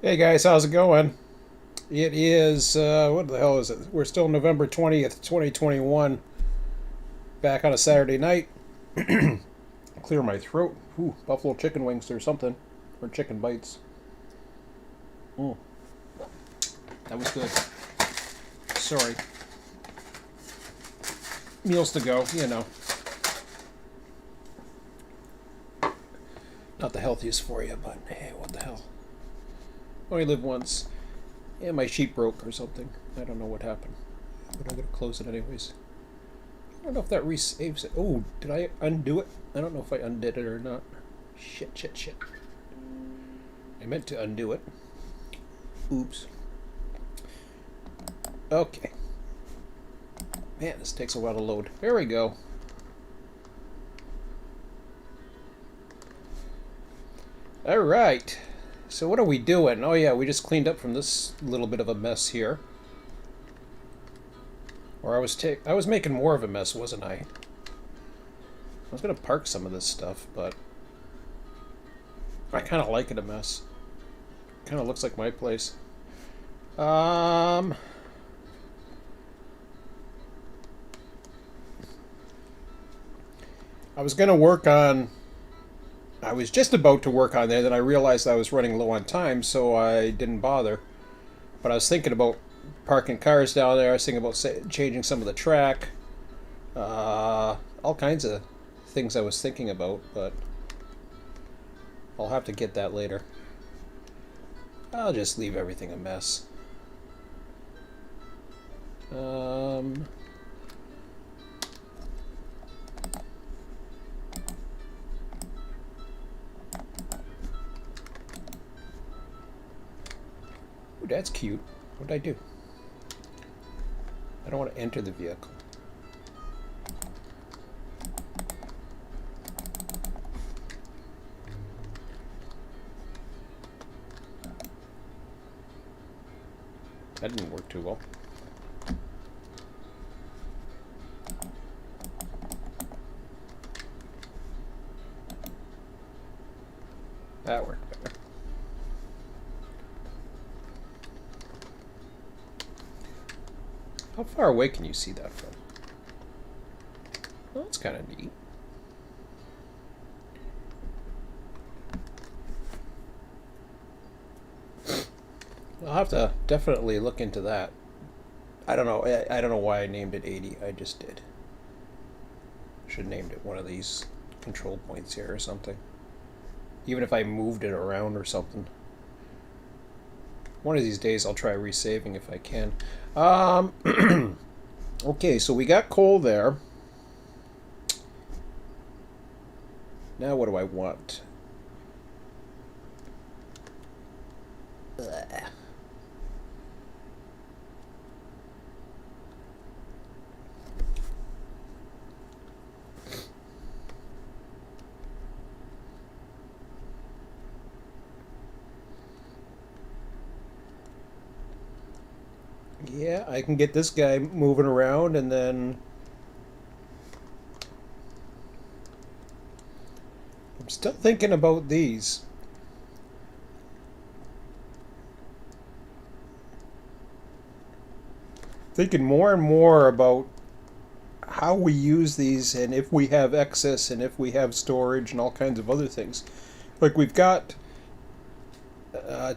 Hey guys, how's it going? It is, what the hell is it? We're still November 20th, 2021, back on a Saturday night. Clear my throat. Ooh, buffalo chicken wings or something. Or chicken bites. Mm, that was good. Sorry. Meals to go, you know. Not the healthiest for you, but hey, what the hell. Only live once. Yeah, my sheet broke or something. I don't know what happened. But I'm going to close it anyways. I don't know if that resaves it. Oh, did I undo it? I don't know if I undid it or not. Shit, shit, shit. I meant to undo it. Oops. Okay. Man, this takes a while to load. There we go. Alright. So what are we doing? Oh yeah, we just cleaned up from this little bit of a mess here. Or I was making more of a mess, wasn't I? I was gonna park some of this stuff, but I kinda like it a mess. Kinda looks like my place. Um I was gonna work on I was just about to work on there, then I realized I was running low on time, so I didn't bother. But I was thinking about parking cars down there. I was thinking about changing some of the track. All kinds of things I was thinking about, but I'll have to get that later. I'll just leave everything a mess. Um, ooh, that's cute. What did I do? I don't want to enter the vehicle. That didn't work too well. That worked better. How far away can you see that from? Well, that's kind of neat. I'll have to definitely look into that. I don't know. I don't know why I named it 80. I just did. Should have named it one of these control points here or something. Even if I moved it around or something. One of these days I'll try resaving if I can. Okay, so we got coal there. Now what do I want? Ugh. Yeah, I can get this guy moving around and then I'm still thinking about these. Thinking more and more about how we use these and if we have excess and if we have storage and all kinds of other things. Like we've got,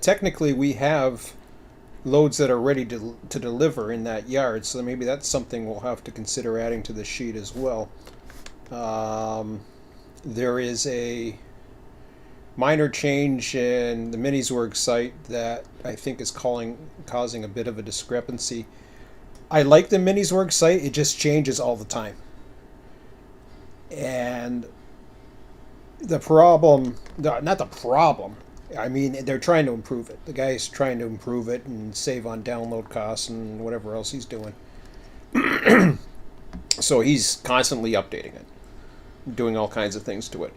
technically, we have loads that are ready to deliver in that yard, so maybe that's something we'll have to consider adding to the sheet as well. Um, there is a minor change in the Miniswerg site that I think is causing a bit of a discrepancy. I like the Miniswerg site, it just changes all the time. And the problem, not the problem, I mean, they're trying to improve it. The guy's trying to improve it and save on download costs and whatever else he's doing. So he's constantly updating it, doing all kinds of things to it.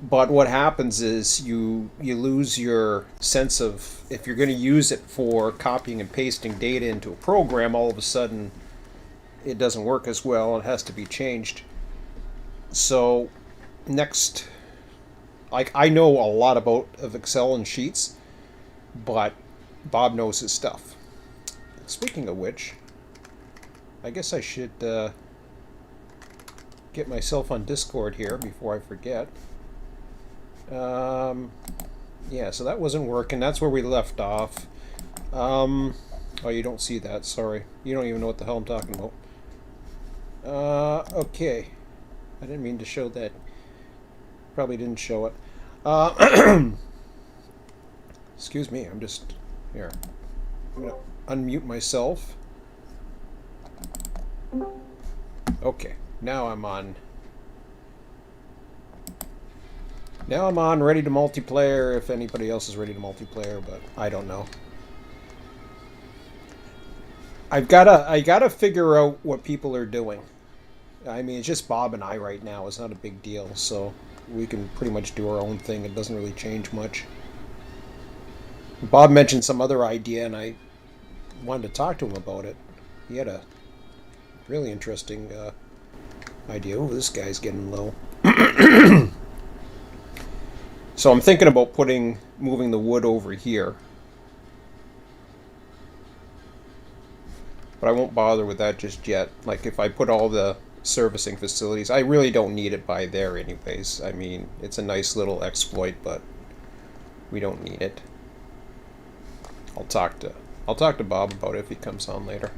But what happens is you lose your sense of if you're going to use it for copying and pasting data into a program, all of a sudden it doesn't work as well. It has to be changed. So next, like I know a lot about of Excel and Sheets, but Bob knows his stuff. Speaking of which, I guess I should get myself on Discord here before I forget. Yeah, so that wasn't working. That's where we left off. Oh, you don't see that. Sorry. You don't even know what the hell I'm talking about. Okay. I didn't mean to show that. Probably didn't show it. Excuse me. I'm just... Here. I'm going to unmute myself. Okay. Now I'm on. Now I'm on, ready to multiplayer, if anybody else is ready to multiplayer, but I don't know. I gotta figure out what people are doing. I mean, it's just Bob and I right now. It's not a big deal, so we can pretty much do our own thing. It doesn't really change much. Bob mentioned some other idea, and I wanted to talk to him about it. He had a really interesting idea. Oh, this guy's getting low. So I'm thinking about moving the wood over here. But I won't bother with that just yet. Like, if I put all the servicing facilities, I really don't need it by there anyways. I mean, it's a nice little exploit, but we don't need it. I'll talk to Bob about it if he comes on later.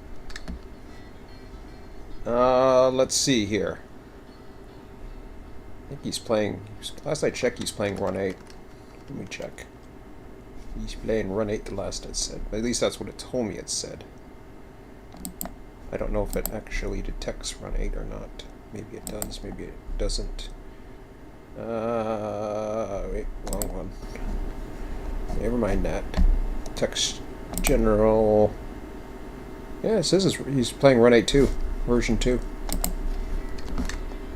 Let's see here. I think he's playing... Last I checked, he's playing Run 8. Let me check. He's playing Run 8 the last I said. At least that's what it told me it said. I don't know if it actually detects Run 8 or not. Maybe it does, maybe it doesn't. Wait, wrong one. Never mind that. Text general... Yeah, it says he's playing Run 8 2, version 2.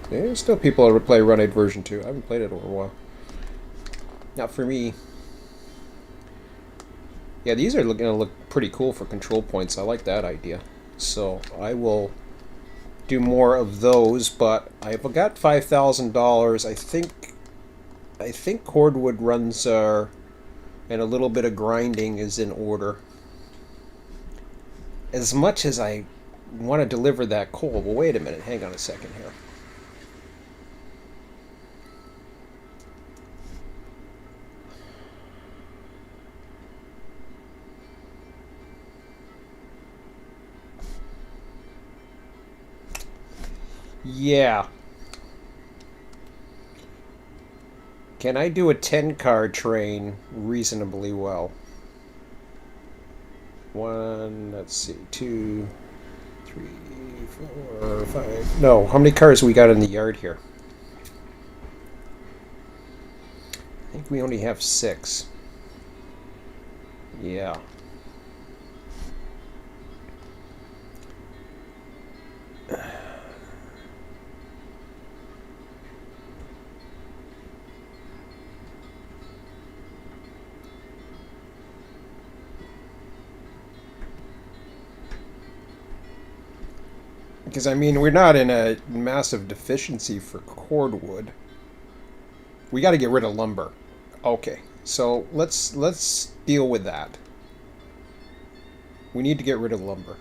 There's still people that play Run 8 version 2. I haven't played it in a while. Not for me. Yeah, these are going to look pretty cool for control points. I like that idea. So I will do more of those, but I've got $5,000. I think cordwood runs are, and a little bit of grinding is in order. As much as I want to deliver that coal, well, wait a minute. Hang on a second here. Yeah. Can I do a 10-car train reasonably well? 1, let's see, 2, 3, 4, 5. No, how many cars we got in the yard here? I think we only have 6. Yeah. Because, I mean, we're not in a massive deficiency for cordwood. We got to get rid of lumber. Okay, so let's deal with that. We need to get rid of lumber.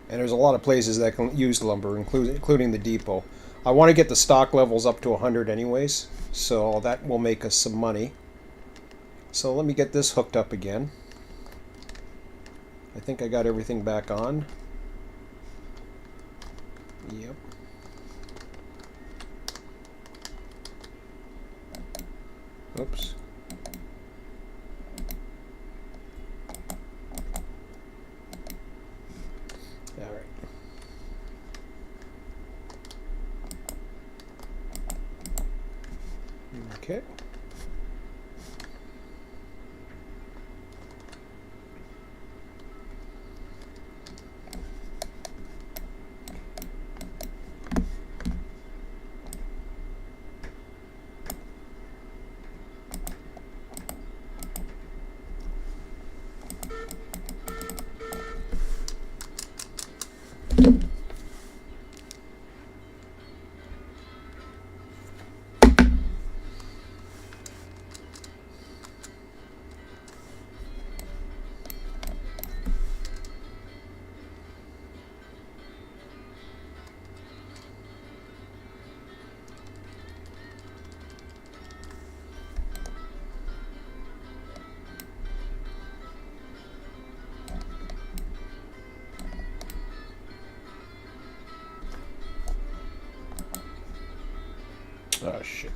And there's a lot of places that can use lumber, including the depot. I want to get the stock levels up to 100 anyways, so that will make us some money. So let me get this hooked up again. I think I got everything back on. Yep. Oops. All right. Okay. Oh, shit.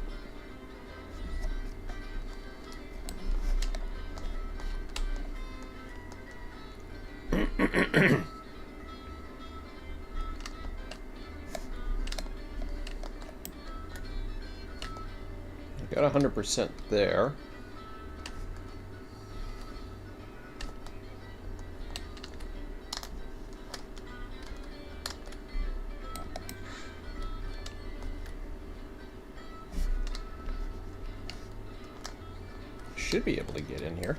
Got 100% there. Should be able to get in here.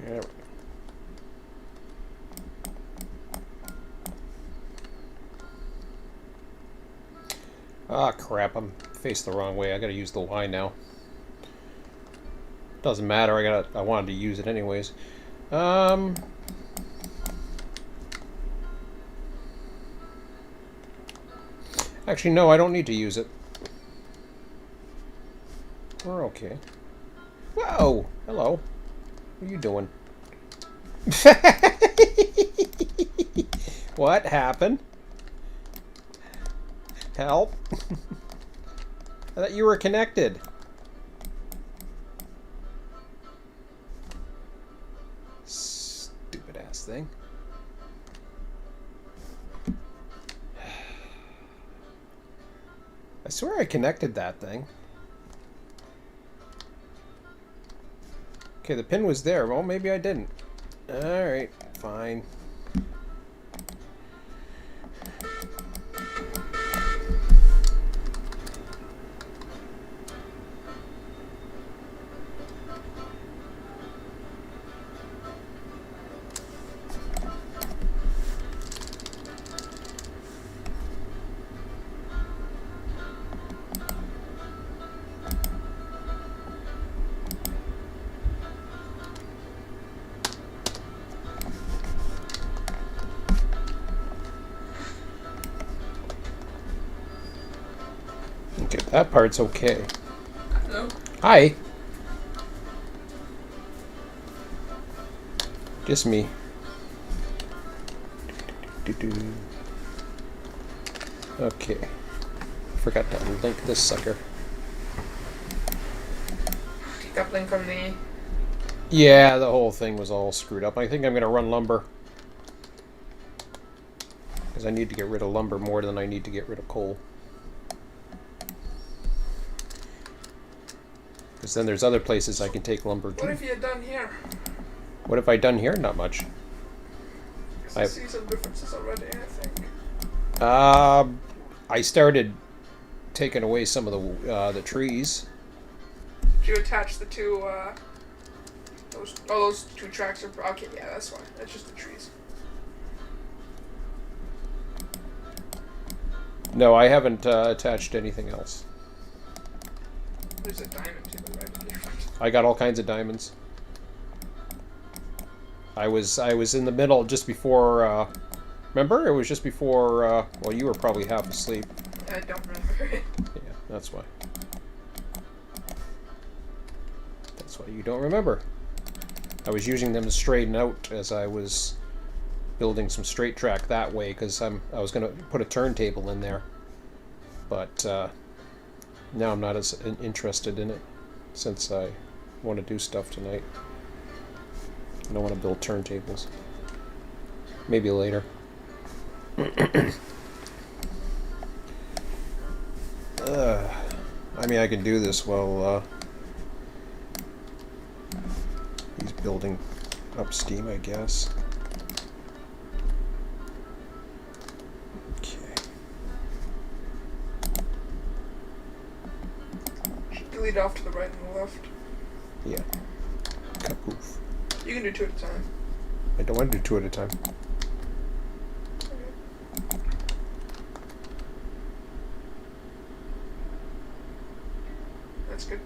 There we go. Ah, crap, I'm faced the wrong way. I gotta use the Y now. Doesn't matter, I wanted to use it anyways. Actually, no, I don't need to use it. We're okay. Whoa! Hello. What are you doing? What happened? Help. I thought you were connected. Stupid ass thing. I swear I connected that thing. Okay, the pin was there. Well, maybe I didn't. Alright, fine. Okay, that part's okay. Hello. Hi. Just me. Okay. Forgot to link this sucker. Decoupling from the... Yeah, the whole thing was all screwed up. I think I'm going to run lumber. Because I need to get rid of lumber more than I need to get rid of coal. Because then there's other places I can take lumber to. What have you done here? What have I done here? Not much. I see some differences already, I think. I started taking away some of the trees. Did you attach the two, those two tracks are... Okay, yeah, that's fine. That's just the trees. No, I haven't attached anything else. There's a diamond to the right. I got all kinds of diamonds. I was in the middle just before. Remember, it was just before. Well, you were probably half asleep. I don't remember it. Yeah, that's why. That's why you don't remember. I was using them to straighten out as I was building some straight track that way because I was going to put a turntable in there, but now I'm not as interested in it since I want to do stuff tonight. I don't want to build turntables. Maybe later. I mean, I can do this while he's building up steam, I guess. Lead off to the right and the left. Yeah. Kapoof. You can do two at a time. I don't want to do two at a time. Okay. That's good.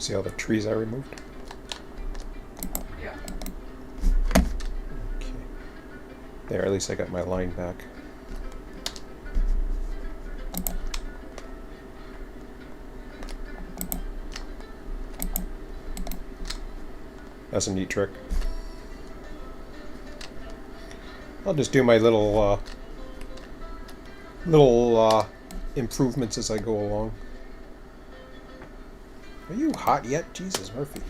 See all the trees I removed? Yeah. Okay. There, at least I got my line back. That's a neat trick. I'll just do my little improvements as I go along. Are you hot yet? Jesus, Murphy.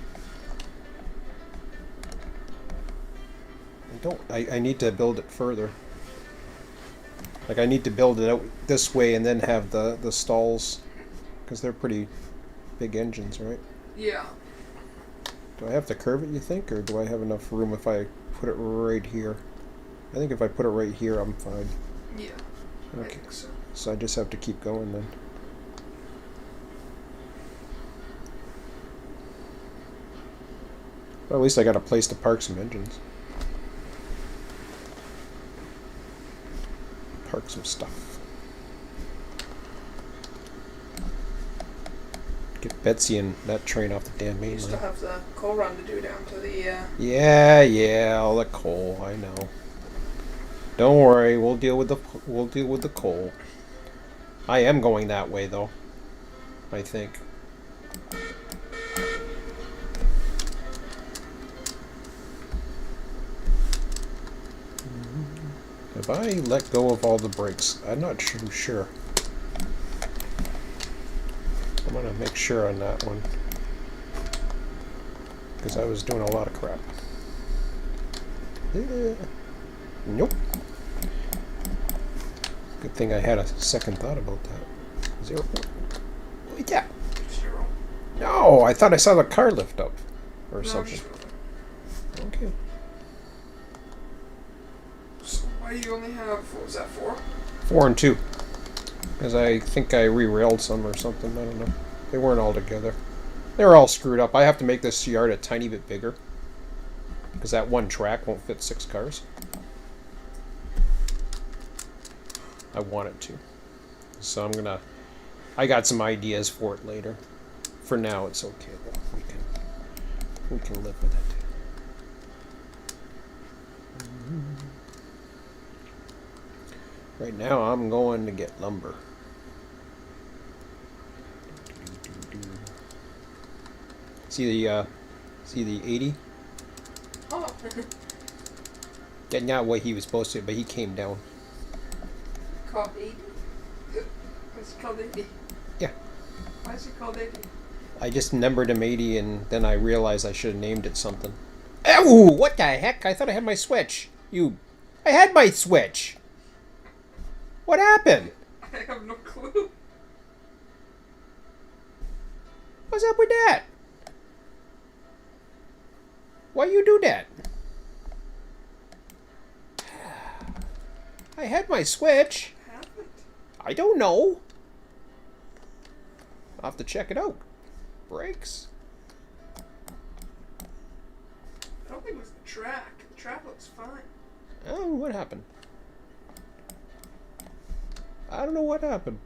I need to build it further. Like, I need to build it out this way and then have the stalls, because they're pretty big engines, right? Yeah. Do I have to curve it, you think, or do I have enough room if I put it right here? I think if I put it right here, I'm fine. Yeah. Okay. I think so. So I just have to keep going then. Well, at least I got a place to park some engines. Park some stuff. Get Betsy and that train off the damn main You still line. have the coal run to do down to the. Yeah, all the coal. I know. Don't worry, we'll deal with the coal. I am going that way though. I think. Have I let go of all the brakes? I'm not sure. I'm gonna make sure on that one. Because I was doing a lot of crap. Nope. Good thing I had a second thought about that. 0. Yeah. 0. No, I thought I saw the car lift up. Or No, something. just moving. Okay. So why do you only have, what was that, 4? 4 and 2. Because I think I re-railed some or something. I don't know. They weren't all together. They were all screwed up. I have to make this yard a tiny bit bigger. Because that one track won't fit 6 cars. I want it to. So I'm gonna... I got some ideas for it later. For now, it's okay though. We can live with it. Right now, I'm going to get lumber. See the 80? Oh. Getting not what he was supposed to, but he came down. Called 80? What's it called 80? Yeah. Why is it called 80? I just numbered him 80, and then I realized I should have named it something. Ooh, what the heck? I thought I had my switch. I had my switch! What happened? I have no clue. What's up with that? Why you do that? I had my switch. What happened? I don't know. I'll have to check it out. Brakes. I don't think it was the track. The track looks fine. Oh, what happened? I don't know what happened.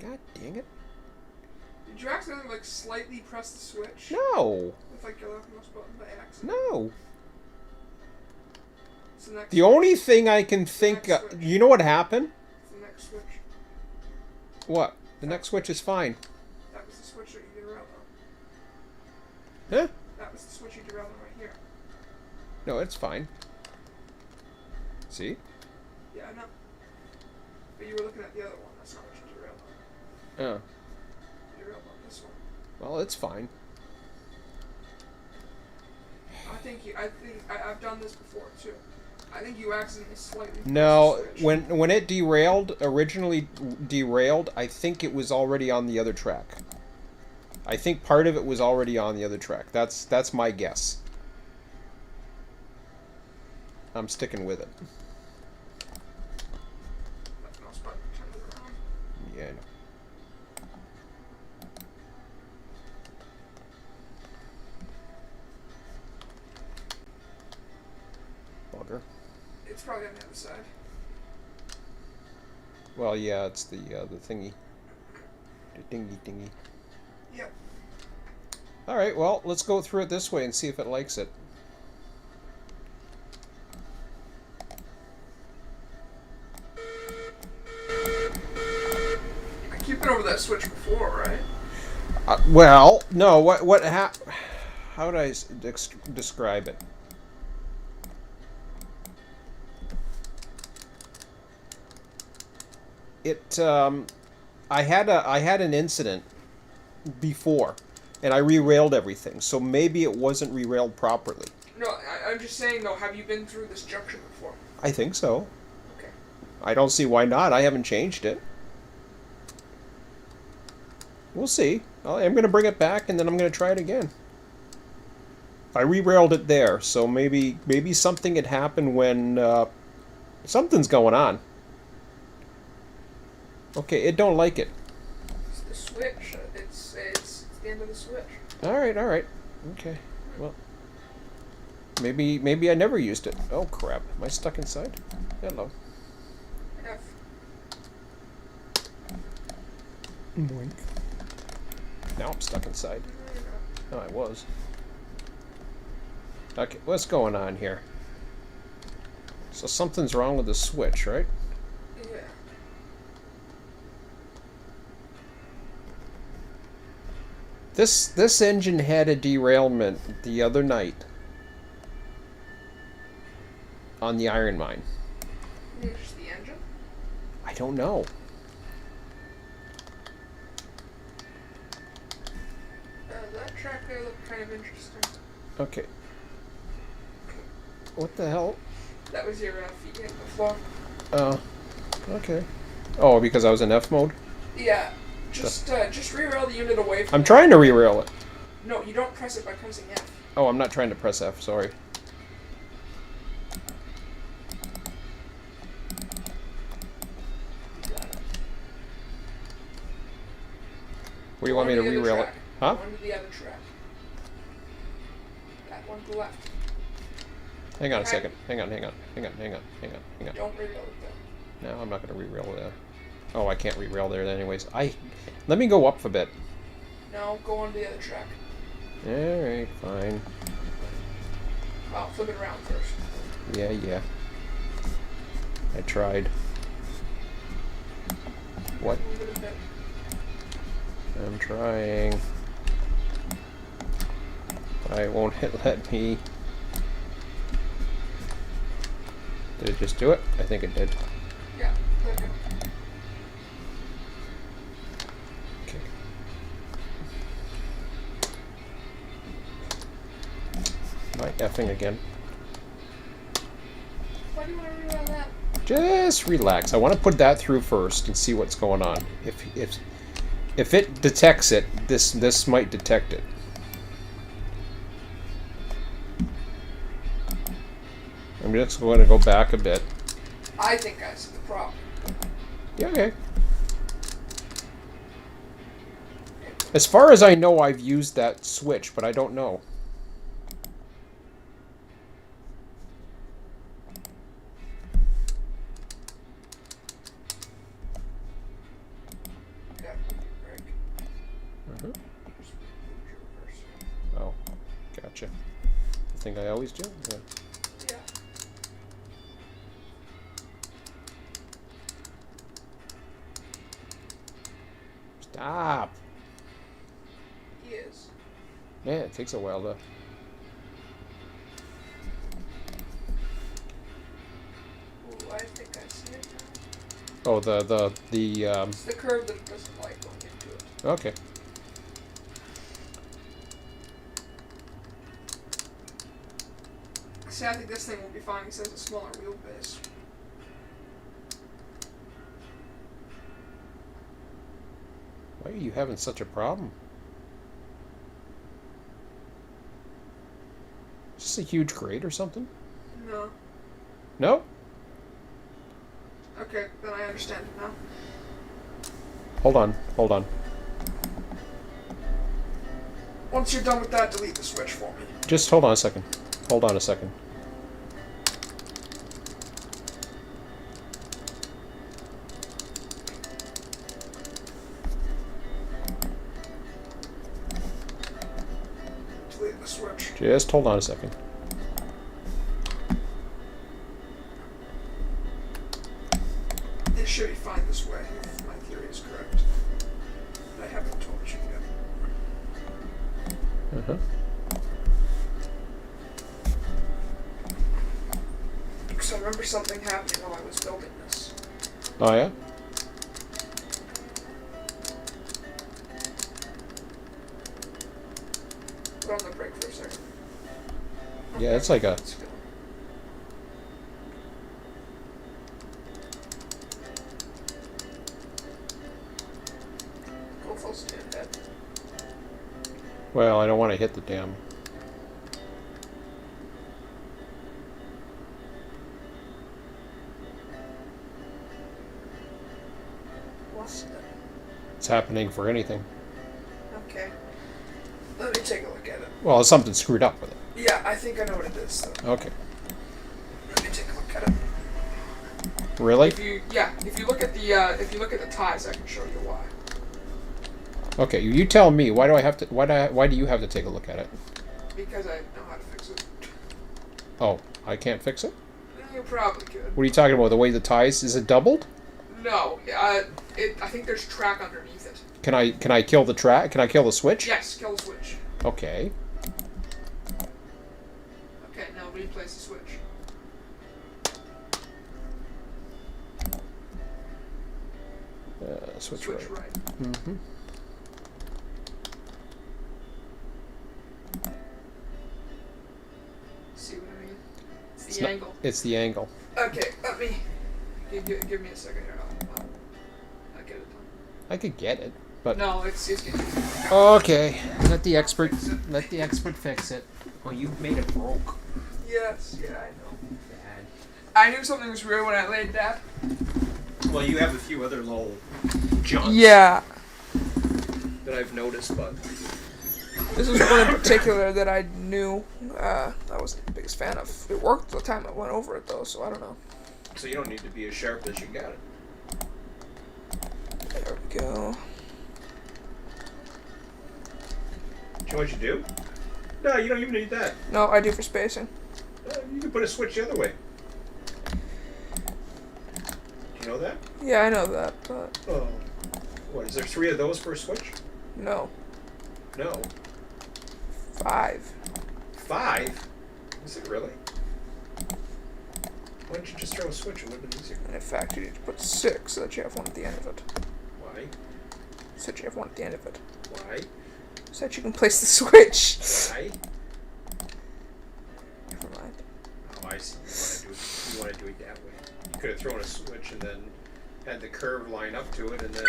God dang it. Did you accidentally, like, slightly press the switch? No. With, like, your leftmost button by accident? No. It's the next The only thing I can think of, you know what happened? It's the next switch. What? The next switch is fine. That was the switch that you derailed on. Huh? That was the switch you derailed on right here. No, it's fine. See? Yeah, I know. But you were looking at the other one. That's not what you derailed on. Oh. You derailed on this one. Well, it's fine. I've done this before too. I think you accidentally slightly No, pressed the switch. when it originally derailed, I think it was already on the other track. I think part of it was already on the other track. That's my guess. I'm sticking with it. Leftmost button, turn it around. Yeah, I know. Bugger. It's probably on the other side. Well, yeah, it's the thingy. The dingy thingy. Yep. All right, well, let's go through it this way and see if it likes it. I keep it over that switch before, right? Well, no. How would I describe it? I had an incident before, and I re-railed everything. So maybe it wasn't re-railed properly. No, I'm just saying though. Have you been through this junction before? I think so. Okay. I don't see why not. I haven't changed it. We'll see. I'm going to bring it back, and then I'm going to try it again. I re-railed it there, so maybe something had happened when something's going on. Okay, it don't like it. It's the switch. It's the end of the switch. All right. Okay. Well, maybe I never used it. Oh crap! Am I stuck inside? Hello. F. Boink. Now I'm stuck inside. No, I was. Okay, what's going on here? So something's wrong with the switch, right? Yeah. This engine had a derailment the other night on the iron mine. It's the engine. I don't know. That track there looked kind of interesting. Okay. What the hell? That was your feet hitting the floor. Okay. Oh, because I was in F mode? Yeah. Just re-rail the unit away from I'm trying to re-rail it. No, you don't press it by pressing F. Oh, I'm not trying to press F, sorry. You got it. Where do you want me to re-rail it? Huh? Go on to the other track. That one to the left. Hang on a Okay. second. Hang on. Don't re-rail it though. No, I'm not going to re-rail there. Oh, I can't re-rail there anyways. Let me go up a bit. No, go on to the other track. Alright, fine. Well, flip it around first. Yeah. I tried. What? Move it a bit. I'm trying. Why won't it let me? Did it just do it? I think it did. Yeah, okay. Okay. Am I effing again? Why do you want to re-rail that? Just relax. I want to put that through first and see what's going on. If it detects it, this might detect it. I'm just going to go back a bit. I think I see the problem. Yeah, okay. As far as I know, I've used that switch, but I don't know. Okay, break. Uh-huh. Just move your reverse. Oh, gotcha. I think I always do. Yeah. Yeah. Stop. He is. Yeah, it takes a while to. Ooh, I think I see it now. Oh, It's the curve that it doesn't like going into it. Okay. See, I think this thing will be fine because it has a smaller wheelbase. Why are you having such a problem? Is this a huge crate or something? No. No? Okay, then I understand it now. Hold on. Once you're done with that, delete the switch for me. Just hold on a second. Hold on a second. Just hold on a second. It should be fine this way, if my theory is correct. I haven't told you yet. Uh-huh. Because I remember something happening while I was building this. Oh, yeah? Put on the brake for a second. Yeah, it's like a... Let's go. Go full steam ahead. Well, I don't want to hit the damn... What's that? It's happening for anything. Okay. Let me take a look at it. Well, something screwed up with it. Yeah, I think I know what it is, though. Okay. Let me take a look at it. Really? If you look at the ties, I can show you why. Okay, you tell me. Why do I have to... Why do you have to take a look at it? Because I know how to fix it. Oh, I can't fix it? You probably could. What are you talking about? The way the ties... Is it doubled? No, I think there's track underneath it. Can I kill the track? Can I kill the switch? Yes, kill the switch. Okay. Okay, now replace the switch. Switch Switch right. right. Mm-hmm. See what I mean? It's the angle. It's the angle. Okay, let me... Give me a second here. I'll get it done. I could get it, but... No, it's getting... Okay. Let the expert fix it. Well, you made it broke. Yes, yeah, I know. Bad. I knew something was weird when I laid that. Well, you have a few other little junks Yeah. that I've noticed, but... This was one in particular that I knew I wasn't the biggest fan of. It worked the time I went over it, though, so I don't know. So you don't need to be as sharp as you got it. There we go. Do you know what you do? No, you don't even need that. No, I do for spacing. You can put a switch the other way. Do you know that? Yeah, I know that, but Oh. What, is there 3 of those for a switch? no. No. 5. 5? Is it really? Why don't you just throw a switch? It would have been easier. And in fact, you need to put 6 so that you have one at the end of it. Why? So that you have one at the end of it. Why? So that you can place the switch. Why? Never mind. Oh, I see. You want to do it that way. You could have thrown a switch and then had the curve line up to it and then...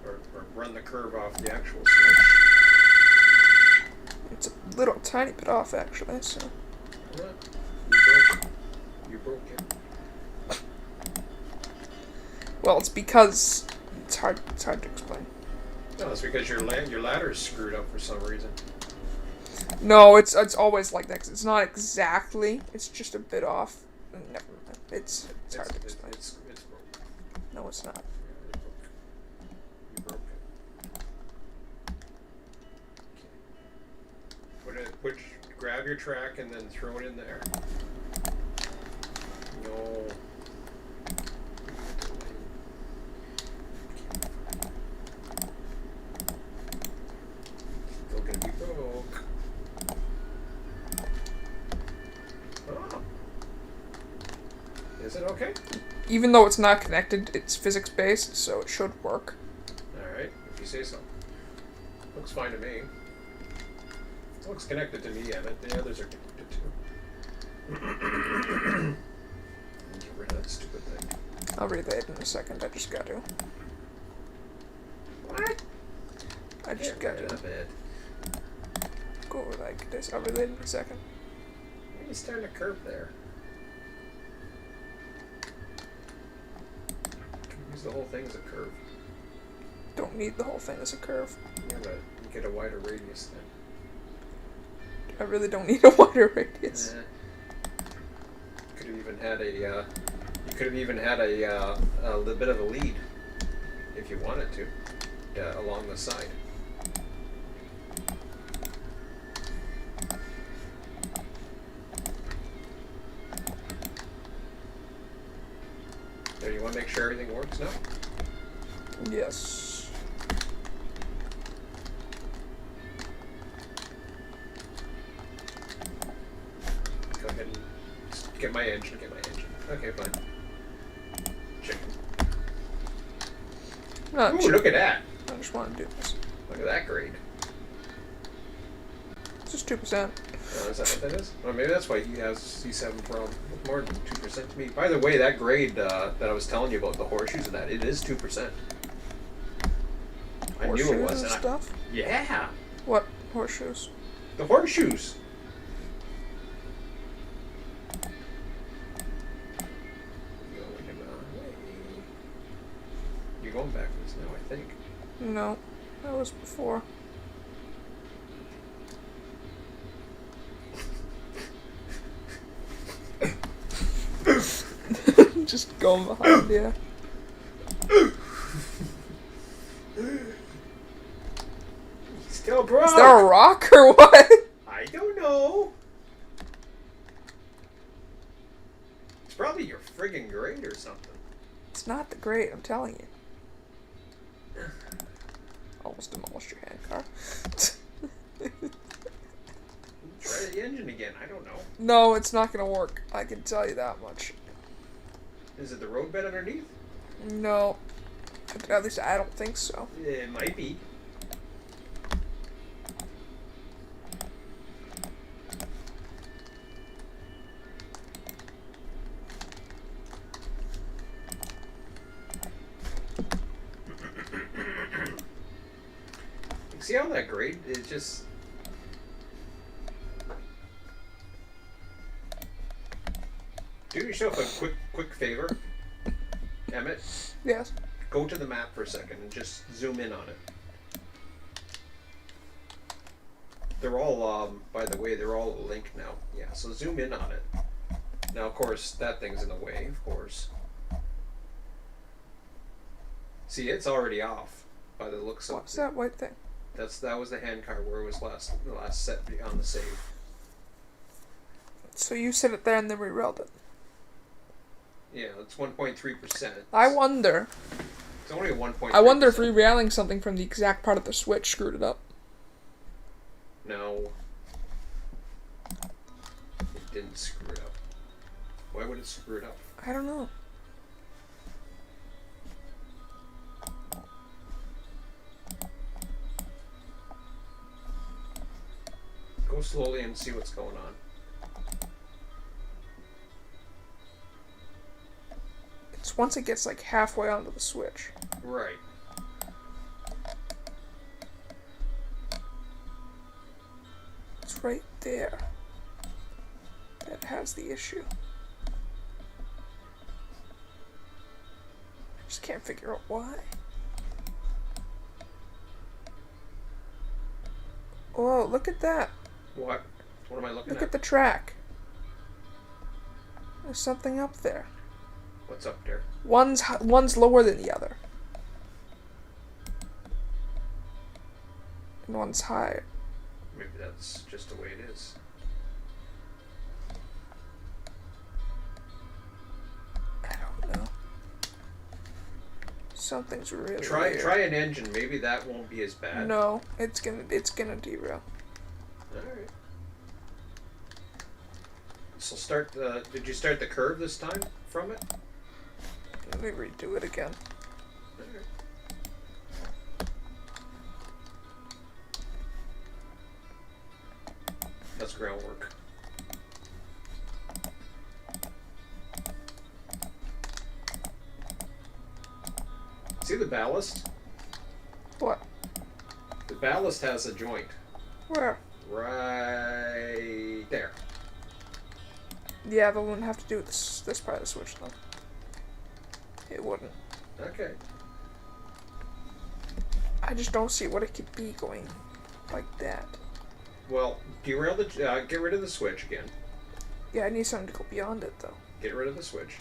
Or run the curve off the actual switch. It's a little tiny bit off, actually, so... What? You broke it. Well, it's because... It's hard to explain. No, it's because your ladder is screwed up for some reason. No, it's always like that, 'cause it's not exactly, it's just a bit off. Never mind. It's hard to explain. It's broken. No, it's not. You broke it. Grab your track and then throw it in there. No. Still gonna be broke. Oh. Is it okay? Even though it's not connected, it's physics-based, so it should work. Alright, if you say so. Looks fine to me. It looks connected to me, and the others are connected too. Get rid of that stupid thing. I'll relay it in a second, I just got to. What? I just got to bed. go over like this. I'll relay it in a second. Why are you starting a curve there? You can use the whole thing as a curve. Don't need the whole thing as a curve. Yeah, but you get a wider radius then. I really don't need a wider radius. Could have even had a. You could have even had a little bit of a lead, if you wanted to, along the side. There, you want to make sure everything works now? Yes. Go ahead and get my engine. Okay, fine. Chicken. No, Ooh, look at that. I just want to do this. Look at that grade. It's just 2%. Is that what that is? Or maybe that's why he has he's having problem with more than 2% to me. By the way, that grade that I was telling you about, the horseshoes and that, it is 2%. I knew it was. And stuff? Yeah. What horseshoes? The horseshoes. You're going backwards now, I think. No, that was before. Just going behind, yeah. Still broke. Is there a rock or what? I don't know. It's probably your friggin' grade or something. It's not the grate, I'm telling you. Almost demolished your hand car. Try the engine again. I don't know. No, it's not gonna work. I can tell you that much. Is it the roadbed underneath? No. At least I don't think so. It might be. See how that grade is just... Do yourself a quick favor, Emmett. Yes. Go to the map for a second and just zoom in on it. They're all, by the way, they're all linked now. Yeah, so zoom in on it. Now, of course, that thing's in the way, of course. See, it's already off by the looks of it. What's that white thing? That was the hand car where it was the last set on the save. So you set it there and then re-railed it. Yeah, it's 1.3%. I wonder. It's only a 1.3%. I wonder if re-railing something from the exact part of the switch screwed it up. No. It didn't screw it up. Why would it screw it up? I don't know. Go slowly and see what's going on. It's once it gets like halfway onto the switch. Right. It's right there. That has the issue. I just can't figure out why. Oh, look at that. What? What am I looking at? Look at the track. There's something up there. What's up there? One's lower than the other. And one's higher. Maybe that's just the way it is. I don't know. Something's really Try weird. an engine. Maybe that won't be as bad. No, it's gonna derail. Alright. So start the... Did you start the curve this time from it? Let me redo it again. Alright. That's groundwork. See the ballast? What? The ballast has a joint. Where? Right there. Yeah, that wouldn't have to do with this part of the switch, though. It wouldn't. Okay. I just don't see what it could be going like that. Well, derail the... get rid of the switch again. Yeah, I need something to go beyond it, though. Get rid of the switch.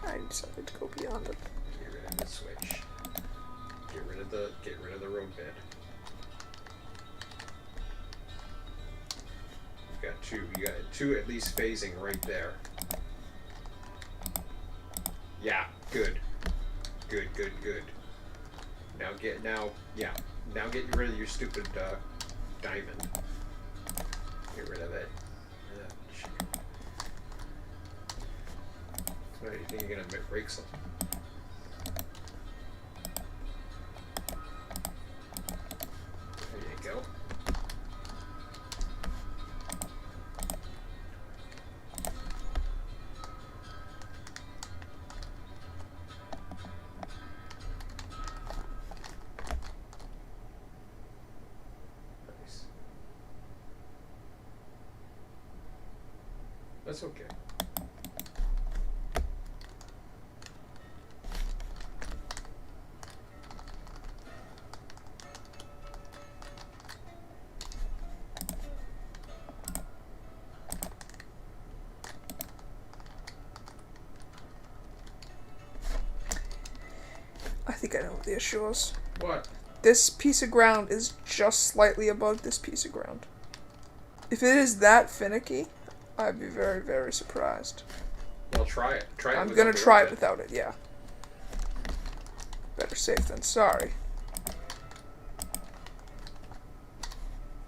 I need something to go beyond it. Get rid of the switch. Get rid of the road bed. You've got two. You got two at least phasing right there. Yeah, good. Good. Now get rid of your stupid diamond. Get rid of it. What do you think you're gonna break something? There you go. Nice. That's okay. I think I know what the issue is. What? This piece of ground is just slightly above this piece of ground. If it is that finicky, I'd be very, very surprised. Well, try it. Try it. I'm gonna try it without it, yeah. Better safe than sorry.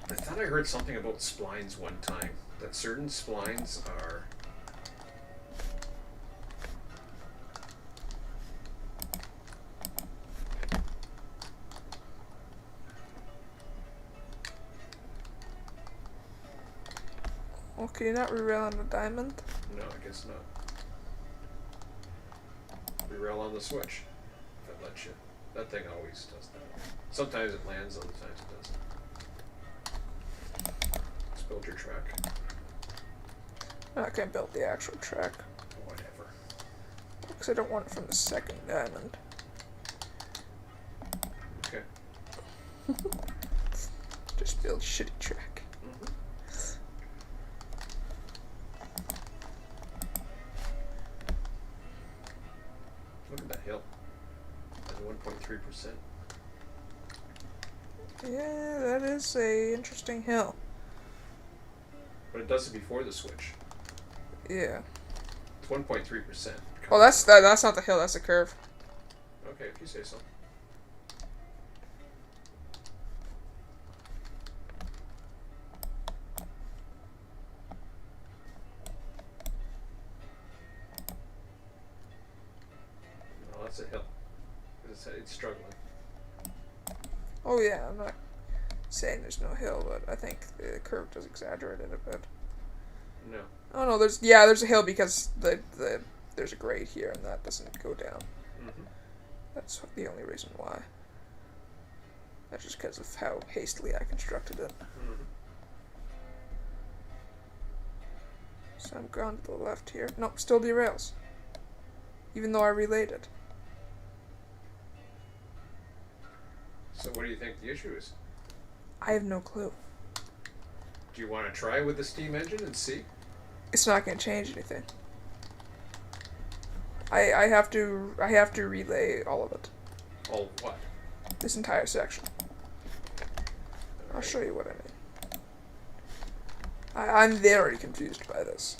I thought I heard something about splines one time. That certain splines are... Well, can you not reroll on the diamond? No, I guess not. Reroll on the switch. If it lets you. That thing always does that. Sometimes it lands, other times it doesn't. Let's build your track. I can't build the actual track. Whatever. Because I don't want it from the second diamond. Okay. Just build shitty track. Look at that hill. That's 1.3%. Yeah, that is a interesting hill. But it does it before the switch. Yeah. It's 1.3%. Oh, that's not the hill. That's the curve. Okay, if you say so. No, that's a hill. It's struggling. Oh yeah, I'm not saying there's no hill, but I think the curve does exaggerate it a bit. No. Oh no, there's a hill because there's a grade here and that doesn't go down. Mm-hmm. That's the only reason why. That's just because of how hastily I constructed it. Mm-hmm. So I'm gone to the left here. Nope, still derails. Even though I relayed it. So what do you think the issue is? I have no clue. Do you want to try with the steam engine and see? It's not going to change anything. I have to relay all of it. All what? This entire section. I'll show you what I mean. I'm very confused by this.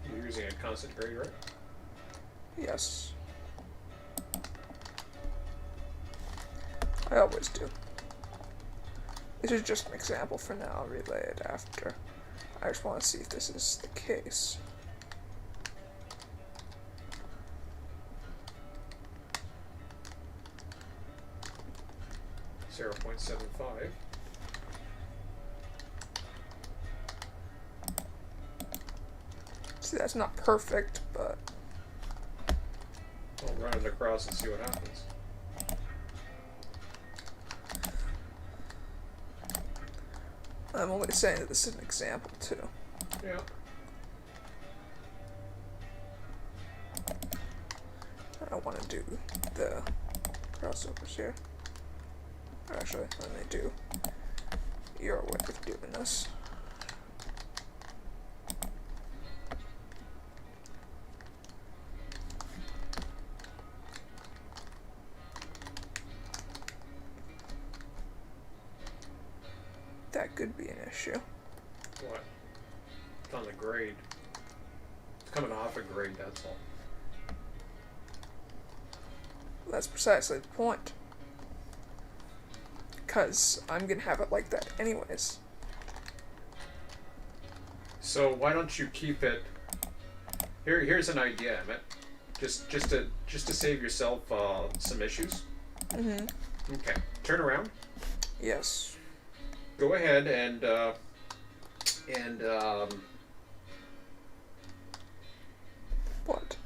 You're using a constant grade, right? Yes. I always do. This is just an example for now. I'll relay it after. I just want to see if this is the case. 0.75. See, that's not perfect, but I'll run it across and see what happens. I'm only saying that this is an example, too. Yeah. I don't want to do the crossovers here. Actually, let me do your way of doing this. That could be an issue. What? It's on the grade. It's coming off a grade, that's all. That's precisely the point. Because I'm gonna have it like that anyways. So why don't you keep it? Here's an idea, Emmett. Just to save yourself some issues. Mm-hmm. Okay. Turn around. Yes. Go ahead and What?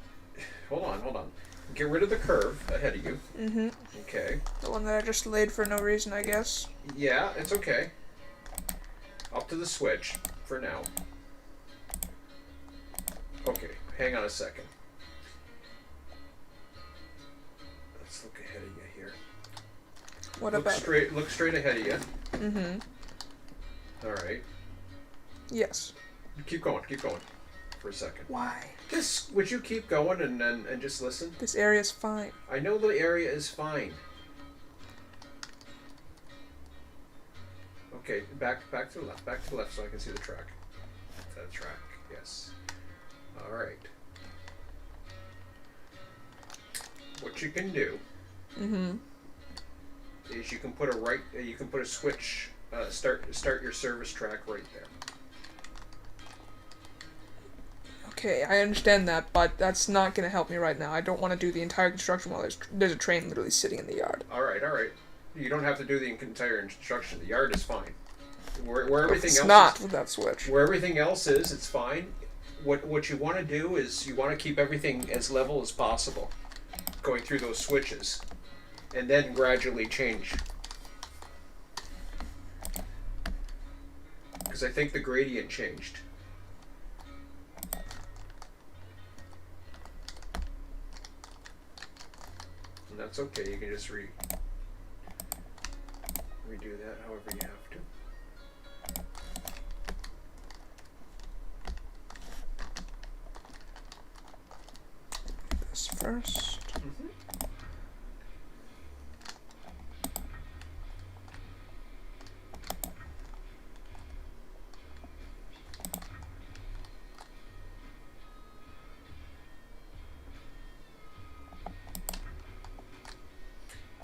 hold on. Get rid of the curve ahead of you. Mm-hmm. Okay. The one that I just laid for no reason, I guess. Yeah, it's okay. Up to the switch for now. Okay, hang on a second. Let's look ahead of you here. What Look about straight. Look straight ahead of you. it? Mm-hmm. All right. Yes. Keep going for a second. Why? Just would you keep going and just listen? This area's fine. I know the area is fine. Okay, back to the left. Back to the left so I can see the track. The track, yes. All right. What you can do Mm-hmm. is you can put a switch. Start your service track right there. Okay, I understand that, but that's not gonna help me right now. I don't want to do the entire construction while there's a train literally sitting in the yard. All right. You don't have to do the entire construction. The yard is fine. Where everything It's else not is, with that switch. where everything else is, it's fine. What you want to do is you want to keep everything as level as possible, going through those switches, and then gradually change. Because I think the gradient changed. And that's okay. You can just redo that however you have to. This first. Mm-hmm.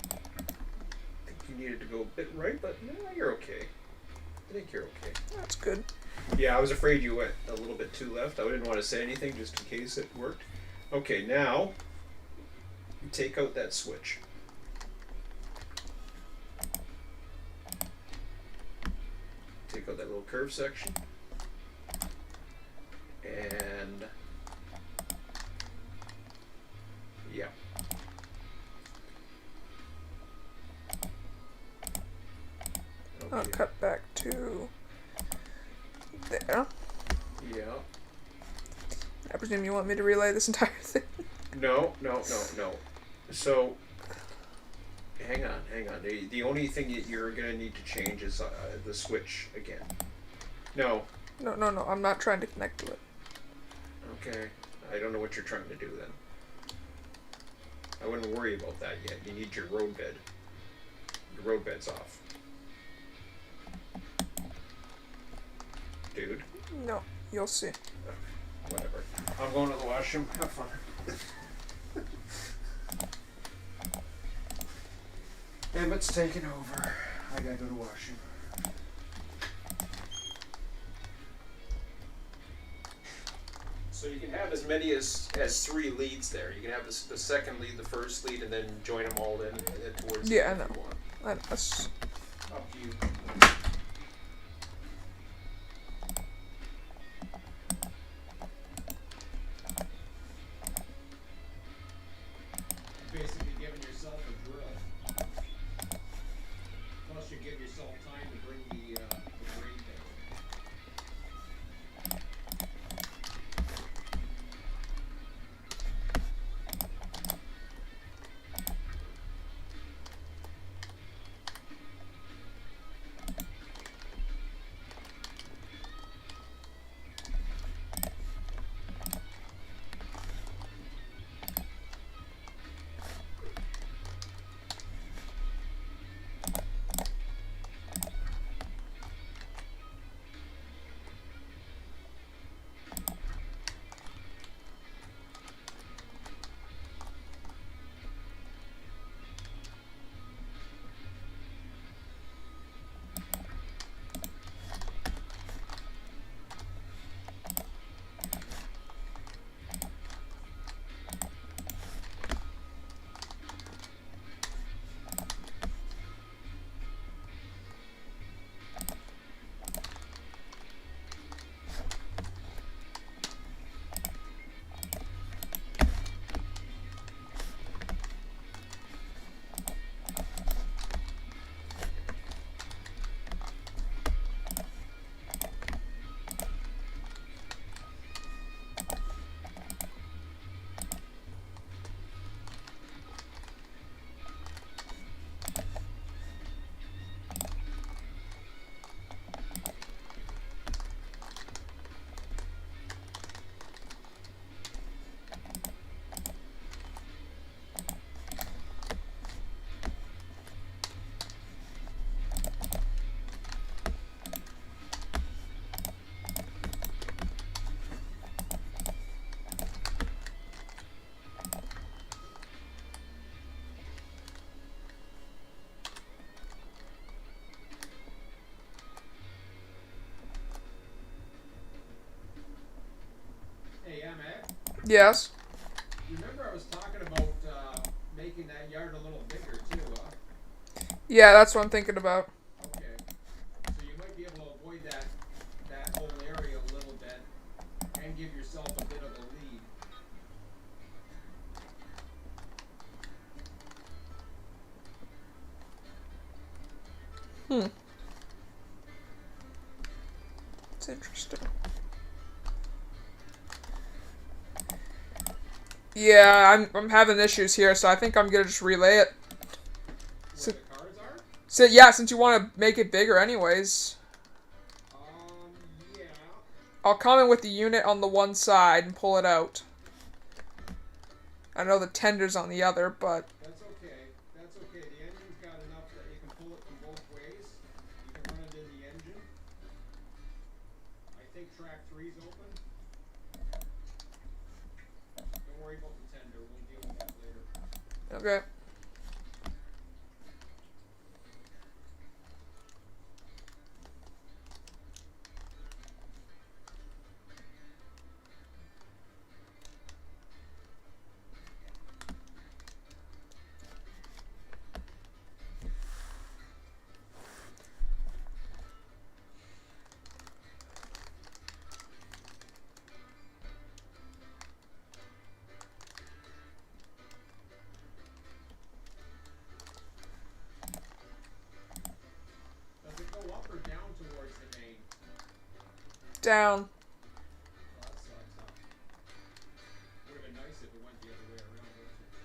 I think you needed to go a bit right, but no, you're okay. I think you're okay. That's good. Yeah, I was afraid you went a little bit too left. I didn't want to say anything just in case it worked. Okay, now you take out that switch. Take out that little curve section. And yeah. I'll Okay. cut back to there. Yeah. I presume you want me to relay this entire thing. No. So, hang on. The only thing that you're going to need to change is the switch again. No. No, I'm not trying to connect to it. Okay. I don't know what you're trying to do then. I wouldn't worry about that yet. You need your road bed. Your road bed's off. Dude. No, you'll see. Whatever. I'm going to the washroom. Have fun. Emmett's taking over. I gotta go to washroom. So you can have as many as 3 leads there. You can have the second lead, the first lead, and then join them all in towards Yeah, I the end know. if you want. That's Up to you. Basically giving yourself a drill. Plus you give yourself time to bring the grade down. Hey, Mac. yes. You remember I was talking about making that yard a little bigger too, huh? Yeah, that's what I'm thinking about. Okay. So you might be able to avoid that whole area a little bit and give yourself a bit of a lead. It's interesting. Yeah, I'm having issues here, so I think I'm gonna just relay it. Where the cars are? So yeah, since you want to make it bigger anyways, Yeah. I'll come in with the unit on the one side and pull it out. I know the tender's on the other, but That's okay. That's okay. The engine's got enough that you can pull it from both ways. You can run it in the engine. I think track 3's open. Don't worry about the tender. We'll deal with that later. okay. Does it go up or down towards the main? Down. Oh, that sucks, huh? Would have been nice if it went the other way around, wouldn't it?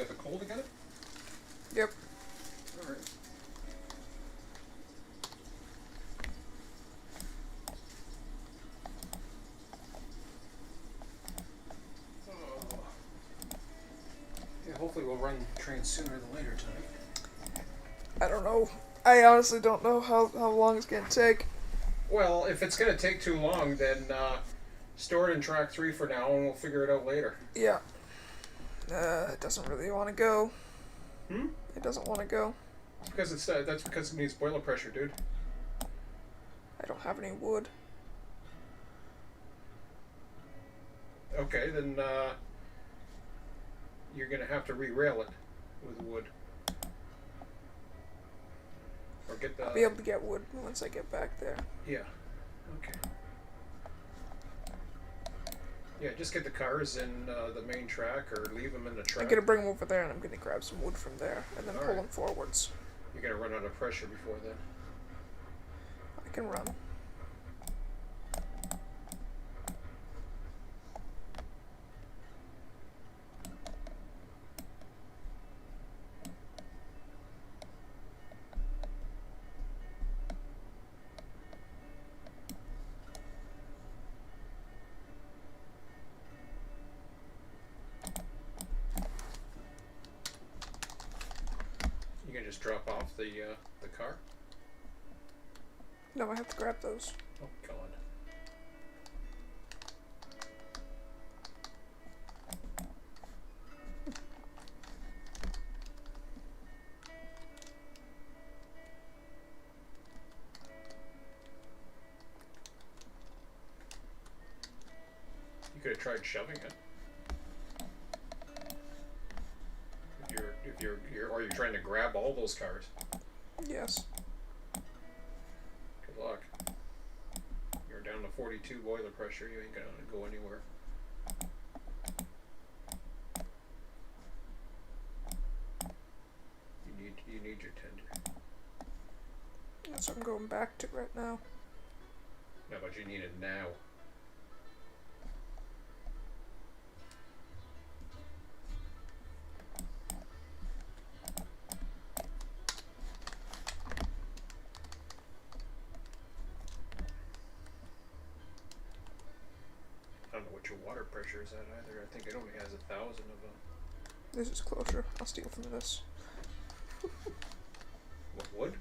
got the coal to get it? Yep. Alright. Yeah, hopefully we'll run trains sooner than later tonight. I don't know. I honestly don't know how long it's gonna take. Well, if it's going to take too long, then store it in track 3 for now, and we'll figure it out later. Yeah. It doesn't really want to go. Hmm? It doesn't want to go. Because it's that's because it needs boiler pressure, dude. I don't have any wood. Okay, then you're going to have to re-rail it with wood. Or get the... I'll be able to get wood once I get back there. Yeah. Okay. Yeah, just get the cars in the main track or leave them in the track. I'm gonna bring them over there and I'm gonna grab some wood from there and then pull Alright. them forwards. You're going to run out of pressure before then. I can run. You can just drop off the car? No, I have to grab those. Oh, God. You could have tried shoving it. If you're or you're trying to grab all those cars. Yes. Good luck. You're down to 42 boiler pressure. You ain't gonna go anywhere. You need your tender. That's what I'm going back to right now. No, but you need it now. I don't know what your water pressure is at either. I think it only has 1,000 of them. This is closer. I'll steal from this. What, wood?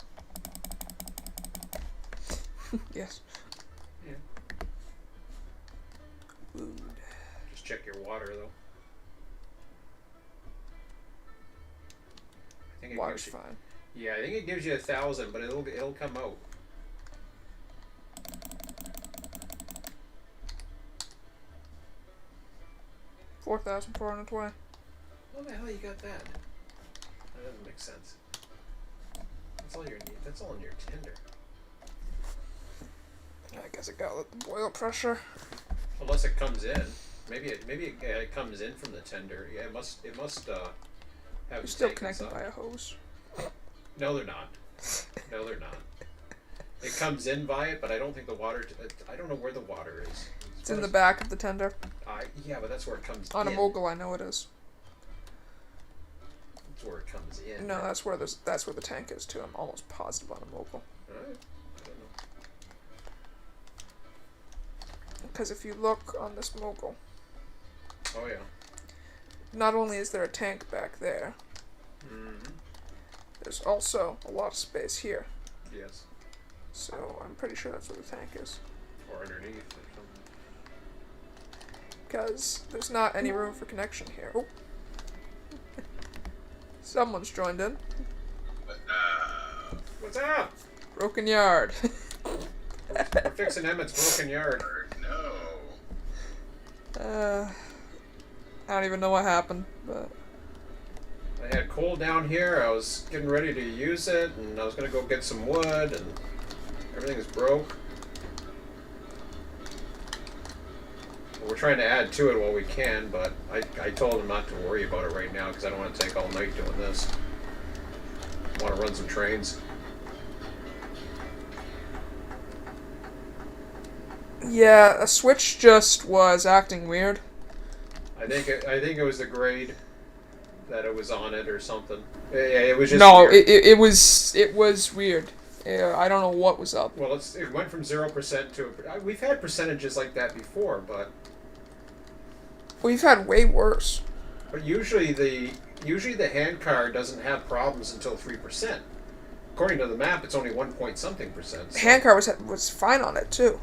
Yes. Yeah. Wood. Just check your water though. I think it Water's gives you, fine. yeah, I think it gives you 1,000, but it'll come out. $4,420. How the hell you got that? That doesn't make sense. That's all you need. That's all in your tender. I guess I got the boil pressure. Unless it comes in. Maybe it comes in from the tender. Yeah, it must have. You're still taken connected some. by a hose. No, they're not. No, they're not. It comes in by it, but I don't think the water. I don't know where the water is. It's in the back of the tender. Yeah, but that's where it comes On in. a mogul, I know it is. That's where it comes in. No, that's where the tank is too. I'm almost positive on a mogul. Alright. I don't know. Because if you look on this mogul, Oh yeah. not only is there a tank back there, Mm-hmm. there's also a lot of space here. Yes. So I'm pretty sure that's where the tank is. Or underneath or something. Because there's not any room for connection here. Oh. Someone's joined in. What's up? Broken yard. We're fixing Emmett's broken yard. I don't even know what happened, but I had coal down here. I was getting ready to use it, and I was gonna go get some wood, and everything is broke. We're trying to add to it while we can, but I told him not to worry about it right now because I don't want to take all night doing this. I want to run some trains. yeah, a switch just was acting weird. I think it was the grade. that it was on it or something. Yeah, it was just No, weird. it was weird. I don't know what was up. Well, it went from 0% to we've had percentages like that before, but We've had way worse. usually the hand car doesn't have problems until 3%. According to the map, it's only 1 point something percent. So. Hand car was fine on it too.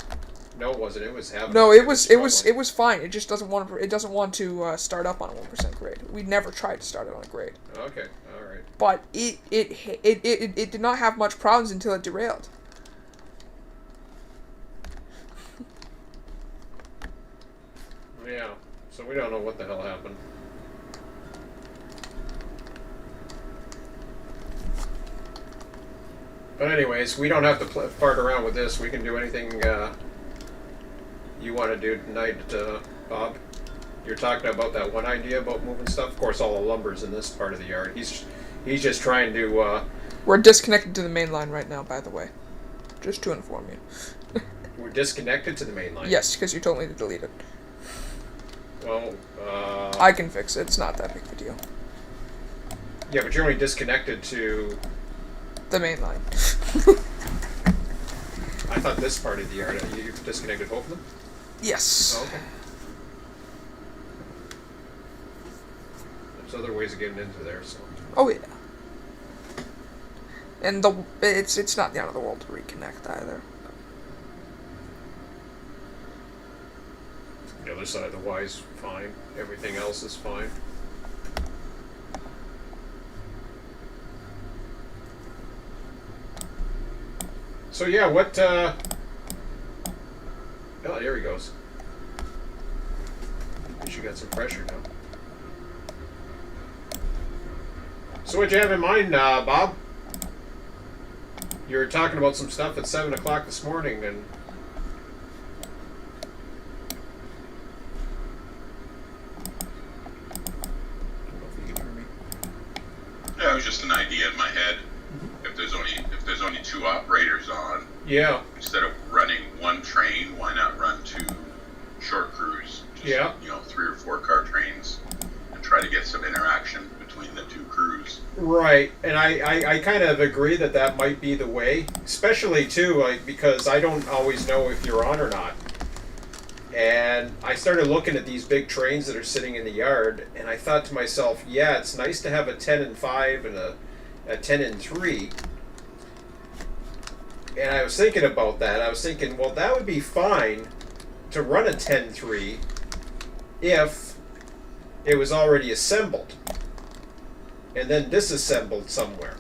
No, it wasn't. It was having. No, it was fine. It just doesn't want to start up on a 1% grade. We never tried to start it on a grade. Okay, all right. But it did not have much problems until it derailed. Yeah. So we don't know what the hell happened. But anyways, we don't have to fart around with this. We can do anything you want to do tonight, Bob. You're talking about that one idea about moving stuff. Of course, all the lumber's in this part of the yard. He's just trying to. We're disconnected to the main line right now, by the way. Just to inform you. We're disconnected to the main line. Yes, because you told me to delete it. Well, I can fix it. It's not that big of a deal. Yeah, but you're only disconnected to the main line. I thought this part of the yard. You disconnected both of them? Yes. Oh, okay. There's other ways of getting into there, so. Oh yeah. And it's not the end of the world to reconnect either. The other side of the Y is fine. Everything else is fine. So yeah, what? Oh, there he goes. At least you got some pressure now. So what'd you have in mind, Bob? You were talking about some stuff at 7 o'clock this morning, and. Yeah, it was just an idea in my head. If there's only two operators on, Yeah. instead of running one train, why not run two short crews? Just, Yeah. 3 or 4 car trains, and try to get some interaction between the two crews. Right, and I kind of agree that that might be the way, especially too, like, because I don't always know if you're on or not. And I started looking at these big trains that are sitting in the yard, and I thought to myself, yeah, it's nice to have a 10 and 5 and a 10 and 3. And I was thinking about that. I was thinking, well, that would be fine to run a 10-3 if it was already assembled and then disassembled somewhere.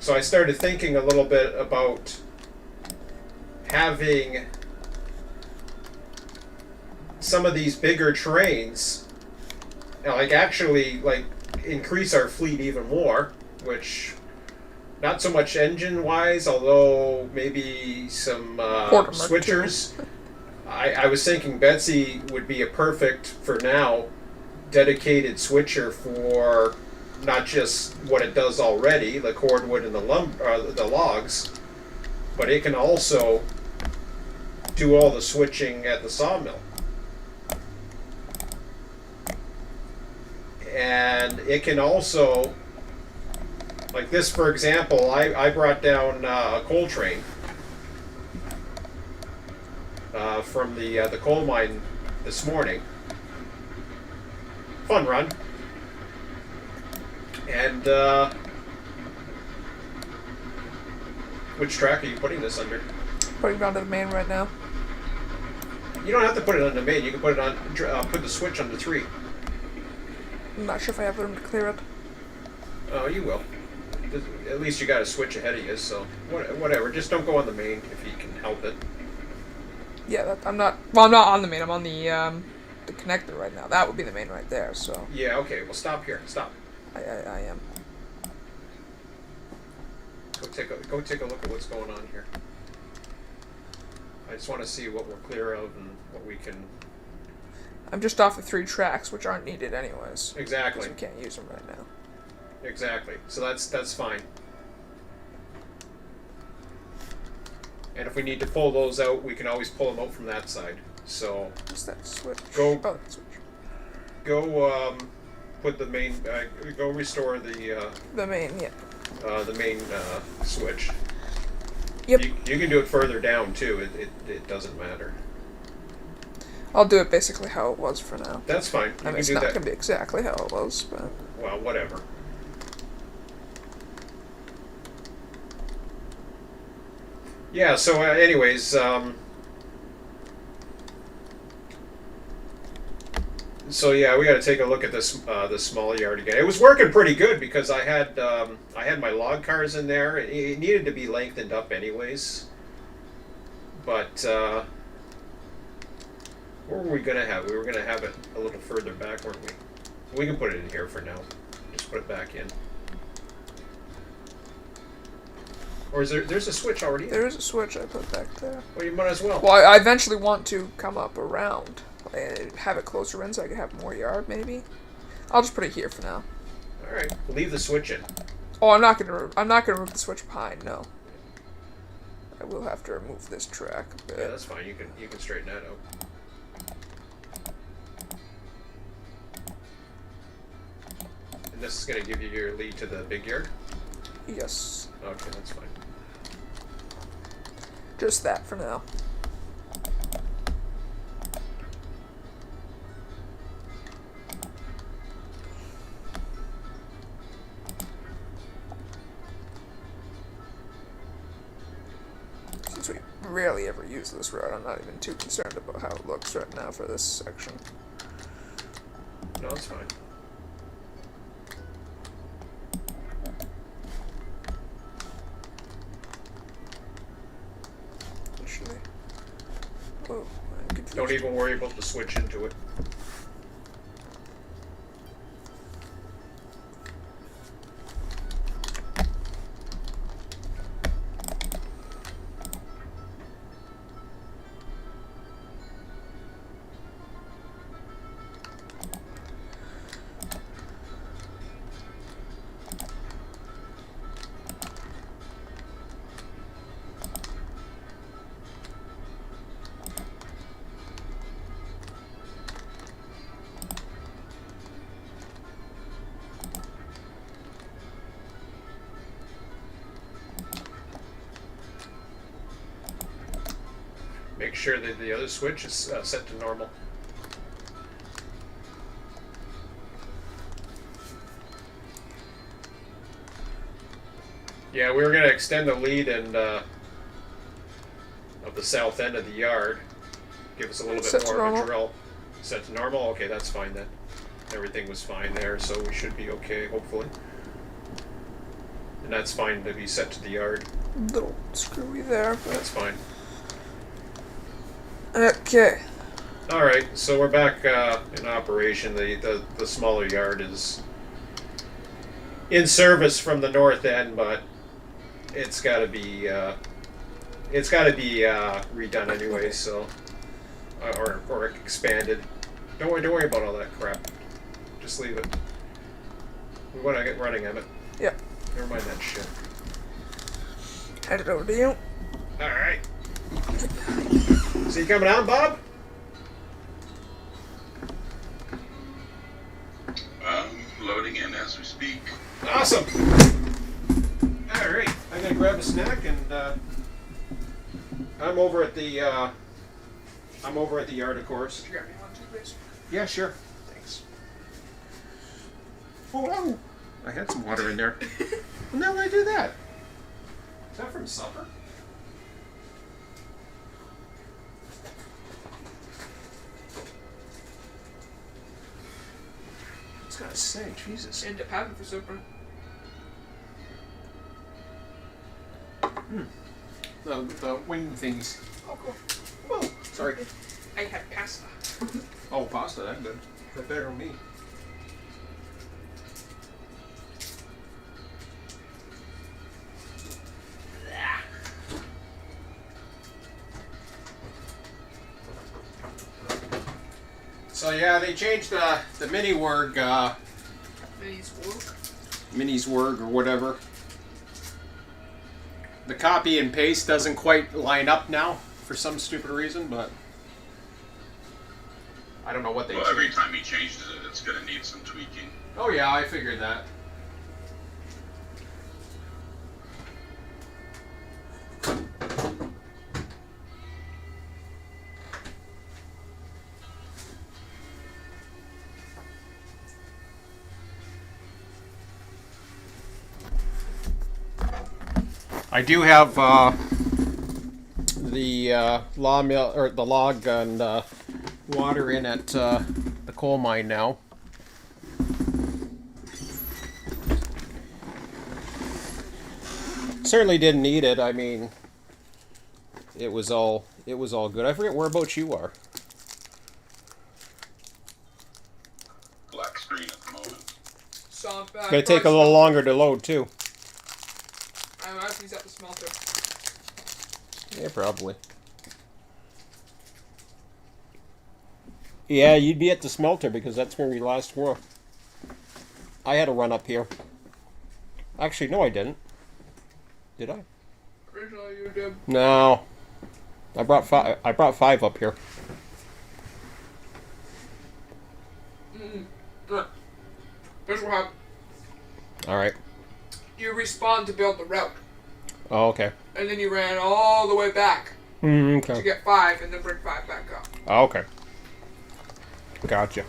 So I started thinking a little bit about having some of these bigger trains, like actually like increase our fleet even more, which not so much engine wise, although maybe some switchers. I was thinking Betsy would be a perfect, for now, dedicated switcher for not just what it does already, the cordwood and the logs, but it can also do all the switching at the sawmill. And it can also, like this for example, I brought down a coal train from the coal mine this morning. Fun run. And which track are you putting this under? Putting it onto the main right now. You don't have to put it on the main. You can put it on. Put the switch on the 3. I'm not sure if I have room to clear it. Oh, you will. At least you got a switch ahead of you, so whatever. Just don't go on the main if you can help it. Yeah, I'm not. Well, I'm not on the main. I'm on the connector right now. That would be the main right there. So. Yeah. Okay. Well, stop here. Stop. I am. Go take a look at what's going on here. I just want to see what we're clear of and what we can. I'm just off the 3 tracks, which aren't needed anyways. Exactly. Because we can't use them right now. Exactly. So that's fine. And if we need to pull those out, we can always pull them out from that side. So. What's that switch? Go. Oh, that switch. Go. put the main. Go restore the main, yeah. main switch. Yep. You can do it further down too. It doesn't matter. I'll do it basically how it was for now. That's fine. I mean, it's not going to be exactly how it was, but... Well, whatever. Yeah, so anyways, so yeah, we got to take a look at this small yard again. It was working pretty good because I had my log cars in there. It needed to be lengthened up anyways. But where were we gonna have? We were gonna have it a little further back, weren't we? We can put it in here for now. Just put it back in. Or is there's a switch already? There is a switch I put back there. Well, you might as well. Well, I eventually want to come up around. Have it closer in so I can have more yard, maybe. I'll just put it here for now. All right, leave the switch in. Oh, I'm not gonna remove the switch behind. No. I will have to remove this track a bit. Yeah, that's fine. You can straighten that out. And this is going to give you your lead to the big yard? Yes. Okay, that's fine. Just that for now. Since we rarely ever use this route, I'm not even too concerned about how it looks right now for this section. No, it's fine. Actually, whoa, I'm confused. Don't even worry about the switch into it. Make sure that the other switch is set to normal. Yeah, we were going to extend the lead and of the south end of the yard. Give us a little bit more of a drill. Set to normal? Okay, that's fine then. Everything was fine there, so we should be okay, hopefully. And that's fine to be set to the yard. Little screwy there, but... That's fine. Okay. Alright, so we're back in operation. The smaller yard is in service from the north end, but it's got to be redone anyway. So or expanded. Don't worry about all that crap. Just leave it. We want to get running, Emmett. Yep. Never mind that shit. Hand it over to you. All right. So you coming out, Bob? Loading in as we speak. Awesome. All right, I'm gonna grab a snack and I'm over at the yard, of course. You got me one too, please? Yeah, sure. Thanks. Oh, wow. I had some water in there. When the hell did I do that? Is that from supper? I was gonna say, Jesus. End up having for supper. The wing things. Oh, cool. Oh, sorry. I had pasta. Oh, pasta, that's good. That's better than me. So yeah, they changed the mini whre, minis whre or whatever. The copy and paste doesn't quite line up now for some stupid reason, but I don't know what they Well, changed. every time he changes it, it's going to need some tweaking. Oh yeah, I figured that. I do have the law mill or the log and water in at the coal mine now. Certainly didn't need it. I mean, it was all good. I forget whereabouts you are. Black screen at the moment. So It's gonna take a little longer to load too. I imagine he's at the smelter. Yeah, probably. Yeah, you'd be at the smelter because that's where we last were. I had a run up here. Actually, no, I didn't. Did I? Originally, you did. No. I brought five. I brought 5 up here. Here's what happened. All right. You respawned to build the route, Oh, okay. and then you ran all the way back to Okay. get 5, and then bring 5 back up. Oh, okay. Gotcha.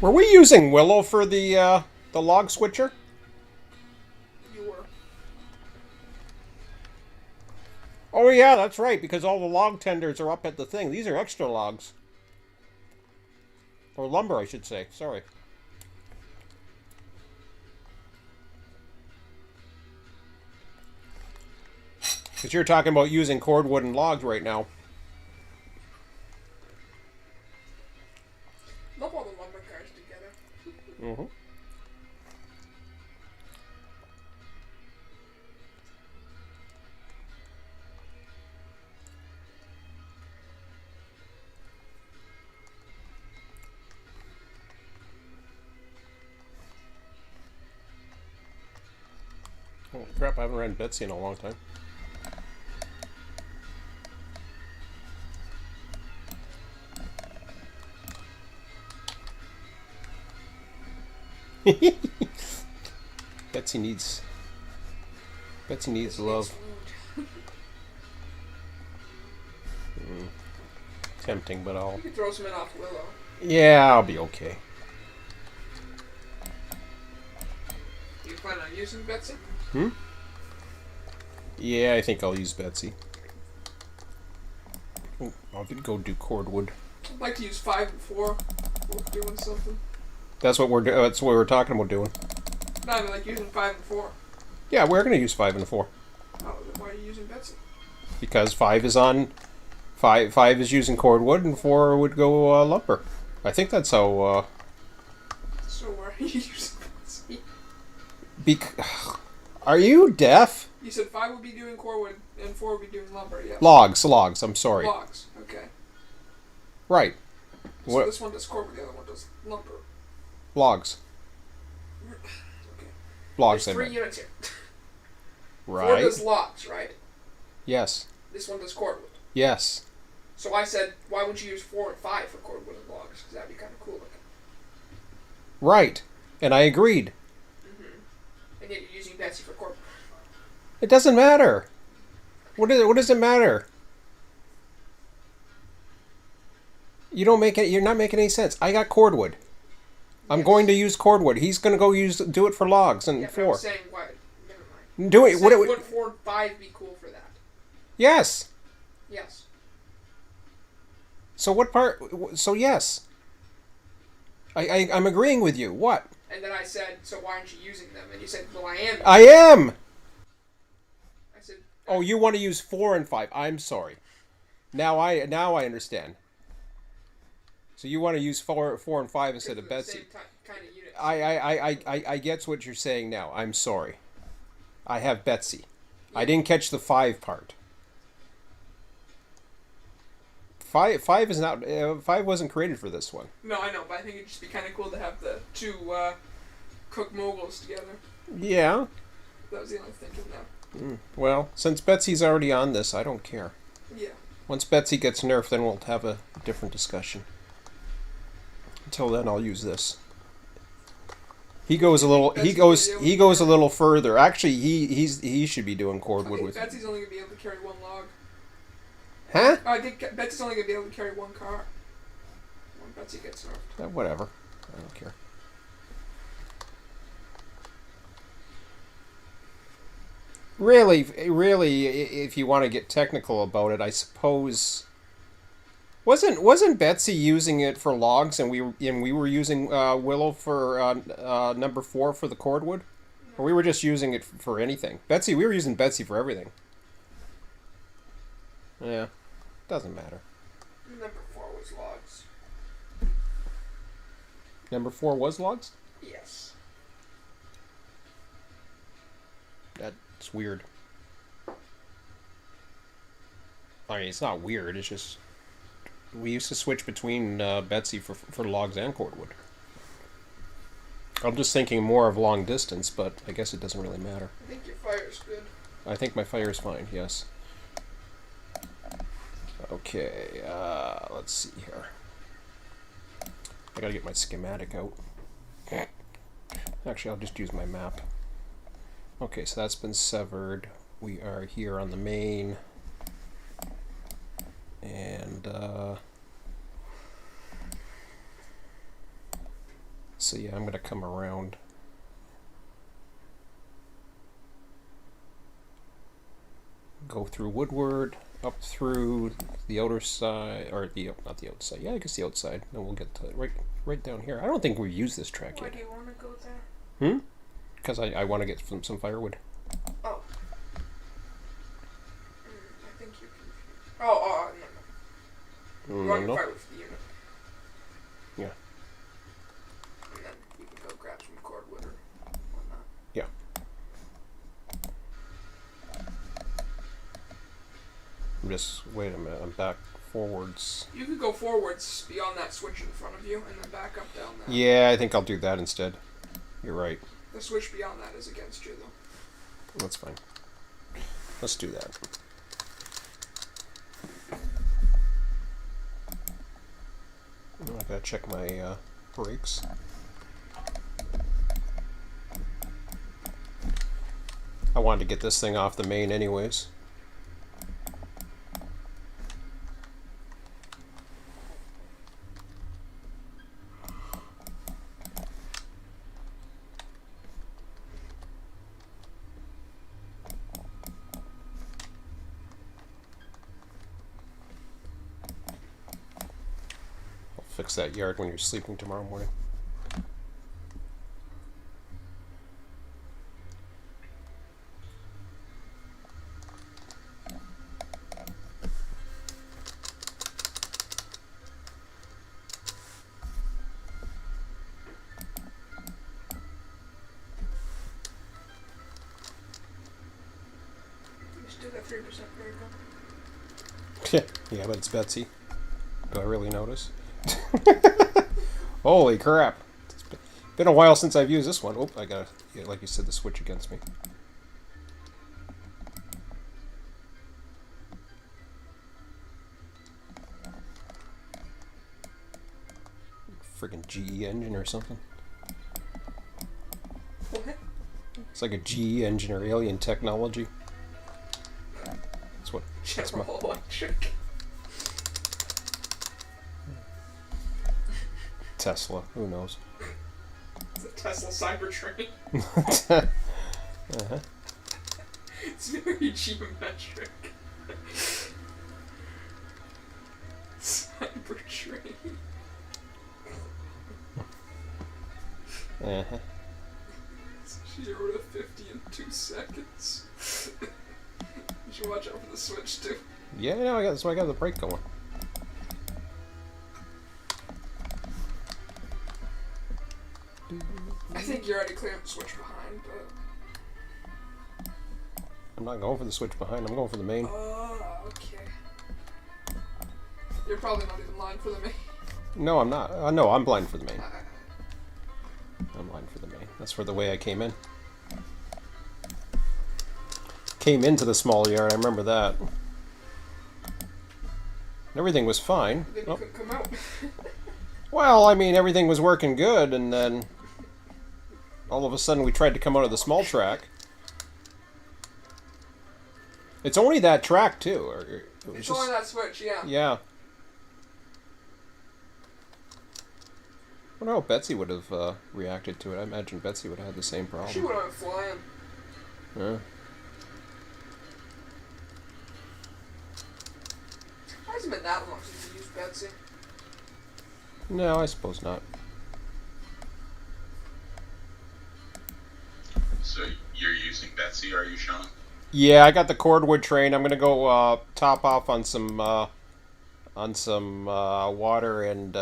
Were we using Willow for the log switcher? You were. Oh yeah, that's right, because all the log tenders are up at the thing. These are extra logs. Or lumber, I should say. Sorry. Because you're talking about using cordwood and logs right now. Love all the lumber cars together. Mm-hmm. Oh crap, I haven't ran Betsy in a long time. Betsy needs love. Tempting, but I'll... You could throw some in off Willow. Yeah, I'll be okay. You plan on using Betsy? Yeah, I think I'll use Betsy. Oh, I'll go do cordwood. I'd like to use 5 and 4. Both doing something. That's what we're talking about doing. No, I mean like using 5 and 4. Yeah, we're gonna use 5 and 4 Oh, then why are you using Betsy? because 5 is on 5 is using cordwood and 4 would go lumber. I think that's how. So why are you using Betsy? Are you deaf? You said 5 would be doing cordwood and 4 would be doing lumber, yeah. Logs. I'm sorry. Logs, okay. Right. So What? this one does cordwood, the other one does lumber. Logs. Okay. Logs. There's I 3 meant. units here. 4 Right. does logs, right? Yes. This one does cordwood. Yes. So I said, why wouldn't you use 4 and 5 for cordwood and logs? Because that'd be kind of cool looking. Right. And I agreed. And yet you're using Betsy for cordwood. It doesn't matter. What does it matter? You don't make it. You're not making any sense. I got cordwood. I'm Yes. going to use cordwood. He's going to go do it for logs and Yeah, but 4. I'm saying why. Never mind. Do it. Saying What? would 4 and 5 be cool for that? Yes. Yes. So what part? So yes. I'm agreeing with you. What? And then I said, so why aren't you using them? And you said, well, I am. I am. Oh, you want to use 4 and 5. I'm sorry. Now I understand. So you want to use 4 and 5 instead of Betsy. Same kind of units. I get what you're saying now. I'm sorry. I have Betsy. I didn't catch the 5 part. Five is not. 5 wasn't created for this one. No, I know, but I think it'd just be kind of cool to have the two cook moguls together. Yeah. That was the only thinking now. Well, since Betsy's already on this, I don't care. Yeah. Once Betsy gets nerfed, then we'll have a different discussion. Until then, I'll use this. He goes a little. He goes a little further. Actually, he should be doing cordwood with. Betsy's only gonna be able to carry one log. Huh? I think Betsy's only gonna be able to carry one car. When Betsy gets nerfed. Whatever. I don't care. Really, if you want to get technical about it, I suppose. Wasn't Betsy using it for logs, and we were using willow for number 4 for the cordwood, or we were just using it for anything? We were using Betsy for everything. Yeah, doesn't matter. Number 4 was logs. Number 4 was logs? Yes. That's weird. I mean, it's not weird. It's just we used to switch between Betsy for logs and cordwood. I'm just thinking more of long distance, but I guess it doesn't really matter. I think your fire's good. I think my fire's fine. Yes. Okay. Let's see here. I gotta get my schematic out. Actually, I'll just use my map. Okay, so that's been severed. We are here on the main. And, so yeah, I'm going to come around. Go through Woodward, up through the outer side, or not the outside. Yeah, I guess the outside. Then we'll get to right down here. I don't think we've used this track Why yet. do you want to go there? Because I want to get some firewood. Oh. I think you can. Oh, no. You want to fight with the unit. Yeah. And then you can go grab some cordwood or whatnot. Yeah. Wait a minute, I'm back forwards. You could go forwards beyond that switch in front of you and then back up down that. Yeah, I think I'll do that instead. You're right. The switch beyond that is against you, though. That's fine. Let's do that. I gotta check my brakes. I wanted to get this thing off the main anyways. Fix that yard when you're sleeping tomorrow morning. You still got 3% vehicle. Yeah, but it's Betsy. Do I really notice? Holy crap. It's been a while since I've used this one. Oh, I got, like you said, the switch against me. Friggin' GE engine or something. What? It's like a GE engine or alien technology. That's what. That's my. General Electric. Tesla. Who knows? It's a Tesla Cybertrain. Uh-huh. It's very geometric. Cybertrain. Uh-huh. 0 to 50 in 2 seconds. You should watch out for the switch too. Yeah, no, that's why I got the brake going. I think you already cleared the switch behind, but... I'm not going for the switch behind, I'm going for the main. Oh, okay. You're probably not even lined for the main. No, I'm not. No, I'm blind for the main. I'm blind for the main. That's for the way I came in. Came into the small yard, I remember that. Everything was fine. Then you couldn't come out. Well, I mean, everything was working good, and then all of a sudden we tried to come out of the small track. It's only that track, too. Or it was It's just, only that switch, yeah. yeah. I wonder how Betsy would have reacted to it. I imagine Betsy would have had the same problem. She would have been flying. Yeah. It hasn't been that long since you used Betsy. No, I suppose not. So you're using Betsy, are you, Sean? Yeah, I got the cordwood train. I'm gonna go top off on some water and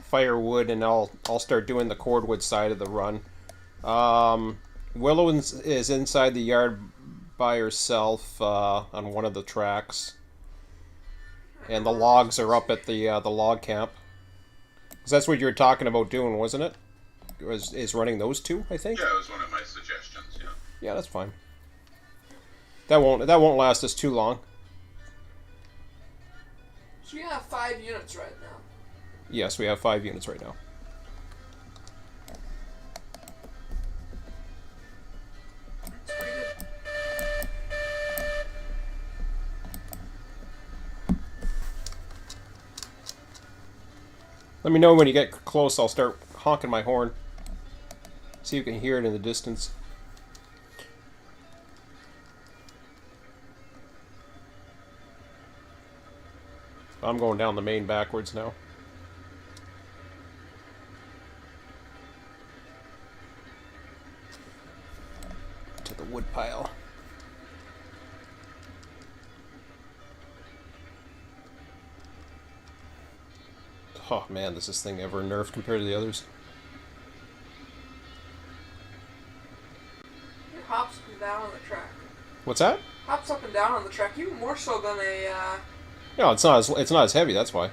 firewood, and I'll start doing the cordwood side of the run. Willow is inside the yard by herself on one of the tracks, and the logs are up at the log camp. 'Cause that's what you were talking about doing, wasn't it? Is running those two, I think. Yeah, it was one of my suggestions. Yeah. Yeah, that's fine. That won't last us too long. So you have 5 units right now. Yes, we have 5 units right now. That's pretty good. Let me know when you get close. I'll start honking my horn. See if you can hear it in the distance. I'm going down the main backwards now. To the wood pile. Oh man, does this thing ever nerfed compared to the others? It hops up and down on the track. What's that? Hops up and down on the track, even more so than a, No, it's not as heavy, that's why.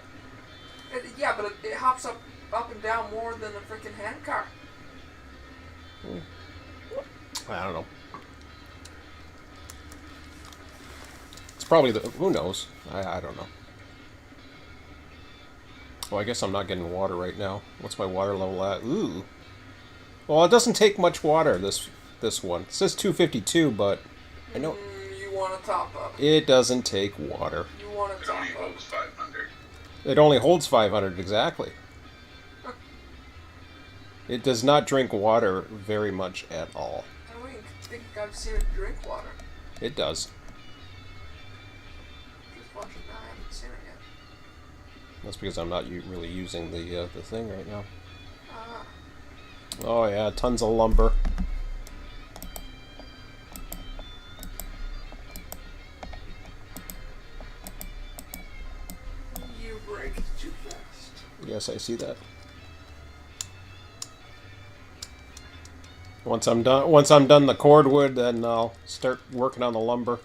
yeah, but it hops up and down more than a freaking hand car. I don't know. It's probably the... Who knows? I don't know. Well, I guess I'm not getting water right now. What's my water level at? Ooh. Well, it doesn't take much water, this one. It says 252, but I know... You want to top up. It doesn't take water. You want to It top only up. holds 500. It only holds 500, exactly. It does not drink water very much at all. I don't even think I've seen it drink water. It does. Just watch it now, I haven't seen it yet. That's because I'm not really using the thing right now. Ah. Oh yeah, tons of lumber. You break too fast. Yes, I see that. Once I'm done the cordwood, then I'll start working on the lumber.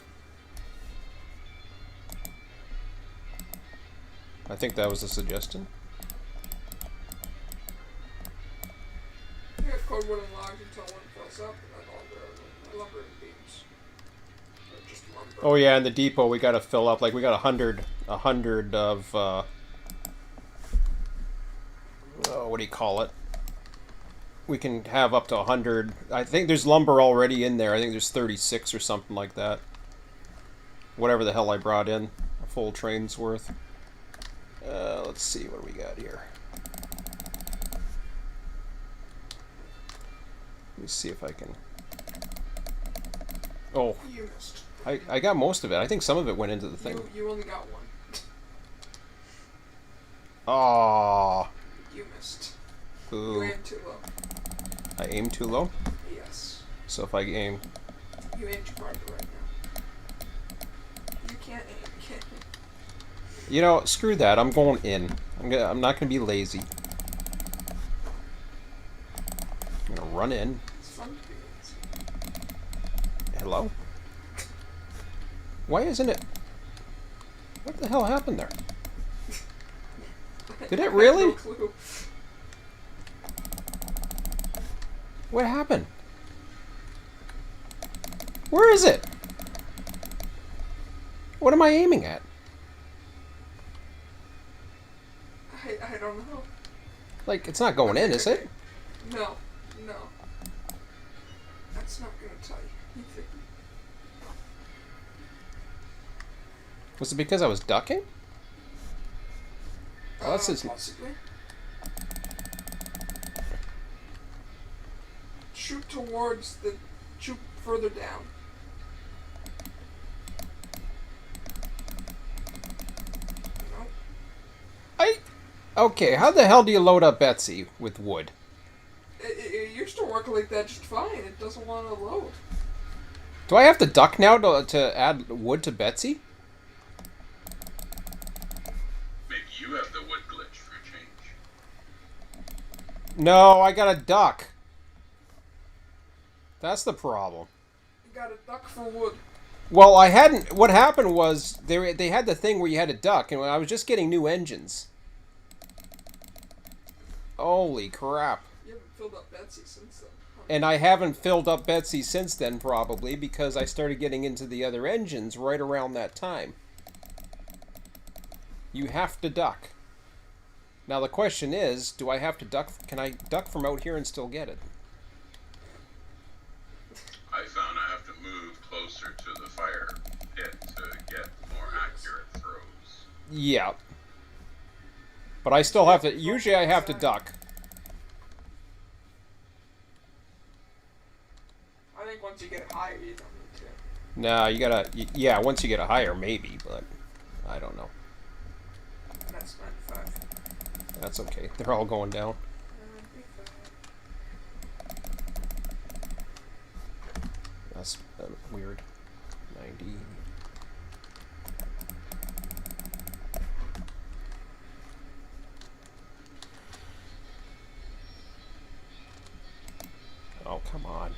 I think that was a suggestion. You got cordwood and logs until one fills up, and then lumber and beams. Or just lumber. Oh yeah, in the depot we gotta fill up. Like we got 100 of oh, what do you call it? We can have up to 100. I think there's lumber already in there. I think there's 36 or something like that. Whatever the hell I brought in, a full train's worth. Let's see what we got here. Let me see if I can... Oh, You missed. I got most of it. I think some of it went into the thing. You only got one. Aww. You missed. You Ooh. aimed too low. I aimed too low? Yes. So if I aim You aimed too hard right now. You can't aim. You can't aim. You know, screw that. I'm going in. I'm not gonna be lazy. I'm gonna run in. It's fun to be lazy. Hello? Why isn't it? What the hell happened there? Did it really? I have no clue. What happened? Where is it? What am I aiming at? I don't know. Like, it's not going in, is it? No. No. That's not gonna tell you anything. Was it because I was ducking? Oh, that's his... Possibly. Shoot towards the... Shoot further down. Nope. Okay, how the hell do you load up Betsy with wood? It used to work like that just fine. It doesn't want to load. Do I have to duck now to add wood to Betsy? Maybe you have the wood glitch for a change. No, I gotta duck. That's the problem. You gotta duck for wood. Well, I hadn't... What happened was, they had the thing where you had to duck, and I was just getting new engines. Holy crap. You haven't filled up Betsy since then. Huh? And I haven't filled up Betsy since then, probably, because I started getting into the other engines right around that time. You have to duck. Now the question is, do I have to duck? Can I duck from out here and still get it? I found I have to move closer to the fire pit to get more accurate throws. Yeah. But I still have to... Usually I have to duck. I think once you get it higher, you don't need to. Nah, you gotta... Yeah, once you get a higher, maybe, but... I don't know. That's 95. That's okay. They're all going down. 95. That's weird. 90... Oh, come on.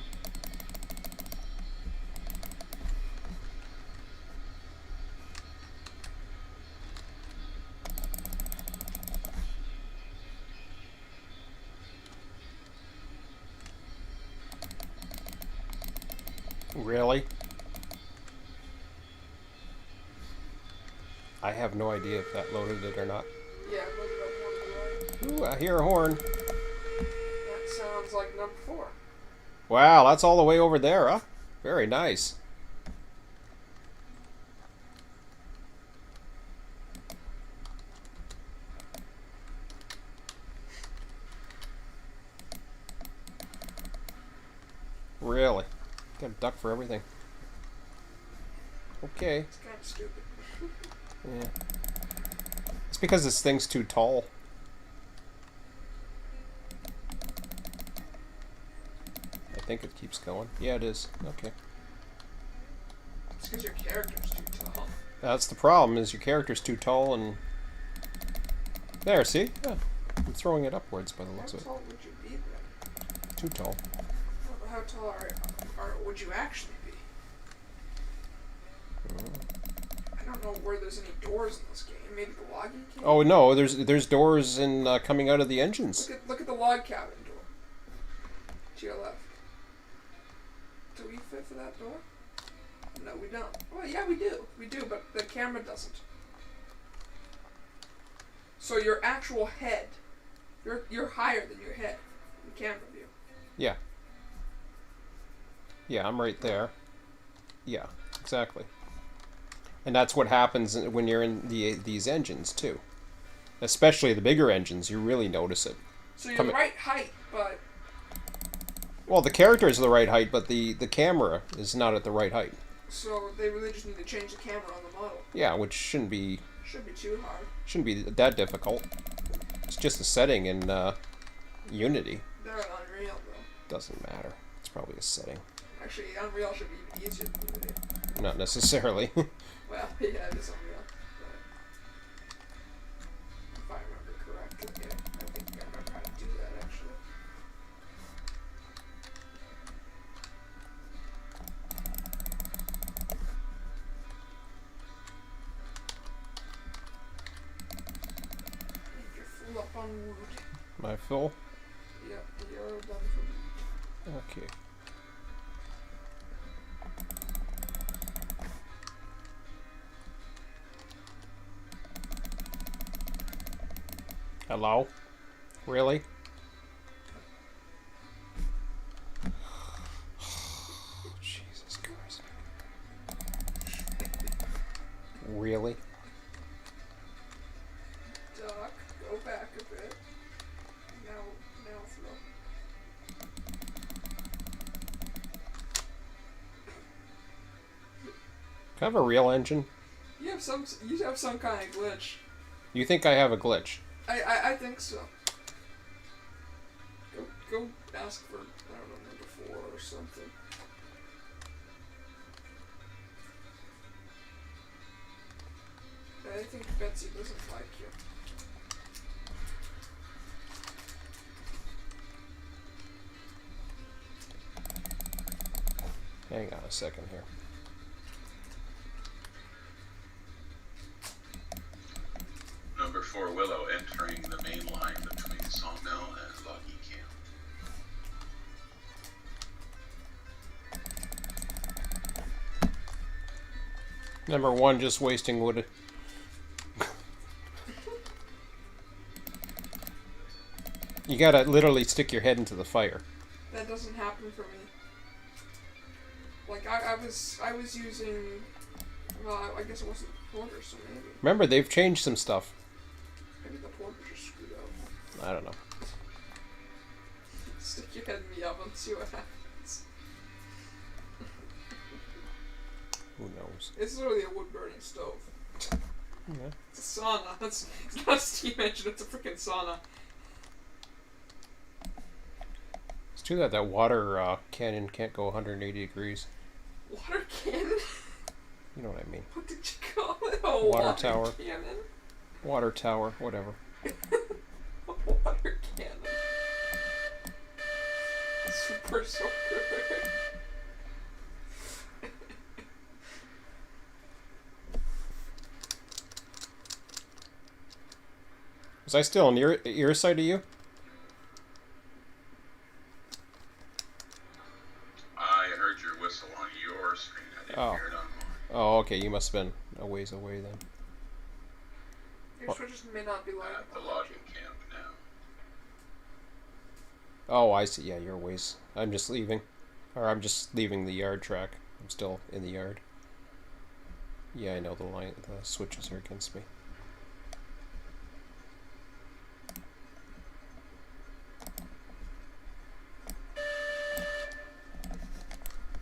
Really? I have no idea if that loaded it or not. Yeah, look it up on the right. Ooh, I hear a horn. That sounds like number 4. Wow, that's all the way over there, huh? Very nice. Really? Gotta duck for everything. Okay. It's kind of stupid. Yeah. It's because this thing's too tall. I think it keeps going. Yeah, it is. Okay. It's because your character's too tall. That's the problem, is your character's too tall and... There, see? Yeah. I'm throwing it upwards by the How looks of it. tall would you be then? Too tall. How tall would you actually be? I don't know where there's any doors in this game. Maybe the logging cabin? Oh no, there's doors in coming out of the engines. Look at the log cabin door. To your left. Do we fit for that door? No, we don't. Well, yeah, we do. We do, but the camera doesn't. So your actual head, you're higher than your head in the camera view. Yeah. Yeah, I'm right there. Yeah, exactly. And that's what happens when you're in these engines too. Especially the bigger engines, you really notice it. So you're right height, but... Well, the character is the right height, but the camera is not at the right height. So they really just need to change the camera on the model. Yeah, which shouldn't be too hard. Shouldn't be that difficult. It's just a setting in Unity. They're Unreal, though. Doesn't matter. It's probably a setting. Actually, Unreal should be even easier than Unity. Not necessarily. Well, yeah, it is Unreal. But if I remember correctly, yeah, I think I remember how to do that actually. I think you're full up on wood. Am I full? Yep, you're done for wood. Okay. Hello? Really? Jesus Christ. Really? Doc, go back a bit. Now flow. Can I have a real engine? You have some kind of glitch. You think I have a glitch? I think so. Go ask for, I don't know, number 4 or something. I think Betsy doesn't like you. Hang on a second here. Number 4 Willow entering the main line between sawmill and logging camp. Number 1, just wasting wood. You gotta literally stick your head into the fire. That doesn't happen for me. Like I was using, well, I guess it wasn't the porter, so maybe. Remember, they've changed some stuff. Maybe the porter just screwed up. I don't know. Stick your head in the oven, see what happens. Who knows? It's literally a wood burning stove. Yeah. It's a sauna. It's not a steam engine, it's a freaking sauna. It's too bad that water cannon can't go 180 degrees. Water cannon? You know what I mean. What did you call it? Oh, Water tower. Cannon? Water tower, whatever. Water cannon. Super so good. Was I still on ear side of you? I heard your whistle on your screen. I didn't Oh. hear it on mine. Oh, okay. You must have been a ways away then. Your switches may not be live. At the logging camp now. Oh, I see. Yeah, you're ways. I'm just leaving. Or I'm just leaving the yard track. I'm still in the yard. Yeah, I know the switches are against me.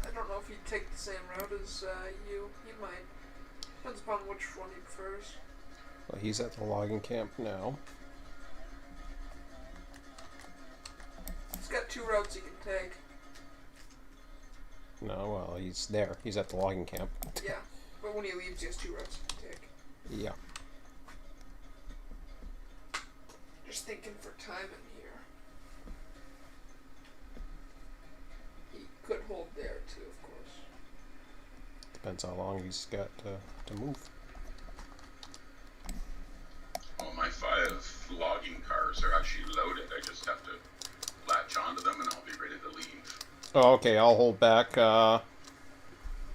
I don't know if he'd take the same route as you. He might. Depends upon which one he prefers. Well, he's at the logging camp now. He's got 2 routes he can take. No, well, he's there. He's at the logging camp. Yeah, but when he leaves, he has 2 routes he can take. Yeah. Just thinking for timing here. He could hold there too, of course. Depends how long he's got to move. Well, my 5 logging cars are actually loaded. I just have to latch onto them and I'll be ready to leave. Oh, okay. I'll hold back.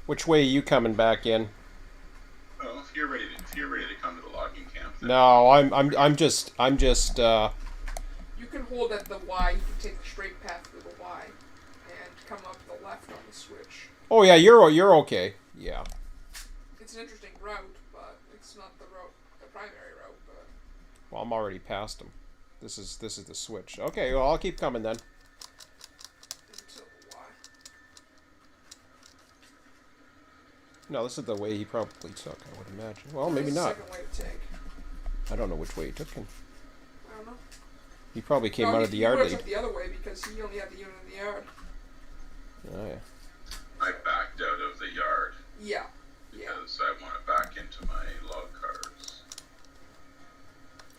Which way are you coming back in? Well, if you're ready to come to the logging camp, then No, I'm just. You can hold at the Y. You can take the straight path to the Y, and come up the left on the switch. Oh yeah, you're okay. Yeah. It's an interesting route, but it's not the primary route. But Well, I'm already past him. This is the switch. Okay, well I'll keep coming then. until the Y. No, this is the way he probably took, I would imagine. Well, maybe There's a not. second way to take. I don't know which way he took him. I don't know. He probably came No, out of the he yard would've lead. took the other way because he only had the unit in the yard. Oh yeah. I backed out of the yard Yeah. Yeah. because I want to back into my log cars.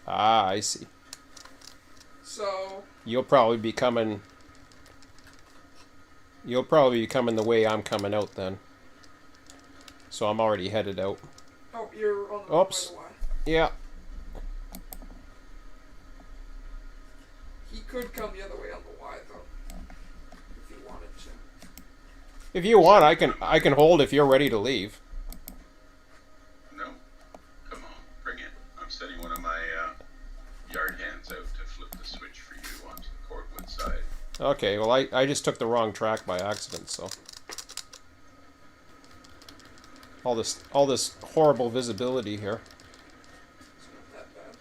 Ah, I see. So You'll probably be coming. You'll probably be coming the way I'm coming out then. So I'm already headed out. oh, you're on the wrong Oops. way. Yeah. He could come the other way on the Y though, if he wanted to. If you want, I can hold if you're ready to leave. No, come on, bring it. I'm setting one of my yard hands out to flip the switch for you onto the cordwood side. Okay, well I just took the wrong track by accident, so all this horrible visibility here. It's not that bad.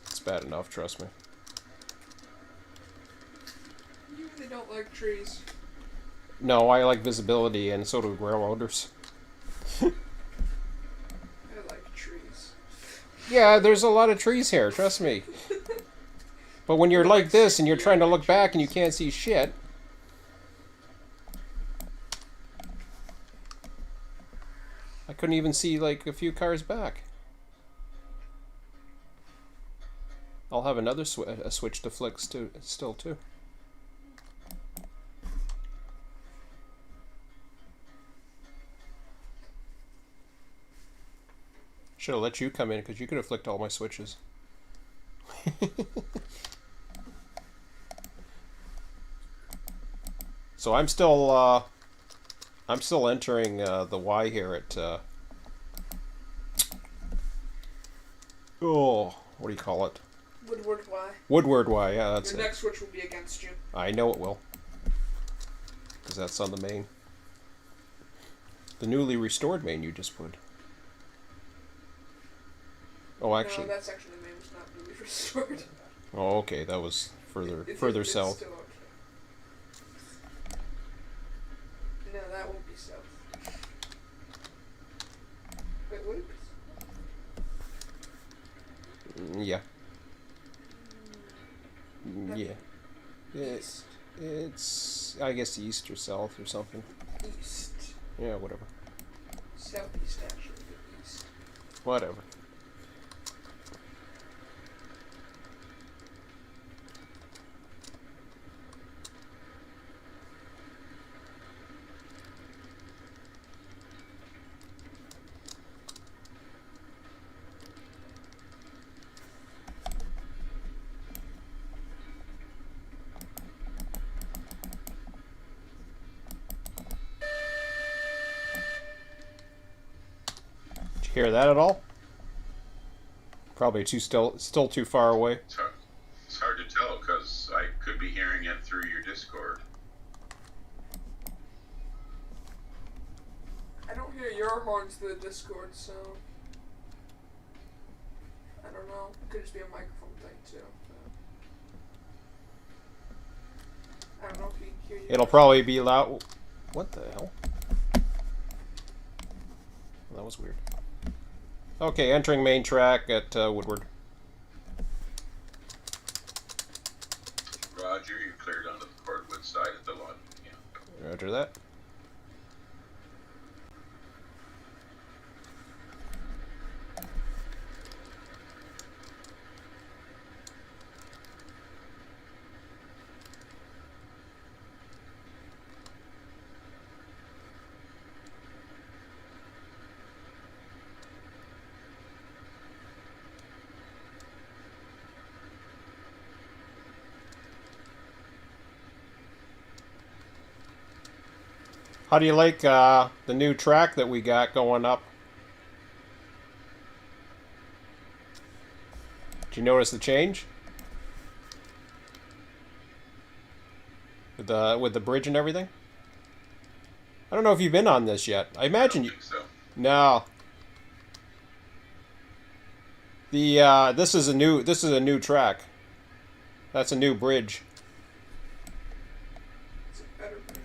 It's bad enough, trust me. You really don't like trees. No, I like visibility, and so do railroaders. I like trees. Yeah, there's a lot of trees here, trust me. But when you're like this and you're trying to look back and you can't see shit. I couldn't even see like a few cars back. I'll have another a switch to flick still too. Should have let you come in because you could have flicked all my switches. So I'm still entering the Y here at oh, what do you call it? Woodward Y. Woodward Y, yeah, that's Your it. next switch will be against you. I know it will. Because that's on the main. The newly restored main you just put. Oh, actually. No, that's actually the main was not really restored. Oh, okay, that was further It's south. Still okay. No, that won't be south. Wait, would it be? Yeah. Yeah. East. It's I guess east or south or something. East. Yeah, whatever. Southeast, actually, but east. Whatever. Hear that at all? Probably still too far away. It's hard to tell because I could be hearing it through your Discord. I don't hear your horns through the Discord, so I don't know. It could just be a microphone thing too. But I don't know if you can hear you. It'll probably be loud. What the hell? That was weird. Okay, entering main track at Woodward. Roger, you're cleared onto the cordwood side of the logging camp. Roger that. How do you like the new track that we got going up? Did you notice the change? With the bridge and everything? I don't know if you've been on this yet. I imagine I you. don't think so. No. The this is a new track. That's a new bridge. It's a better bridge.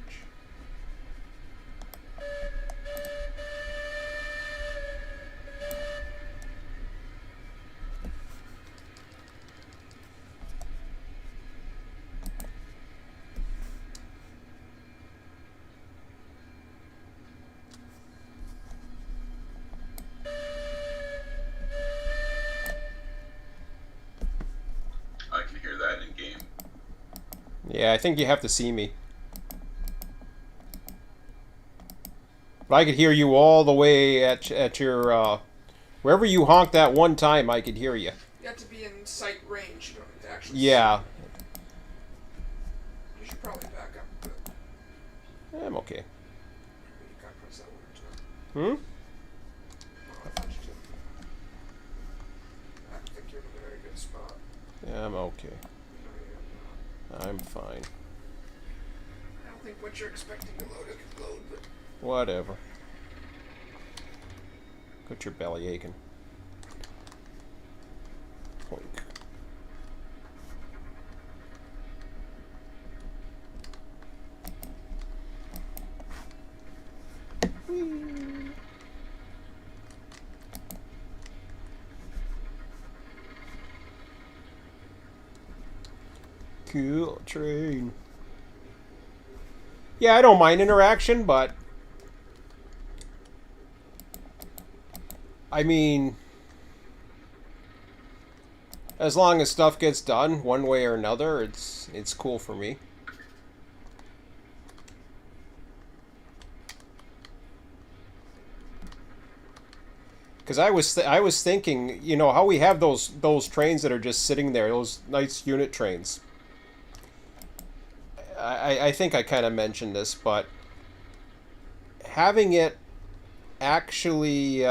Yeah, I think you have to see me. But I could hear you all the way at your wherever you honked that one time. I could hear you. You have to be in sight range. You don't have to actually. Yeah. See. You should probably back up, but I'm okay. you gotta press that one too. Hmm? Oh, I thought you did. I don't think you're in a very good spot. Yeah, I'm okay. No, you're not. I'm fine. I don't think what you're expecting to load can load, but Whatever. Got your belly aching. Poink. Whee. Cool train. Yeah, I don't mind interaction, but I mean, as long as stuff gets done one way or another, it's cool for me. Because I was thinking, you know, how we have those trains that are just sitting there, those nice unit trains. I think I kind of mentioned this, but having it actually did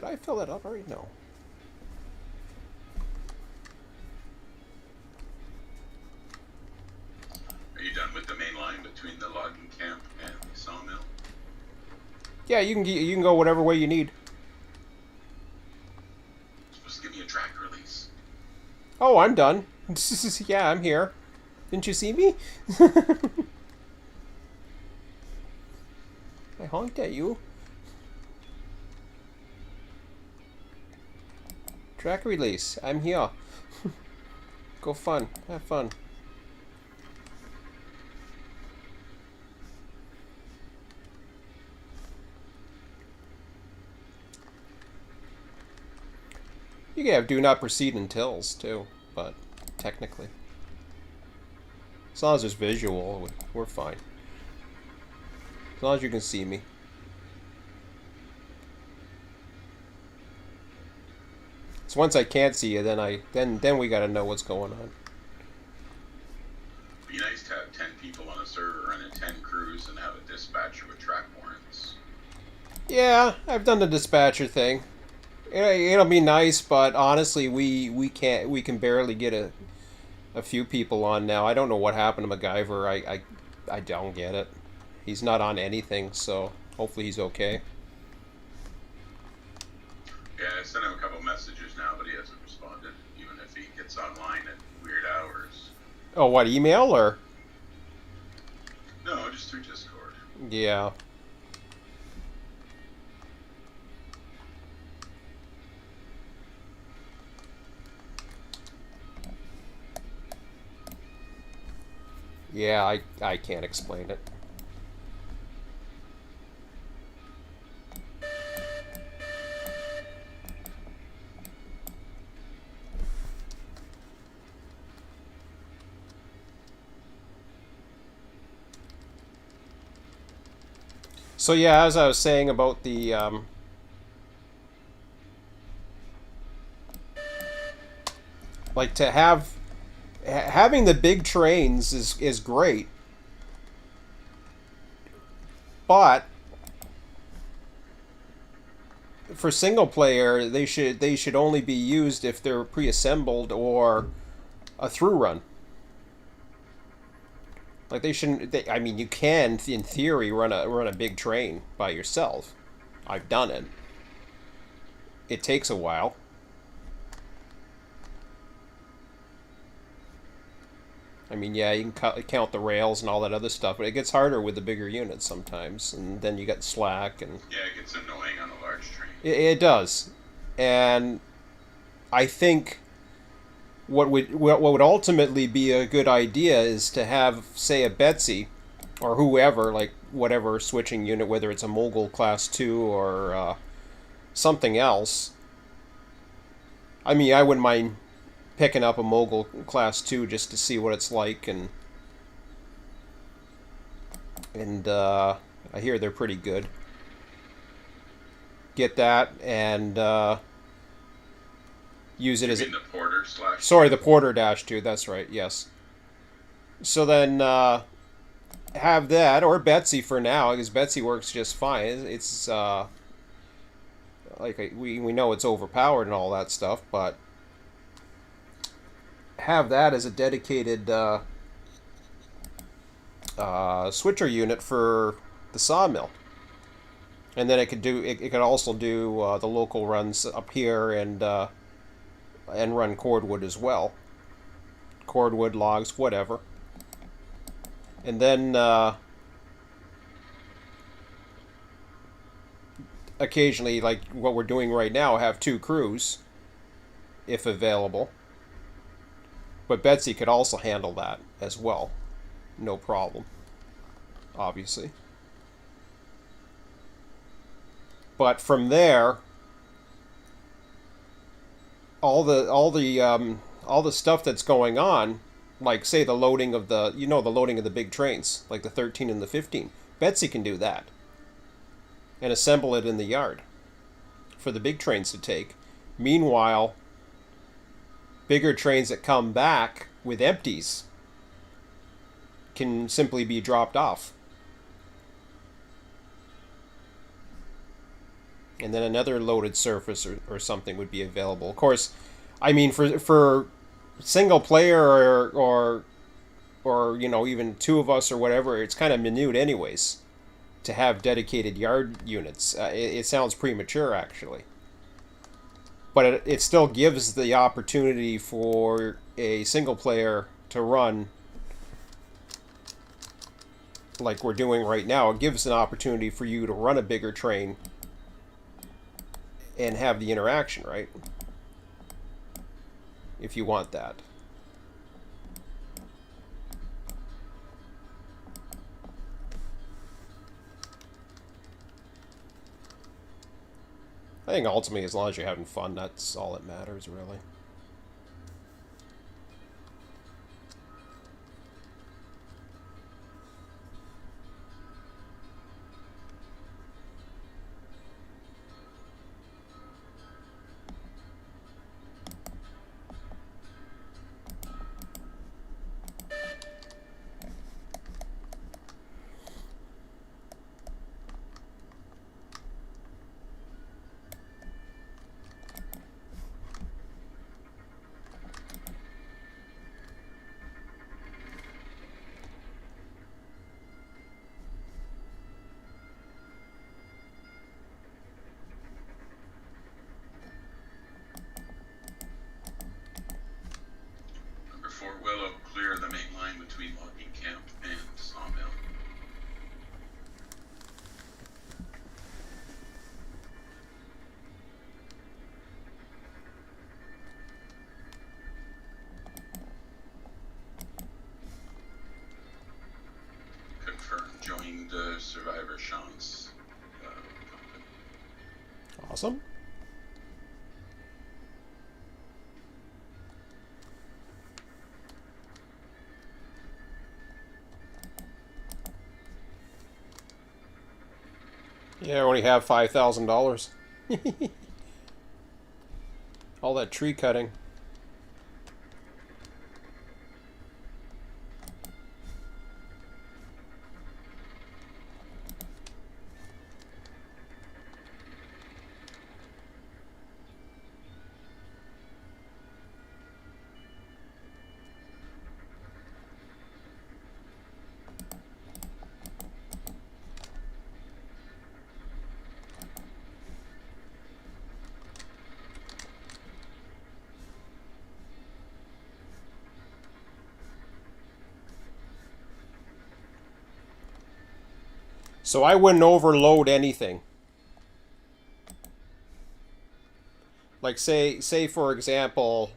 I fill that up already? No. Are you done with the main line between the logging camp and the sawmill? Yeah, you can go whatever way you need. You're supposed to give me a track release. Oh, I'm done. Yeah, I'm here. Didn't you see me? I honked at you. Track release. I'm here. Go fun. Have fun. You can have do not proceed untils too, but technically. As long as there's visual, we're fine. As long as you can see me. So once I can't see you, then we gotta know what's going on. It'd be nice to have 10 people on a server running 10 crews and have a dispatcher with track warrants. Yeah, I've done the dispatcher thing. It'll be nice, but honestly, we can barely get a few people on now. I don't know what happened to MacGyver. I don't get it. He's not on anything, so hopefully he's okay. Yeah, I sent him a couple messages now, but he hasn't responded, even if he gets online at weird hours. Oh, what, email or? No, just through Discord. Yeah. Yeah, I can't explain it. So yeah, as I was saying about the like to having the big trains is great, but for single player they should only be used if they're pre-assembled or a through run. Like they shouldn't. I mean, you can in theory run a big train by yourself. I've done it. It takes a while. I mean, yeah, you can count the rails and all that other stuff, but it gets harder with the bigger units sometimes, and then you got slack and. Yeah, it gets annoying on a large train. It does, and I think what would ultimately be a good idea is to have, say, a Betsy or whoever, like whatever switching unit, whether it's a Mogul Class 2 or something else, I mean, I wouldn't mind picking up a Mogul Class 2 just to see what it's like, and I hear they're pretty good. Get that and use it You as a... mean the Porter slash? Sorry, the Porter Dash 2, that's right, yes. So then have that, or Betsy for now, because Betsy works just fine. It's like we know it's overpowered and all that stuff, but have that as a dedicated switcher unit for the sawmill, and then it could also do the local runs up here and run cordwood as well, cordwood logs, whatever, and then occasionally, like what we're doing right now, have two crews if available. But Betsy could also handle that as well, no problem, obviously. But from there, all the stuff that's going on, like say the loading of the loading of the big trains, like the 13 and the 15, Betsy can do that and assemble it in the yard for the big trains to take. Meanwhile, bigger trains that come back with empties can simply be dropped off. And then another loaded surface or something would be available. Of course, I mean for single player or even two of us or whatever, it's kind of minute anyways to have dedicated yard units. It sounds premature actually, but it still gives the opportunity for a single player to run like we're doing right now. It gives an opportunity for you to run a bigger train and have the interaction, right? If you want that. I think ultimately, as long as you're having fun, that's all that matters, really. Number 4, Willow, clear the main line between logging camp and sawmill. Confirm, joined Survivor Sean's company. Awesome. Yeah, I only have $5,000. All that tree cutting. So I wouldn't overload anything. Like say for example,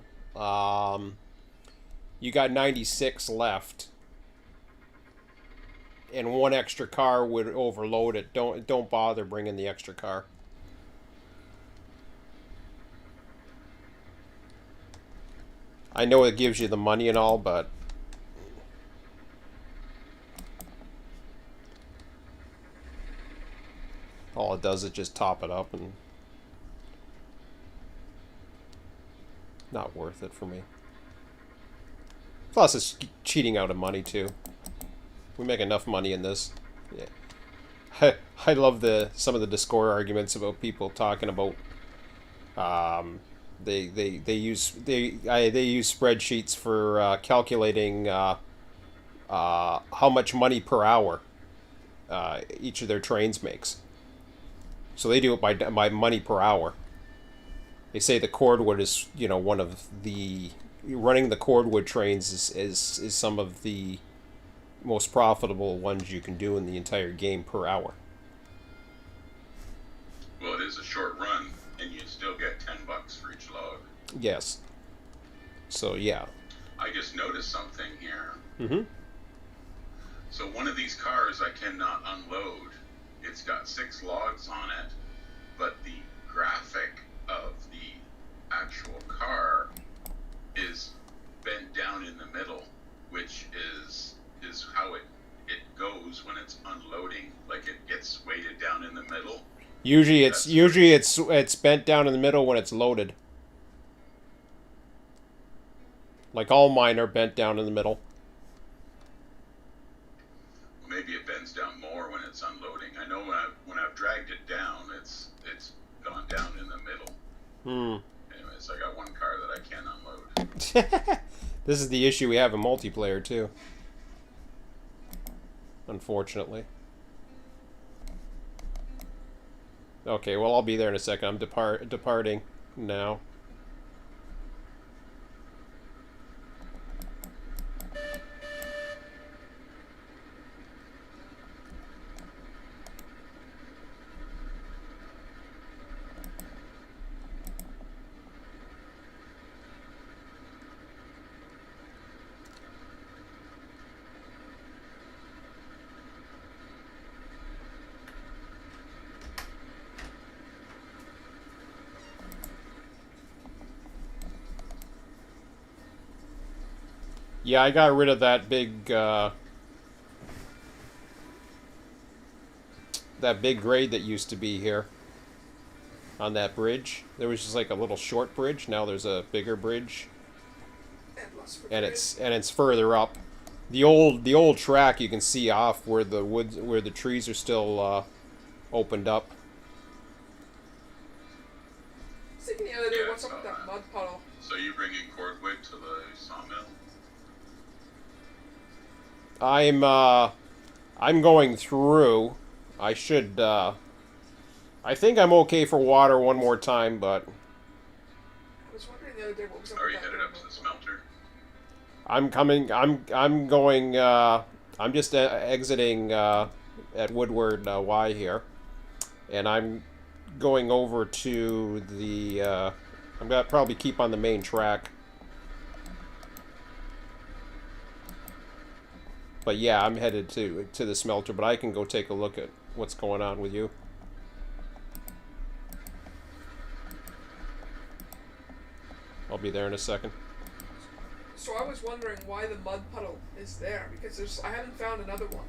you got 96 left, and one extra car would overload it. Don't bother bringing the extra car. I know it gives you the money and all, but all it does is just top it up, and not worth it for me. Plus, it's cheating out of money too. We make enough money in this. Yeah. I love some of the Discord arguments about people talking about they use spreadsheets for calculating how much money per hour each of their trains makes. So they do it by money per hour. They say the cordwood is, you know, one of the running the cordwood trains is some of the most profitable ones you can do in the entire game per hour. Well, it is a short run, and you still get $10 for each log. Yes. So yeah. I just noticed something here. Mm-hmm. So one of these cars I cannot unload. It's got 6 logs on it, but the graphic of the actual car is bent down in the middle, which is how it goes when it's unloading. Like, it gets weighted down in the middle. Usually it's bent down in the middle when it's loaded. Like, all mine are bent down in the middle. Maybe it bends down more when it's unloading. I know when I've dragged it down, it's gone down in the middle. Anyways, I got one car that I can't unload. This is the issue we have in multiplayer too. Unfortunately. Okay, well, I'll be there in a second. I'm departing now. Yeah, I got rid of that big grade that used to be here on that bridge. There was just like a little short bridge. Now there's a bigger bridge, and it's further up. The old track you can see off where the trees are still opened up. I was thinking the other day, what's up with that mud puddle? So you bringing cordwood to the sawmill? I'm going through. I should, I think I'm okay for water one more time, but I was wondering the other day what was up Are with you that. headed up to the smelter? I'm coming, I'm going, I'm just exiting, at Woodward, Y here. And I'm going over to the, I'm gonna probably keep on the main track. But yeah, I'm headed to the smelter, but I can go take a look at what's going on with you. I'll be there in a second. So I was wondering why the mud puddle is there, because I haven't found another one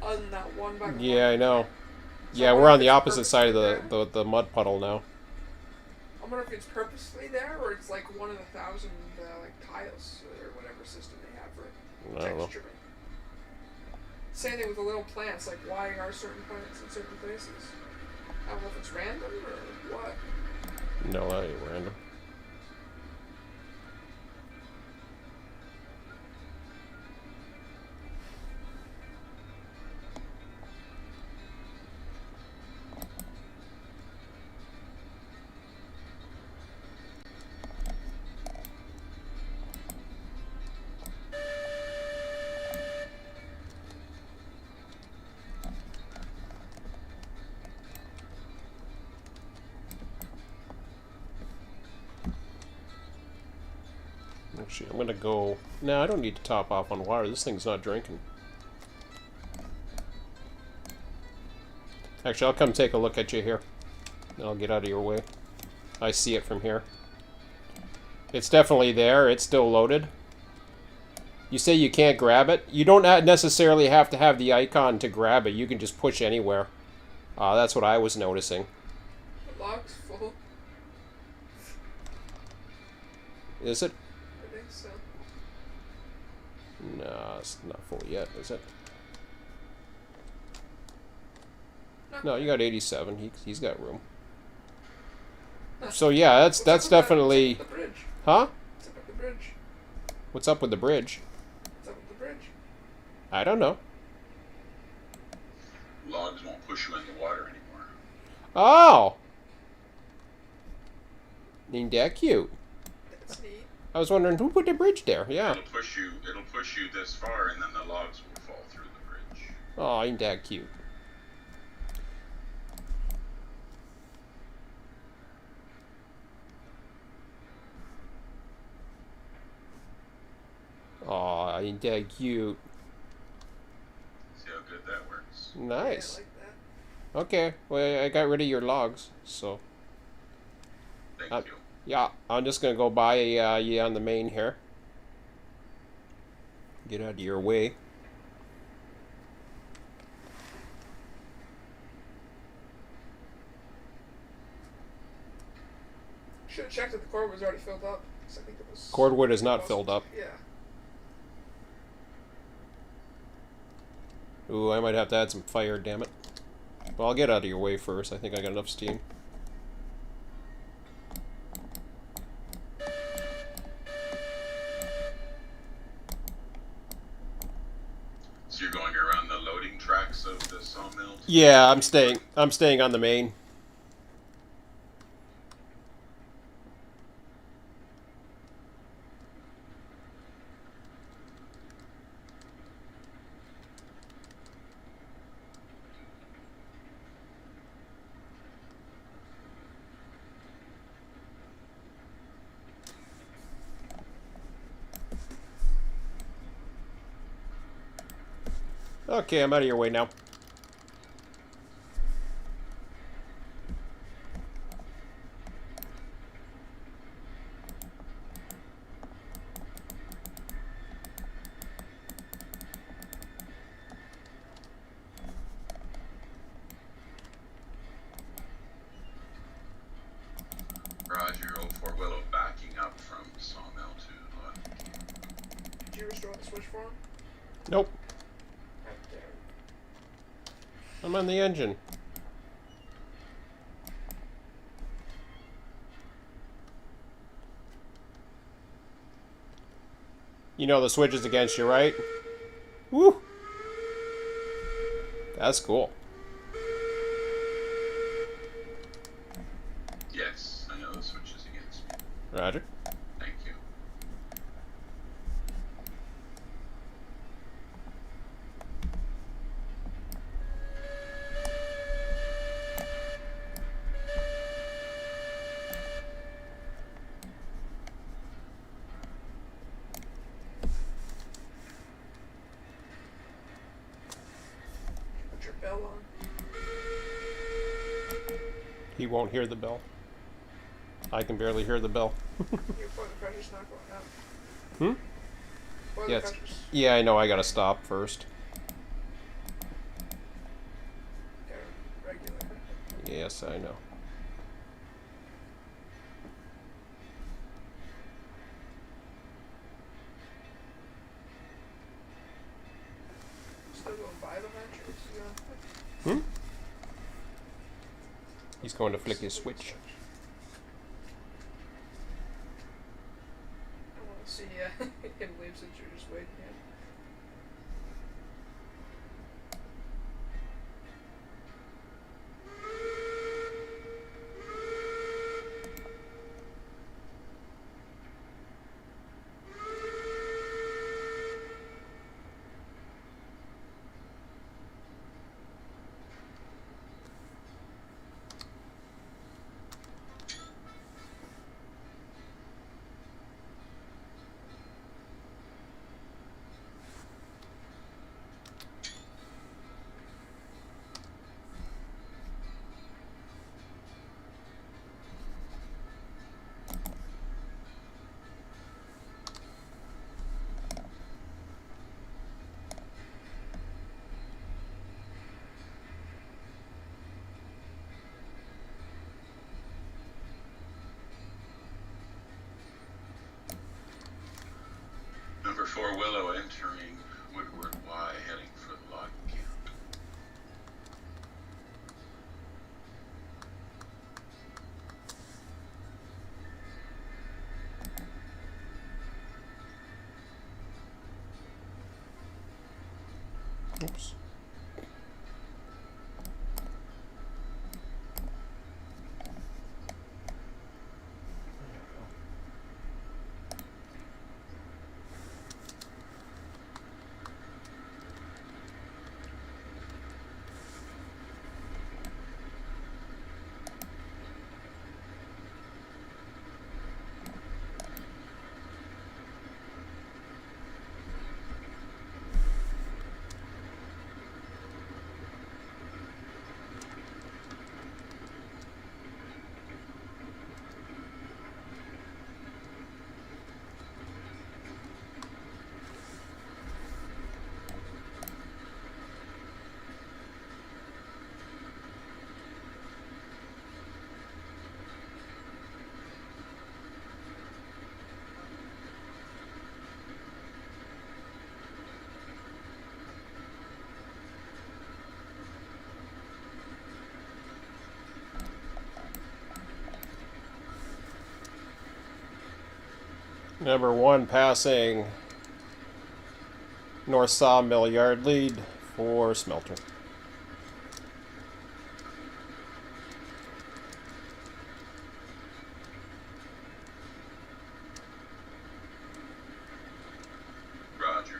other than that one by the Yeah, I know. So Yeah, I we're wonder on if the it's opposite side of purposely the mud puddle now. I wonder if it's purposely there, or it's like one of the 1,000 like tiles or whatever system they have for I don't know. texturing. Same thing with the little plants. Like, why are certain plants in certain places? I don't know if it's random or what. No, that ain't random. Actually, I'm gonna go... No, I don't need to top off on water. This thing's not drinking. Actually, I'll come take a look at you here. I'll get out of your way. I see it from here. It's definitely there. It's still loaded. You say you can't grab it? You don't necessarily have to have the icon to grab it. You can just push anywhere. That's what I was noticing. The log's full. Is it? I think so. No, it's not full yet, is it? Not No, you quite. got 87. He's got room. Huh. So yeah, that's What's up with definitely... What's up with the bridge? Huh? What's up with the bridge? What's up with the bridge? What's up with the bridge? I don't know. Logs won't push you in the water anymore. Oh! Ain't that cute? That's neat. I was wondering who put the bridge there. Yeah. It'll push you this far, and then the logs will fall through the bridge. Oh, ain't that cute? Oh, ain't that cute? See how good that works. Nice. Yeah, I like that. Okay, well, I got rid of your logs, so... Thank you. Yeah, I'm just gonna go by you on the main here. Get out of your way. Should have checked that the cord was already filled up. 'Cause I think it was. Cordwood is not filled up. Yeah. Ooh, I might have to add some fire, damn it. Well, I'll get out of your way first. I think I got enough steam. So you're going around the loading tracks of the sawmill? Yeah, I'm staying on the main. Okay, I'm out of your way now. Roger, 04 Willow backing up from sawmill to load. Did you restore the switch for him? Nope, Right there. I'm on the engine. You know the switch is against you, right? Woo! That's cool. Yes, I know the switch is against me. Roger. Thank you. Put your bell on. He won't hear the bell. I can barely hear the bell. Your boiler pressure's not going up. Hmm? Boiler Yeah, it's- pressure's Yeah, I know. I gotta stop first. regular. Yes, I know. Still going by the match, or is he going? Hmm? He's going to flick his switch. I want to see him leave since you're just waiting here. Before Willow entering Woodward Y, heading for the logging camp. Oops. Number 1 passing North Sawmill yard lead for smelter. Roger.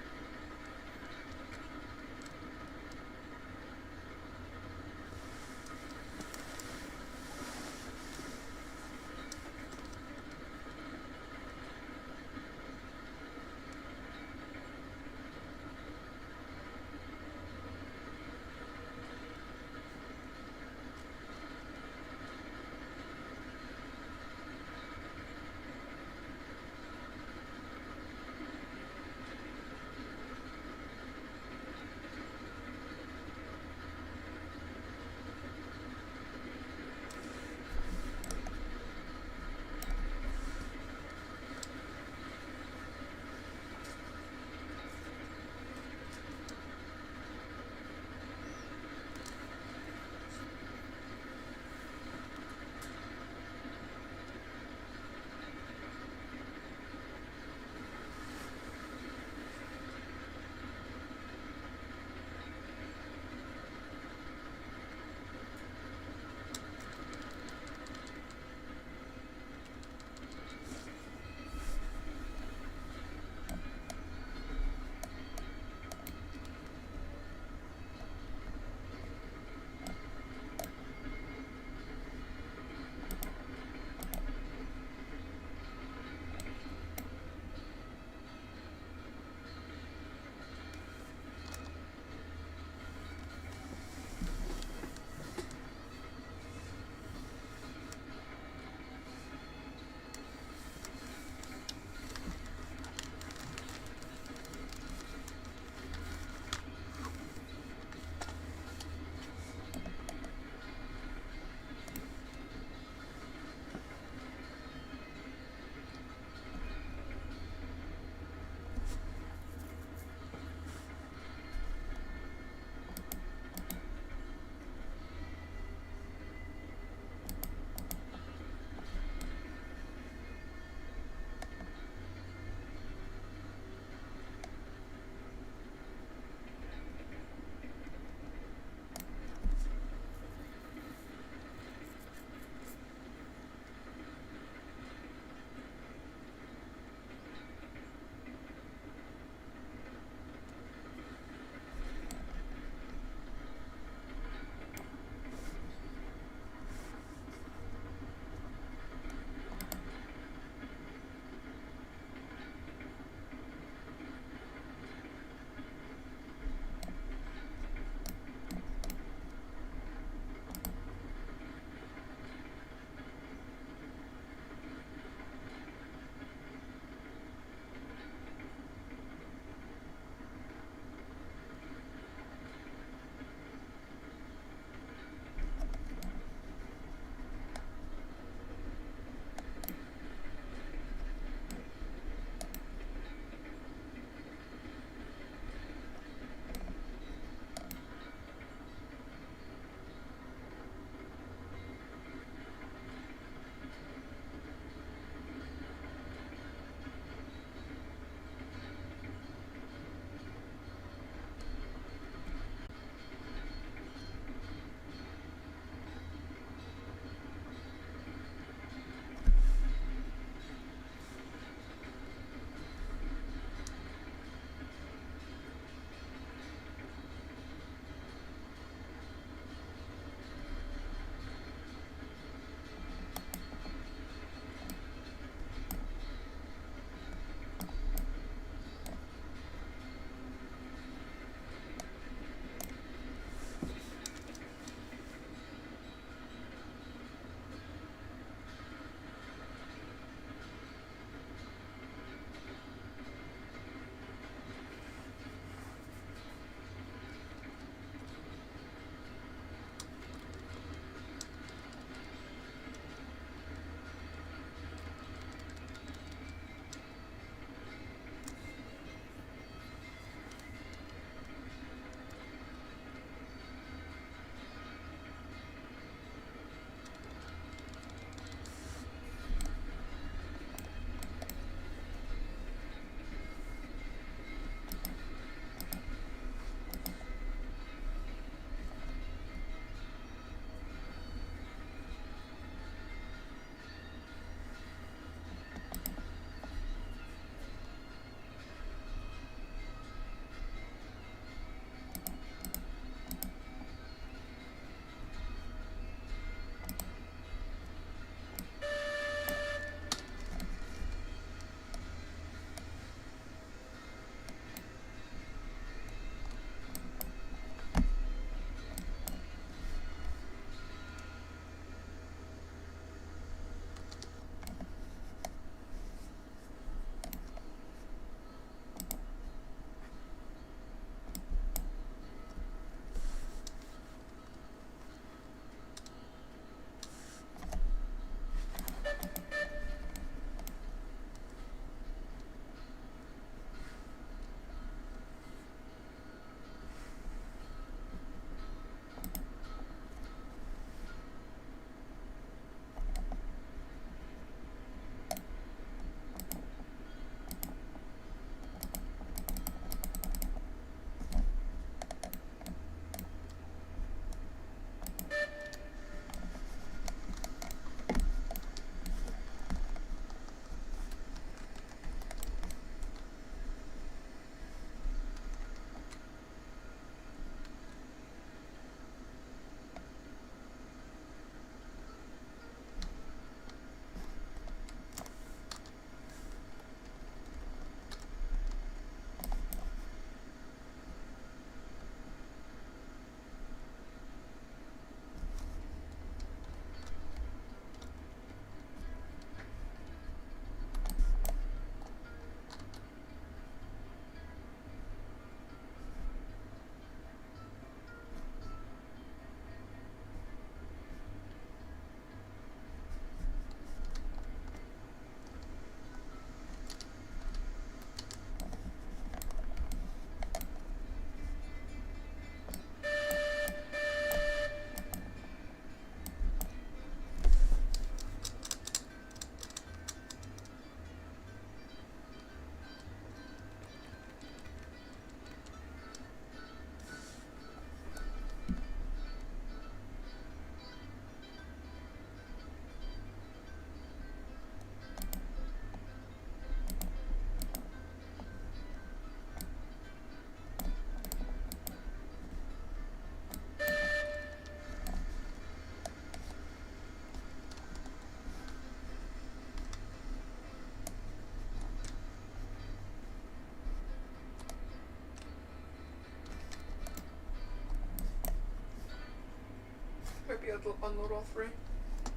be able to unload all three?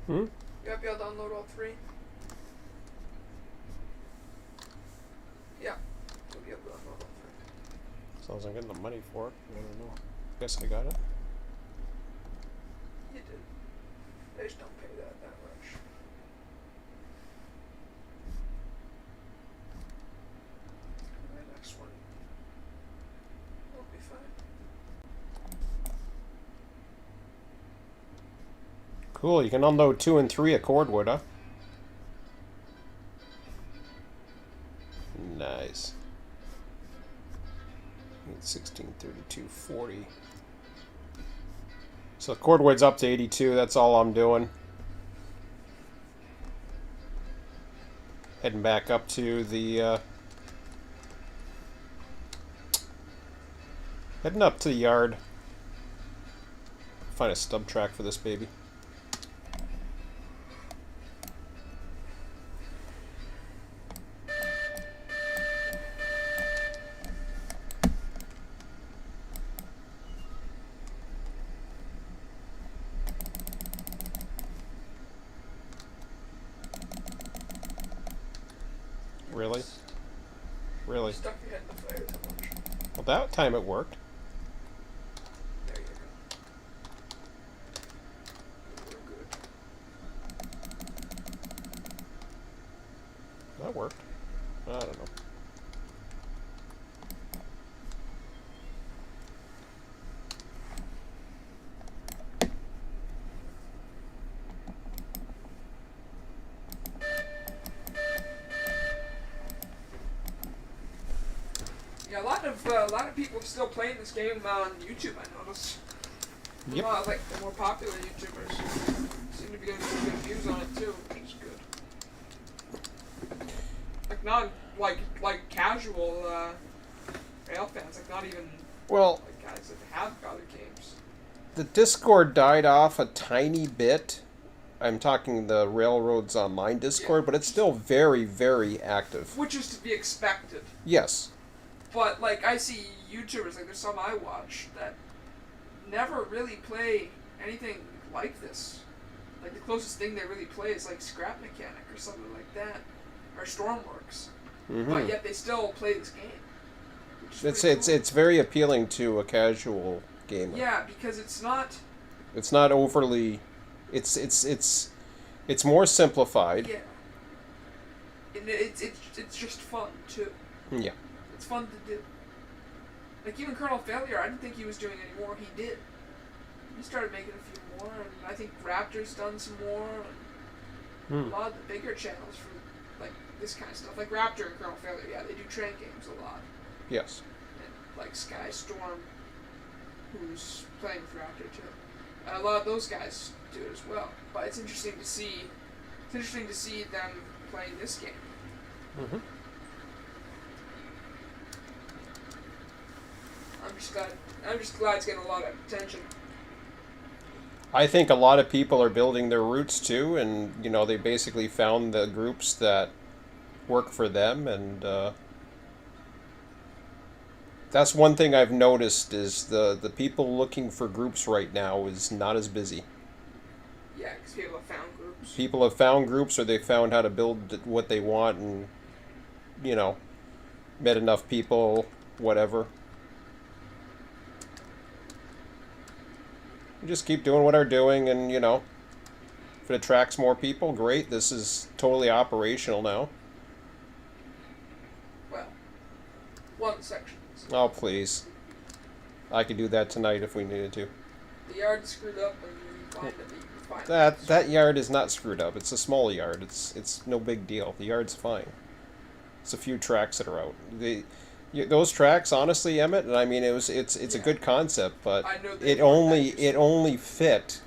Hmm? You might be able to unload all three? Yeah. You'll be able to unload all three. As long as I'm getting the money for it. I don't know. Guess I got it. You did. They just don't pay that much. The next one will be fine. Cool, you can unload 2 and 3 at cordwood, huh? Nice. 16, 32, 40. So cordwood's up to 82, that's all I'm doing. Heading back up to the, heading up to the yard. Find a stub track for this baby. Really? Really? Stuck your head in the fire too much. Well, that time it worked. There you go. We're good. That worked. I don't know. Yeah, a lot of people still playing this game on YouTube. I noticed. Yep. A lot of, like the more popular YouTubers seem to be getting some good views on it too, which is good. Like not like casual rail fans, like not even Well, like guys that have other games. the Discord died off a tiny bit. I'm talking the Railroads Online Discord, but it's still very, very active. Which is to be expected. Yes. But like I see YouTubers, like there's some I watch that never really play anything like this. Like the closest thing they really play is like Scrap Mechanic or something like that, or Stormworks. Mm-hmm. But yet they still play this game. Which is It's pretty cool. it's very appealing to a casual gamer. Yeah, because it's not. It's not overly. It's more simplified. Yeah. And it's just fun too. Yeah. It's fun to do. Like even Colonel Failure, I didn't think he was doing any more. He did. He started making a few more, and I think Raptor's done some more. And a lot of the bigger channels for like this kind of stuff, like Raptor and Colonel Failure, yeah, they do train games a lot. Yes. And like Skystorm, who's playing with Raptor too. And a lot of those guys do it as well. But it's interesting to see. It's interesting to see them playing this game. Mm-hmm. I'm just glad it's getting a lot of attention. I think a lot of people are building their roots too, and you know they basically found the groups that work for them, and that's one thing I've noticed is the people looking for groups right now is not as busy. Yeah, because people have found groups. People have found groups, or they found how to build what they want, and you know, met enough people, whatever. We just keep doing what we're doing, and you know, if it attracts more people, great. This is totally operational now. Well, one section. Oh, please. I could do that tonight if we needed to. The yard's screwed up, and you find it, you can find That yard is not screwed up. It's a small yard. It's no big deal. The yard's fine. It's a few tracks that are out. Those tracks, honestly, Emmett, and I mean it's a good concept, but I know they it weren't only that useful. fit.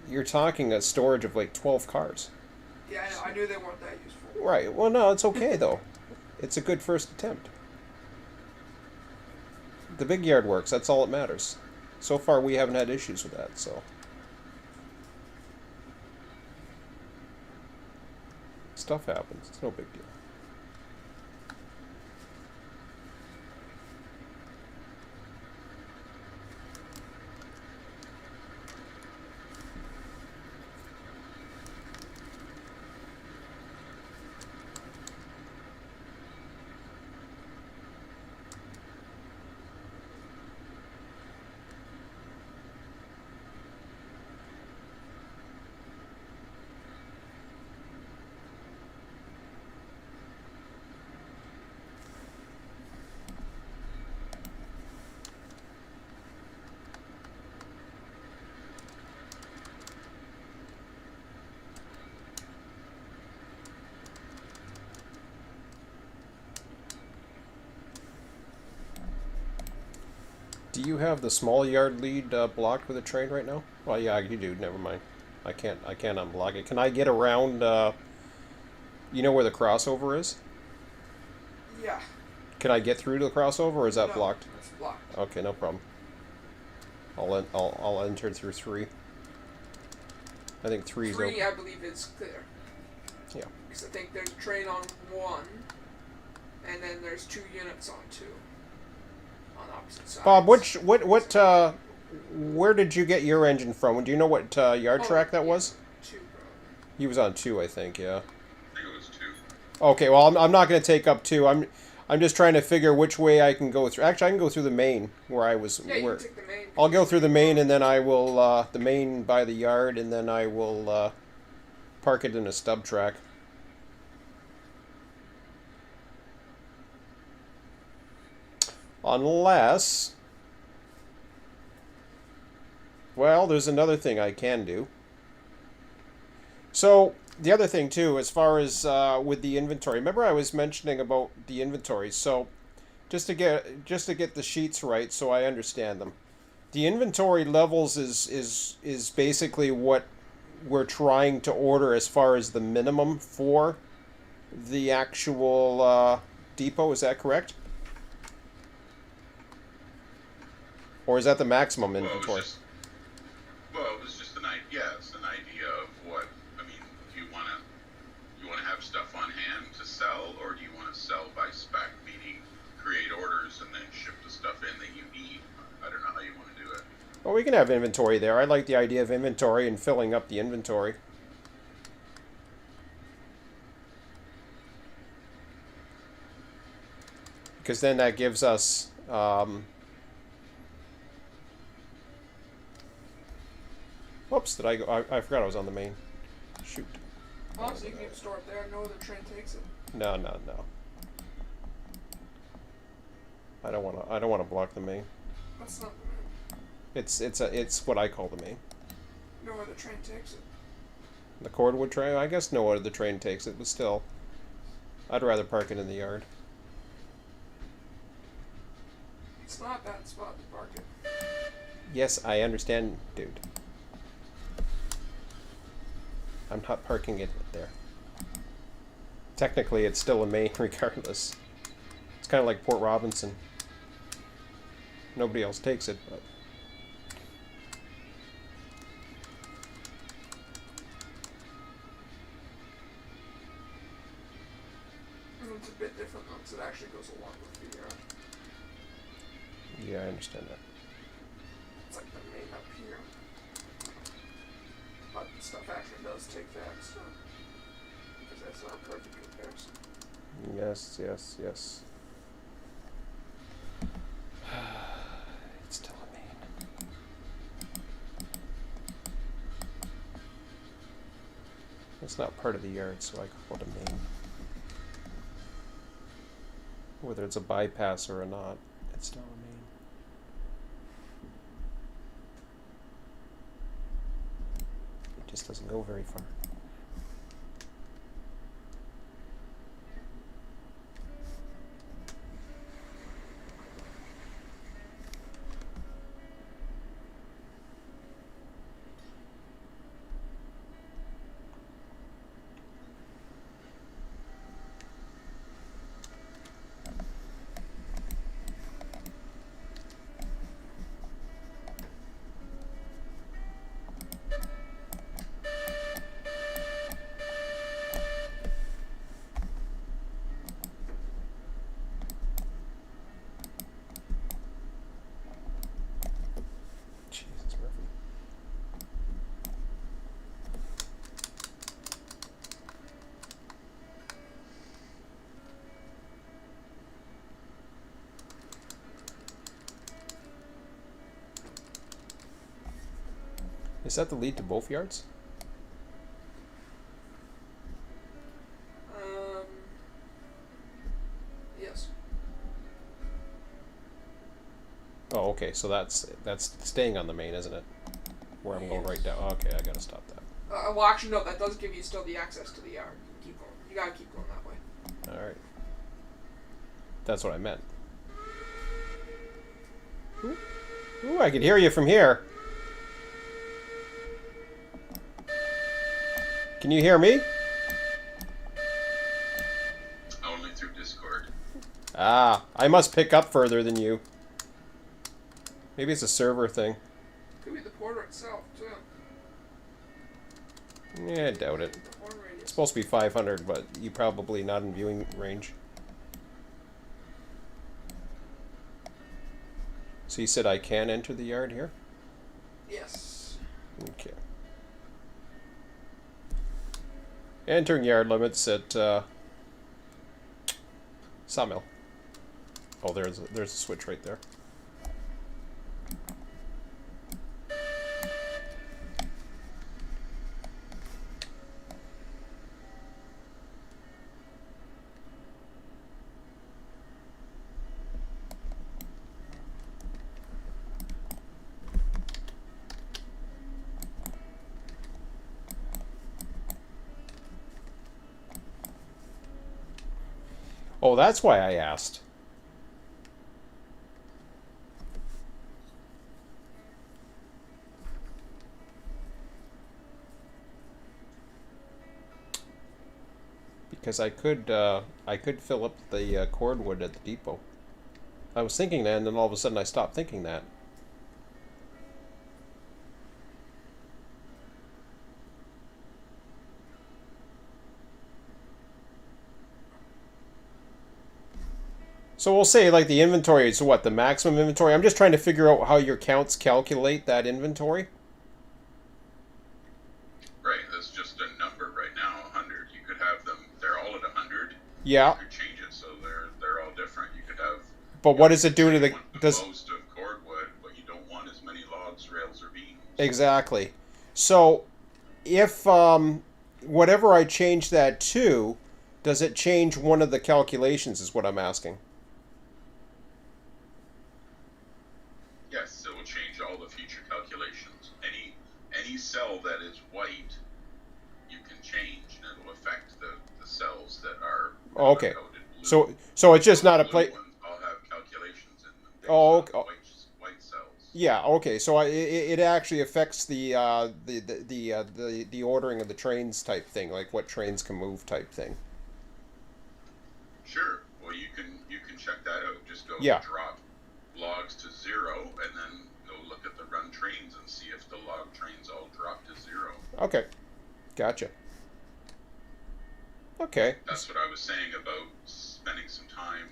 You're talking a storage of like 12 cars. Yeah, I know. I knew they weren't that useful. Right. Well, no, it's okay though. It's a good first attempt. The big yard works. That's all that matters. So far, we haven't had issues with that. So stuff happens. It's no big deal. Do you have the small yard lead blocked with a train right now? Well, yeah, you do. Never mind. I can't unblock it. Can I get around? You know where the crossover is? Yeah. Can I get through to the crossover, or is that No, blocked? it's blocked. Okay, no problem. I'll enter through 3. I think 3 is 3, open. I believe, is clear. Yeah. Because I think there's a train on 1, and then there's 2 units on 2. On opposite sides. Bob, where did you get your engine from? Do you know what yard track that was? 2, probably. He was on 2, I think. Yeah. I think it was 2. Okay. Well, I'm not going to take up 2. I'm just trying to figure which way I can go through. Actually, I can go through the main where I was. Yeah, you where can take the main. I'll go through the main, and then I will the main by the yard, and then I will park it in a stub track. Unless, well, there's another thing I can do. So the other thing too, as far as with the inventory, remember I was mentioning about the inventory. So just to get the sheets right, so I understand them. The inventory levels is basically what we're trying to order as far as the minimum for the actual depot. Is that correct? Or is that the maximum inventory? Well, it was just an idea. Yeah, it's an idea of what. I mean, do you want to have stuff on hand to sell, or do you want to sell by spec, meaning create orders and then ship the stuff in that you need? I don't know how you want to do it. Well, we can have inventory there. I like the idea of inventory and filling up the inventory. Because then that gives us... Whoops, did I go... I forgot I was on the main. Shoot. Well, so you can store it there. No other train takes it. No. I don't want to block the main. That's not the main. It's what I call the main. No other train takes it. The cordwood train? I guess no other train takes it, but still. I'd rather park it in the yard. It's not a bad spot to park it. Yes, I understand, dude. I'm not parking it there. Technically, it's still a main regardless. It's kind of like Port Robinson. Nobody else takes it, but... It's a bit different though, because it actually goes along with the Yeah, I understand that. It's like the main up here. But the stuff actually does take that, so... Because that's not a perfect comparison. Yes. It's still a main. It's not part of the yard, so I call it a main. Whether it's a bypass or not, it's still a main. It just doesn't go very far. Jesus, Murphy. Is that the lead to both yards? Yes. Oh, okay. So that's staying on the main, isn't it? Where I'm going right down. Okay, I gotta stop that. Well, actually, no, that does give you still the access to the yard. Keep going. You gotta keep going that way. All right. That's what I meant. Ooh. Ooh, I can hear you from here. Can you hear me? Only through Discord. Ah, I must pick up further than you. Maybe it's a server thing. Could be the porter itself, too. Yeah, I doubt it. The horn radius. It's supposed to be 500, but you probably not in viewing range. So you said I can enter the yard here? Yes. Okay. Entering yard limits at sawmill. Oh, there's a switch right there. Oh, that's why I asked. Because I could fill up the cordwood at the depot. I was thinking that, and then all of a sudden I stopped thinking that. So we'll say like the inventory is what, the maximum inventory? I'm just trying to figure out how your counts calculate that inventory. Right, that's just a number right now, 100. You could have them, they're all at 100. Yeah. You could change it so they're all different. You could have... But what does it do to the... You want the does most of cordwood, but you don't want as many logs, rails, or beams. Exactly. So if whatever I change that to, does it change one of the calculations is what I'm asking. Yes, it will change all the future calculations. Any cell that is white, you can change, and it'll affect the cells that are Okay. coded blue. So it's just not a Blue plate. ones all have calculations in them. based Oh, on okay. White cells. Yeah. Okay. So it actually affects the ordering of the trains type thing, like what trains can move type thing. Sure. Well, you can check that out. Just go Yeah. drop logs to 0, and then go look at the run trains and see if the log trains all drop to 0. Okay. Gotcha. Okay. That's what I was saying about spending some time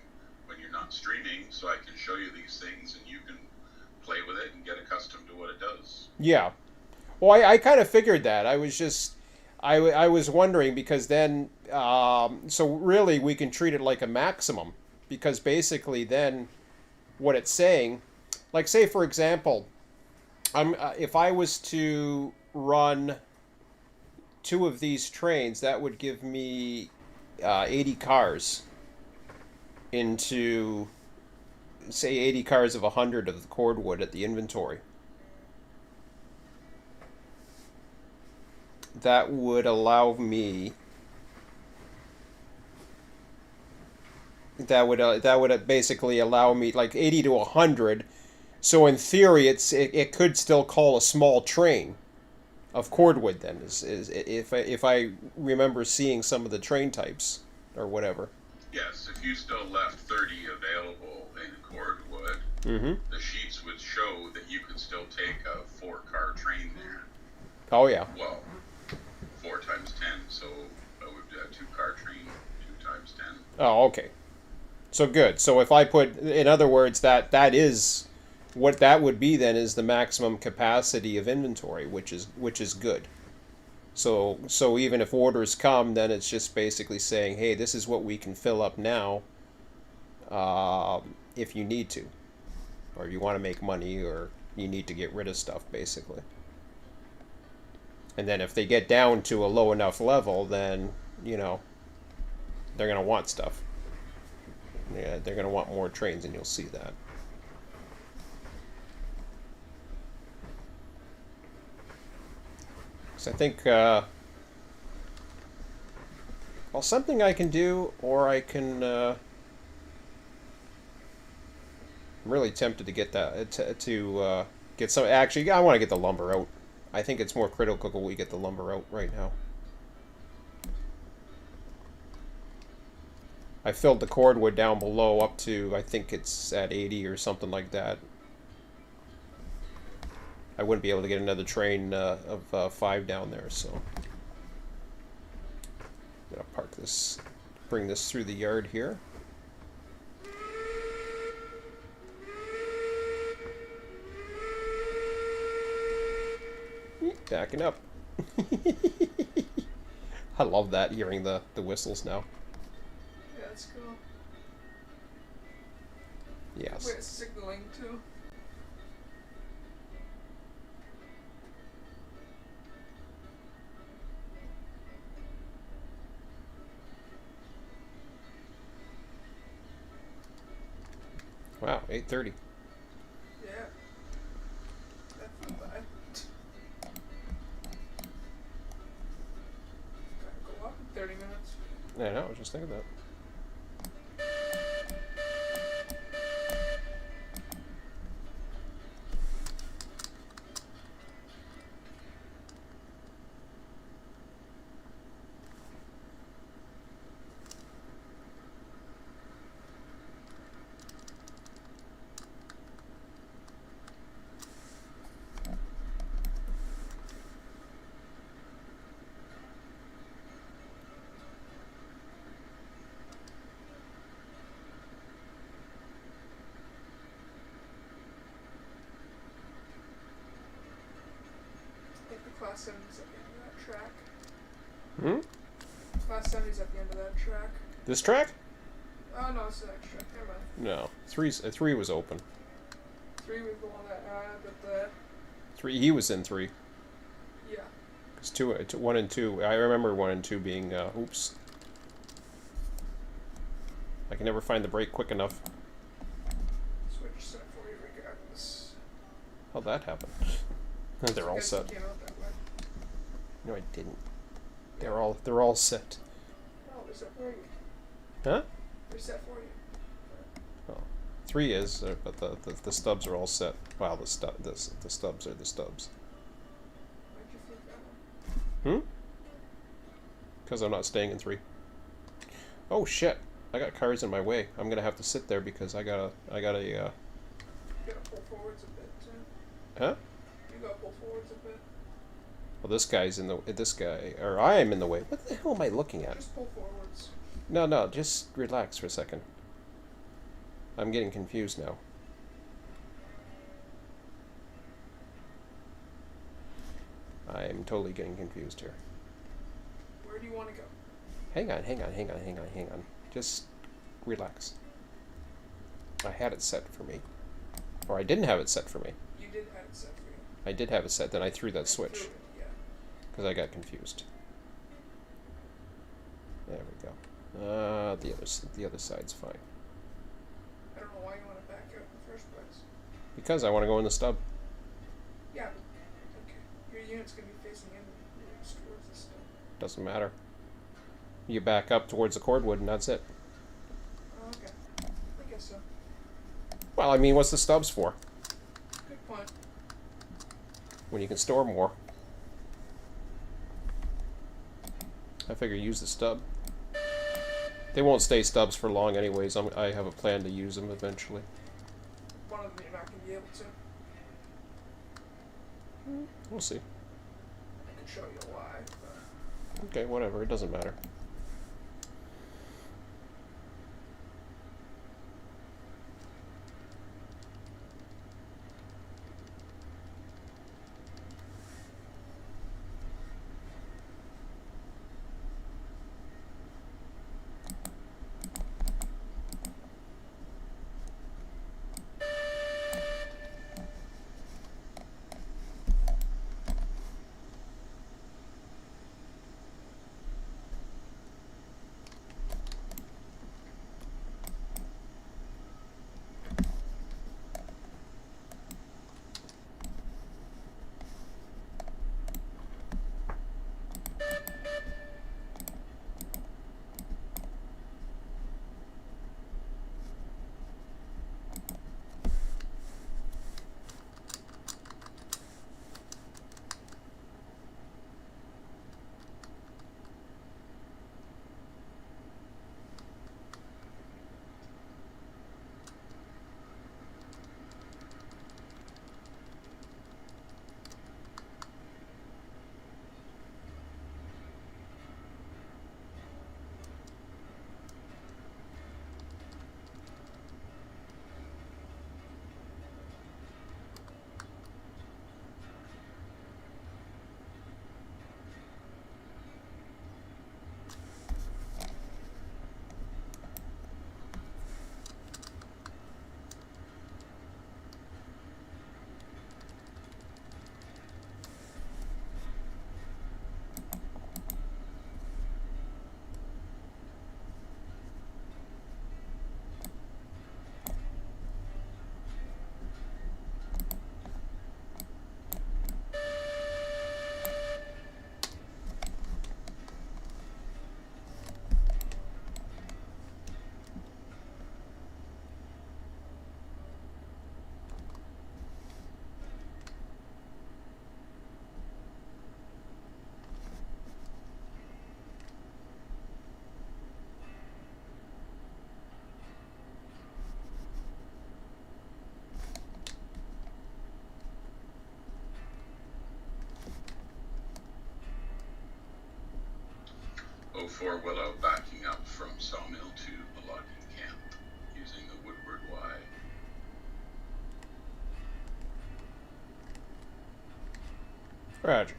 when you're not streaming, so I can show you these things and you can play with it and get accustomed to what it does. Yeah. Well, I kind of figured that. I was just, I was wondering because then, so really we can treat it like a maximum because basically then what it's saying, like say for example, if I was to run 2 of these trains, that would give me 80 cars into, say 80 cars of 100 of the cordwood at the inventory. That would allow me. That would basically allow me like 80 to 100. So in theory, it could still call a small train of cordwood. Then is if I remember seeing some of the train types or whatever. Yes, if you still left 30 available in cordwood, the sheets would show that you could still take a 4-car train there. Oh yeah. Well, 4 times 10, so that would be a 2-car train, 2 times 10. Oh, okay. So good. So if I put, in other words, that is what that would be then is the maximum capacity of inventory, which is good. So even if orders come, then it's just basically saying, hey, this is what we can fill up now, if you need to, or you want to make money, or you need to get rid of stuff, basically. And then if they get down to a low enough level, then they're gonna want stuff. Yeah, they're going to want more trains, and you'll see that. So I think, well, something I can do, or I can, I'm really tempted to get that get some. Actually, I want to get the lumber out. I think it's more critical we get the lumber out right now. I filled the cordwood down below up to, I think it's at 80 or something like that. I wouldn't be able to get another train of 5 down there, so I'm gonna park this, bring this through the yard here. Backing up. I love that, hearing the whistles now. Yeah, that's cool. Yes. Wait, it's signaling too. Wow, 8:30. Yeah. That flew by. Gotta go up in 30 minutes. I know, I was just thinking that. I think the Class 70's at the end of that track. Hmm? Class 70's at the end of that track. This track? Oh no, it's the next track. Never mind. No. 3 was open. 3 was the one that but the 3, he was in 3. yeah. Because 1 and 2, I remember 1 and 2 being, oops. I can never find the brake quick enough. Switch set for you regardless. How'd that happen? They're all Guess set. you came out that way. No, I didn't. They're all set. Oh, they're set for you. Huh? They're set for you. Oh, 3 is, but the stubs are all set. Wow, the stubs are the stubs. Why'd you flip that one? Hmm? Because I'm not staying in 3. Oh shit! I got cars in my way. I'm gonna have to sit there because I gotta. You gotta pull forwards a bit too. Huh? You gotta pull forwards a bit. Well, this guy's in the. This guy, or I am in the way. What the hell am I looking at? Just pull forwards. No, just relax for a second. I'm getting confused now. I'm totally getting confused here. Where do you want to go? Hang on. Just relax. I had it set for me. Or I didn't have it set for me. You did have it set for you. I did have it set, then I threw that You switch. threw it, yeah. Because I got confused. There we go. The other side's fine. I don't know why you want to back out in the first place. Because I want to go in the stub. Yeah, but okay. Your unit's gonna be facing in towards the stone. Doesn't matter. You back up towards the cordwood and that's it. Oh, okay. I guess so. Well, I mean, what's the stubs for? Good point. When you can store more. I figure use the stub. They won't stay stubs for long anyways. I have a plan to use them eventually. One of them you're not gonna be able to. We'll see. I could show you why, but Okay, whatever. It doesn't matter. 04 willow backing up from sawmill to a logging camp using the woodward Y. Roger.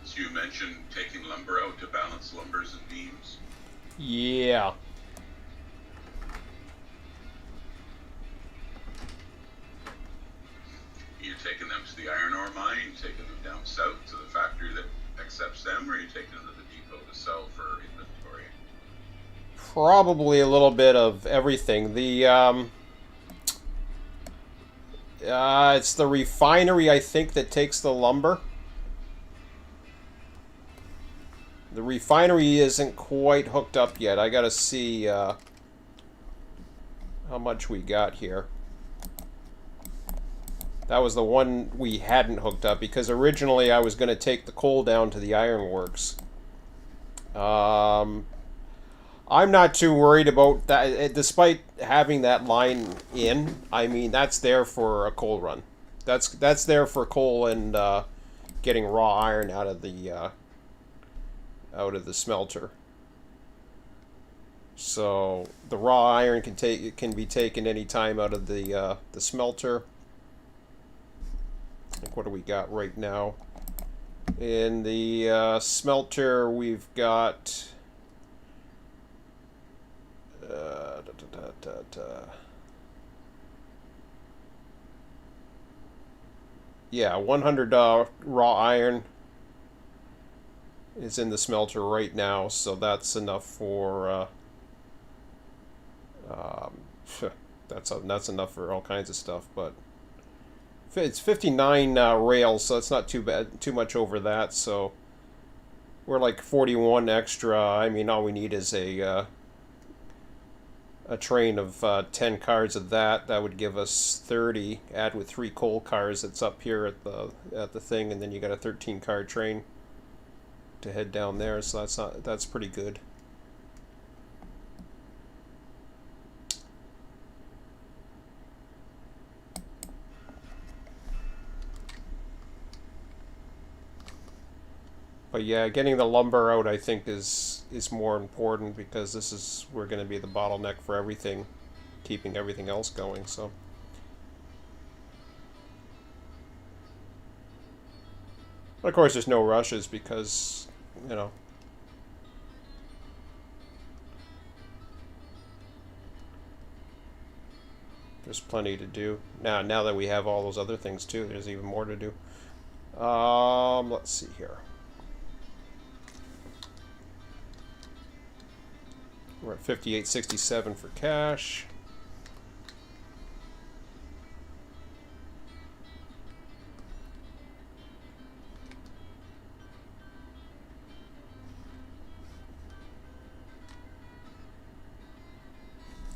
So you mentioned taking lumber out to balance lumbers and beams. Yeah. You're taking them to the iron ore mine, taking them down south to the factory that accepts them, or are you taking them to the depot to sell for inventory? Probably a little bit of everything. It's the refinery, I think, that takes the lumber. The refinery isn't quite hooked up yet. I gotta see how much we got here. That was the one we hadn't hooked up, because originally I was going to take the coal down to the ironworks. I'm not too worried about that, despite having that line in. I mean, that's there for a coal run. That's there for coal and getting raw iron out of the smelter. So the raw iron can be taken any time out of the smelter. Like, what do we got right now? In the smelter, we've got yeah, 100 raw iron is in the smelter right now, so that's enough for that's enough for all kinds of stuff. But it's 59 rails, so it's not too bad, too much over that. So we're like 41 extra. I mean, all we need is a train of 10 cars of that. That would give us 30. Add with 3 coal cars that's up here at the thing, and then you got a 13-car train to head down there. So that's pretty good. But yeah, getting the lumber out, I think, is more important, because we're going to be the bottleneck for everything, keeping everything else going. So, but of course, there's no rushes because, you know, there's plenty to do now. Now that we have all those other things too, there's even more to do. Let's see here. We're at 58.67 for cash.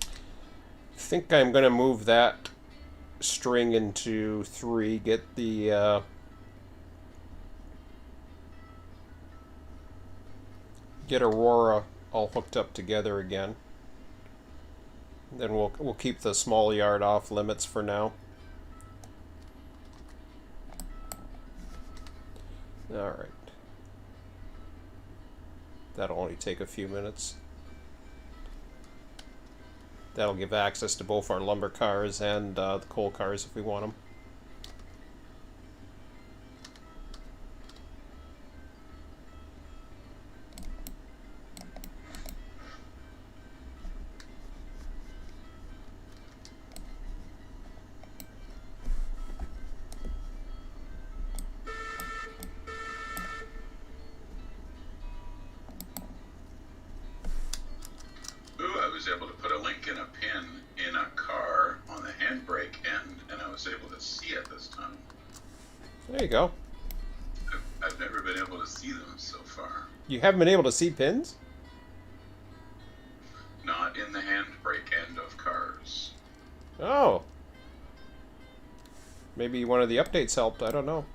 I think I'm going to move that string into 3, get the get Aurora all hooked up together again. Then we'll keep the small yard off limits for now. All right. That'll only take a few minutes. That'll give access to both our lumber cars and the coal cars if we want them. Able to put a link in a pin in a car on the handbrake end, and I was able to see it this time. There you go. I've never been able to see them so far. You haven't been able to see pins? Not in the handbrake end of cars. Oh. Maybe one of the updates helped. I don't know.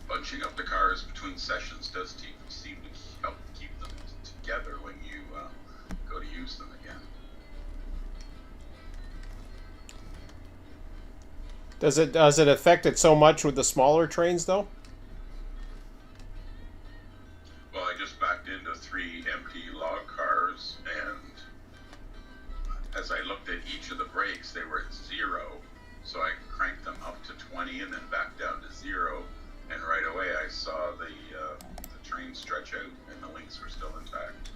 Bunching up the cars between sessions does seem to help keep them together when you go to use them again. Does it affect it so much with the smaller trains though? Well, I just backed into 3 empty log cars, and as I looked at each of the brakes, they were at 0. So I cranked them up to 20 and then back down to 0. And right away I saw the train stretch out and the links were still intact.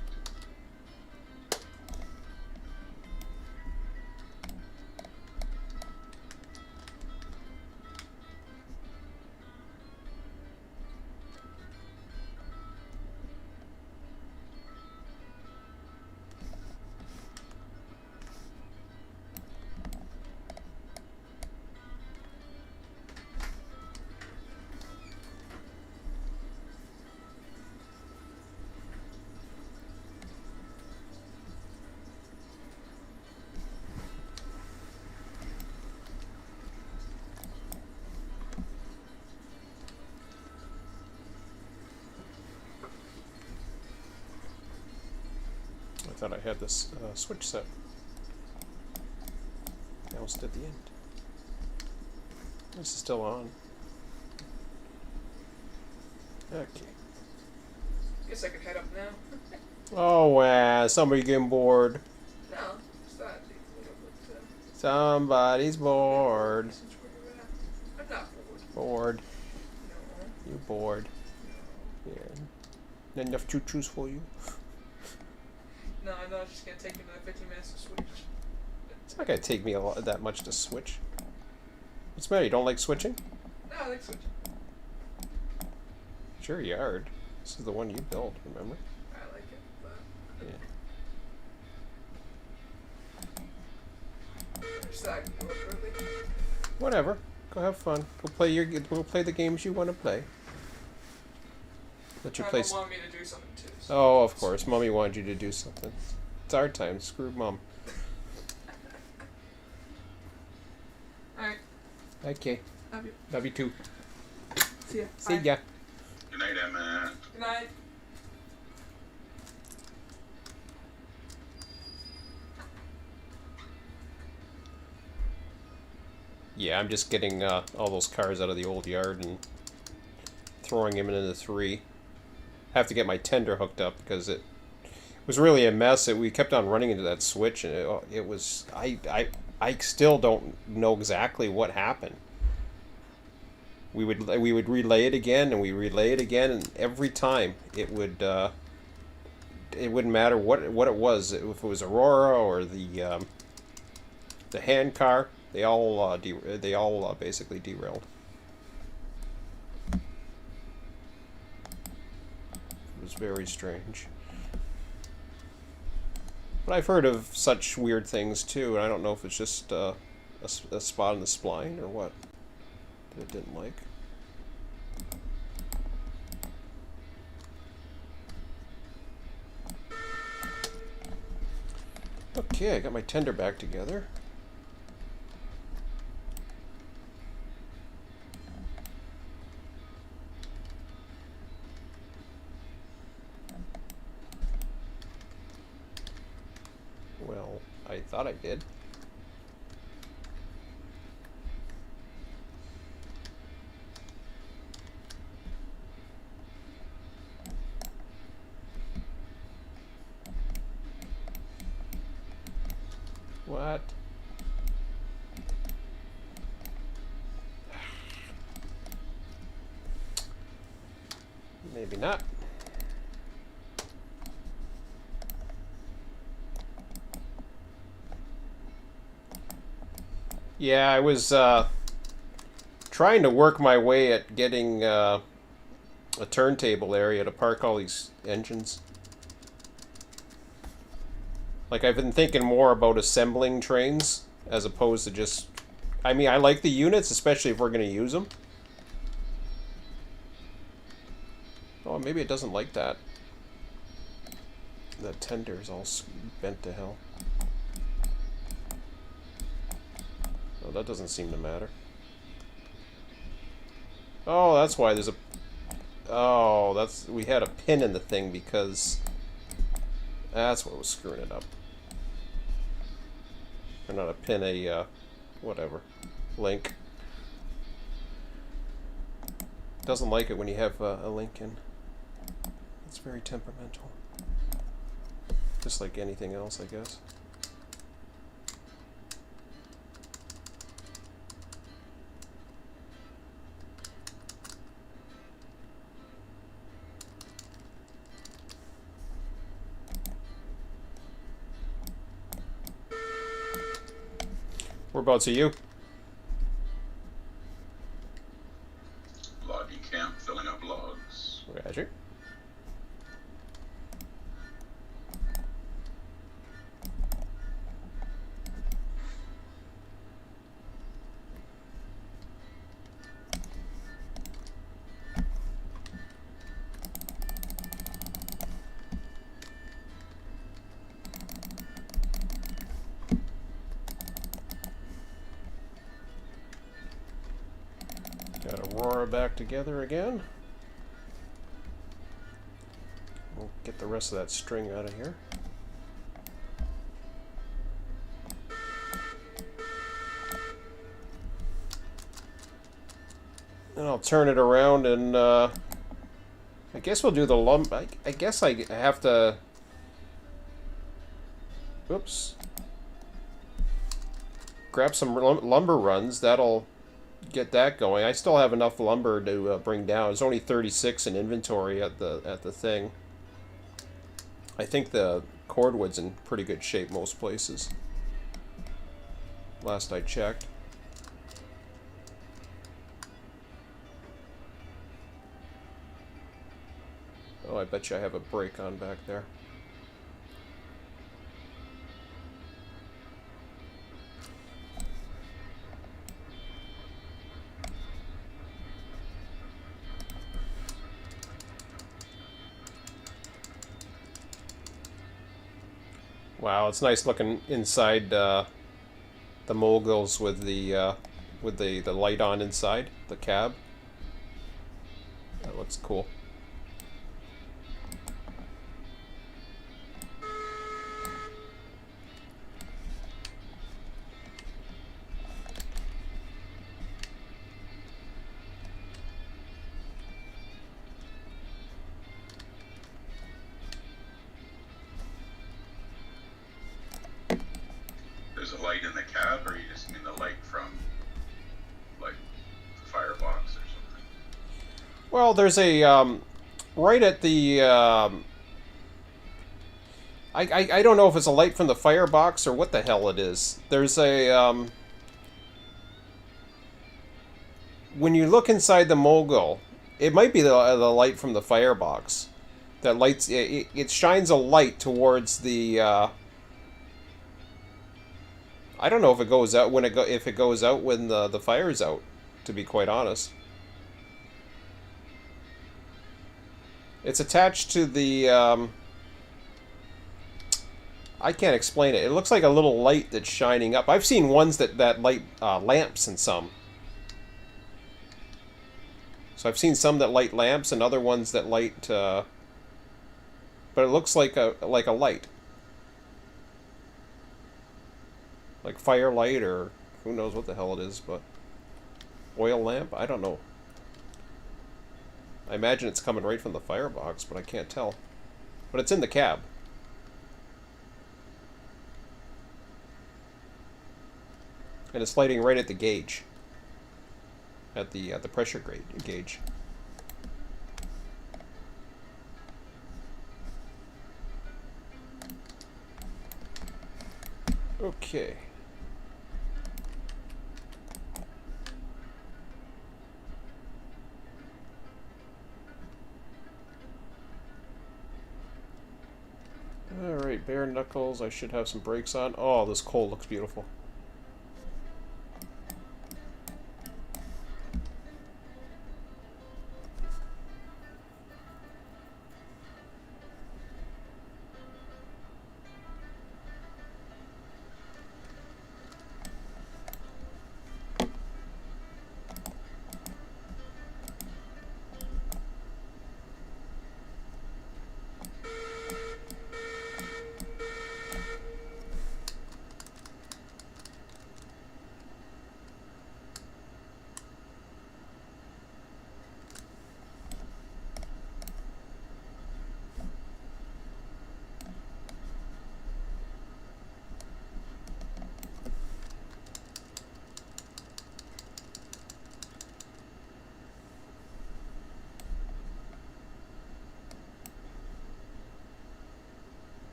I thought I had this switch set. I almost did the end. This is still on. Okay. Guess I could head up now. Oh, somebody getting bored. No, it's not. But, Somebody's bored. since we're I'm not bored. Bored. No. You bored. Yeah. Not enough choo-choos for you. No, I know it's just gonna take me another 15 minutes to switch. It's not gonna take me that much to switch. What's the matter? You don't like switching? No, I like switching. It's your yard. This is the one you built, remember? I like it, but Yeah. just that I can do it early. Whatever. Go have fun. Go play the games you want to play. Let you My play. mom wanted me to do something too. So. Oh, of course. Mommy wanted you to do something. It's our time. Screw Mom. Alright, Okay. love you. Love you too. See ya. See Bye. ya. Good night, Emma. Good night. Yeah, I'm just getting all those cars out of the old yard and throwing them into the 3. I have to get my tender hooked up because it was really a mess. We kept on running into that switch, and it was I still don't know exactly what happened. We would relay it again, and we relay it again, and every time it would it wouldn't matter what it was, if it was Aurora or the hand car. They all basically derailed. It was very strange. But I've heard of such weird things too, and I don't know if it's just a spot in the spline or what that it didn't like. Okay, I got my tender back together. Well, I thought I did. What? Maybe not. Yeah, I was trying to work my way at getting a turntable area to park all these engines. Like, I've been thinking more about assembling trains as opposed to just... I mean, I like the units, especially if we're going to use them. Oh, maybe it doesn't like that. The tender's all bent to hell. Oh, that doesn't seem to matter. Oh, that's why there's a... Oh, that's... We had a pin in the thing because... That's what was screwing it up. Or not a pin, a, whatever. Link. Doesn't like it when you have a link in. It's very temperamental. Just like anything else, I guess. Whereabouts are you? Logging camp, filling up logs. Roger. Got Aurora back together again. We'll get the rest of that string out of here. And I'll turn it around and I guess we'll do the I guess I have to... Oops. Grab some lumber runs. That'll get that going. I still have enough lumber to bring down. There's only 36 in inventory at the thing. I think the cordwood's in pretty good shape most places. Last I checked. Oh, I bet you I have a brake on back there. Wow, it's nice looking inside the moguls with the light on inside the cab. That looks cool. There's a light in the cab, or you just mean the light from, like, the firebox or something? Well, there's a right at the I don't know if it's a light from the firebox or what the hell it is. There's a when you look inside the mogul, it might be the light from the firebox that lights it shines a light towards the I don't know if it goes out when if it goes out when the fire's out, to be quite honest. It's attached to the I can't explain it. It looks like a little light that's shining up. I've seen ones that light lamps in some. So I've seen some that light lamps and other ones that light. But it looks like a light, like firelight or who knows what the hell it is, but oil lamp. I don't know. I imagine it's coming right from the firebox, but I can't tell. But it's in the cab. And it's lighting right at the gauge. At the pressure gauge. Okay. Alright, bare knuckles. I should have some brakes on. Oh, this coal looks beautiful.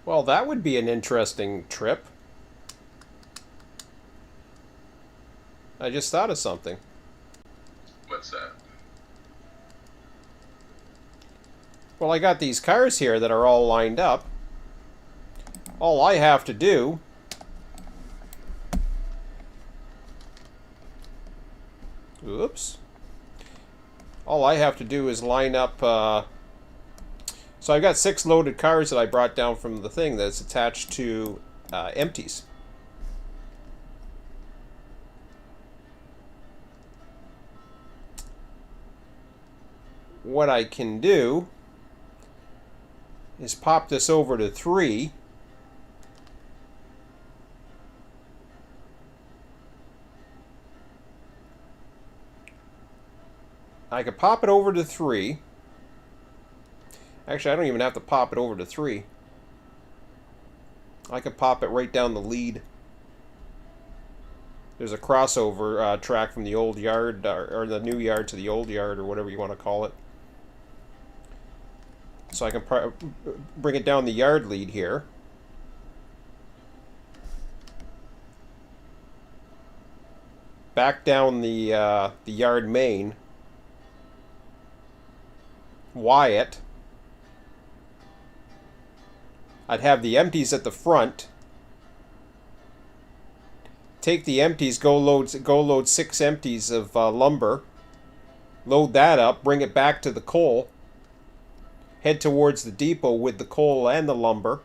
Well, that would be an interesting trip. I just thought of something. What's that? Well, I got these cars here that are all lined up. All I have to do all I have to do is line up so I've got 6 loaded cars that I brought down from the thing that's attached to empties. What I can do is pop this over to 3. I could pop it over to 3. Actually, I don't even have to pop it over to 3. I could pop it right down the lead. There's a crossover track from the old yard, or the new yard to the old yard, or whatever you want to call it. So I can bring it down the yard lead here. Back down the yard main. Wire. I'd have the empties at the front. Take the empties, go load 6 empties of lumber. Load that up, bring it back to the coal. Head towards the depot with the coal and the lumber.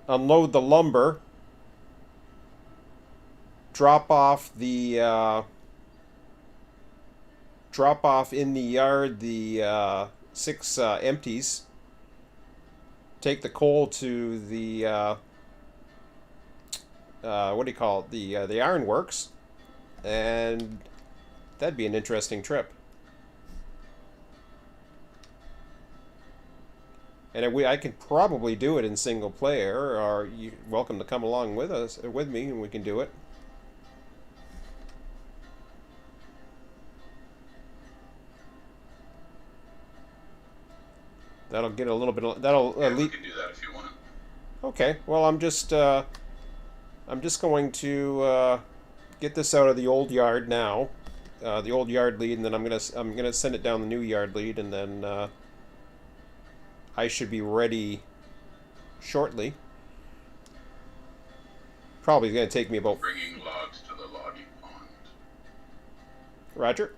Unload the lumber. Drop off in the yard the 6 empties. Take the coal to the what do you call it? The ironworks, and that'd be an interesting trip. And I could probably do it in single player, or you're welcome to come along with me, and we can do it. That'll get a little bit. We can do that if you want. Okay. Well, I'm just going to get this out of the old yard now. the old yard lead, and then I'm gonna send it down the new yard lead, and then I should be ready shortly. Probably gonna take me about. Bringing logs to the logging pond. Roger.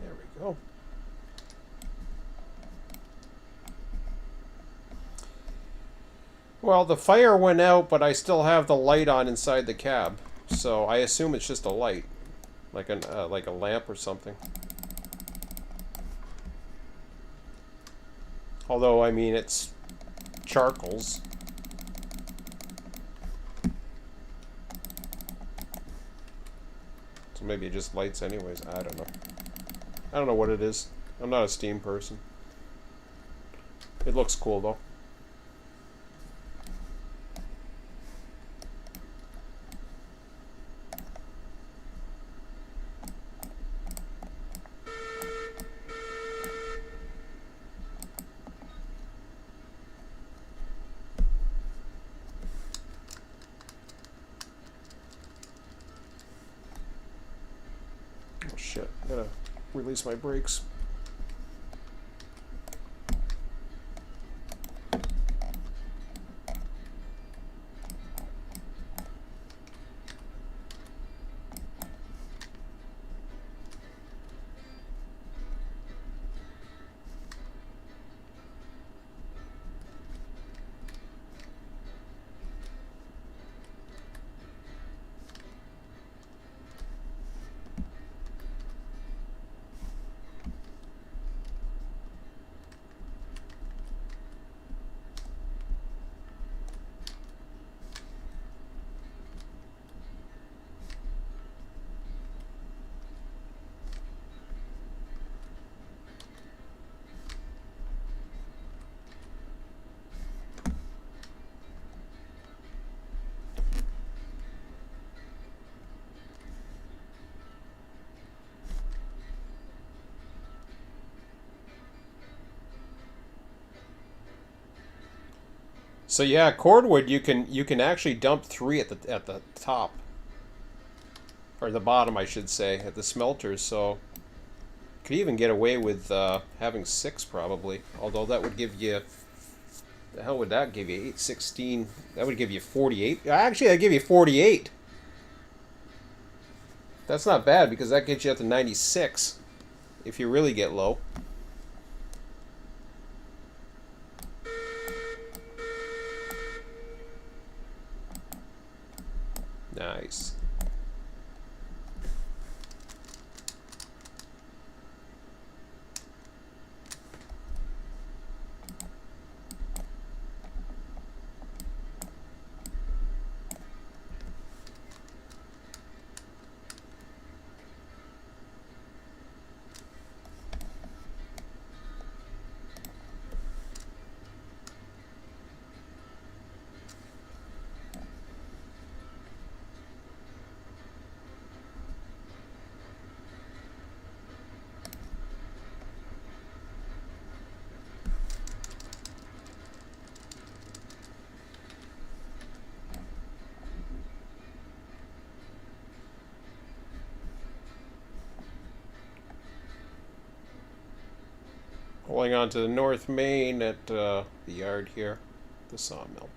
There we go. Well, the fire went out, but I still have the light on inside the cab, so I assume it's just a light, like a lamp or something. Although, I mean, it's charcoals. So maybe it just lights anyways. I don't know. I don't know what it is. I'm not a steam person. It looks cool though. Oh shit, I gotta release my brakes. So yeah, cordwood you can actually dump 3 at the top, or the bottom, I should say, at the smelters. So could even get away with having 6 probably. Although that would give you, the hell would that give you? 8, 16. That would give you 48. Actually, that'd give you 48. That's not bad because that gets you up to 96 if you really get low. Nice. Pulling onto the North Main at the yard here, the sawmill.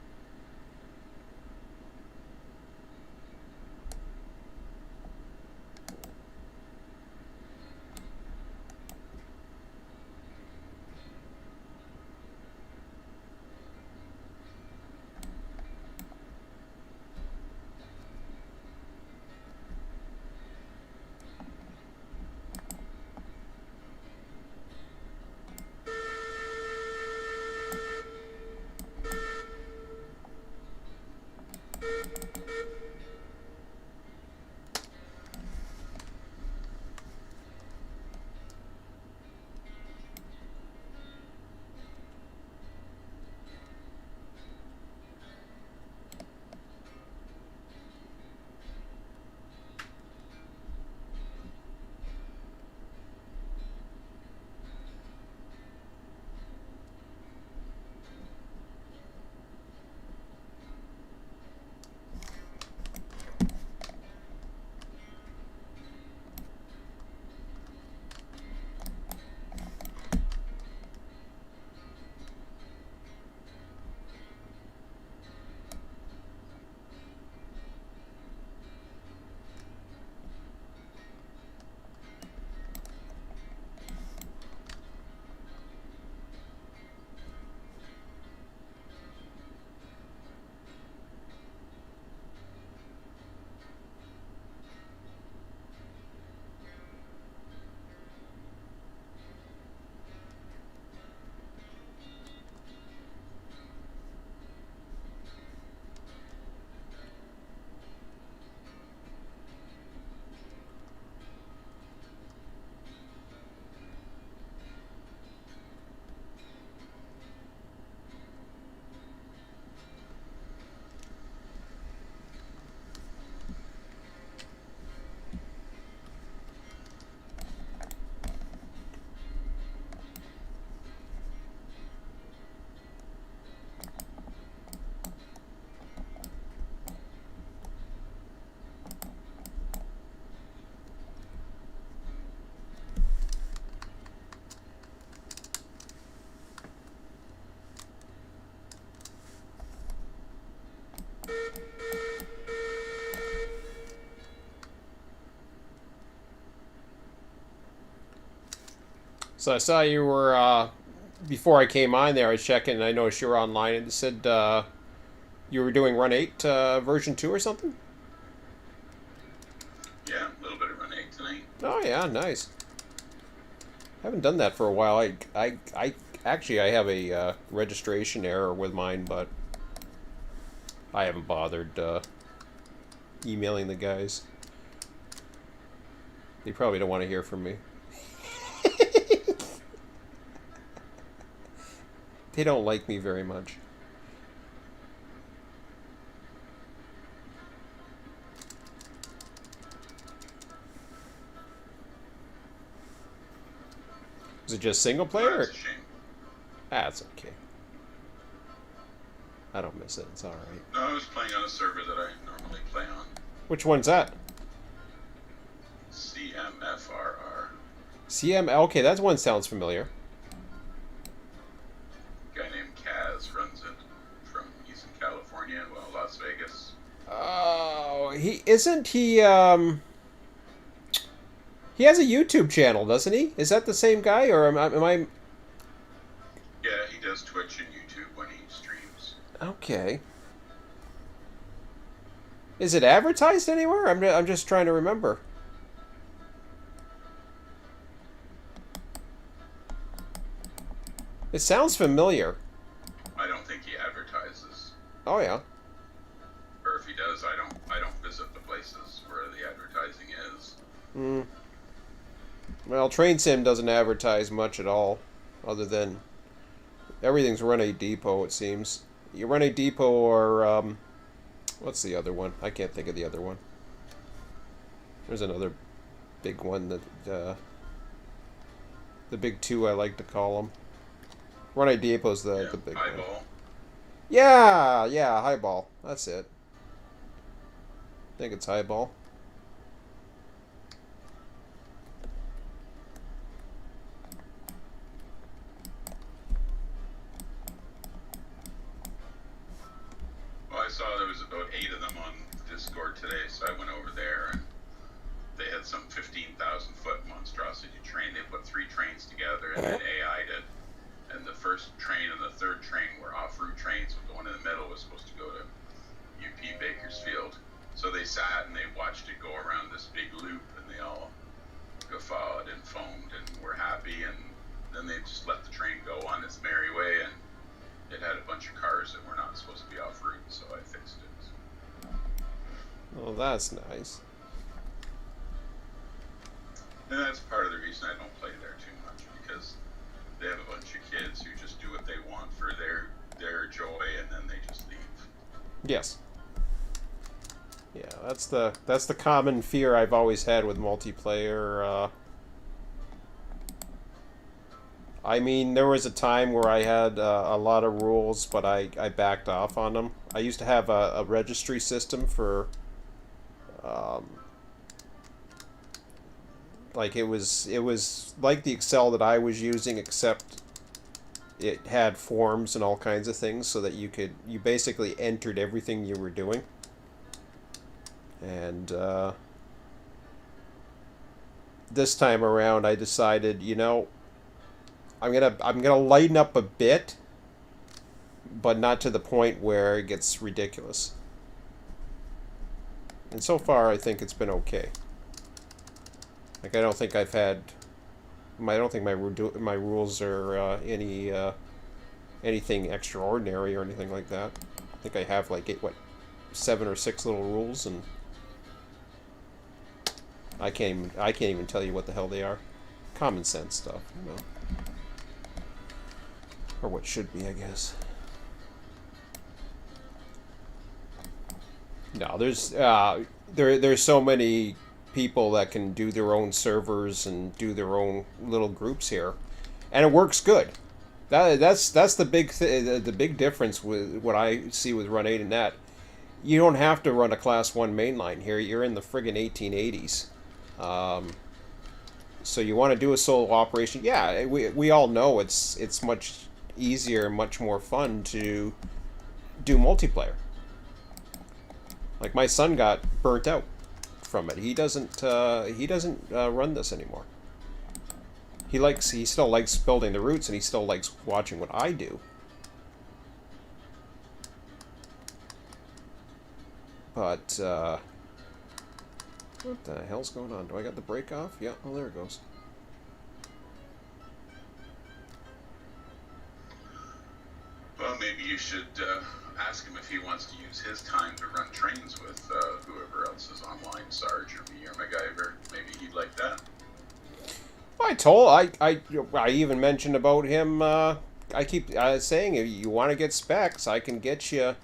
So I saw you were, before I came on there, I was checking, and I noticed you were online, and it said you were doing Run 8 version 2 or something? Yeah, a little bit of Run 8 tonight. Oh, yeah, nice. Haven't done that for a while. I actually, I have a registration error with mine, but I haven't bothered emailing the guys. They probably don't want to hear from me. They don't like me very much. Is it just single player? That's a shame. That's okay. I don't miss it. It's alright. No, I was playing on a server that I normally play on. Which one's that? CMFRR. Okay, that one sounds familiar. A guy named Kaz runs it. He's in California, well, Las Vegas. Oh, he has a YouTube channel, doesn't he? Is that the same guy, or am I? Yeah, he does Twitch and YouTube when he streams. Okay. Is it advertised anywhere? I'm just trying to remember. It sounds familiar. I don't think he advertises. Oh yeah. Or if he does, I don't visit the places where the advertising is. Hmm. Well, Train Sim doesn't advertise much at all, other than everything's Run A Depot, it seems. You Run A Depot or, what's the other one? I can't think of the other one. There's another big one that, the big two I like to call them. Run A Depot's the big one. Highball. Yeah, Highball. That's it. I think it's Highball. Well, I saw there was about 8 of them on Discord today, so I went over there and they had some 15,000 foot monstrosity train. They put 3 trains together and then AI'd it. And the first train and the third train were off-route trains, but the one in the middle was supposed to go to UP Bakersfield. So they sat and they watched it go around this big loop, and they all guffawed and foamed and were happy. And then they just let the train go on its merry way, and it had a bunch of cars that were not supposed to be off-route, so I fixed it. Oh, that's nice. And that's part of the reason I don't play there too much, because they have a bunch of kids who just do what they want for their joy, and then they just leave. Yes. Yeah, that's the common fear I've always had with multiplayer. I mean, there was a time where I had a lot of rules, but I backed off on them. I used to have a registry system for, like it was like the Excel that I was using, except it had forms and all kinds of things, so that you basically entered everything you were doing. And this time around, I decided, you know, I'm gonna lighten up a bit, but not to the point where it gets ridiculous. And so far, I think it's been okay. Like, I don't think I've had, I don't think my rules are anything extraordinary or anything like that. I think I have like 7 or 6 little rules, and I can't even tell you what the hell they are. Common sense stuff, you know. Or what should be, I guess. No, there's so many people that can do their own servers and do their own little groups here, and it works good. That's the big difference with what I see with Run 8 and that. You don't have to run a Class 1 mainline here. You're in the friggin' 1880s. So you want to do a solo operation? Yeah, we all know it's much easier and much more fun to do multiplayer. Like, my son got burnt out from it. He doesn't run this anymore. he still likes building the routes, and he still likes watching what I do. But, what the hell's going on? Do I got the brake off? Yeah, oh, there it goes. Well, maybe you should ask him if he wants to use his time to run trains with whoever else is online, Sarge or me or MacGyver. Maybe he'd like that. I even mentioned about him. I keep saying, if you want to get specs, I can get you.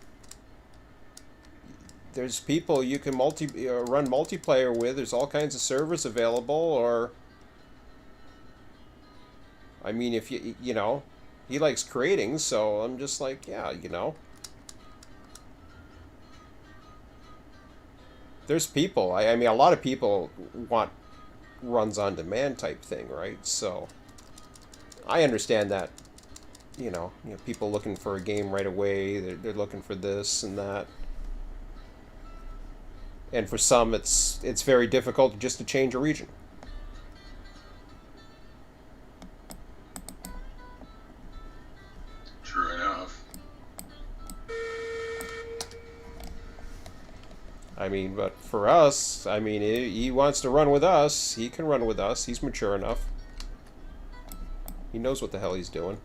There's people you can run multiplayer with. There's all kinds of servers available. Or, I mean, if you know, he likes creating, so I'm just like, yeah, you know. There's people. I mean, a lot of people want runs on demand type thing, right? So I understand that. You know, people looking for a game right away. They're looking for this and that. And for some, it's very difficult just to change a region. True enough. I mean, but for us, I mean, he wants to run with us. He can run with us. He's mature enough. He knows what the hell he's doing.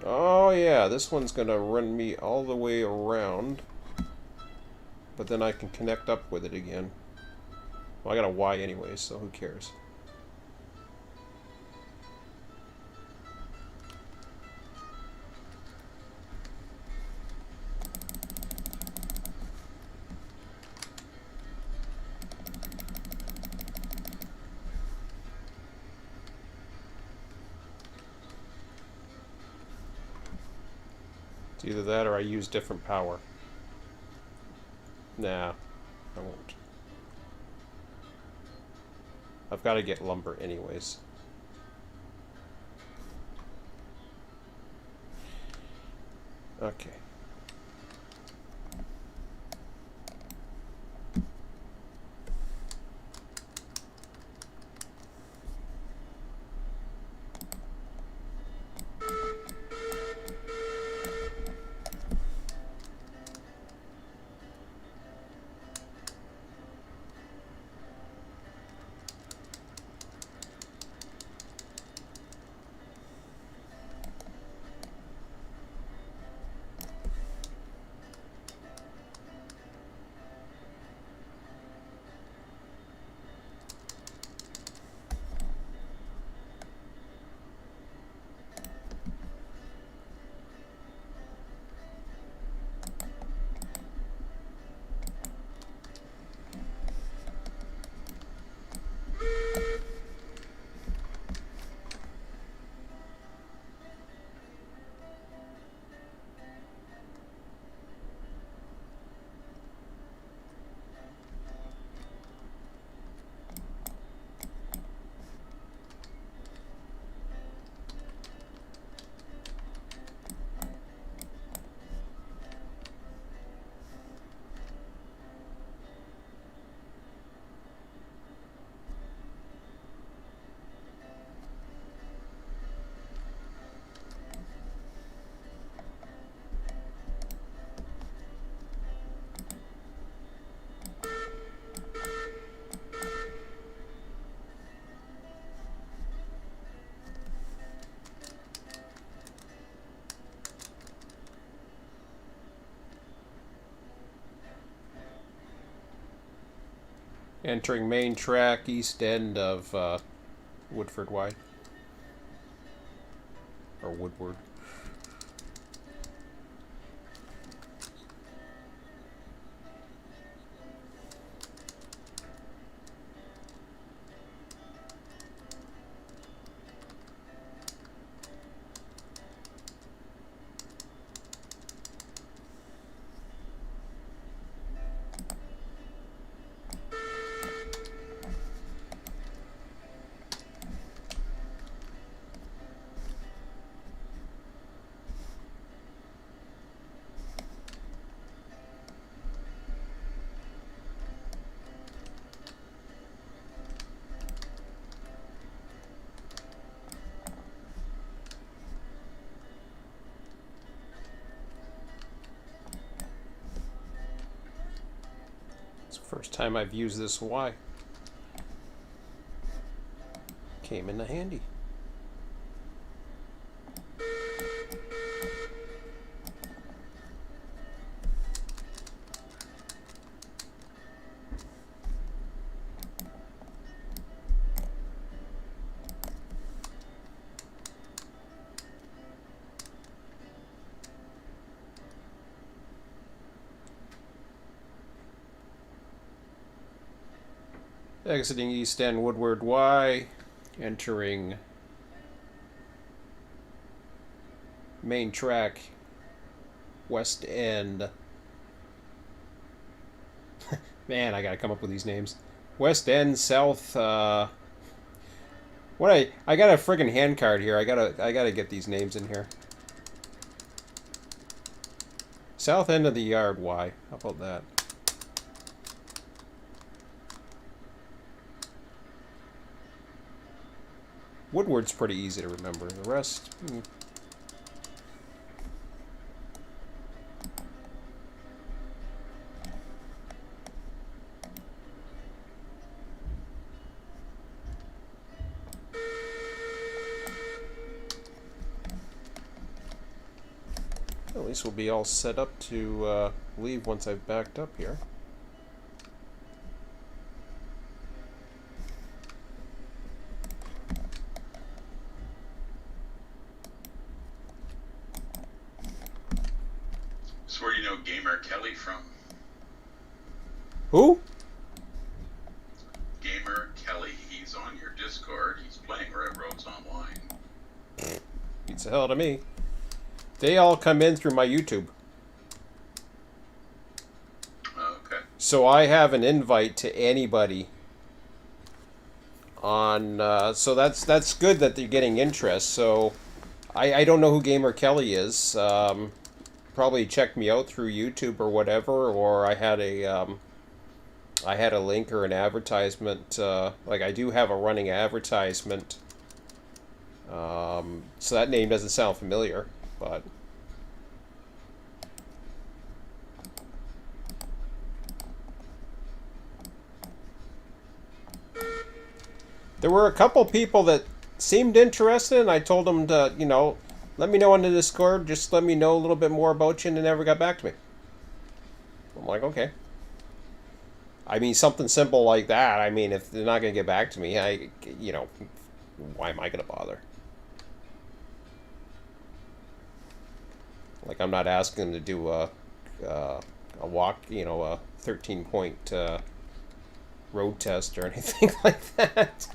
Oh yeah, this one's gonna run me all the way around. But then I can connect up with it again. Well, I got a Y anyway, so who cares? It's either that or I use different power. Nah, I won't. I've got to get lumber anyways. Okay. Entering main track, east end of Woodford Y. Or Woodward. It's the first time I've used this Y. Came in handy. Exiting East End Woodward Y, entering main track West End. Man, I gotta come up with these names. West End South. What I got a friggin' hand card here. I gotta get these names in here. South end of the yard Y. How about that? Woodward's pretty easy to remember. The rest... At least we'll be all set up to leave once I've backed up here. So where do you know Gamer Kelly from? Who? Gamer Kelly. He's on your Discord. He's playing Railroads Online. Beats the hell out of me. They all come in through my YouTube. Okay. So I have an invite to anybody on... so that's good that they're getting interest. So I don't know who Gamer Kelly is. Probably check me out through YouTube or whatever, or I had a link or an advertisement. Like I do have a running advertisement. So that name doesn't sound familiar, but there were a couple people that seemed interested, and I told them to, you know, let me know on the Discord, just let me know a little bit more about you, and they never got back to me. I'm like, okay. I mean, something simple like that, I mean, if they're not going to get back to me, you know, why am I going to bother? Like, I'm not asking them to do a walk, you know, a 13-point road test or anything like that.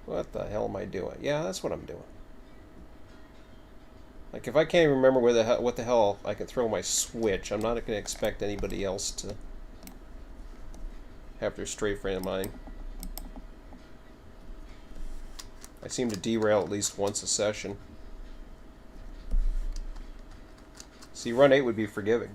What the hell am I doing? Yeah, that's what I'm doing. Like, if I can't remember what the hell I can throw my switch, I'm not going to expect anybody else to have their straight frame of mind. I seem to derail at least once a session. See, run 8 would be forgiving.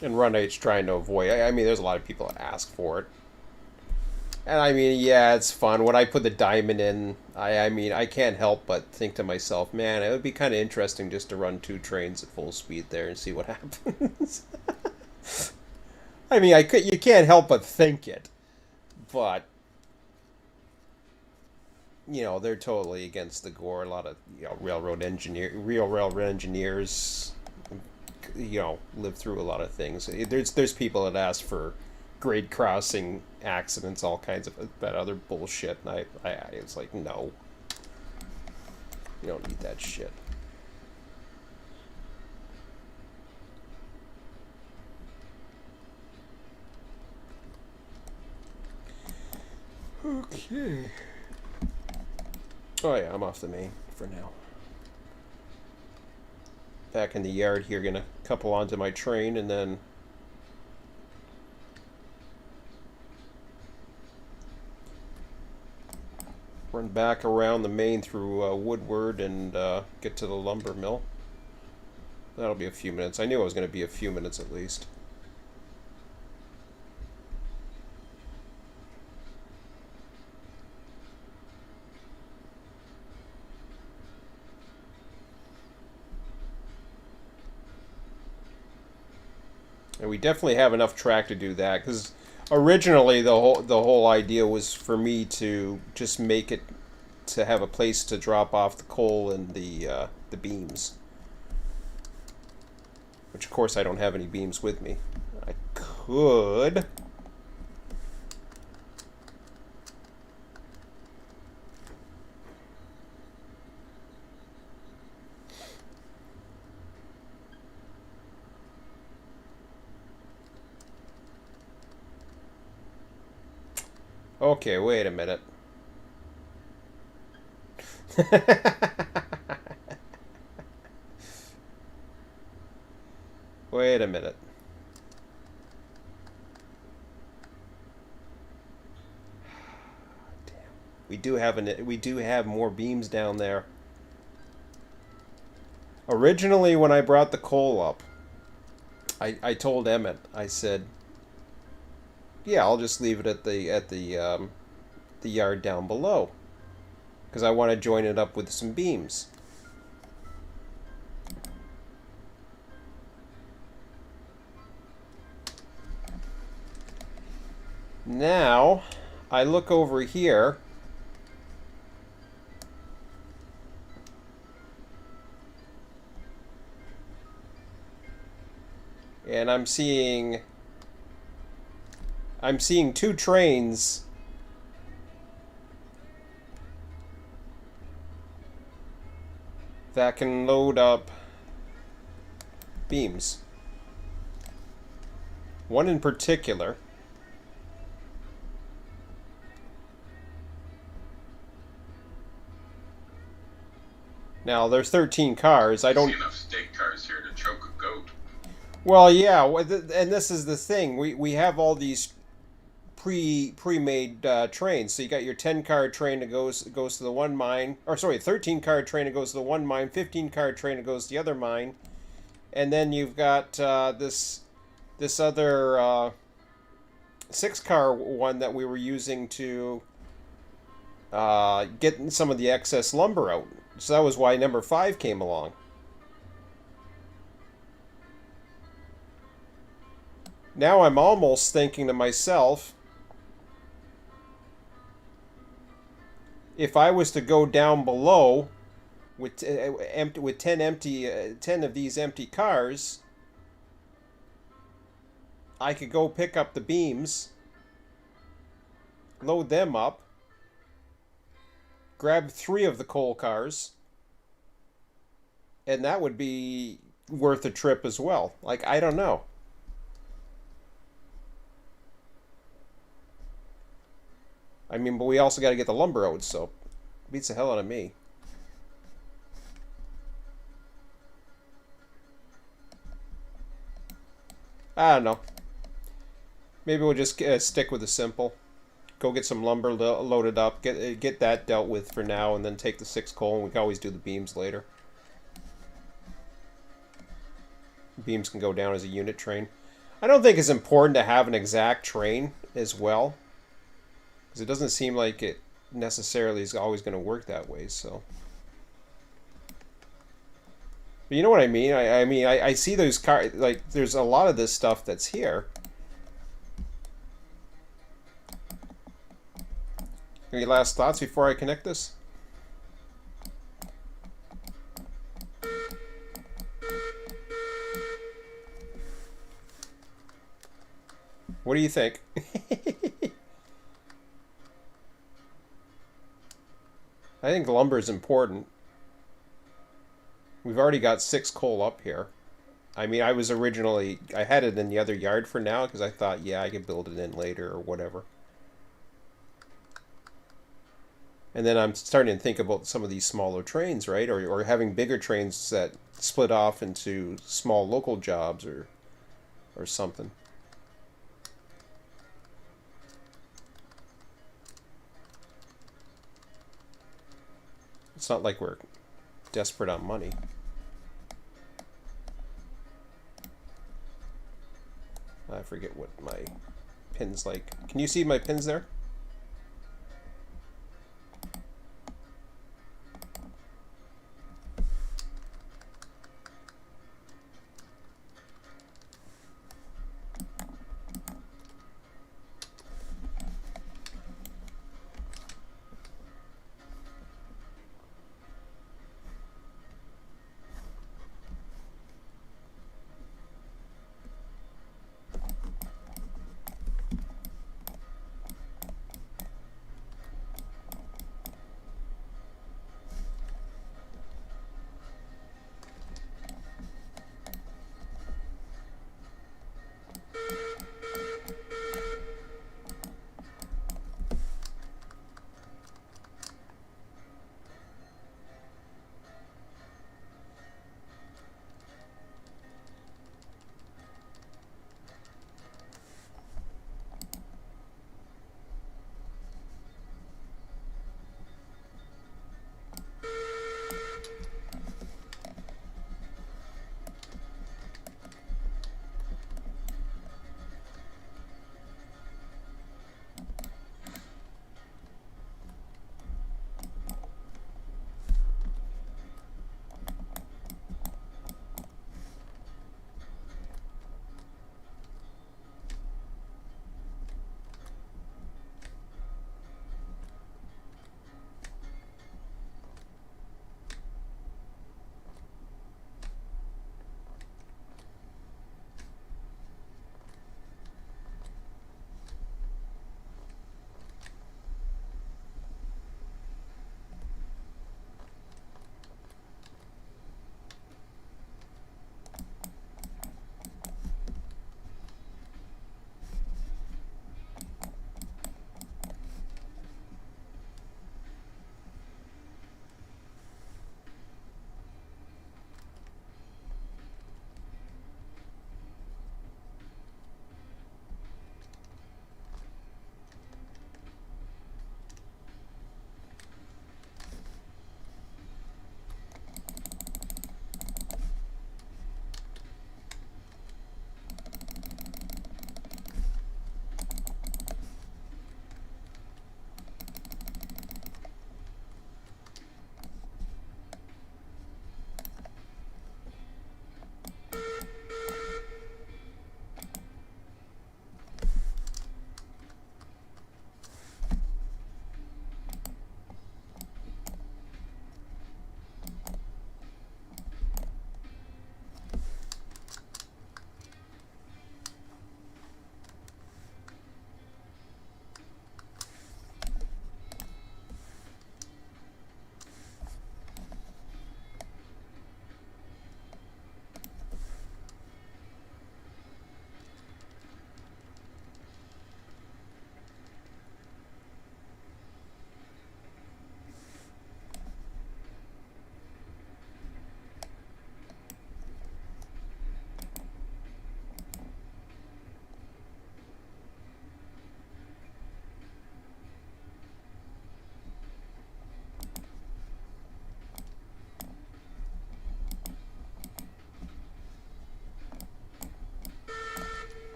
And run 8's trying to avoid. I mean, there's a lot of people that ask for it. And I mean, yeah, it's fun. When I put the diamond in, I mean, I can't help but think to myself, man, it would be kind of interesting just to run 2 trains at full speed there and see what happens. I mean, you can't help but think it. But, you know, they're totally against the gore. A lot of, you know, real railroad engineers, you know, live through a lot of things. There's people that ask for grade crossing accidents, all kinds of that other bullshit, and I it's like, no, you don't need that shit. Okay. Oh yeah, I'm off the main for now. Back in the yard here, gonna couple onto my train and then Run back around the main through Woodward and get to the lumber mill. That'll be a few minutes. I knew it was going to be a few minutes at least. And we definitely have enough track to do that, because originally the whole idea was for me to just make it to have a place to drop off the coal and the beams. Which of course I don't have any beams with me. I could. Okay, wait a minute. Wait a minute. Damn. We do have more beams down there. Originally when I brought the coal up, I told Emmett, I said, yeah, I'll just leave it at the yard down below, because I want to join it up with some beams. Now, I look over here, and I'm seeing two trains that can load up beams. One in particular. Now, there's 13 cars. I don't see enough steak cars here to choke a goat. Well, yeah, and this is the thing. We have all these pre-made trains. So you got your 10-car train that goes to the one mine, or sorry, 13-car train that goes to the one mine, 15-car train that goes to the other mine, and then you've got this other 6-car one that we were using to get some of the excess lumber out. So that was why number 5 came along. Now I'm almost thinking to myself, if I was to go down below with 10 of these empty cars, I could go pick up the beams, load them up, grab 3 of the coal cars, and that would be worth a trip as well. Like, I don't know. I mean, but we also got to get the lumber out, so it beats the hell out of me. I don't know. Maybe we'll just stick with the simple. Go get some lumber loaded up, get that dealt with for now, and then take the 6 coal, and we can always do the beams later. Beams can go down as a unit train. I don't think it's important to have an exact train as well, because it doesn't seem like it necessarily is always going to work that way, so. But you know what I mean? I see those cars, like, there's a lot of this stuff that's here. Any last thoughts before I connect this? What do you think? I think lumber is important. We've already got 6 coal up here. I mean, I had it in the other yard for now because I thought, yeah, I could build it in later or whatever. And then I'm starting to think about some of these smaller trains, right? Or having bigger trains that split off into small local jobs or something. It's not like we're desperate on money. I forget what my pin's like. Can you see my pins there?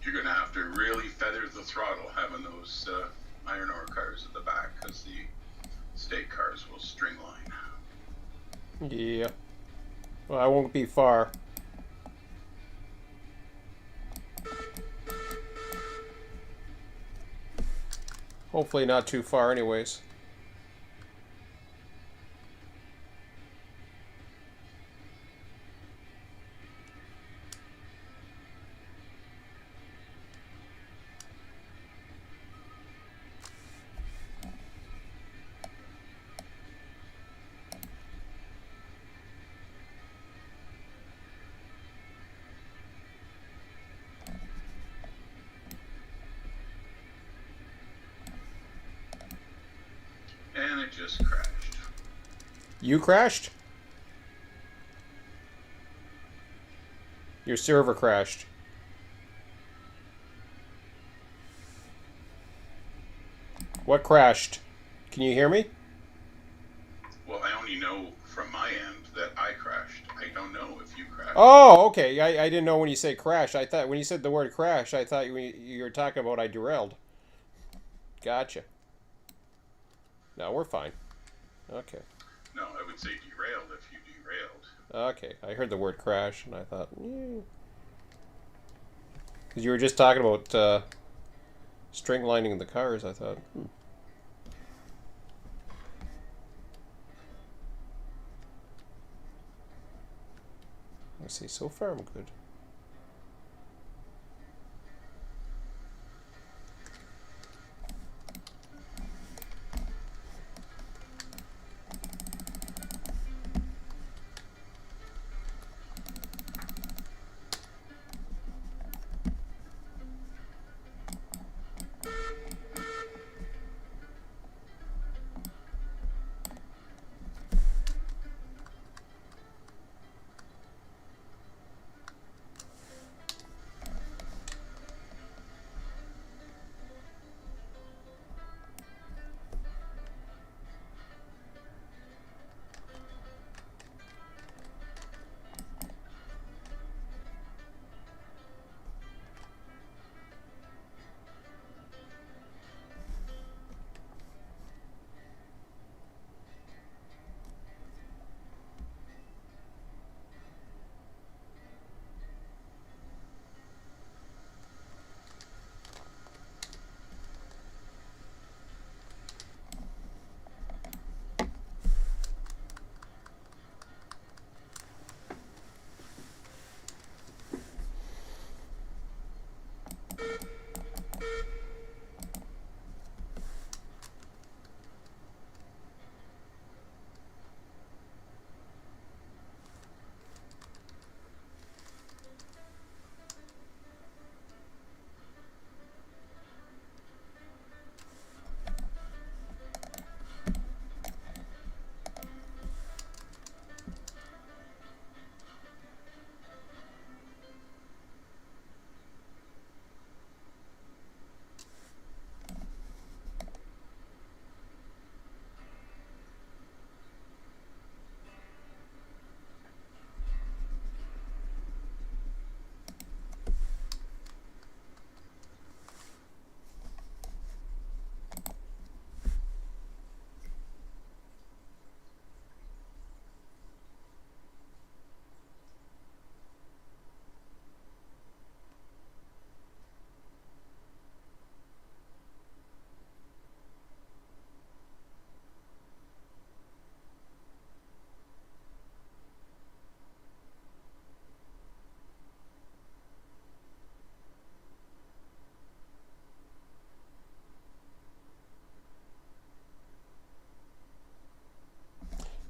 You're going to have to really feather the throttle having those iron ore cars at the back, because the state cars will stringline. Yeah. Well, I won't be far. Hopefully not too far anyways. And it just crashed. You crashed? Your server crashed. What crashed? Can you hear me? Well, I only know from my end that I crashed. I don't know if you crashed. Oh, okay. I didn't know when you say crash. I thought when you said the word crash, I thought you were talking about I derailed. Gotcha. No, we're fine. Okay. No, I would say derailed if you derailed. Okay. I heard the word crash, and I thought, because you were just talking about string lining the cars. I thought, Let's see. So far, I'm good.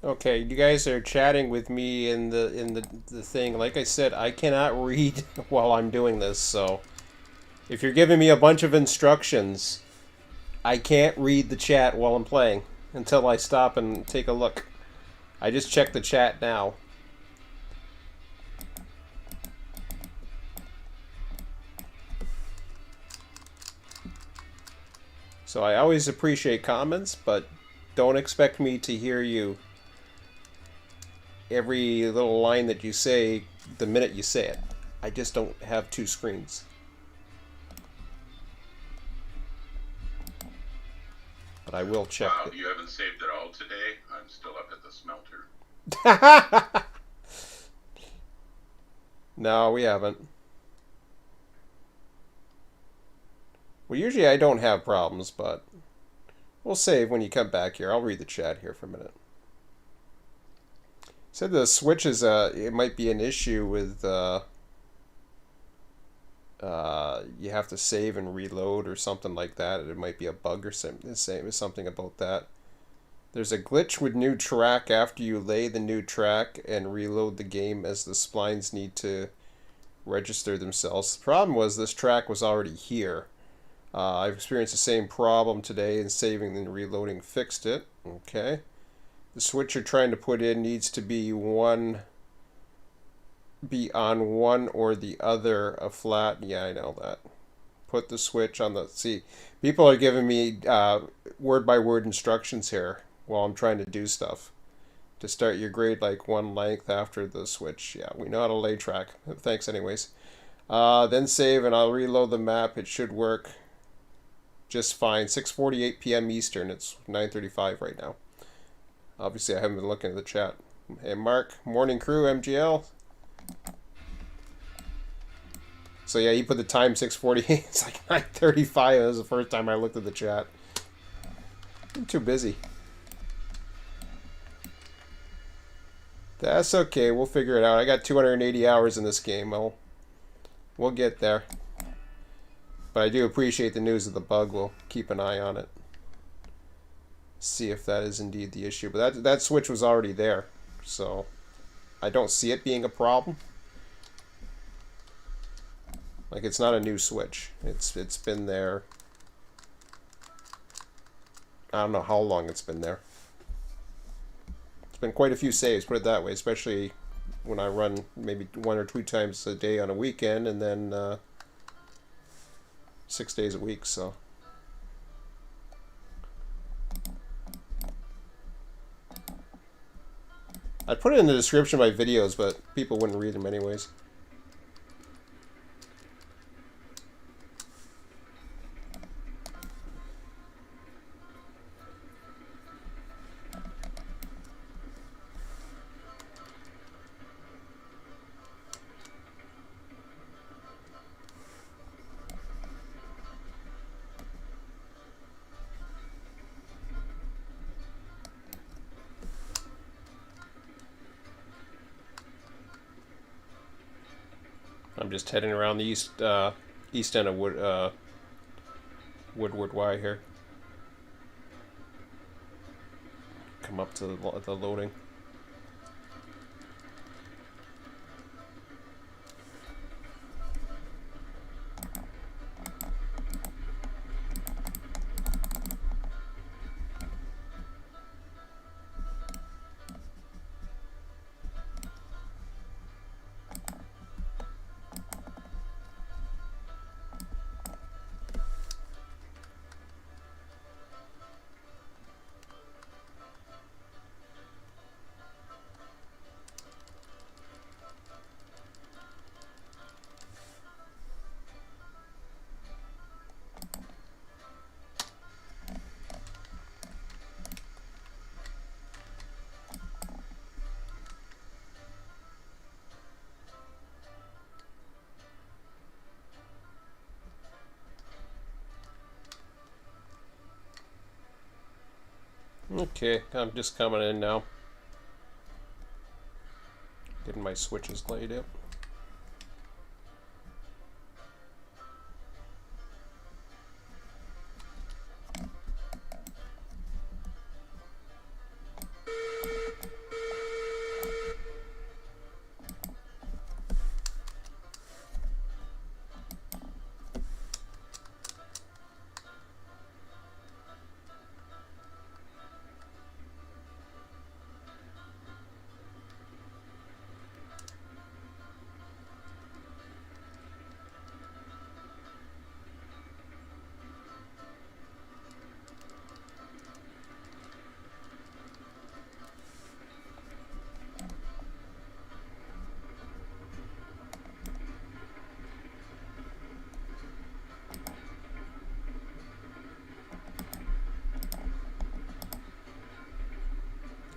Okay, you guys are chatting with me in the thing. Like I said, I cannot read while I'm doing this, so if you're giving me a bunch of instructions, I can't read the chat while I'm playing until I stop and take a look. I just checked the chat now. So I always appreciate comments, but don't expect me to hear you every little line that you say the minute you say it. I just don't have two screens. But I will check. Wow, you haven't saved it all today? I'm still up at the smelter. No, we haven't. Well, usually I don't have problems, but we'll save when you come back here. I'll read the chat here for a minute. Said the switch is it might be an issue with you have to save and reload or something like that. It might be a bug or something about that. There's a glitch with new track after you lay the new track and reload the game, as the splines need to register themselves. The problem was this track was already here. I've experienced the same problem today, and saving and reloading fixed it. Okay. The switch you're trying to put in needs to be one be on one or the other, a flat. Yeah, I know that. Put the switch on the. See, people are giving me word by word instructions here while I'm trying to do stuff. To start your grade like one length after the switch. Yeah, we know how to lay track. Thanks, anyways. Then save and I'll reload the map. It should work just fine. 6:48 p.m. Eastern. It's 9:35 right now. Obviously, I haven't been looking at the chat. Hey, Mark, morning crew, MGL. So yeah, he put the time 6:48. It's like 9:35. That was the first time I looked at the chat. I'm too busy. That's okay. We'll figure it out. I got 280 hours in this game. We'll get there. But I do appreciate the news of the bug. We'll keep an eye on it. See if that is indeed the issue. But that switch was already there. So I don't see it being a problem. Like, it's not a new switch. It's been there. I don't know how long it's been there. It's been quite a few saves, put it that way, especially when I run maybe 1 or 2 times a day on a weekend and then 6 days a week, so. I'd put it in the description of my videos, but people wouldn't read them anyways. I'm just heading around the east end of Woodward Y here. Come up to the loading. Okay, I'm just coming in now. Getting my switches laid out.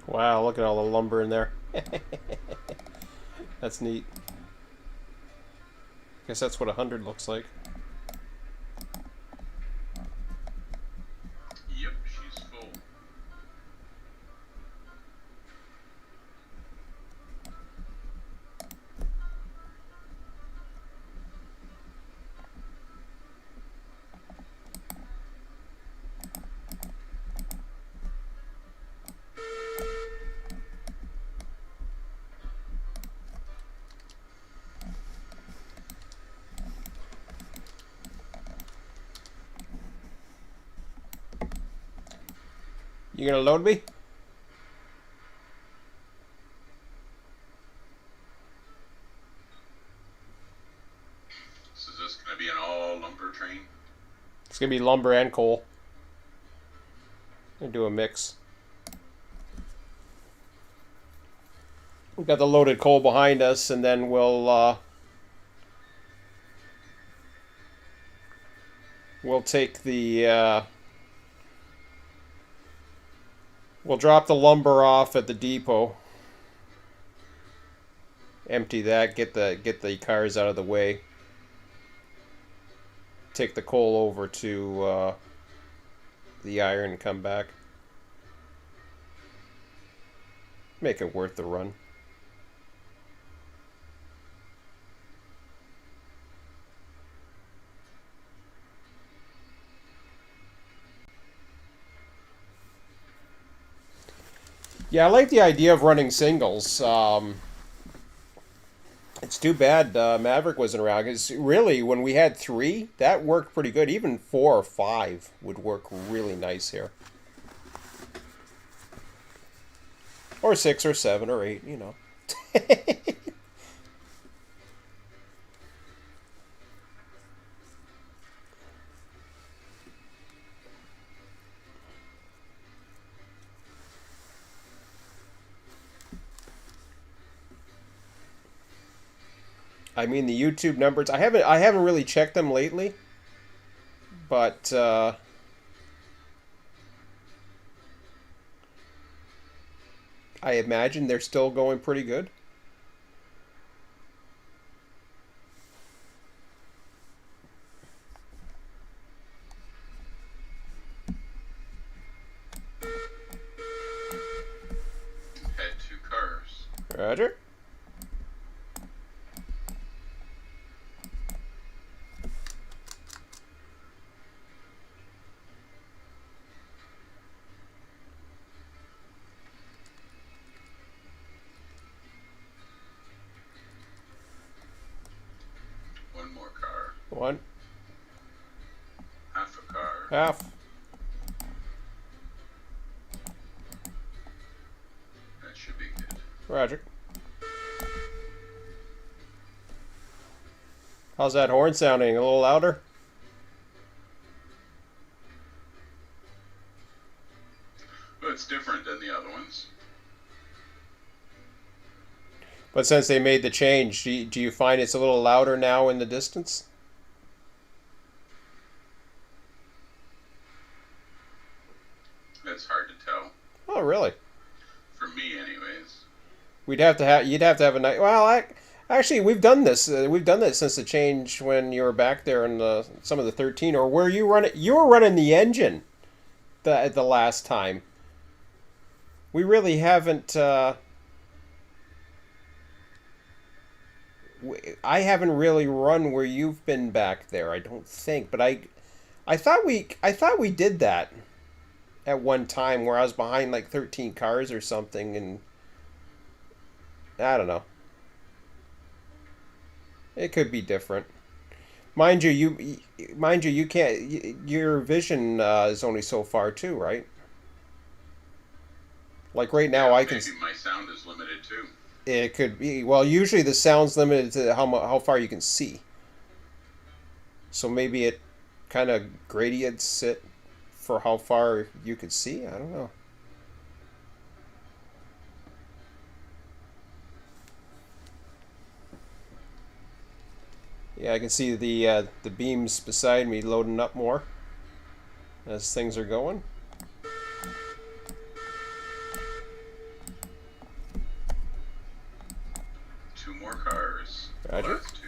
Wow, look at all the lumber in there. That's neat. Guess that's what 100 looks like. Yep, she's full. You gonna load me? train? It's gonna be lumber and coal. And do a mix. We've got the loaded coal behind us, and then we'll take the we'll drop the lumber off at the depot. Empty that, get the cars out of the way. Take the coal over to the iron and come back. Make it worth the run. Yeah, I like the idea of running singles. It's too bad Maverick wasn't around, because really, when we had 3, that worked pretty good. Even 4 or 5 would work really nice here. Or 6 or 7 or 8, you know. I mean, the YouTube numbers, I haven't really checked them lately, but I imagine they're still going pretty good. Head 2 cars. Roger. One more car. One. Half a car. Half. That should be good. Roger. How's that horn sounding? A little louder? Well, it's different than the other ones. But since they made the change, do you find it's a little louder now in the distance? It's hard to tell. Oh, really? For me, anyways. You'd have to have a night. Well, actually, we've done this. We've done this since the change when you were back there in some of the 13, or where you run it. You were running the engine the last time. We really haven't. I haven't really run where you've been back there. I don't think, but I thought we did that at one time where I was behind like 13 cars or something, and I don't know. It could be different. Mind you, you can't. Your vision is only so far too, right? Like right now, Yeah, I can. Maybe my sound is limited too. It could be. Well, usually the sound's limited to how far you can see. So maybe it kind of gradients it for how far you could see. I don't know. Yeah, I can see the beams beside me loading up more as things are going. Two more cars. Roger. Well, that's 2.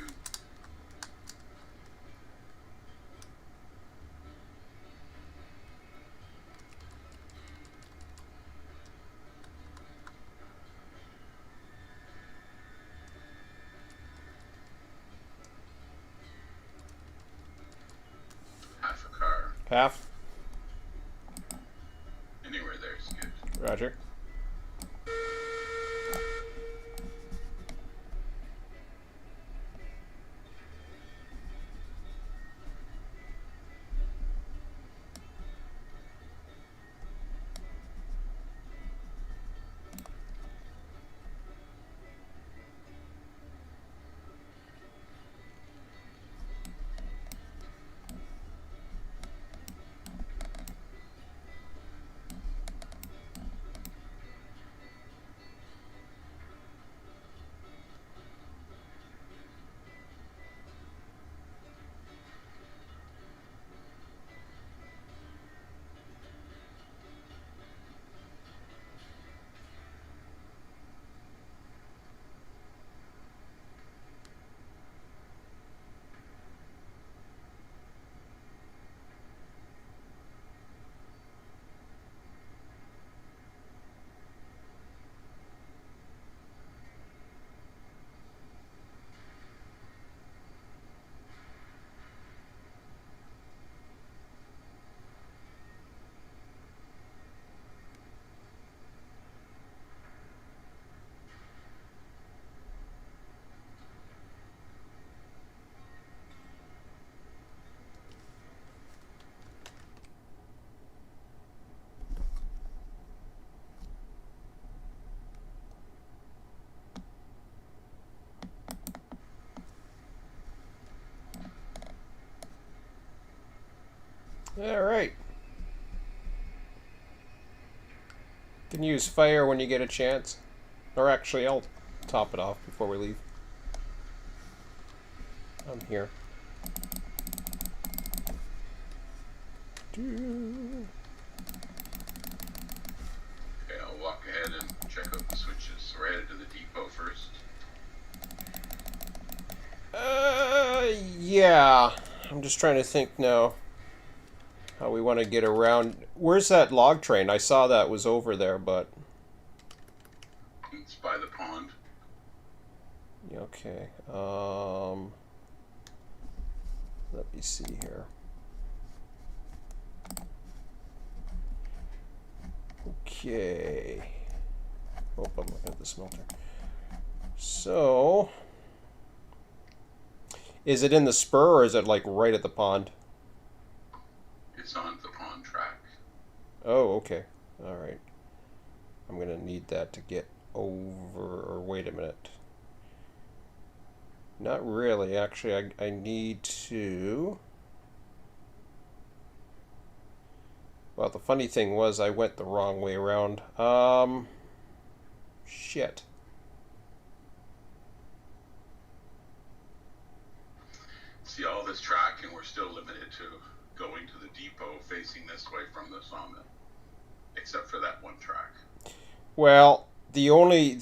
Half a car. Half. Anywhere there's good. Roger. All right. You can use fire when you get a chance. Or actually, I'll top it off before we leave. I'm here. Okay, I'll walk ahead and check out the switches. So we're headed to the depot first. Yeah. I'm just trying to think now how we want to get around. Where's that log train? I saw that was over there, but... It's by the pond. Okay. Let me see here. Okay. Oh, I'm looking at the smelter. So... Is it in the spur or is it like right at the pond? It's on the pond track. Oh, okay. All right. I'm going to need that to get over... Or wait a minute. Not really. Actually, I need to... Well, the funny thing was I went the wrong way around. Shit. See all this track, and we're still limited to going to the depot facing this way from the sawmill, except for that one track. Well, the only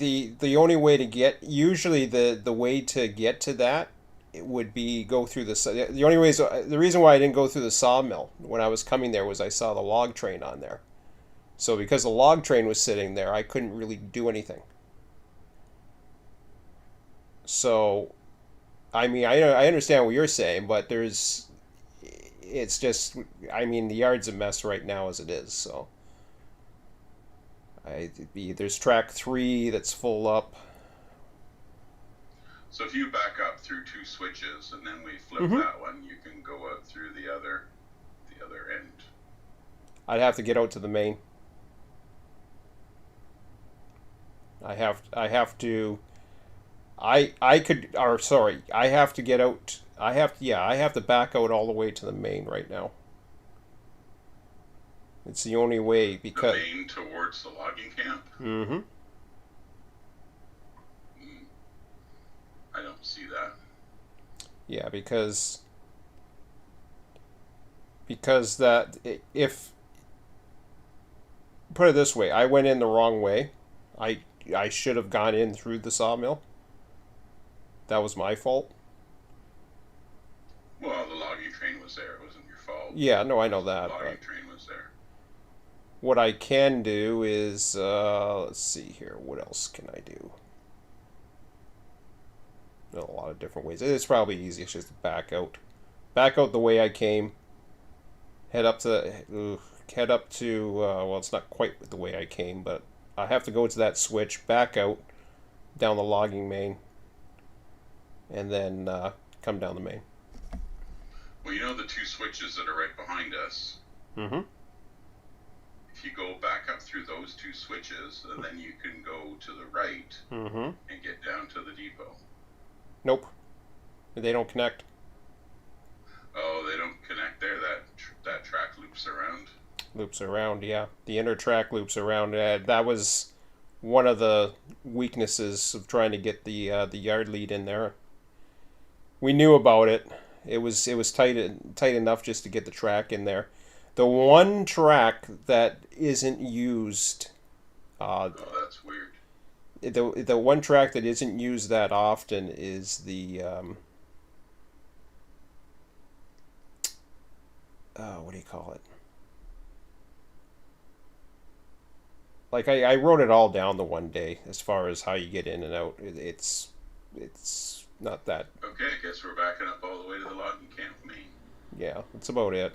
way to get, usually the way to get to that, it would be go through the reason why I didn't go through the sawmill when I was coming there was I saw the log train on there. So because the log train was sitting there, I couldn't really do anything. So, I mean, I understand what you're saying, but it's just, I mean, the yard's a mess right now as it is, so. There's track 3 that's full up. So if you back up through 2 switches and then we flip that one, you can go out through the other end. I'd have to get out to the main. I have to get out. I have to back out all the way to the main right now. It's the only way because... The main towards the logging camp? Mm-hmm. I don't see that. Yeah, because that... If... Put it this way, I went in the wrong way. I should have gone in through the sawmill. That was my fault. Well, the logging train was there. It wasn't your fault. Yeah, no, I know that. The logging train was there. What I can do is, let's see here. What else can I do? A lot of different ways. It's probably easiest just to back out. Back out the way I came. Head up to, well, it's not quite the way I came, but I have to go to that switch, back out, down the logging main, and then come down the main. Well, you know the 2 switches that are right behind us? Mm-hmm. If you go back up through those 2 switches, and then you can go to the right and get down to the depot. Nope. They don't connect. Oh, they don't connect there? That track loops around? Loops around, yeah. The inner track loops around. That was one of the weaknesses of trying to get the yard lead in there. We knew about it. It was tight enough just to get the track in there. The one track that isn't used. Oh, that's weird. The one track that isn't used that often is the what do you call it? Like I wrote it all down the one day as far as how you get in and out. It's not that. Okay, I guess we're backing up all the way to the logging camp main. Yeah, that's about it.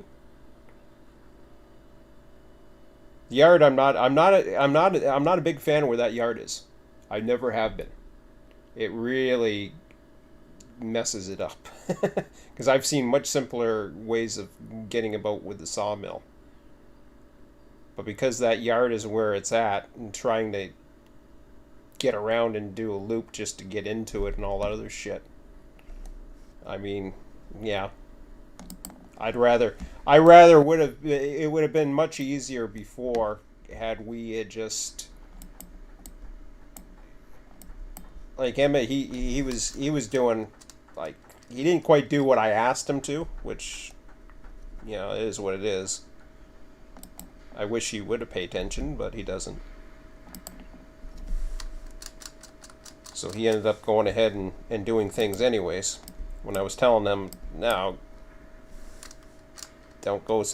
The yard, I'm not a big fan of where that yard is. I never have been. It really messes it up because I've seen much simpler ways of getting about with the sawmill. But because that yard is where it's at, and trying to get around and do a loop just to get into it and all that other shit. I mean, yeah. I rather would have. It would have been much easier before had we had just like him. He was doing like he didn't quite do what I asked him to, which it is what it is. I wish he would have paid attention, but he doesn't. So he ended up going ahead and doing things anyways. When I was telling them, no, don't go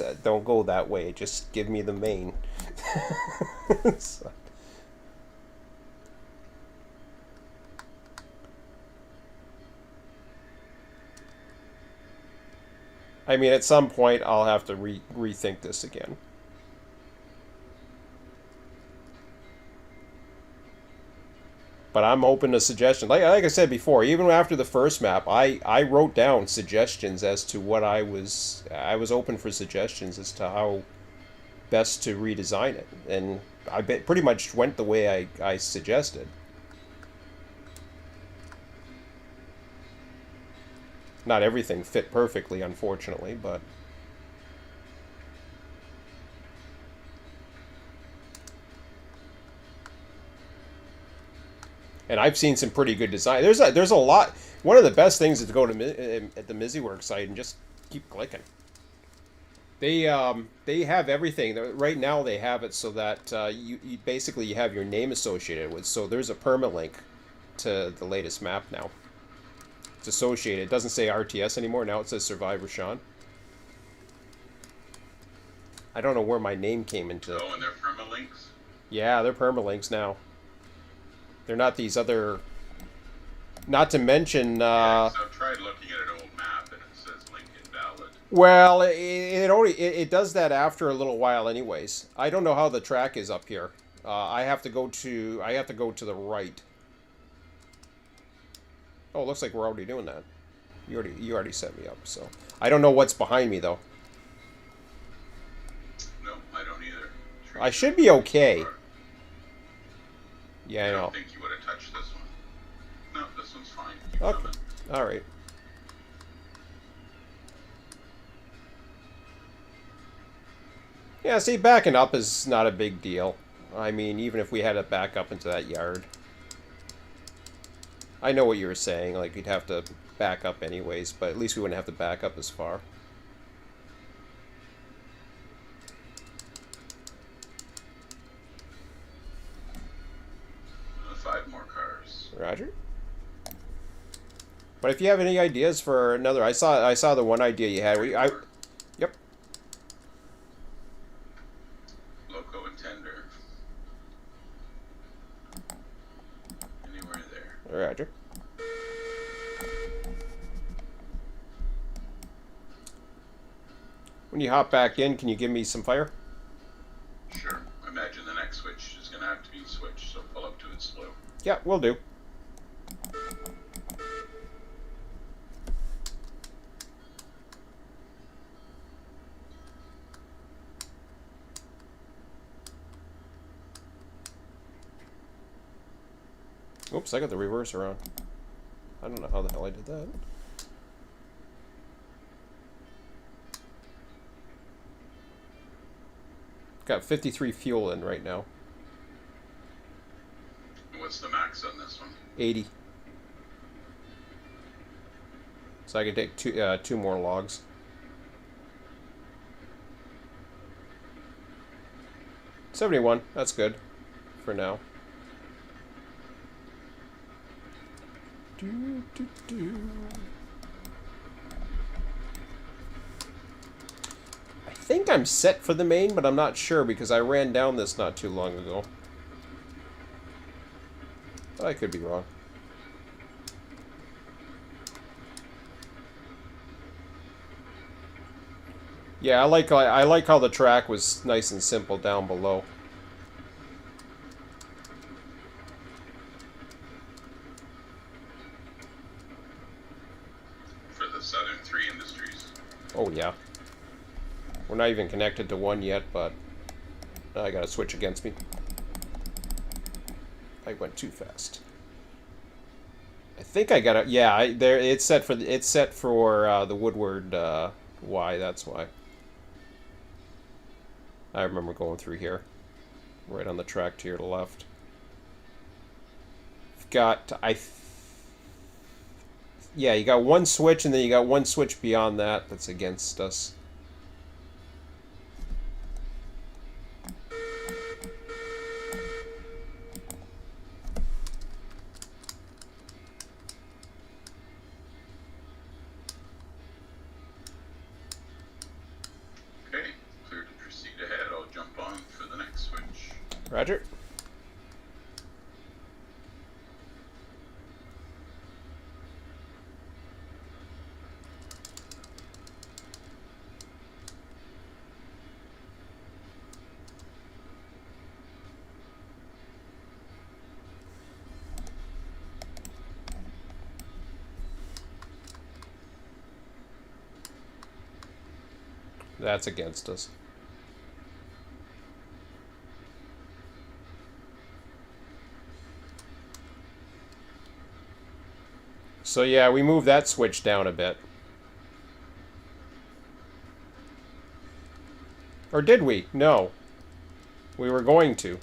that way. Just give me the main. So. I mean, at some point, I'll have to rethink this again. But I'm open to suggestions. Like I said before, even after the first map, I wrote down suggestions as to what I was open for suggestions as to how best to redesign it, and pretty much went the way I suggested. Not everything fit perfectly, unfortunately, but and I've seen some pretty good design. There's a lot. One of the best things is to go to at the MiziWorks site and just keep clicking. They have everything. Right now they have it so that you basically you have your name associated with. So there's a permalink to the latest map now. It's associated. It doesn't say RTS anymore. Now it says Survivor Sean. I don't know where my name came into. Oh, and they're permalinks? Yeah, they're permalinks now. They're not these other... Not to mention... Yeah, so I've tried looking at an old map and it says link invalid. Well, it does that after a little while anyways. I don't know how the track is up here. I have to go to the right. Oh, it looks like we're already doing that. You already set me up, so... I don't know what's behind me, though. No, I don't either. I should be okay. Yeah, I know. I don't think you would have touched this one. No, this one's fine. Keep Okay. coming. Alright. Yeah, see, backing up is not a big deal. I mean, even if we had to back up into that yard. I know what you were saying, like, we'd have to back up anyways, but at least we wouldn't have to back up as far. Five more cars. Roger. But if you have any ideas for another, I saw the one idea you had. Yep. Loco and tender. Anywhere there. Roger. When you hop back in, can you give me some fire? Sure. I imagine the next switch is going to have to be switched, so pull up to it slow. Yeah, will do. Oops, I got the reverse around. I don't know how the hell I did that. Got 53 fuel in right now. What's the max on this one? 80. So I can take two more logs. $71. That's good for now. I think I'm set for the main, but I'm not sure because I ran down this not too long ago. But I could be wrong. Yeah, I like how the track was nice and simple down below. For the Southern 3 Industries. Oh yeah. We're not even connected to one yet, but I got a switch against me. I went too fast. I think I got it. Yeah, it's set for the Woodward Y, that's why. I remember going through here. Right on the track to your left. Got, yeah, you got one switch, and then you got one switch beyond that that's against us. Okay, clear to proceed ahead. I'll jump on for the next switch. Roger. That's against us. So yeah, we moved that switch down a bit. Or did we? No. We were going to.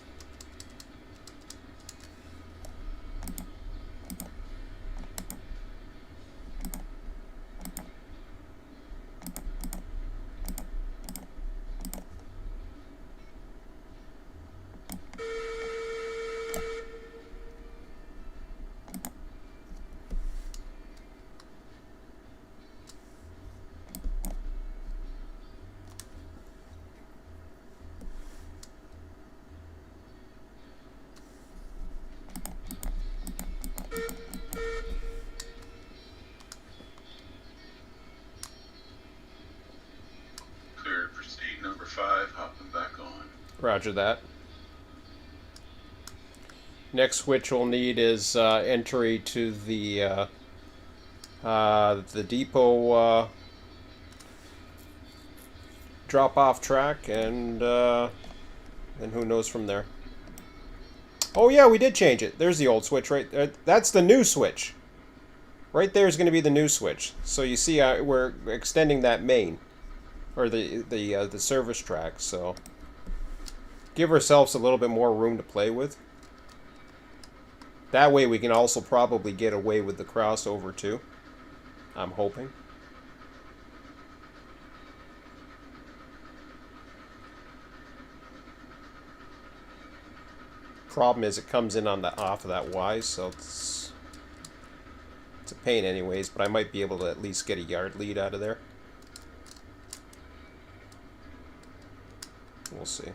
Clear to proceed. Number 5, hopping back on. Roger that. Next switch we'll need is entry to the depot drop-off track, and who knows from there. Oh yeah, we did change it. There's the old switch right there. That's the new switch. Right there is going to be the new switch. So you see, we're extending that main, or the service track. So give ourselves a little bit more room to play with. That way we can also probably get away with the crossover too. I'm hoping. Problem is it comes in on the off of that Y, so it's a pain anyways, but I might be able to at least get a yard lead out of there. We'll see.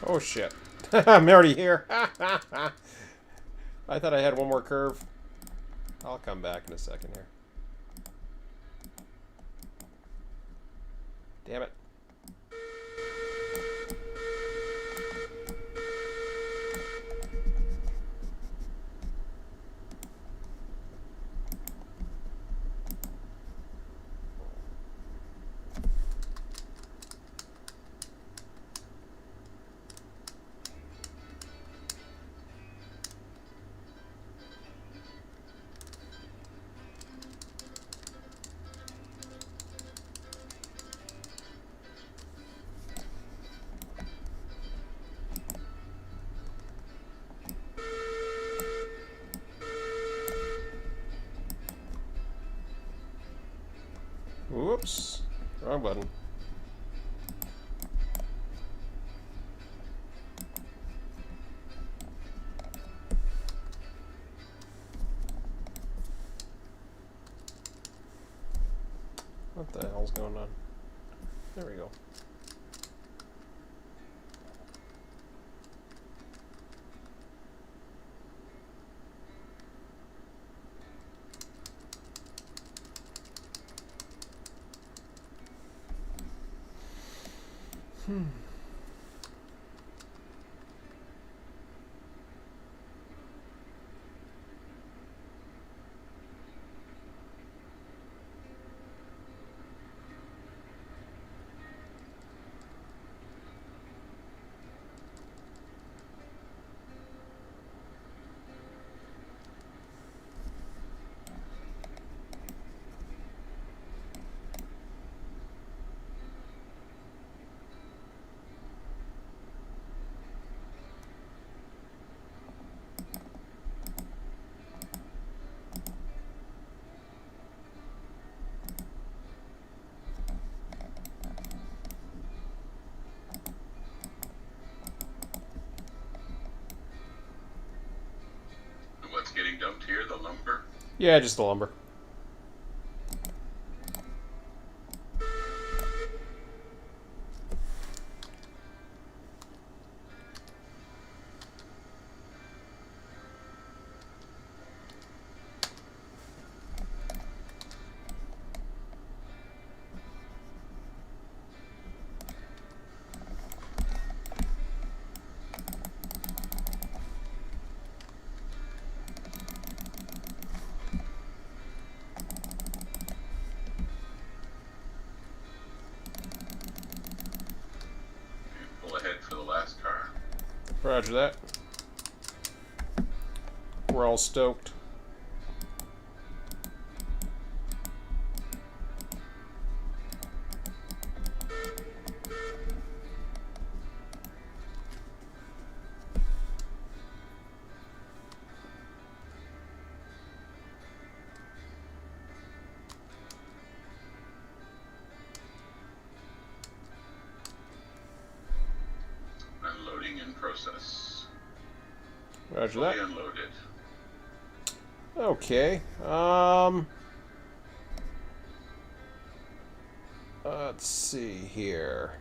Oh shit. I'm already here. I thought I had one more curve. I'll come back in a second here. Damn it. Whoops. Wrong button. What the hell's going on? There we go. And what's getting dumped here? The lumber? Yeah, just the lumber. Pull ahead for the last car. Roger that. We're all stoked. Unloading in process. Roger Fully that. unloaded. Okay. Let's see here.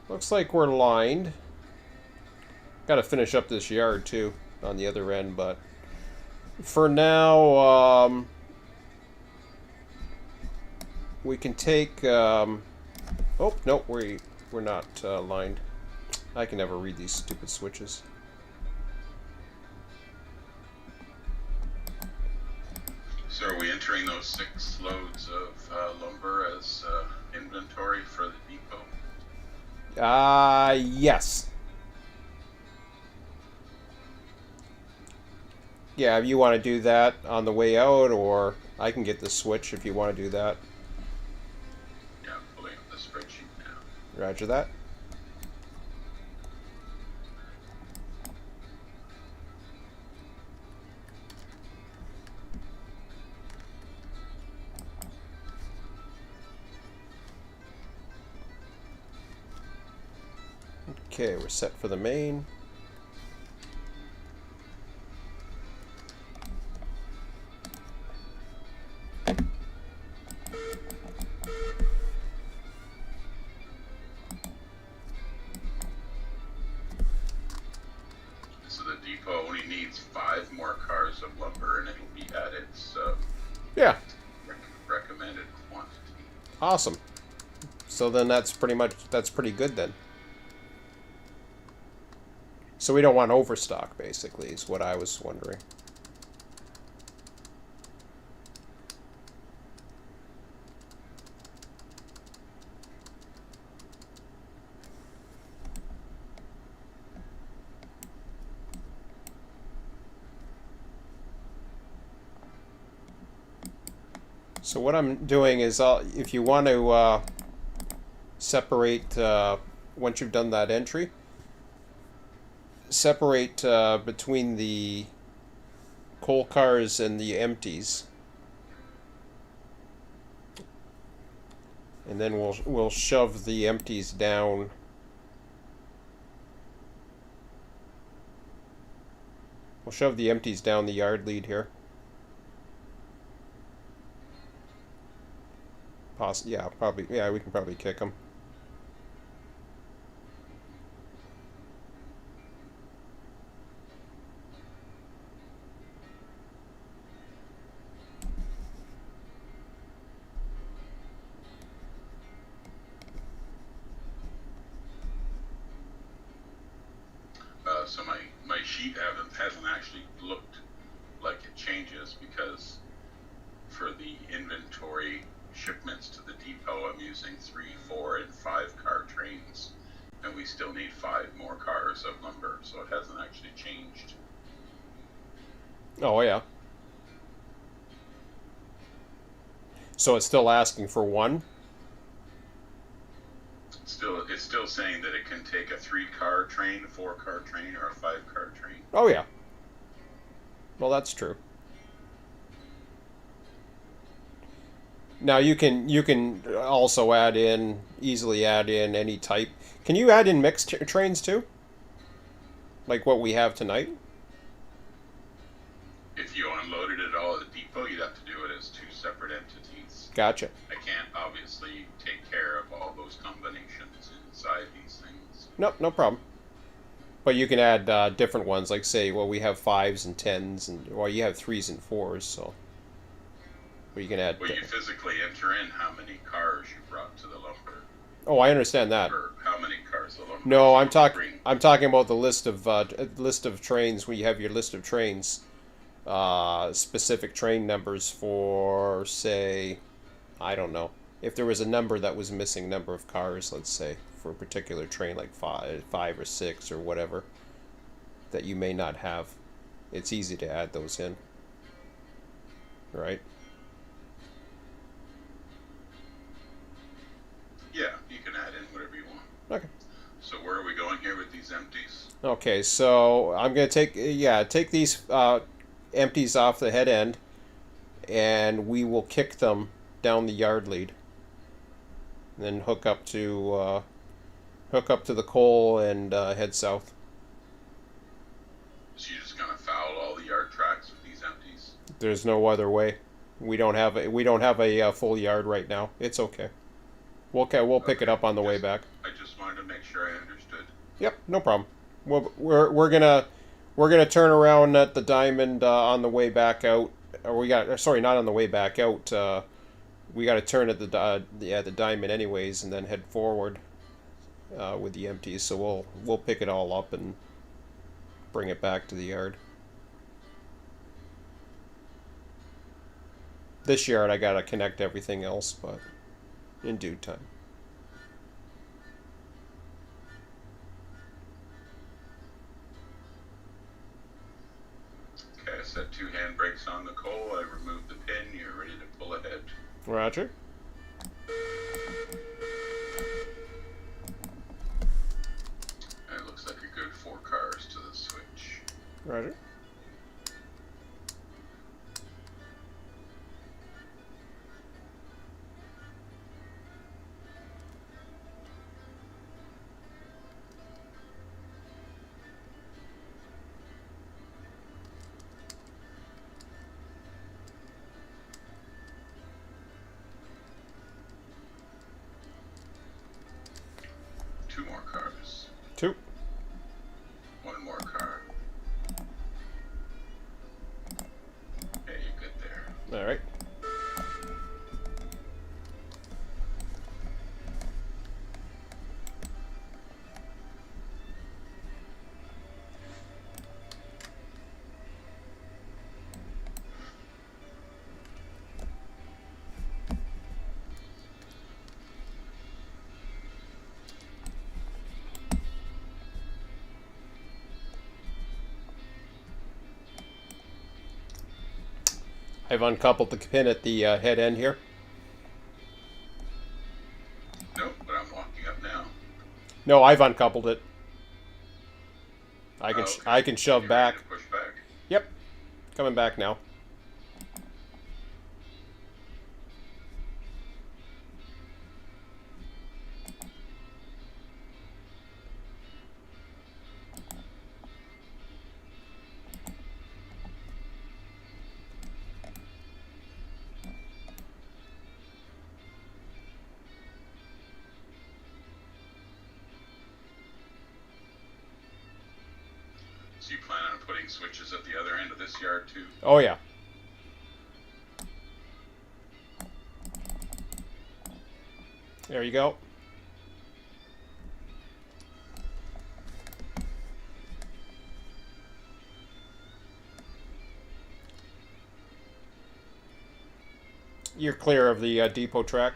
Looks like we're lined. Got to finish up this yard too on the other end, but for now, we can take. Oh no, we're not lined. I can never read these stupid switches. So are we entering those 6 loads of lumber as inventory for the depot? Yes. Yeah, if you want to do that on the way out, or I can get the switch if you want to do that. Yeah, I'm pulling up the spreadsheet now. Roger that. Okay, we're set for the main. So the depot only needs 5 more cars of lumber and it'll be at its Yeah, recommended quantity. awesome. So then that's pretty good then. So we don't want overstock, basically, is what I was wondering. So what I'm doing is, if you want to separate, once you've done that entry, separate between the coal cars and the empties. And then we'll shove the empties down. We'll shove the empties down the yard lead here. Yeah, probably. Yeah, we can probably kick them. So my sheet hasn't actually looked like it changes, because for the inventory shipments to the depot, I'm using 3, 4, and 5 car trains, and we still need 5 more cars of lumber, so it hasn't actually changed. Oh, yeah. So it's still asking for 1? It's still saying that it can take a 3-car train, a 4-car train, or a 5-car train. Oh, yeah. Well, that's true. Now you can also easily add in any type. Can you add in mixed trains too? Like what we have tonight? If you unloaded it all at the depot, you'd have to do it as 2 separate entities. Gotcha. I can't obviously take care of all those combinations inside these things. Nope, no problem. But you can add different ones, like say, well, we have 5s and 10s, and well, you have 3s and 4s, so. But you can add. Well, you physically enter in how many cars you brought to the lumber. Oh, I understand that. Or how many cars the lumber. No, I'm talking about the list of trains. When you have your list of trains, specific train numbers for, say, I don't know, if there was a number that was missing, number of cars, let's say, for a particular train, like 5 or 6 or whatever, that you may not have, it's easy to add those in, right? Yeah, you can add in whatever you want. Okay. So where are we going here with these empties? Okay, so I'm gonna take these empties off the head end, and we will kick them down the yard lead, and then hook up to the coal and head south. So you're just gonna foul all the yard tracks with these empties? There's no other way. We don't have a full yard right now. It's okay. We'll pick it up on the way back. I just wanted to make sure I understood. Yep, no problem. We're gonna turn around at the diamond on the way back out. Or not on the way back out. We got to turn at the diamond anyways, and then head forward with the empties. So we'll pick it all up and bring it back to the yard. This yard I gotta connect everything else, but in due time. Okay, I set 2 handbrakes on the coal. I removed the pin. You're ready to pull ahead. Roger. And it looks like a good 4 cars to the switch. Roger. Two more cars. 2. 1 more car. Okay, you're good there. All right. I've uncoupled the pin at the head end here. Nope, but I'm walking up now. No, I've uncoupled it. I Okay. can shove You're back. ready to push back. Yep, coming back now. putting switches at the other end of this yard too. Oh yeah. There you go. You're clear of the depot track.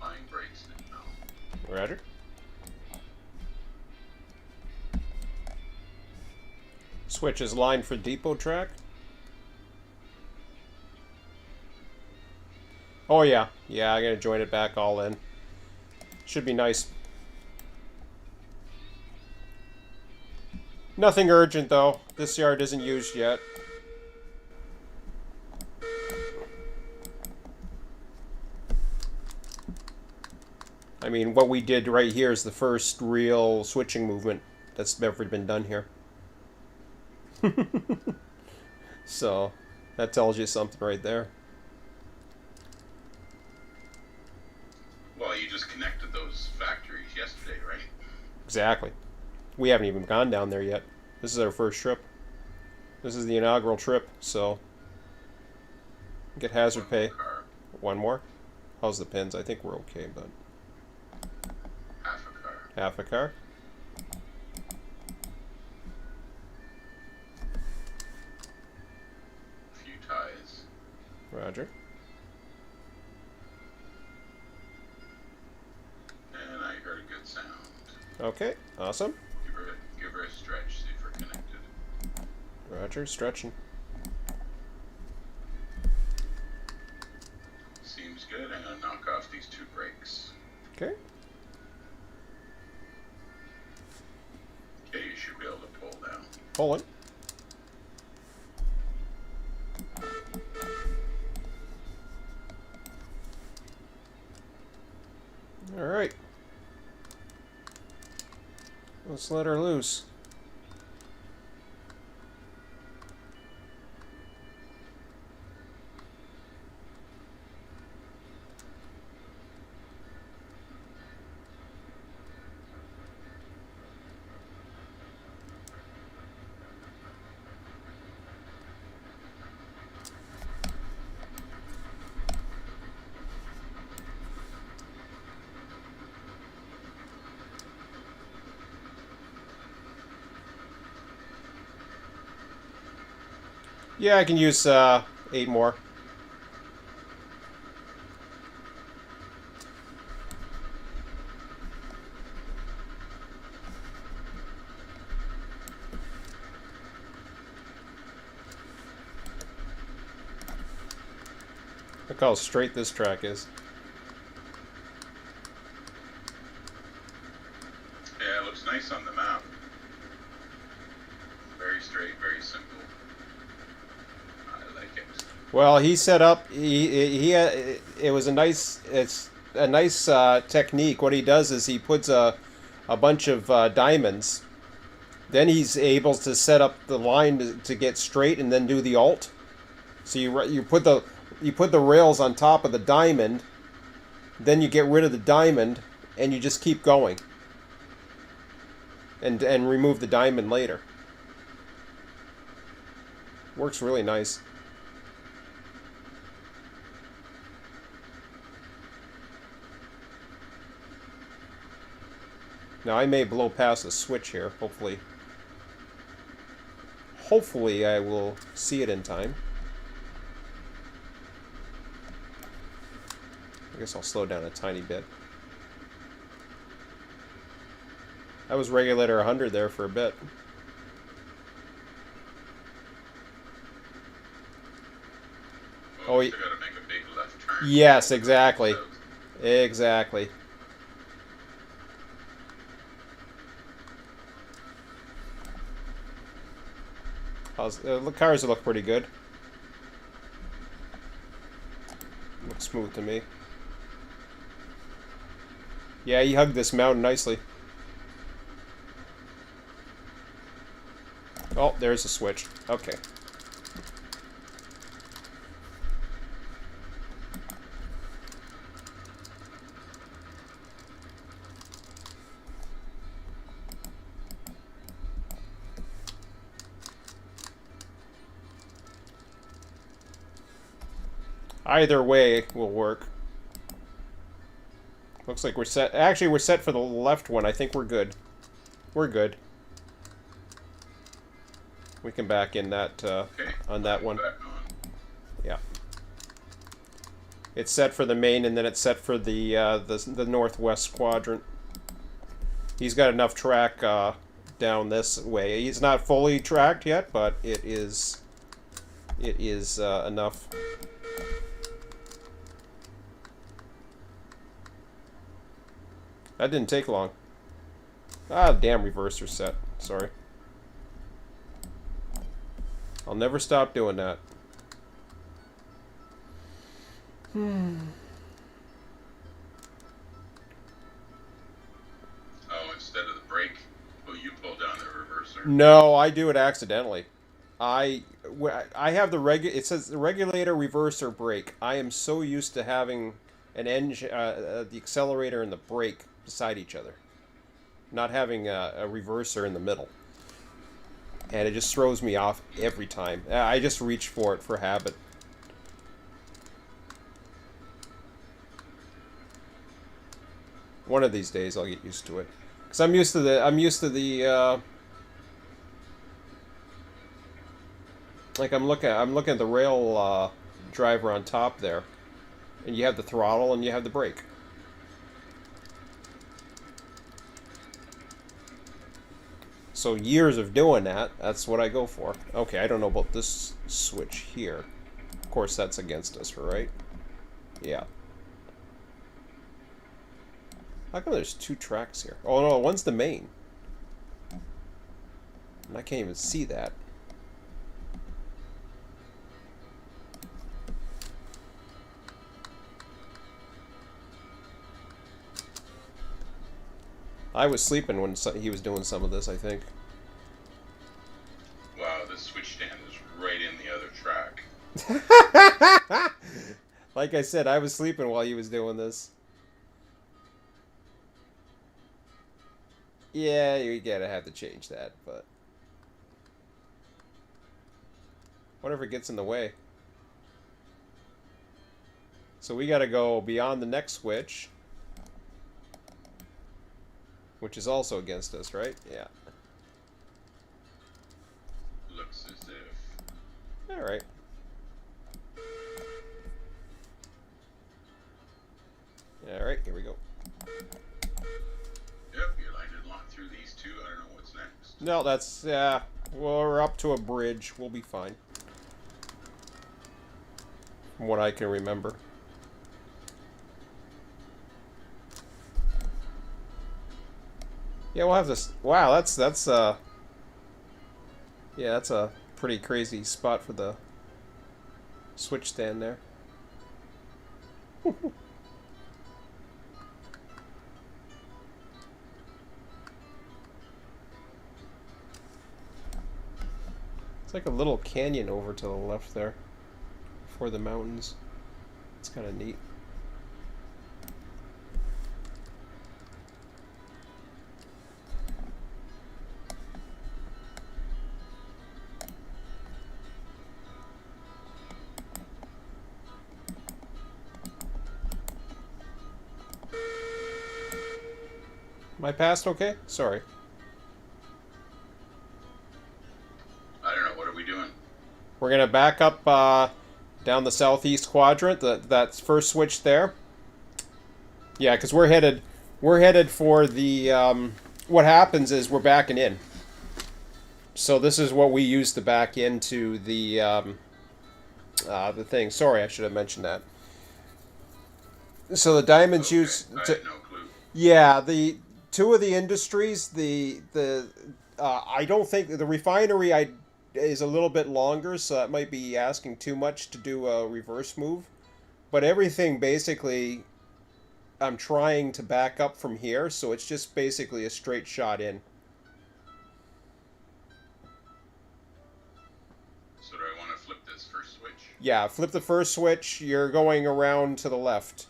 Line breaks now. Roger. Switch is line for depot track. Oh yeah, yeah, I gotta join it back all in. Should be nice. Nothing urgent though. This yard isn't used yet. I mean, what we did right here is the first real switching movement that's ever been done here. So, that tells you something right there. Well, you just connected those factories yesterday, right? Exactly. We haven't even gone down there yet. This is our first trip. This is the inaugural trip, so get hazard pay. Car. One more. How's the pins? I think we're okay, but Half a car. half a car. A few ties. Roger. And I heard a good sound. Okay, awesome. Give her a stretch, see if we're connected. Roger, stretching. Seems good. I'm gonna knock off these two brakes. Okay. Okay, you should be able to pull down. Pulling. Alright. Let's let her loose. Yeah, I can use 8 more. Look how straight this track is. Yeah, it looks nice on the map. Very straight, very simple. I like it. Well, he set up. He had, it was a nice. It's a nice technique. What he does is he puts a bunch of diamonds. Then he's able to set up the line to get straight, and then do the alt. So you put the rails on top of the diamond. Then you get rid of the diamond, and you just keep going. And remove the diamond later. Works really nice. Now I may blow past a switch here, hopefully. Hopefully I will see it in time. I guess I'll slow down a tiny bit. I was regulator 100 there for a bit. Oh, you gotta make a big left turn. Yes, exactly. Exactly. The cars look pretty good. Looks smooth to me. Yeah, he hugged this mountain nicely. Oh, there's a switch. Okay. Either way will work. Looks like we're set. Actually, we're set for the left one. I think we're good. We're good. We can back in that Okay. on that one. Back on. Yeah. It's set for the main, and then it's set for the northwest quadrant. He's got enough track down this way. He's not fully tracked yet, but it is enough. That didn't take long. Ah, damn reverser set. Sorry. I'll never stop doing that. Oh, instead of the brake, will you pull down the reverser? No, I do it accidentally. I have the it says the regulator, reverser, brake. I am so used to having an engine, the accelerator and the brake beside each other, not having a reverser in the middle, and it just throws me off every time. I just reach for it for habit. One of these days I'll get used to it, because I'm used to the like I'm looking at the rail driver on top there, and you have the throttle and you have the brake. So years of doing that, that's what I go for. Okay, I don't know about this switch here. Of course, that's against us, right? Yeah. How come there's two tracks here? Oh no, one's the main. And I can't even see that. I was sleeping when he was doing some of this, I think. Wow, the switch stand is right in the other track. Like I said, I was sleeping while he was doing this. Yeah, you gotta have to change that, but whatever gets in the way. So we gotta go beyond the next switch, which is also against us, right? Yeah. Looks as if. Alright. Alright, here we go. Yep, your line did lock through these two. I don't know what's next. No, that's, yeah. Well, we're up to a bridge. We'll be fine. From what I can remember. Yeah, we'll have this. Wow, that's yeah, that's a pretty crazy spot for the switch stand there. It's like a little canyon over to the left there, before the mountains. It's kind of neat. Am I passed okay? Sorry. I don't know. What are we doing? We're gonna back up down the southeast quadrant. That first switch there. Yeah, because we're headed for the. What happens is we're backing in. So this is what we use to back into the thing. Sorry, I should have mentioned that. So the diamonds Okay, use. I had no clue. Yeah, the two of the industries, I don't think the refinery is a little bit longer, so that might be asking too much to do a reverse move. But everything basically, I'm trying to back up from here, so it's just basically a straight shot in. So do I want to flip this first switch? Yeah, flip the first switch. You're going around to the left.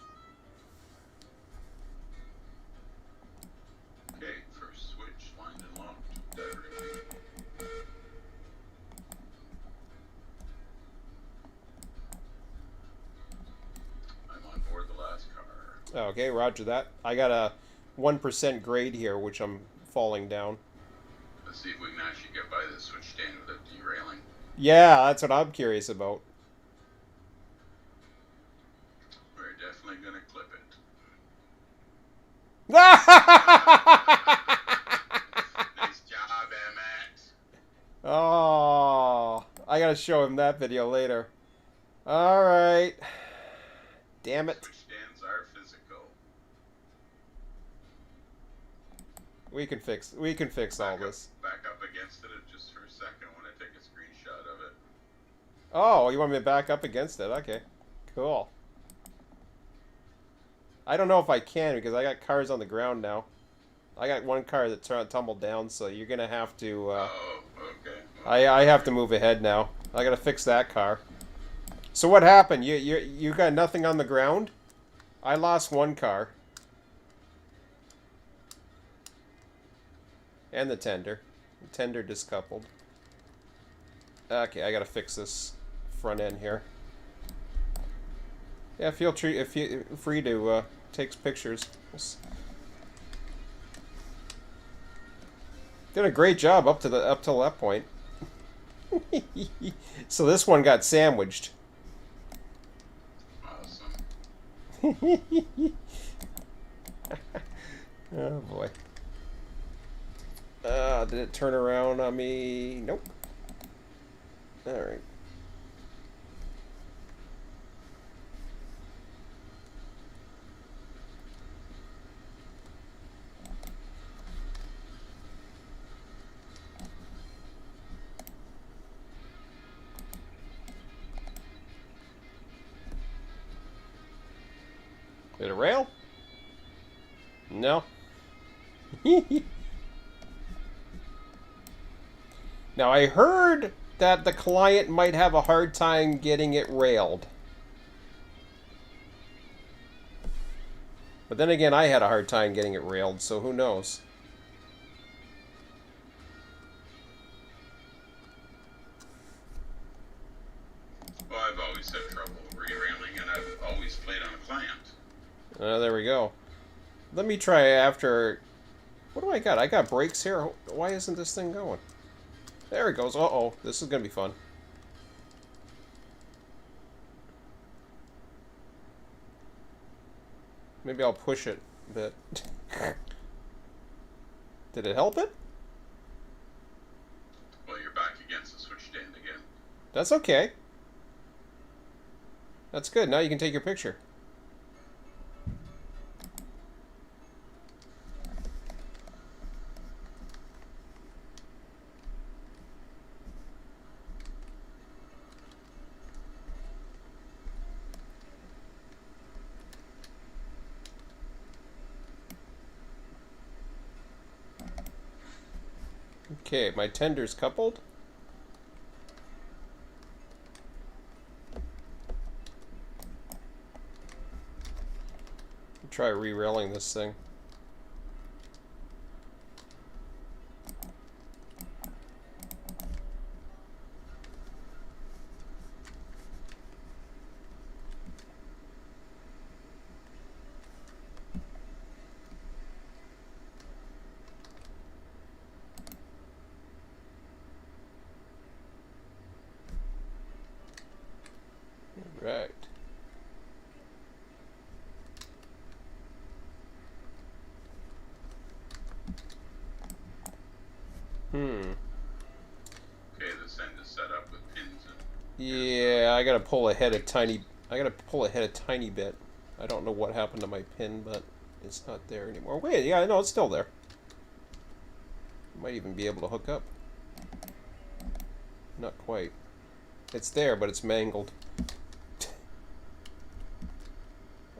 Okay, first switch, lined and locked. Battery. Okay, roger that. I got a 1% grade here, which I'm falling down. Let's see if we can actually get by this switch stand without derailing. Yeah, that's what I'm curious about. We're definitely gonna clip it. Oh, Nice job, Emmett. I gotta show him that video later. All right. Damn it. Switch stands are physical. We can fix all this. Back up against it just for a second. I want to take a screenshot of it. Oh, you want me to back up against it? Okay. Cool. I don't know if I can because I got cars on the ground now. I got one car that tumbled down, so you're gonna have to. Oh, okay. I have to move ahead now. I gotta fix that car. So what happened? You got nothing on the ground? I lost one car. And the tender. The tender discoupled. Okay, I gotta fix this front end here. Yeah, feel free to take pictures. Did a great job up till that point. So this one got sandwiched. Awesome. Oh boy. Did it turn around on me? Nope. Alright. Did it rail? No. Now I heard that the client might have a hard time getting it railed. But then again, I had a hard time getting it railed, so who knows? Well, I've always had trouble re-railing, and I've always played on a plant. There we go. Let me try after... What do I got? I got brakes here. Why isn't this thing going? There it goes. Uh-oh. This is going to be fun. Maybe I'll push it a bit. Did it help it? Well, you're back against the switch stand again. That's okay. That's good. Now you can take your picture. Okay, my tender's coupled. Try re-railing this thing. Right. Okay, this end is set up with pins and... Yeah, I gotta pull ahead a tiny bit. I don't know what happened to my pin, but it's not there anymore. Wait, yeah, no, it's still there. Might even be able to hook up. Not quite. It's there, but it's mangled.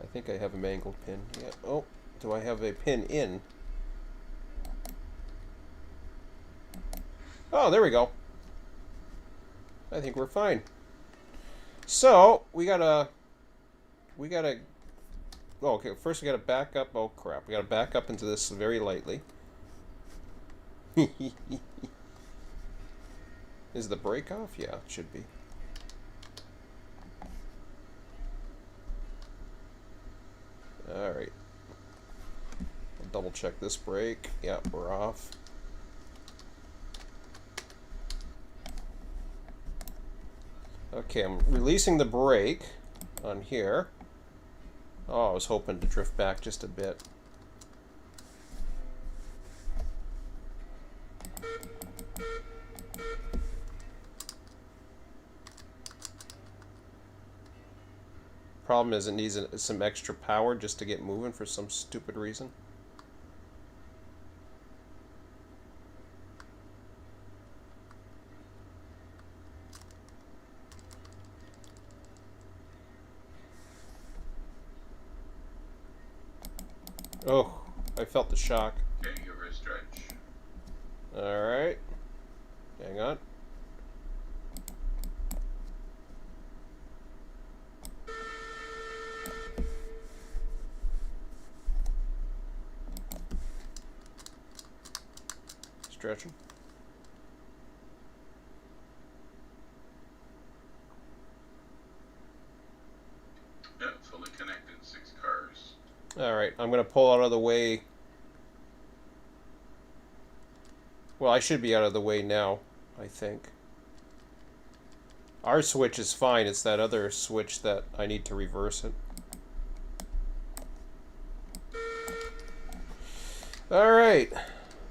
I think I have a mangled pin. Yeah. Oh, do I have a pin in? Oh, there we go. I think we're fine. So, we gotta... Oh, okay, first we gotta back up. Oh, crap. We gotta back up into this very lightly. Is the brake off? Yeah, it should be. Alright. Double check this brake. Yep, we're off. Okay, I'm releasing the brake on here. Oh, I was hoping to drift back just a bit. Problem is it needs some extra power just to get moving for some stupid reason. Oh, I felt the shock. Okay, give her a stretch. Alright. Hang on. Stretching. Yeah, fully connected, 6 cars. Alright, I'm going to pull out of the way. Well, I should be out of the way now, I think. Our switch is fine. It's that other switch that I need to reverse it. Alright.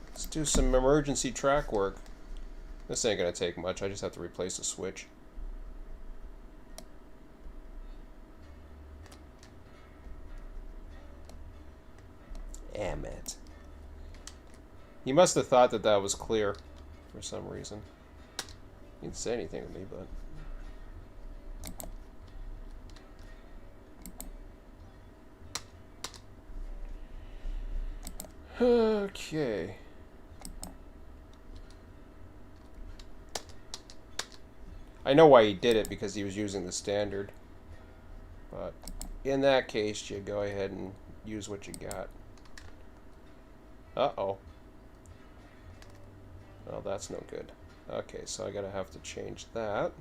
Let's do some emergency track work. This ain't gonna take much. I just have to replace the switch. Damn it. He must have thought that that was clear for some reason. He didn't say anything to me, but... Okay. I know why he did it, because he was using the standard. But in that case, you go ahead and use what you got. Uh-oh. Well, that's no good. Okay, so I gotta have to change that.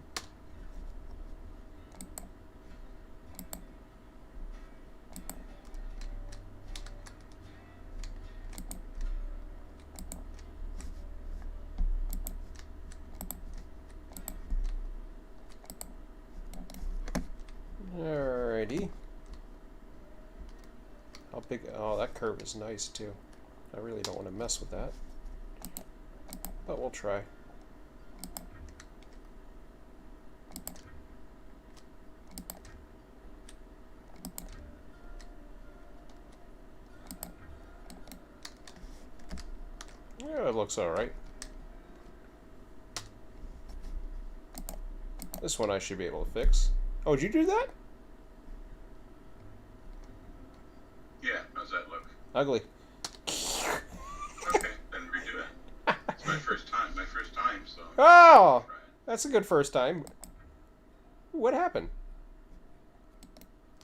Alrighty. How big? Oh, that curve is nice too. I really don't want to mess with that, but we'll try. Yeah, it looks alright. This one I should be able to fix. Oh, did you do that? Yeah, how's that look? Ugly. Okay, then redo it. It's my first time, so... Oh! That's a good first time. What happened?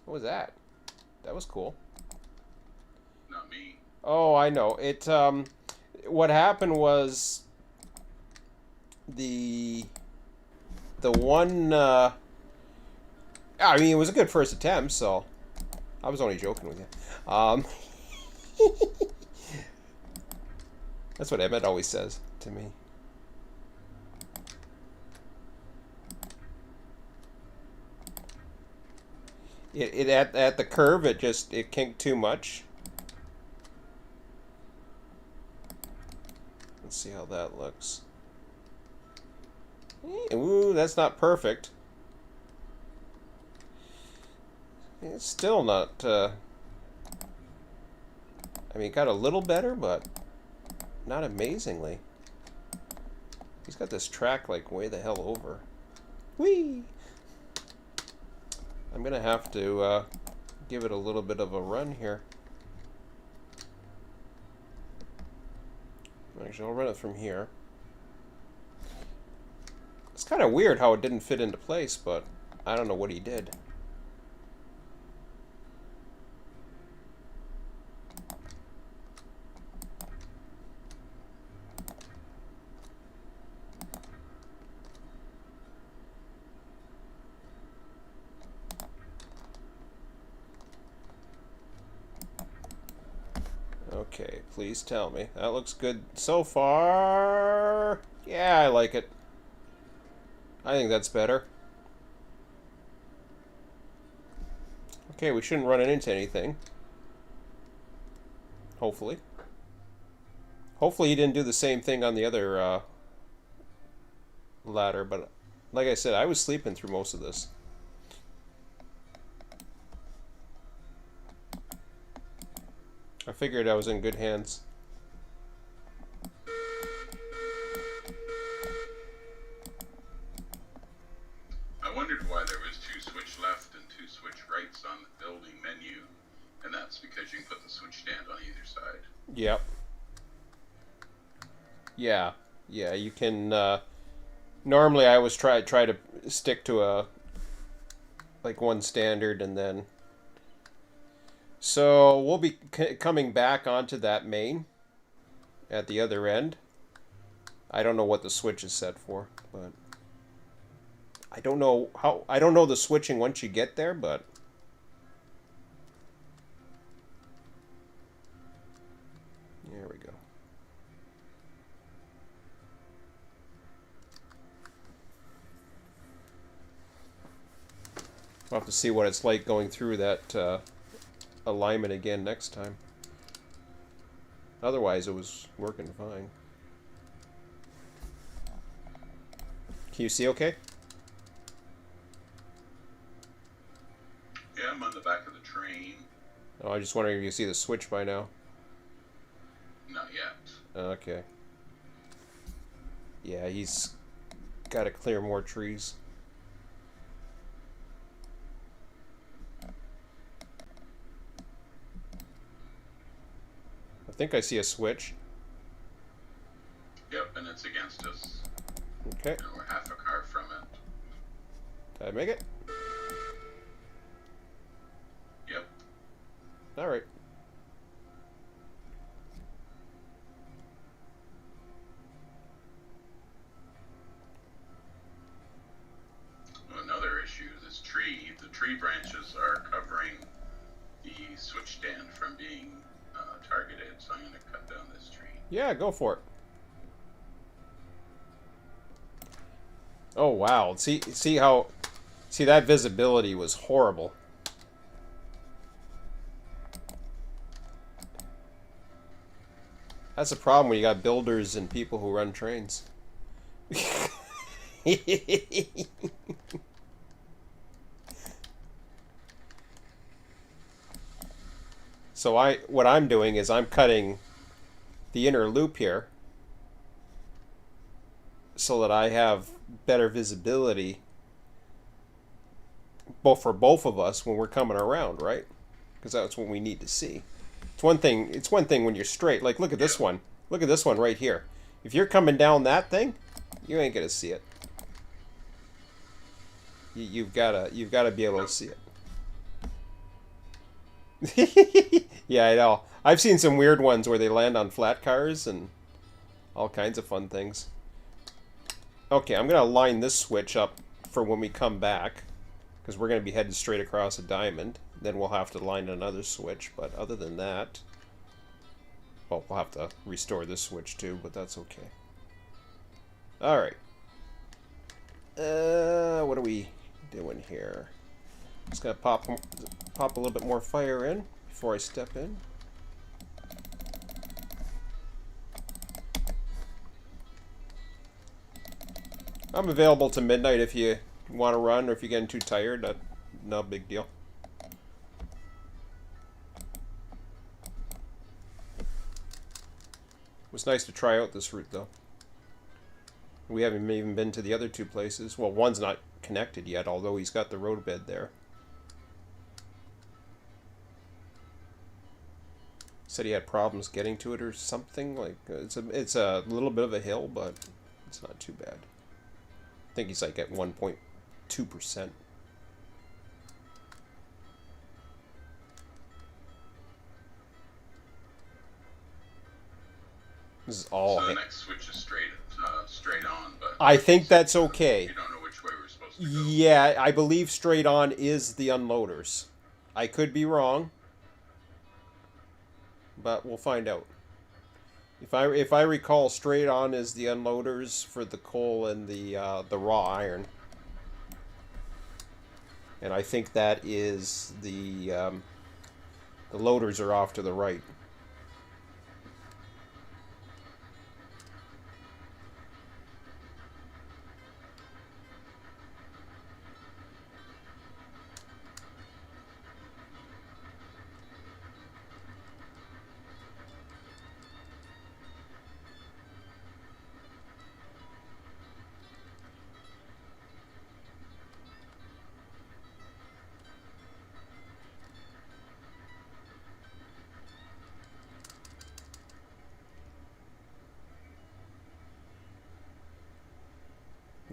What was that? That was cool. Not me. Oh, I know. It, what happened was... The one, I mean, it was a good first attempt, so... I was only joking with you. That's what Emmett always says to me. It at the curve, it kinked too much. Let's see how that looks. Ooh, that's not perfect. It's still not, I mean, it got a little better, but not amazingly. He's got this track, like, way the hell over. Whee! I'm gonna have to, give it a little bit of a run here. Actually, I'll run it from here. It's kind of weird how it didn't fit into place, but I don't know what he did. Okay, please tell me. That looks good so far. Yeah, I like it. I think that's better. Okay, we shouldn't run into anything. Hopefully. Hopefully he didn't do the same thing on the other ladder, but like I said, I was sleeping through most of this. I figured I was in good hands. I wondered why there was 2 switch left and 2 switch rights on the building menu, and that's because you can put the switch stand on either side. Yep. Yeah. Yeah, you can, normally I always try to stick to a, like, one standard and then... So, we'll be coming back onto that main at the other end. I don't know what the switch is set for, but... I don't know the switching once you get there, but... There we go. We'll have to see what it's like going through that alignment again next time. Otherwise, it was working fine. Can you see okay? Yeah, I'm on the back of the train. Oh, I'm just wondering if you see the switch by now. Not yet. Okay. Yeah, he's got to clear more trees. I think I see a switch. Yep, and it's against us. Okay. And we're half a car from it. Did I make it? Yep. Alright. Another issue, the tree branches are covering the switch stand from being targeted, so I'm going to cut down this tree. Yeah, go for it. Oh wow, see that visibility was horrible. That's a problem when you got builders and people who run trains. So what I'm doing is I'm cutting the inner loop here so that I have better visibility for both of us when we're coming around, right? Because that's what we need to see. It's one thing when you're straight. Like look at this one. Look at this one right here. If you're coming down that thing, you ain't gonna see it. You've gotta be able to see it. Yeah, I know. I've seen some weird ones where they land on flat cars and all kinds of fun things. Okay, I'm gonna line this switch up for when we come back, because we're gonna be headed straight across a diamond. Then we'll have to line another switch, but other than that, well, we'll have to restore this switch too, but that's okay. Alright. What are we doing here? Just gonna pop a little bit more fire in before I step in. I'm available to midnight if you want to run, or if you're getting too tired. No big deal. It was nice to try out this route, though. We haven't even been to the other two places. Well, one's not connected yet, although he's got the roadbed there. Said he had problems getting to it or something. Like it's a little bit of a hill, but it's not too bad. I think he's like at 1.2%. This is all. So the next switch is straight on, but I think that's okay. You don't know which way we're supposed to go. Yeah, I believe straight on is the unloaders. I could be wrong. but we'll find out. If I recall, straight on is the unloaders for the coal and the raw iron, and I think that is the loaders are off to the right.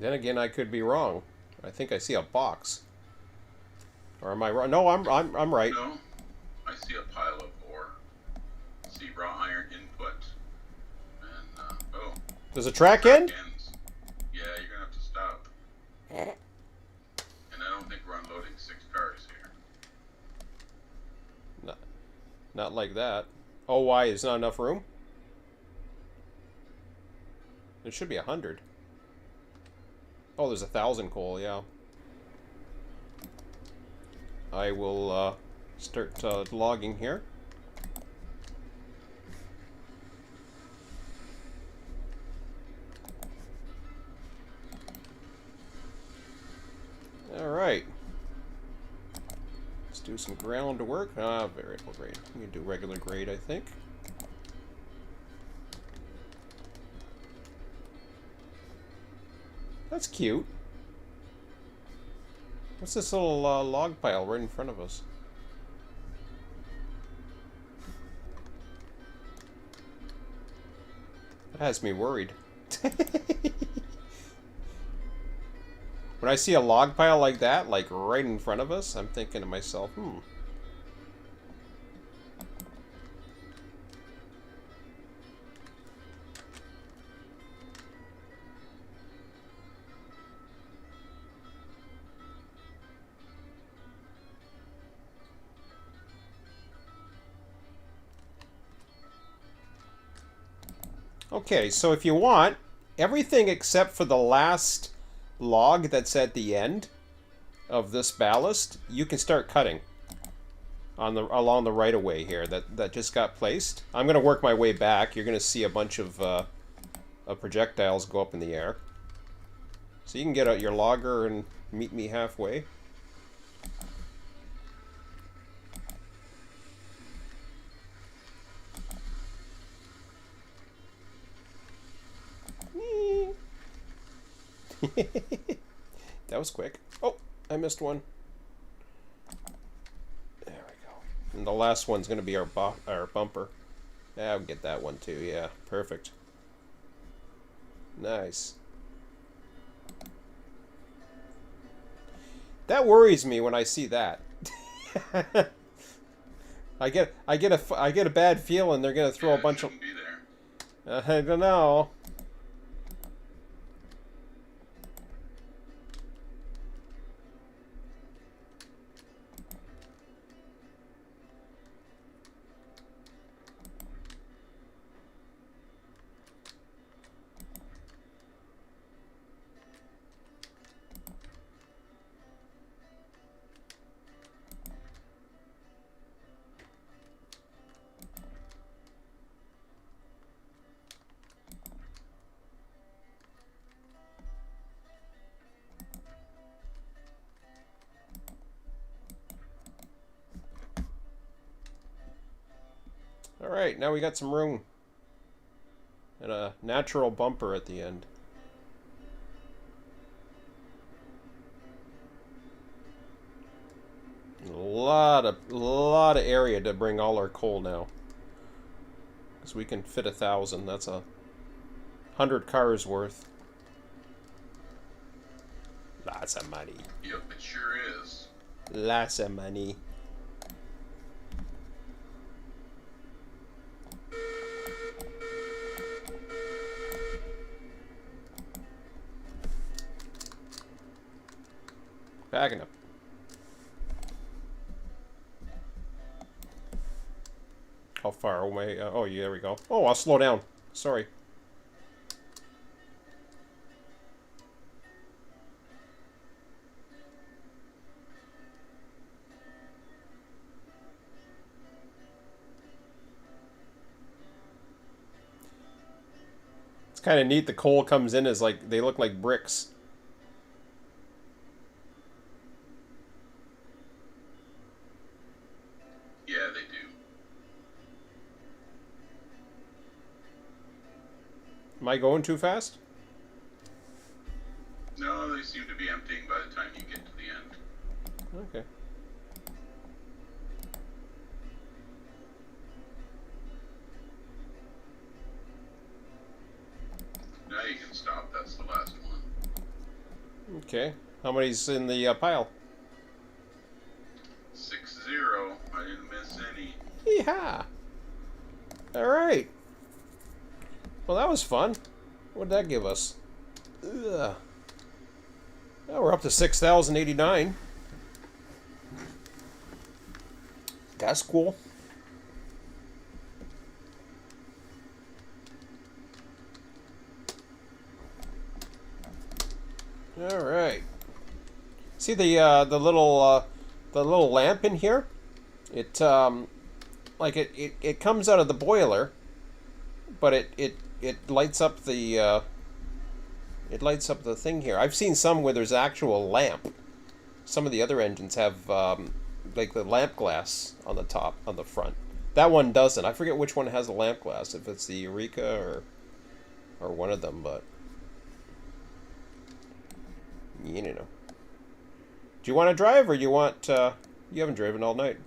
Then again, I could be wrong. I think I see a box. Or am I wrong? No, I'm right. No, I see a pile of ore. See raw iron input. And, oh. Does the track end? Ends. Yeah, you're gonna have to stop. And I don't think we're unloading 6 cars here. Not like that. Oh, why? Is not enough room? There should be 100. Oh, there's 1,000 coal, yeah. I will start logging here. Alright. Let's do some ground work. Variable grade. We can do regular grade, I think. That's cute. What's this little log pile right in front of us? That has me worried. When I see a log pile like that, like right in front of us, I'm thinking to myself, Okay, so if you want, everything except for the last log that's at the end of this ballast, you can start cutting on along the right of way here that just got placed. I'm going to work my way back. You're going to see a bunch of projectiles go up in the air. So you can get out your logger and meet me halfway. That was quick. Oh, I missed one. There we go. And the last one's going to be our bumper. Yeah, I'll get that one too. Yeah, perfect. Nice. That worries me when I see that. I get a bad feeling they're going to throw a bunch of. Be there. I don't know. Alright, now we got some room. And a natural bumper at the end. A lot of area to bring all our coal now. Because we can fit 1,000. That's 100 cars worth. Lots of money. Yep, it sure is. Lots of money. Backing up. How far away? Oh, yeah, there we go. Oh, I'll slow down. Sorry. It's kind of neat. The coal comes in as like, they look like bricks. Yeah, they do. Am I going too fast? No, they seem to be emptying by the time you get to the end. Okay. Now you can stop. That's the last one. Okay. How many's in the pile? 6-0. I didn't miss any. Yeehaw! Alright. Well, that was fun. What did that give us? Ugh. Now we're up to 6,089. That's cool. All right. See the little lamp in here? It like it comes out of the boiler, but it lights up the thing here. I've seen some where there's actual lamp. Some of the other engines have like the lamp glass on the top, on the front. That one doesn't. I forget which one has the lamp glass, if it's the Eureka or one of them, but you know. Do you want to drive, or you want you haven't driven all night?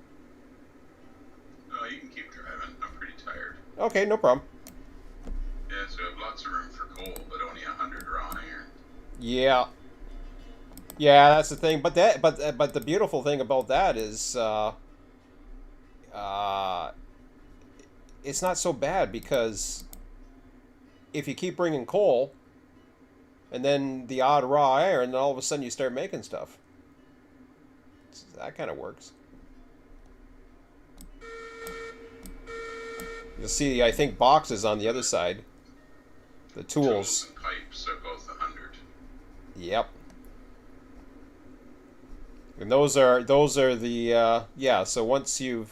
No, you can keep driving. I'm pretty tired. Okay, no problem. Yeah, so I have lots of room for coal, but only 100 raw iron. Yeah. Yeah, that's the thing. But the beautiful thing about that is it's not so bad, because if you keep bringing coal and then the odd raw iron, then all of a sudden you start making stuff. That kind of works. You'll see, I think, boxes on the other side. The tools. And pipes are both 100. Yep. And those are the yeah. So once you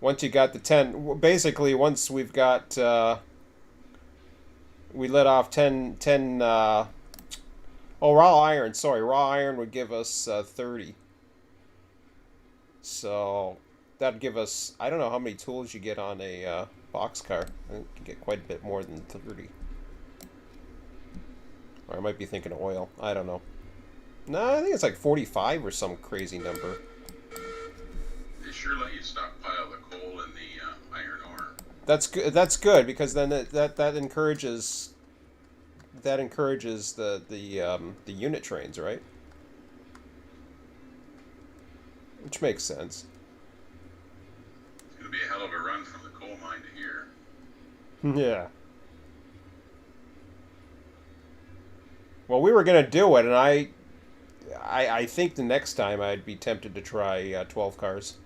got the 10, basically once we've got we let off 10 raw iron. Sorry, raw iron would give us 30. So that'd give us, I don't know how many tools you get on a boxcar. I think you get quite a bit more than 30. Or I might be thinking of oil. I don't know. No, I think it's like 45 or some crazy number. They sure let you stockpile the coal and the iron ore. That's good. That's good, because then that encourages the unit trains, right? Which makes sense. It's going to be a hell of a run from the coal mine to here. Yeah. Well, we were gonna do it, and I think the next time I'd be tempted to try 12 cars.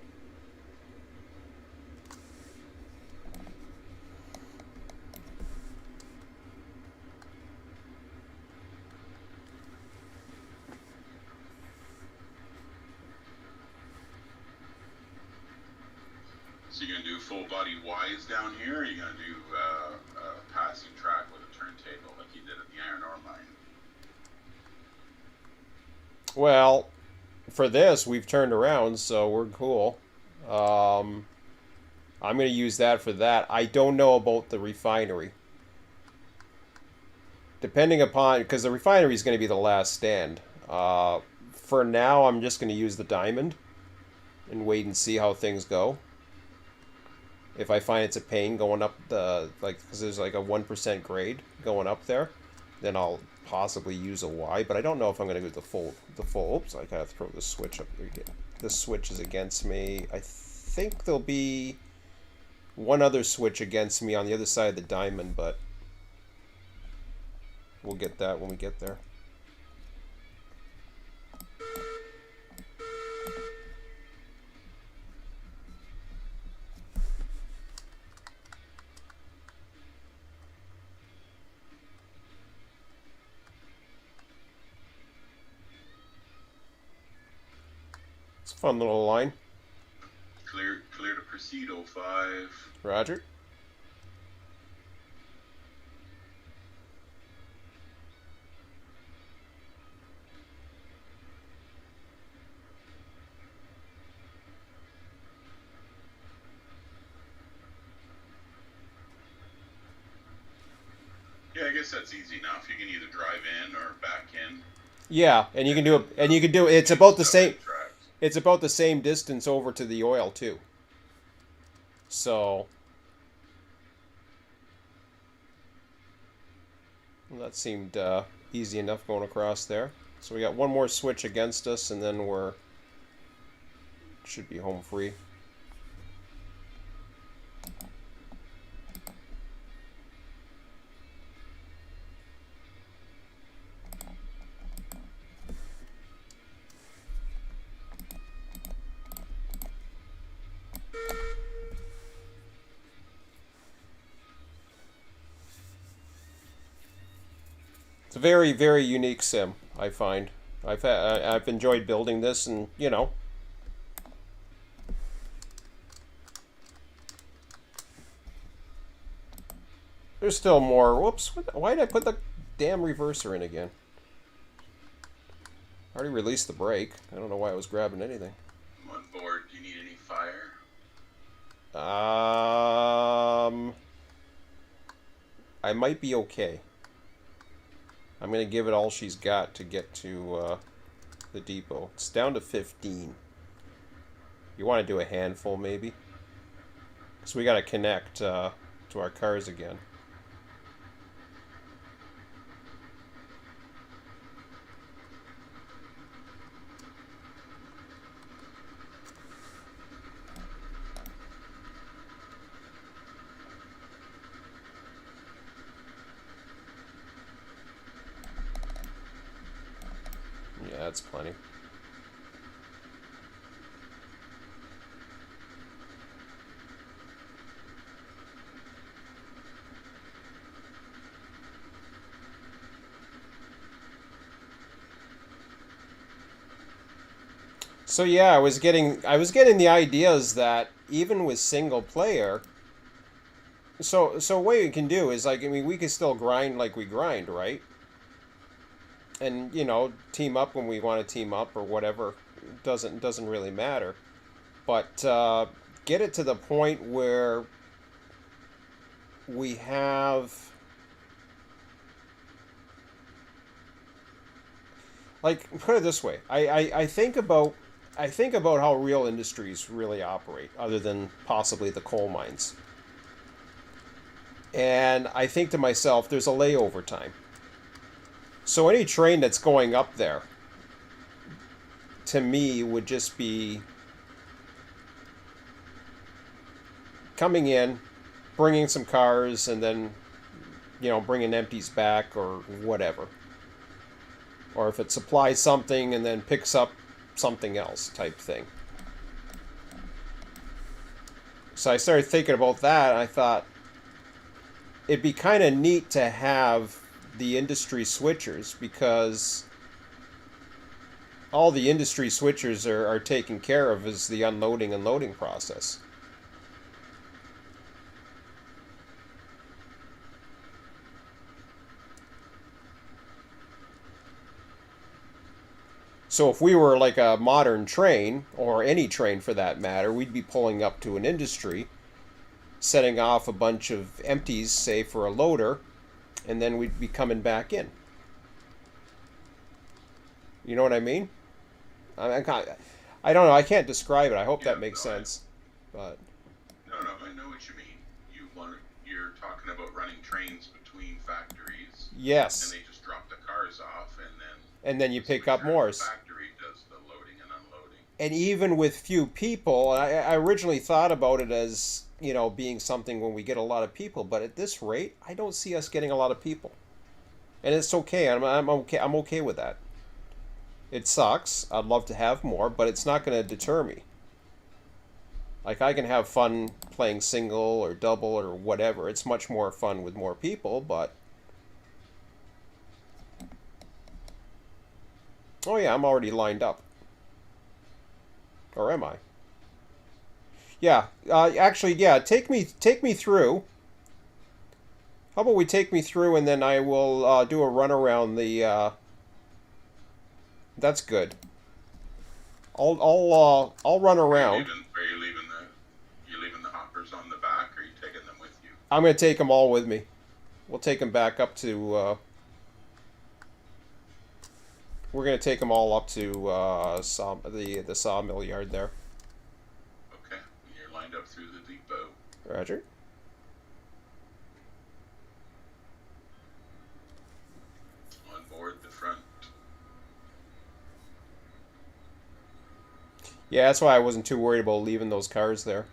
So you're going to do full body Ys down here, or are you going to do passing track with a turntable like you did at the iron ore mine? Well, for this, we've turned around, so we're cool. I'm going to use that for that. I don't know about the refinery. Depending upon, because the refinery is going to be the last stand. For now, I'm just going to use the diamond and wait and see how things go. If I find it's a pain going up the, like, because there's like a 1% grade going up there, then I'll possibly use a Y, but I don't know if I'm going to do the full, oops, I gotta throw the switch up there again. This switch is against me. I think there'll be one other switch against me on the other side of the diamond, but we'll get that when we get there. Fun little line. Clear to proceed, 05. Roger. Yeah, I guess that's easy enough. You can either drive in or back in. Yeah, and you can do it. And you can do it. It's about the same. Tracks. It's about the same distance over to the oil too. So well, that seemed easy enough going across there. So we got one more switch against us, and then we're should be home free. It's a very, very unique sim, I find. I've enjoyed building this, and you know. There's still more. Whoops! Why did I put the damn reverser in again? I already released the brake. I don't know why I was grabbing anything. I'm on board. Do you need any fire? I might be okay. I'm gonna give it all she's got to get to the depot. It's down to 15. You want to do a handful, maybe? So we gotta connect to our cars again. Yeah, that's plenty. So yeah, I was getting the ideas that even with single player, so what you can do is like, I mean, we can still grind like we grind, right? And you know, team up when we want to team up or whatever. Doesn't really matter. But get it to the point where we have, like, put it this way. I think about how real industries really operate, other than possibly the coal mines. And I think to myself, there's a layover time. So any train that's going up there, to me, would just be coming in, bringing some cars, and then, you know, bringing empties back or whatever. Or if it supplies something and then picks up something else type thing. So I started thinking about that, and I thought it'd be kind of neat to have the industry switchers, because all the industry switchers are taken care of is the unloading and loading process. So if we were like a modern train, or any train for that matter, we'd be pulling up to an industry, setting off a bunch of empties, say for a loader, and then we'd be coming back in. You know what I mean? I don't know. I can't describe it. I hope that makes sense. But No, I know what you mean. You're talking about running trains between factories. yes, And they just drop the cars off, and then you the pick up switcher in more. the factory does the loading and unloading. And even with few people, I originally thought about it as, you know, being something when we get a lot of people. But at this rate, I don't see us getting a lot of people, and it's okay. I'm okay. I'm okay with that. It sucks. I'd love to have more, but it's not going to deter me. Like, I can have fun playing single or double or whatever. It's much more fun with more people, but... Oh yeah, I'm already lined up. Or am I? Yeah. Actually, yeah. Take me through. How about we take me through, and then I will do a run around the. That's good. I'll run around. Are you leaving the hoppers on the back, or are you taking them with you? I'm gonna take them all with me. We'll take them back up to. We're gonna take them all up to the sawmill yard there. Okay, and you're lined up through the depot. Roger. On board the front. Yeah, that's why I wasn't too worried about leaving those cars there.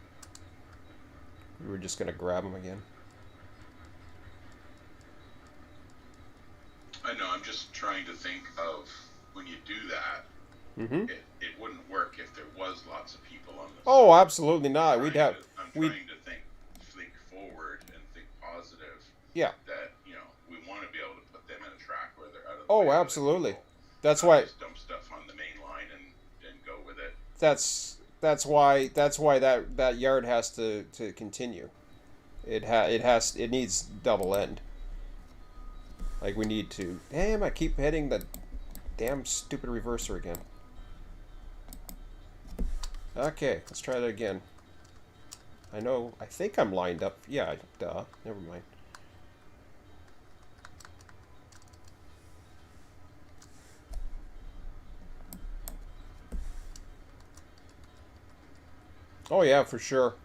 We were just gonna grab them again. I know. I'm just trying to think of when you do that. Mm-hmm. It wouldn't work if there was lots of people on the. Oh, absolutely not. I'm trying to think forward and think positive. Yeah. That we want to be able to put them in a track where they're out of the Oh, way absolutely. That's not why. just dump stuff on the main line and go with it. That's why that yard has to continue. It needs double end. Like we need to. Damn! I keep hitting the damn stupid reverser again. Okay, let's try that again. I think I'm lined up. Yeah, duh. Never mind. Oh yeah, for sure.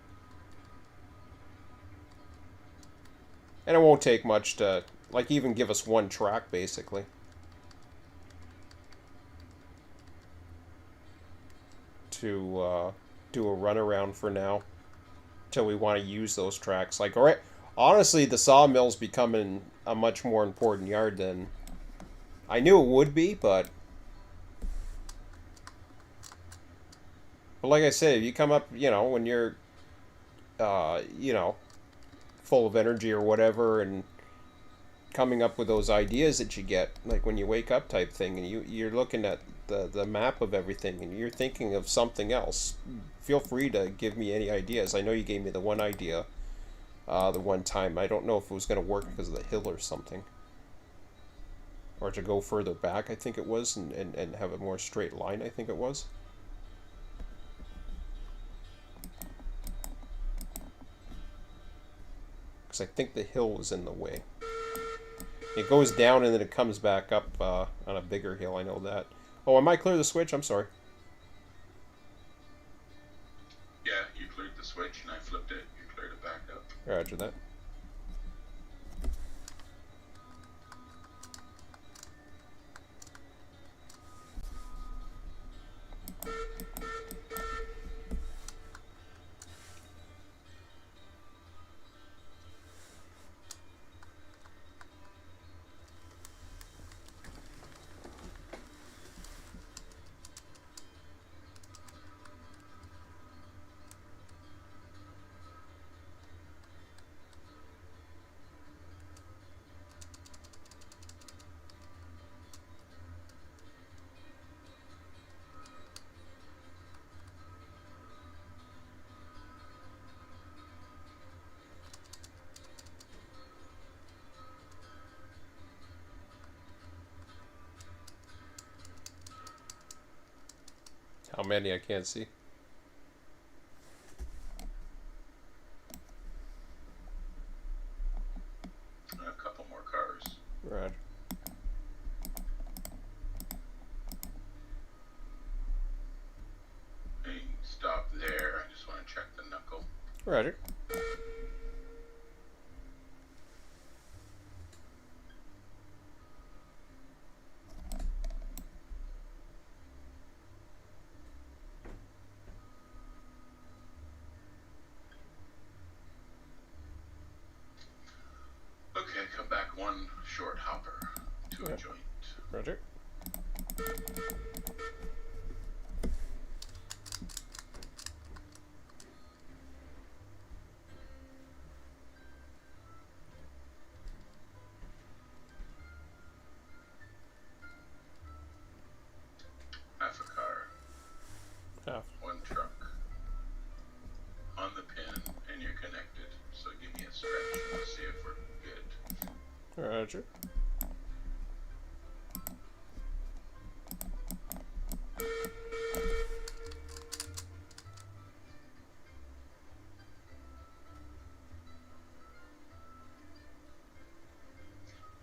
And it won't take much to, like, even give us one track, basically. To do a runaround for now. Till we want to use those tracks. Like, alright, honestly, the sawmill's becoming a much more important yard than I knew it would be, but like I said, if you come up, when you're, full of energy or whatever, and coming up with those ideas that you get, like when you wake up type thing, and you're looking at the map of everything, and you're thinking of something else, feel free to give me any ideas. I know you gave me the one idea the one time. I don't know if it was going to work because of the hill or something. Or to go further back, I think it was, and have a more straight line, I think it was. Because I think the hill was in the way. It goes down and then it comes back up on a bigger hill, I know that. Oh, I might clear the switch? I'm sorry. Yeah, you cleared the switch and I flipped it. You cleared it back up. Roger that. How many I can't see. A couple more cars. Right. Hey, stop there. I just want to check the knuckle. Roger. Okay, come back one short hopper to a joint. Roger. Half a car. Half. One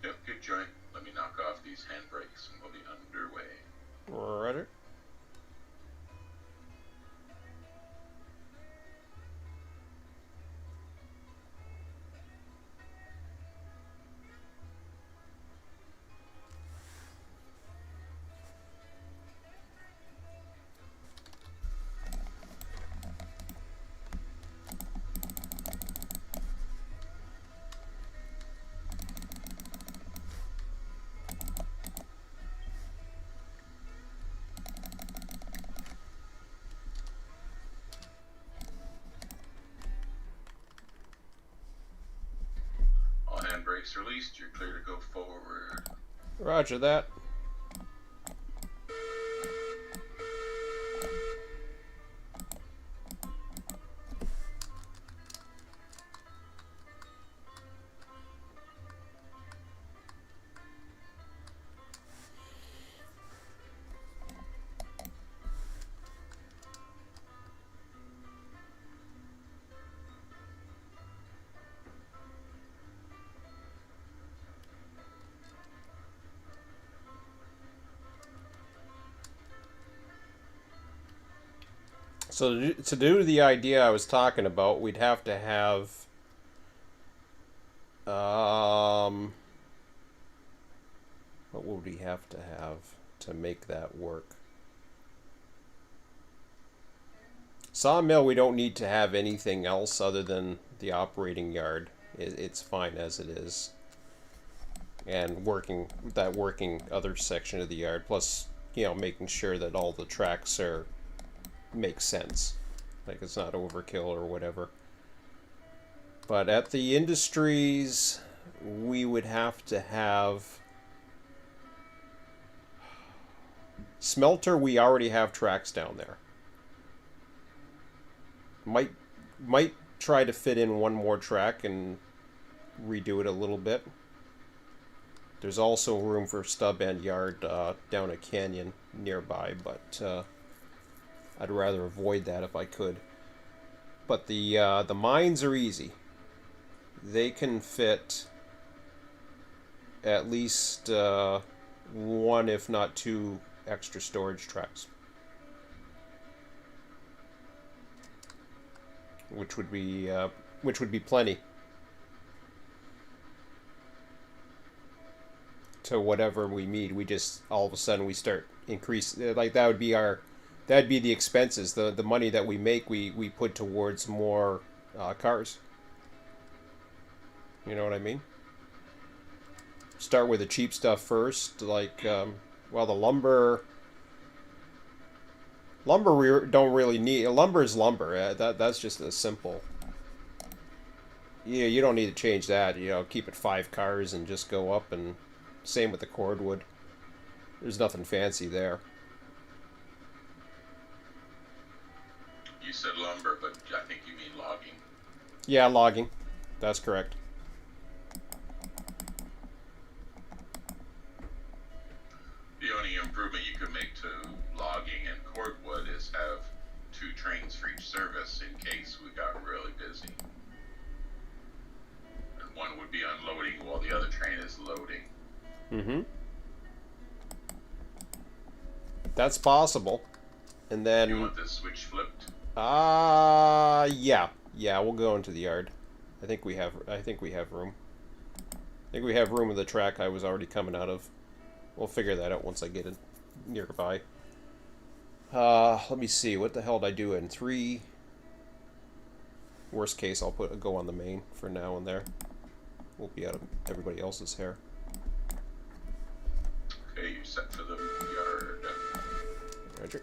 Yep, good joint. Let me knock off these handbrakes and we'll be underway. Roger. All handbrakes released. You're clear to go forward. Roger that. So to do the idea I was talking about, we'd have to have what would we have to make that work? Sawmill, we don't need to have anything else other than the operating yard. It's fine as it is. And working other section of the yard, plus, you know, making sure that all the tracks make sense, like it's not overkill or whatever. But at the industries, we would have to have smelter. We already have tracks down there. Might try to fit in one more track and redo it a little bit. There's also room for stub end yard down a canyon nearby, but I'd rather avoid that if I could. But the mines are easy. They can fit at least one, if not two, extra storage tracks, which would be plenty to whatever we need. We just all of a sudden we start increase, like that'd be the expenses. The money that we make, we put towards more cars. You know what I mean? Start with the cheap stuff first, like well, the lumber we don't really need. Lumber is lumber. That's just a simple. Yeah, you don't need to change that. You know, keep it 5 cars and just go up. And same with the cordwood. There's nothing fancy there. You said lumber, but I think you mean logging. Yeah, logging. That's correct. The only improvement you could make to logging and cordwood is have 2 trains for each service in case we got really busy. And one would be unloading while the other train is loading. Mm-hmm. That's possible. And then You want this switch flipped? yeah. Yeah, we'll go into the yard. I think we have room. I think we have room in the track I was already coming out of. We'll figure that out once I get it nearby. Let me see. What the hell did I do in 3? Worst case, I'll go on the main for now and there. We'll be out of everybody else's hair. Okay, you're set for the yard. Roger.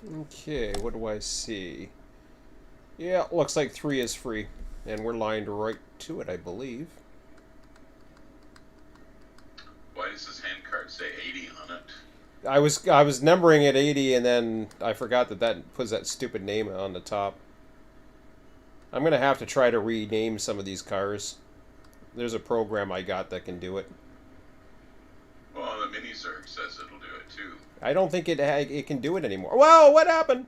Okay, what do I see? Yeah, looks like 3 is free. And we're lined right to it, I believe. Why does this hand card say 80 on it? I was numbering at 80, and then I forgot that puts that stupid name on the top. I'm gonna have to try to rename some of these cars. There's a program I got that can do it. Well, the mini Zerg says it'll do it too. I don't think it can do it anymore. Whoa, what happened?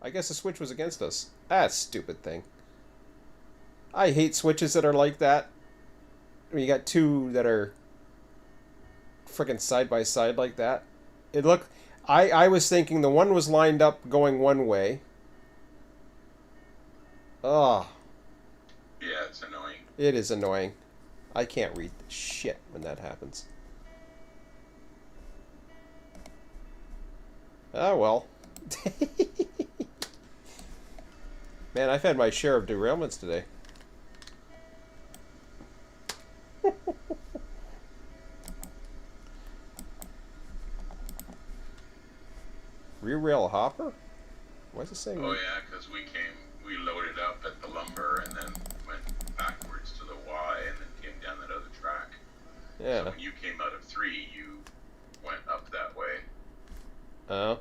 I guess the switch was against us. That stupid thing. I hate switches that are like that. When you got two that are freaking side by side like that. It looked... I was thinking the one was lined up going one way. Ugh. Yeah, it's annoying. It is annoying. I can't read shit when that happens. Oh, well. Man, I've had my share of derailments today. Rear rail hopper? Why is it saying... Oh yeah, because we loaded up at the lumber and then went backwards to the Y and then came down that other track. Yeah. So when you came out of 3, you went up that way. Oh.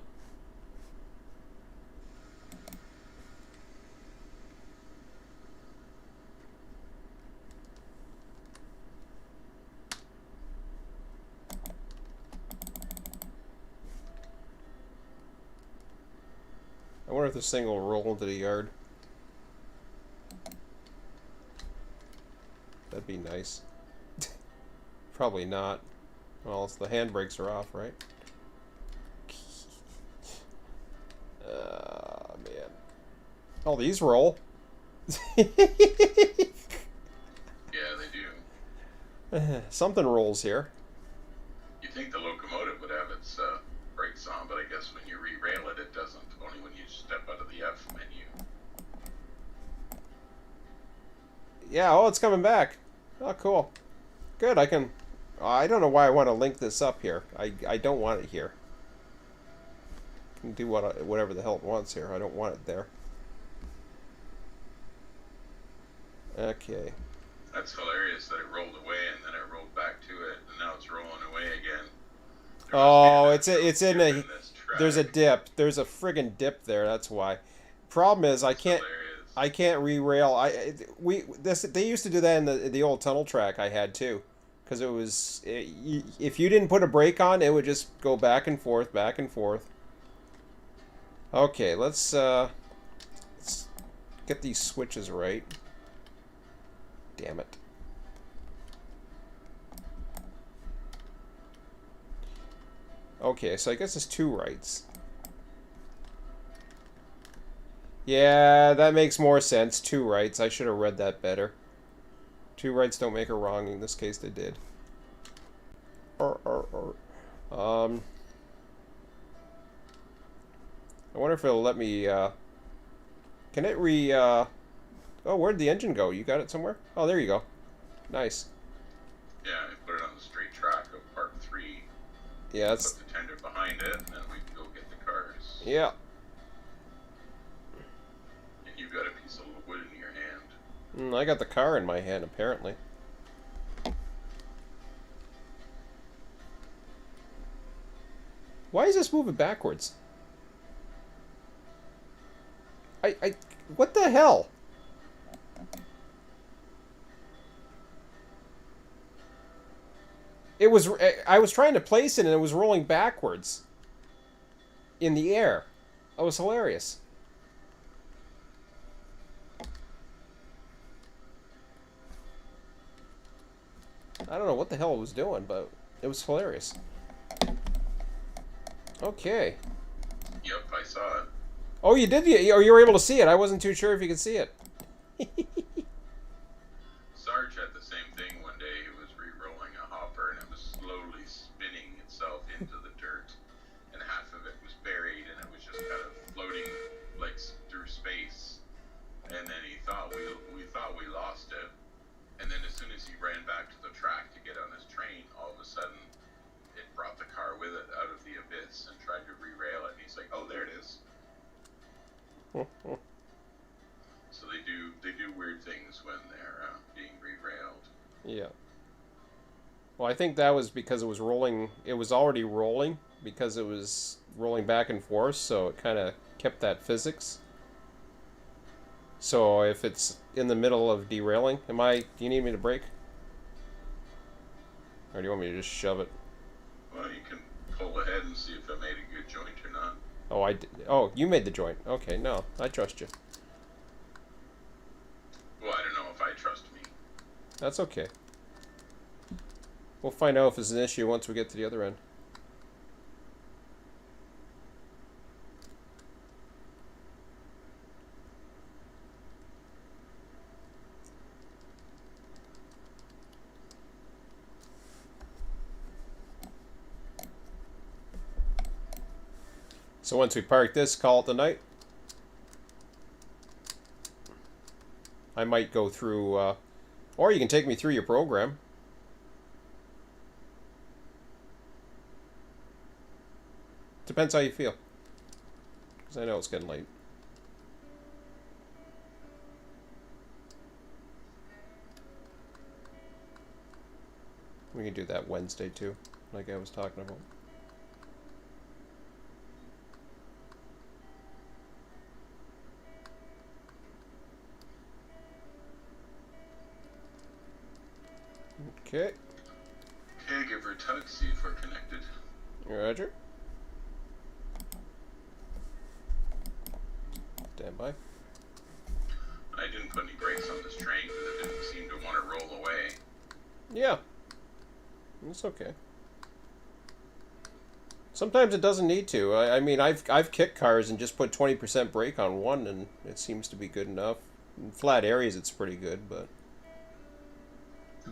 I wonder if this thing will roll into the yard. That'd be nice. Probably not. Well, it's the handbrakes are off, right? Man. Oh, these roll. Yeah, they do. Something rolls here. You think the locomotive would have its brakes on, but I guess when you re-rail it, it doesn't. Only when you step out of the F menu. Yeah, oh, it's coming back. Oh, cool. Good, I can... I don't know why I want to link this up here. I don't want it here. I can do whatever the hell it wants here. I don't want it there. Okay. That's hilarious that it rolled away and then it rolled back to it, and now it's rolling away again. Oh, it's in a... There's a dip. There's a friggin' dip there. That's why. Problem is, I can't re-rail. They used to do that in the old tunnel track I had too, because it was if you didn't put a brake on, it would just go back and forth, back and forth. Okay, let's get these switches right. Damn it. Okay, so I guess it's 2 rights. Yeah, that makes more sense. 2 rights. I should have read that better. 2 rights don't make a wrong. In this case, they did. I wonder if it'll let me, can it oh, where'd the engine go? You got it somewhere? Oh, there you go. Nice. Yeah, I put it on the straight track of part 3. Yeah, that's... Put the tender behind it, and then we can go get the cars. Yeah. And you've got a piece of wood in your hand. I got the car in my hand, apparently. Why is this moving backwards? What the hell? It was, I was trying to place it and it was rolling backwards in the air. That was hilarious. I don't know what the hell it was doing, but it was hilarious. Okay. Yep, I saw it. Oh, you did? Or you were able to see it. I wasn't too sure if you could see it. Sarge had the same thing one day. He was re-rolling a hopper, and it was slowly spinning itself into the dirt, and half of it was buried, and it was just kind of floating like through space. And then we thought we lost it, and then as soon as he ran back to the track to get on his train, all of a sudden it brought the car with it out of the abyss and tried to re-rail it. And he's like, "Oh, So they do weird things when they're being re-railed. Yeah. Well, I think that was because it was rolling. It was already rolling because it was rolling back and forth, so it kind of kept that physics. So if it's in the middle of derailing, do you need me to brake? Or do you want me to just shove it? Well, you can pull ahead and see if I made a good joint or not. Oh, I did. Oh, you made the joint. Okay, no, I trust you. Well, I don't know if I trust me. That's okay. We'll find out if it's an issue once we get to the other end. So once we park this, call it the night. I might go through, or you can take me through your program. Depends how you feel. Because I know it's getting late. We can do that Wednesday too, like I was talking about. Okay. Okay, give her a tug, see if we're connected. Roger. Stand by. I didn't put any brakes on this train because it didn't seem to want to roll away. Yeah. It's okay. Sometimes it doesn't need to. I mean, I've kicked cars and just put 20% brake on one, and it seems to be good enough. In flat areas, it's pretty good, but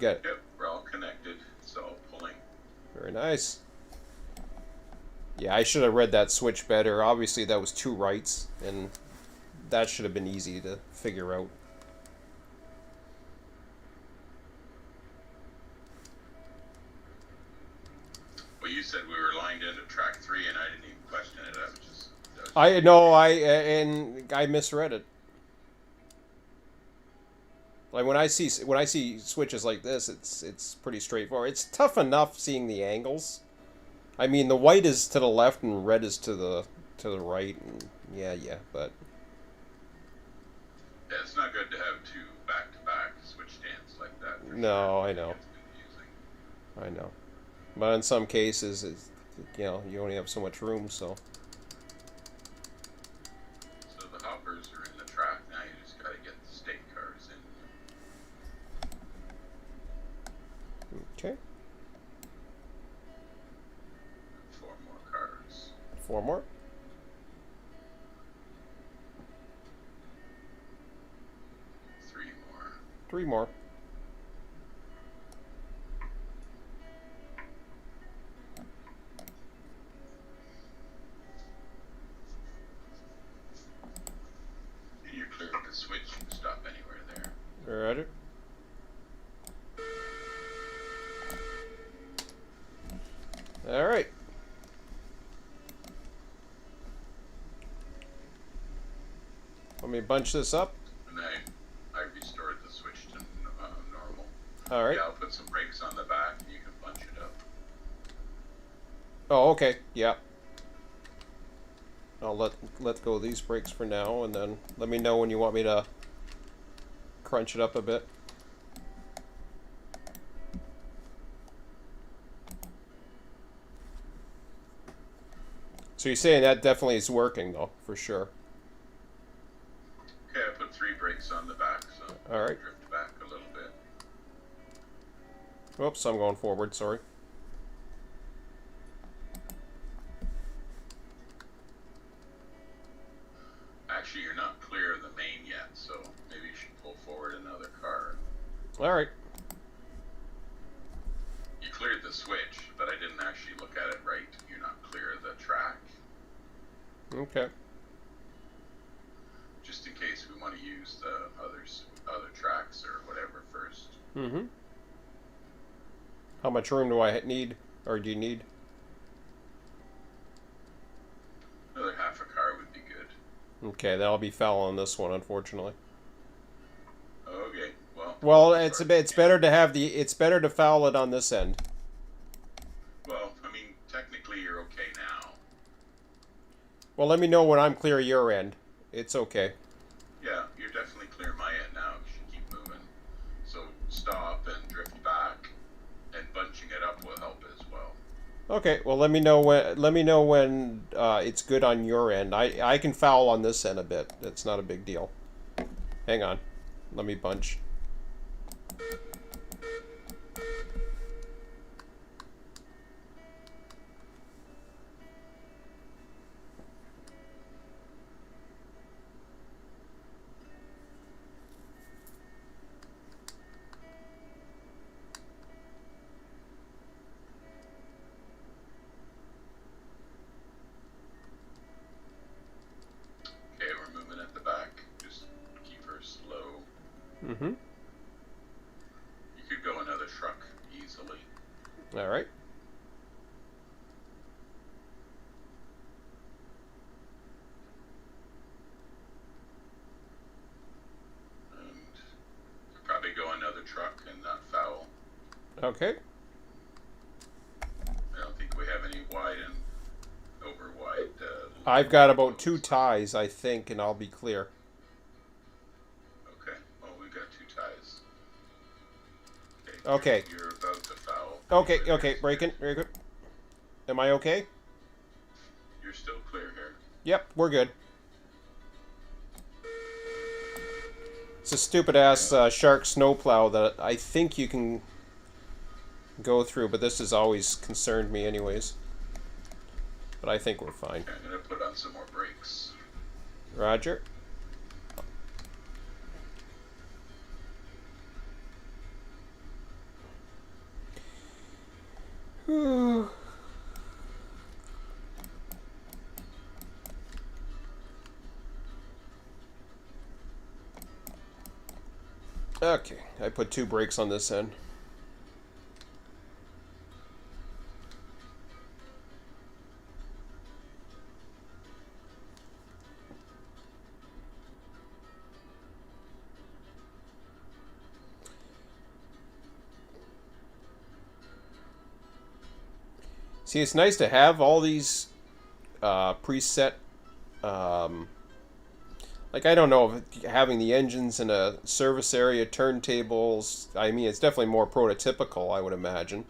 get it. Yep, we're all connected. It's all pulling. Very nice. Yeah, I should have read that switch better. Obviously, that was 2 rights, and that should have been easy to figure out. Well, you said we were lined into track 3, and I didn't even question it. I was just. I know I misread it. Like when I see switches like this, it's pretty straightforward. It's tough enough seeing the angles. I mean, the white is to the left and red is to the right, and yeah, but Yeah, it's not good to have 2 back-to-back switch stands like that. no, Sure. I know, It's confusing. I know. But in some cases, you only have so much room, so. So the hoppers are in the track now. You just got to get the state cars in. Okay. 4 more cars. 4 more. 3 more. 3 more. You're clear of the switch. You can stop anywhere there. Roger. All right. Let me bunch this up. And I restored the switch to normal. All right. Yeah, I'll put some brakes on the back and you can bunch it up. Oh, okay. Yeah. I'll let go of these brakes for now, and then let me know when you want me to crunch it up a bit. So you're saying that definitely is working, though, for sure. Okay, I put 3 brakes on the back, so All right. drift back a little bit. Oops, I'm going forward. Sorry. Actually, you're not clear of the main yet, so maybe you should pull forward another car. All right. You cleared the switch, but I didn't actually look at it right. You're not clear of the track. Okay. Just in case we want to use the other tracks or whatever first. Mm-hmm. How much room do I need, or do you need? Another half a car would be good. Okay, then I'll be foul on this one, unfortunately. Okay, well. Well, I'll it's start better to have it's better to foul it on this end. Well, I mean, technically you're okay now. Well, let me know when I'm clear your end. It's okay. Yeah, you're definitely clear my end now. You should keep moving. So stop and drift back, and bunching it up will help as well. Okay, well let me know when it's good on your end. I can foul on this end a bit. It's not a big deal. Hang on. Let me bunch. Okay, we're moving at the back. Just keep her slow. Mm-hmm. You could go another truck easily. All right. And probably go another truck and not foul. Okay. I don't think we have any wide and over wide. I've got about 2 ties, I think, and I'll be clear. Okay, well, we've got 2 ties. Okay. You're about to foul. Okay, breaking. Very good. Am I okay? You're still clear here. Yep, we're good. It's a stupid ass shark snowplow that I think you can go through, but this has always concerned me anyways. But I think we're fine. Okay, I'm going to put on some more brakes. Roger. Okay, I put 2 brakes on this end. See, it's nice to have all these preset. Like, I don't know if having the engines in a service area, turntables. I mean, it's definitely more prototypical, I would imagine.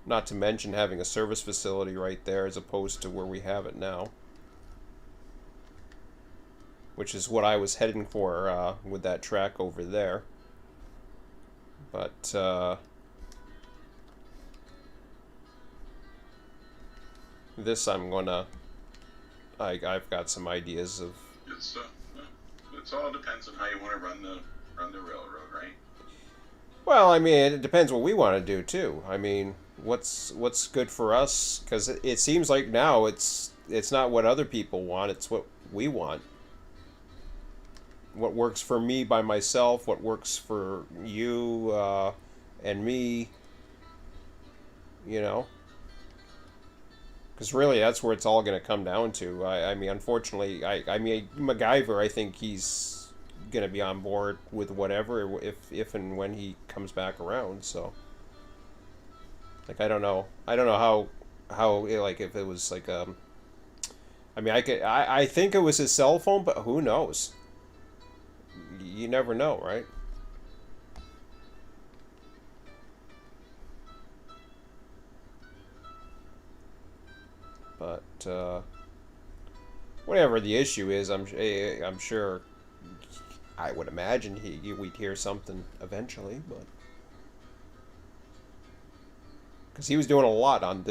Not to mention having a service facility right there as opposed to where we have it now. Which is what I was heading for with that track over there. But, this I'm gonna... I've got some ideas of... It's all depends on how you want to run the railroad, right? Well, I mean, it depends what we want to do too. I mean, what's good for us? Because it seems like now it's not what other people want; it's what we want. What works for me by myself, what works for you and me. You know, because really, that's where it's all going to come down to. I mean, unfortunately, I mean, MacGyver. I think he's going to be on board with whatever if and when he comes back around. So, like, I don't know how like if it was like I mean, I think it was his cell phone, but who knows? You never know, right? But whatever the issue is, I'm sure. I would imagine we'd hear something eventually, but because he was doing a lot on,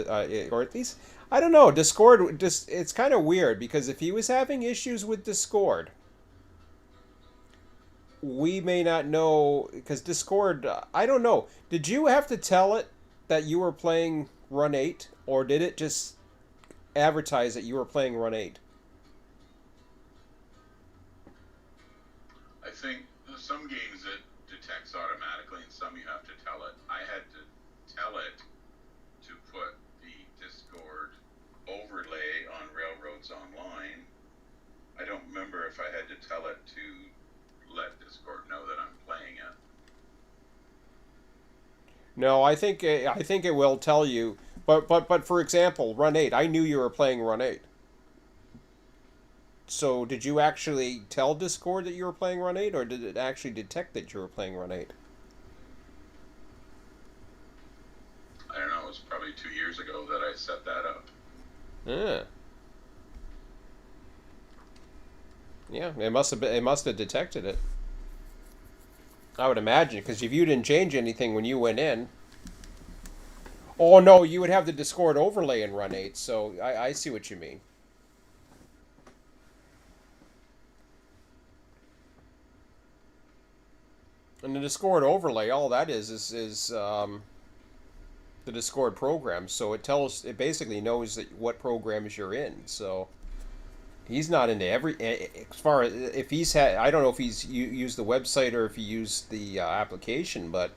or at least I don't know. Discord, it's kind of weird because if he was having issues with Discord, we may not know because Discord. I don't know. Did you have to tell it that you were playing Run 8, or did it just advertise that you were playing Run 8? I think some games it detects automatically, and some you have to tell it. I had to tell it to put the Discord overlay on Railroads Online. No, I think it will tell you. But for example, Run 8. I knew you were playing Run 8. So did you actually tell Discord that you were playing Run 8, or did it actually detect that you were playing Run 8? I don't know. It was probably 2 years ago that I set that up. Yeah. Yeah, it must have detected it. I would imagine, because if you didn't change anything when you went in. Oh no, you would have the Discord overlay in Run 8, so I see what you mean. And the Discord overlay, all that is the Discord program. So it basically knows that what programs you're in. So he's not into as far as if he's had. I don't know if he's used the website or if he used the application, but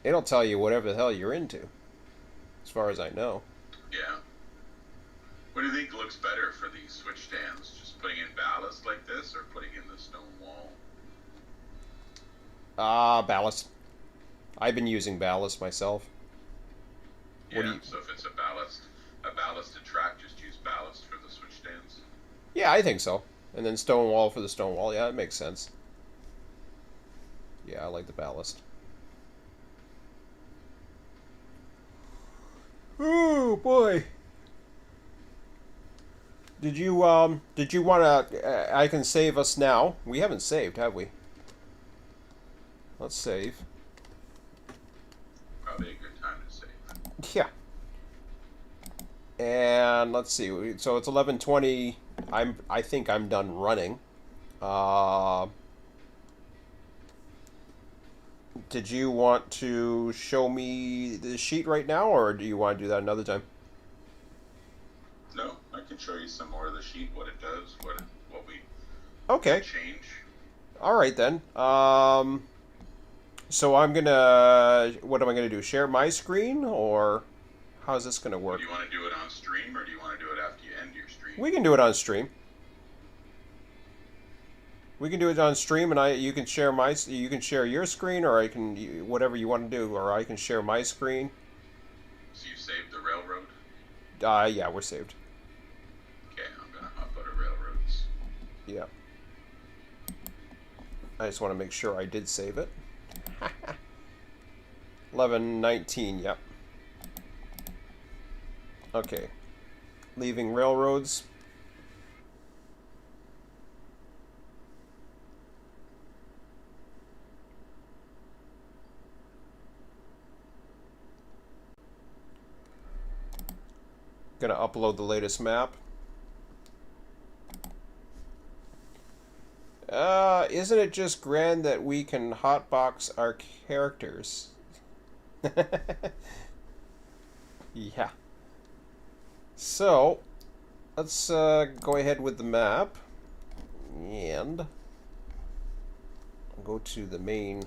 it'll tell you whatever the hell you're into, as far as I know. Yeah. What do you think looks better for these switch stands? Just putting in ballast like this, or putting in the stone wall? Ballast. I've been using ballast myself. Yeah. So if it's a ballasted track, just use ballast for the switch stands. Yeah, I think so. And then stone wall for the stone wall. Yeah, that makes sense. Yeah, I like the ballast. Oh boy. Did you want to I can save us now. We haven't saved, have we? Let's save. Probably a good time to save. Yeah. And let's see. So it's 11:20. I think I'm done running. Did you want to show me the sheet right now, or do you want to do that another time? No, I can show you some more of the sheet, what it does, what we Okay. change. All right then. So I'm gonna. What am I gonna do? Share my screen, or how's this gonna work? Do you want to do it on stream, or do you want to do it after you end your stream? We can do it on stream. We can do it on stream, and you can share your screen, or I can whatever you want to do, or I can share my screen. So you saved the railroad? Yeah, we're saved. Okay, I'm gonna hop out of railroads. Yeah. I just want to make sure I did save it. 11:19. Yep. Okay. Leaving railroads. Gonna upload the latest map. Isn't it just grand that we can hotbox our characters? Yeah. So, let's go ahead with the map. And go to the main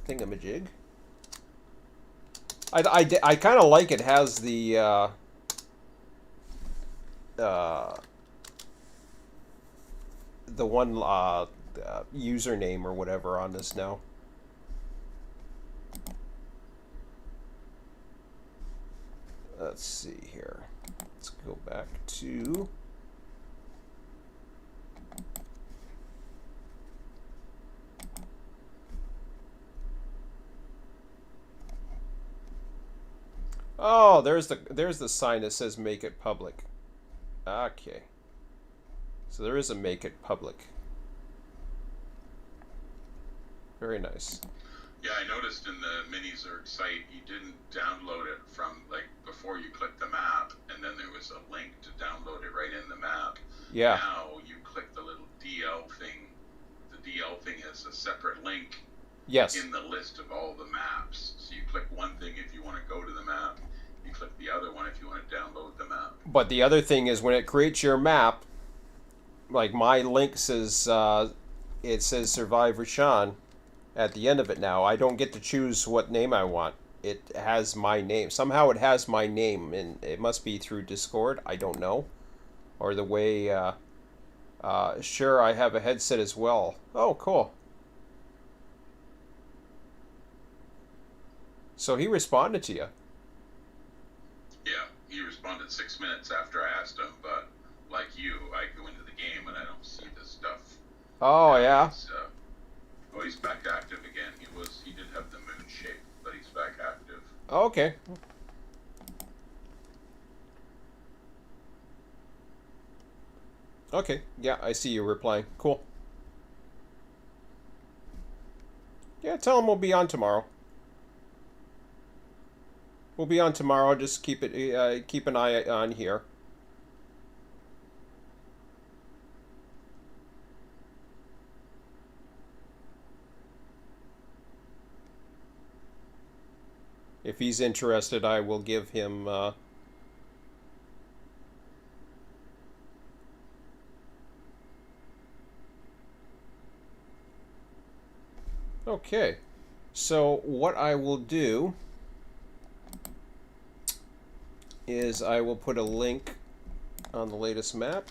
thingamajig. I kind of like it has the one username or whatever on this now. Let's see here. Let's go back to oh, there's the sign that says make it public. Okay. So there is a make it public. Very nice. Yeah, I noticed in the Mini-Zerg site, you didn't download it from, like, before you clicked the map, and then there was a link to download it right in the map. Yeah. Now, you click the little DL thing. The DL thing is a separate link Yes. in the list of all the maps. So you click one thing if you want to go to the map. You click the other one if you want to download the map. But the other thing is when it creates your map, like my link says, it says Survive Rashawn at the end of it now. I don't get to choose what name I want. It has my name. Somehow it has my name, and it must be through Discord. I don't know. Or the way, sure, I have a headset as well. Oh, cool. So he responded to you. Yeah, he responded 6 minutes after I asked him, but like you, I go into the game and I don't see this stuff. Oh, Now yeah? he's back active again. He did have the moon shape, but he's back active. Okay. Okay, yeah, I see you replying. Cool. Yeah, tell him we'll be on tomorrow. We'll be on tomorrow. Just keep an eye on here. If he's interested, I will give him. Okay, so what I will do is I will put a link on the latest map.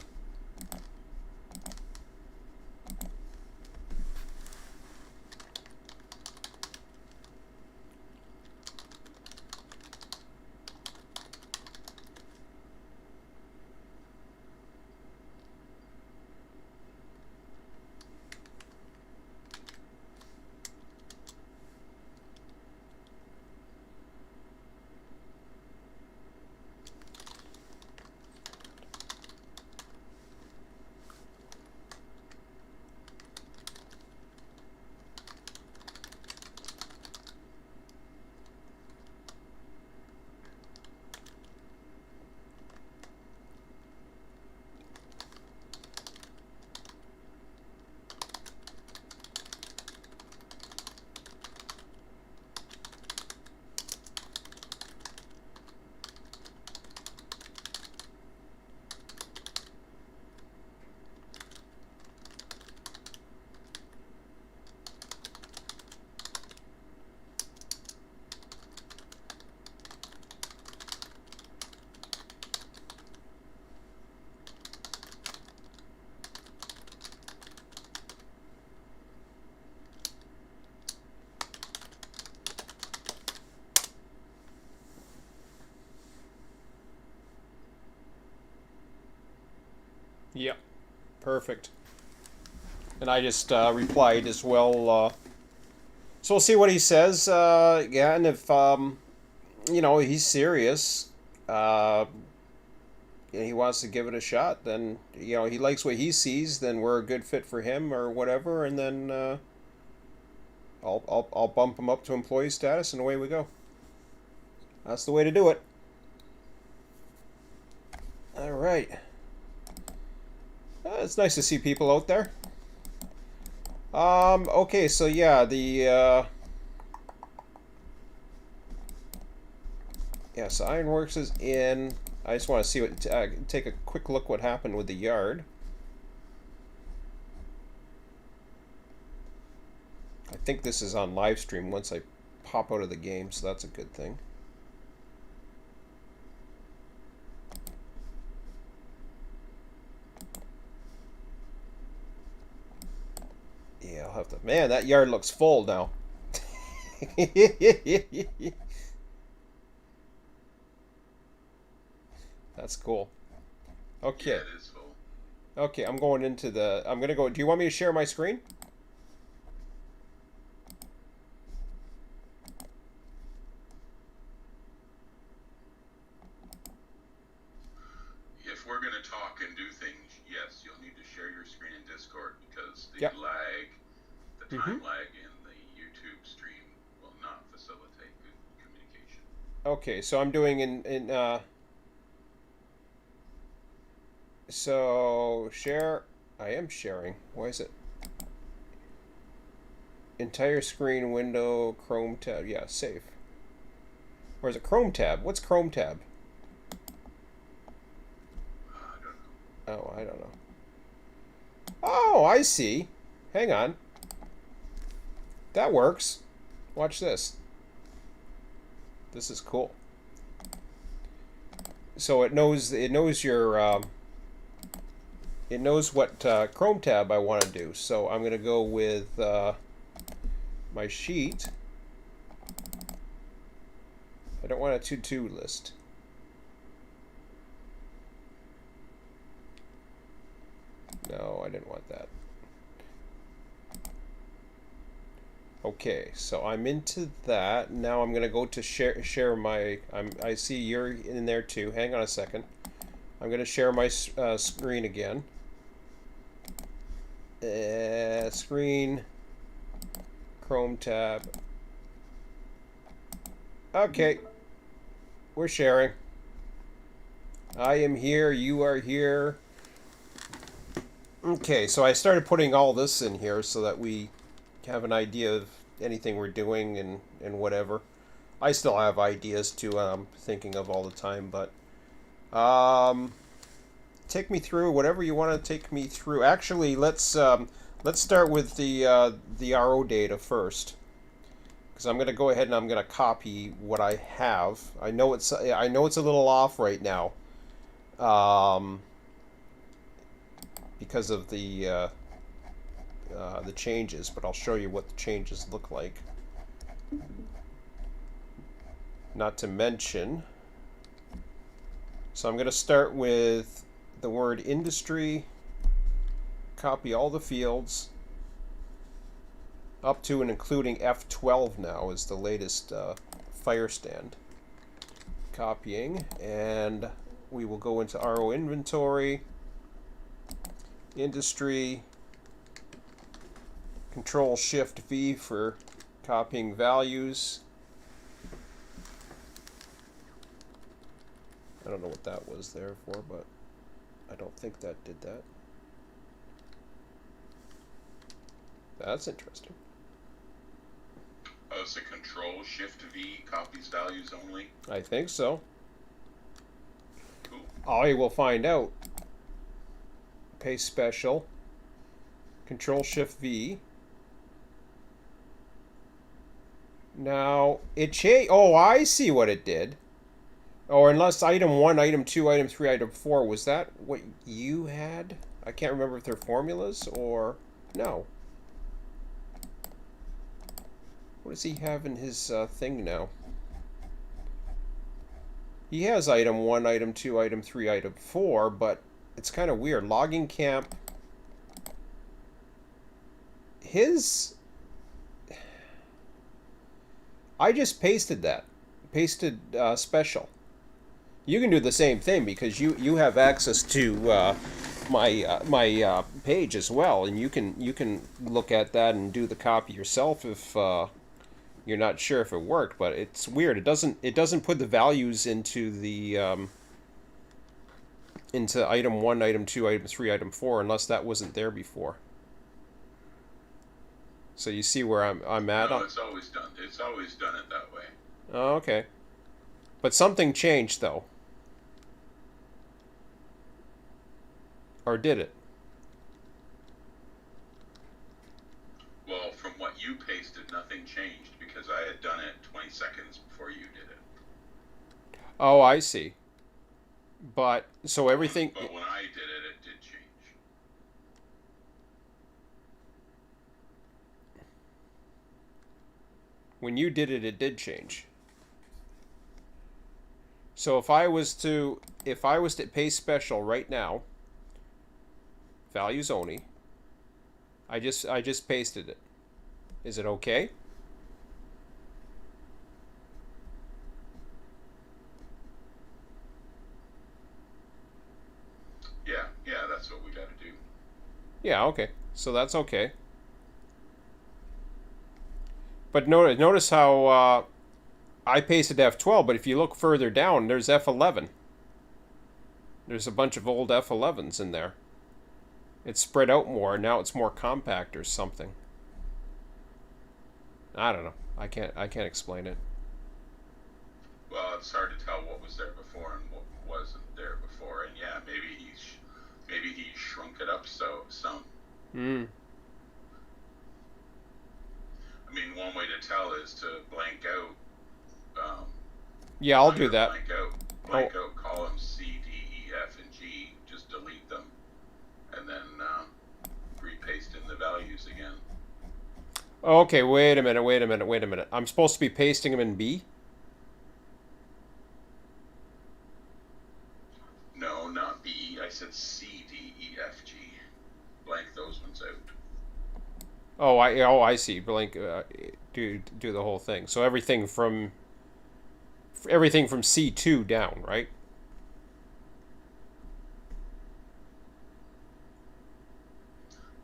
Yep, perfect. And I just replied as well. So we'll see what he says. Yeah, and if he's serious, and he wants to give it a shot, then he likes what he sees, then we're a good fit for him or whatever, and then I'll bump him up to employee status, and away we go. That's the way to do it. All right. It's nice to see people out there. Okay, so yeah, yes, Ironworks is in. I just want to see take a quick look what happened with the yard. I think this is on live stream once I pop out of the game, so that's a good thing. Yeah, I'll have to. Man, that yard looks full now. That's cool. Okay. Yeah, it is full. Okay, I'm going into the. I'm gonna go. Do you want me to share my screen? If we're going to talk and do things, yes, you'll need to share your screen in Discord because the Yep. lag, the time lag in the YouTube stream will not facilitate good communication. Okay, so I'm doing so share. I am sharing. Why is it? Entire screen window, Chrome tab. Yeah, save. Or is it Chrome tab? What's Chrome tab? I don't know. Oh, I don't know. Oh, I see. Hang on. That works. Watch this. This is cool. So it knows your it knows what Chrome tab I want to do. So I'm gonna go with my sheet. I don't want a to-do list. No, I didn't want that. Okay, so I'm into that. Now I'm gonna go to share my. I see you're in there too. Hang on a second. I'm gonna share my screen again. Screen. Chrome tab. Okay, we're sharing. I am here. You are here. Okay, so I started putting all this in here so that we have an idea of anything we're doing and whatever. I still have ideas too I'm thinking of all the time, but take me through whatever you want to take me through. Actually, let's start with the RO data first, because I'm going to go ahead and I'm going to copy what I have. I know it's a little off right now, because of the changes, but I'll show you what the changes look like. Not to mention, so I'm going to start with the word industry, copy all the fields, up to and including F12 now is the latest fire stand. Copying, and we will go into RO inventory, industry, Control Shift V for copying values. I don't know what that was there for, but I don't think that did that. That's interesting. Oh, so Control Shift V copies values only? I think so. Cool. I will find out. Paste special. Control Shift V. Now it changed. Oh, I see what it did. Or unless item 1, item 2, item 3, item 4, was that what you had? I can't remember if they're formulas or no. What does he have in his thing now? He has item 1, item 2, item 3, item 4, but it's kind of weird. Logging camp. His... I just pasted that. Pasted special. You can do the same thing because you have access to my page as well, and you can look at that and do the copy yourself if you're not sure if it worked. But it's weird. It doesn't put the values into the into item 1, item 2, item 3, item 4 unless that wasn't there before. So you see where I'm at. No, it's always done. It's always done it that way. Oh, okay. But something changed though. Or did it? Well, from what you pasted, nothing changed because I had done it 20 seconds before you did it. Oh, I see. But so everything. But when I did it, it did change. When you did it, it did change. So if I was to paste special right now, values only. I just pasted it. Is it okay? Yeah, that's what we got to do. Yeah, okay. So that's okay. But notice how I pasted F12, but if you look further down, there's F11. There's a bunch of old F11s in there. It's spread out more. Now it's more compact or something. I don't know. I can't explain it. Well, it's hard to tell what was there before and what wasn't there before. And yeah, maybe he shrunk it up some. Hmm. I mean, one way to tell is to blank out. Yeah, I'll do that. Blank out columns C, D, E, F, and G. Just delete them, and then repaste in the values again. Okay, wait a minute. I'm supposed to be pasting them in B? said C, D, E, F, G. Blank those ones out. I see. Blank. Do the whole thing. So everything from C2 down, right?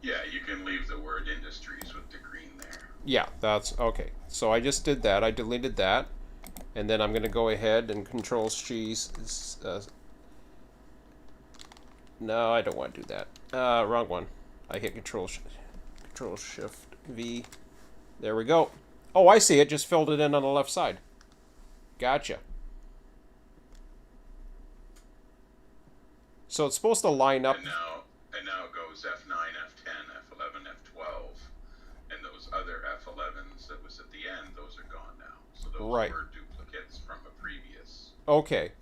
Yeah, you can leave the word industries with the green there. Yeah, that's okay. So I just did that. I deleted that, and then I'm going to go ahead and Control no, I don't want to do that. Wrong one. I hit Control Shift V. There we go. Oh, I see it. Just filled it in on the left side. Gotcha. So it's supposed to line up. And now it goes F9, F10, F11, F12, and those other F11s that was at the end, those are gone now. So those were duplicates from a previous. Okay.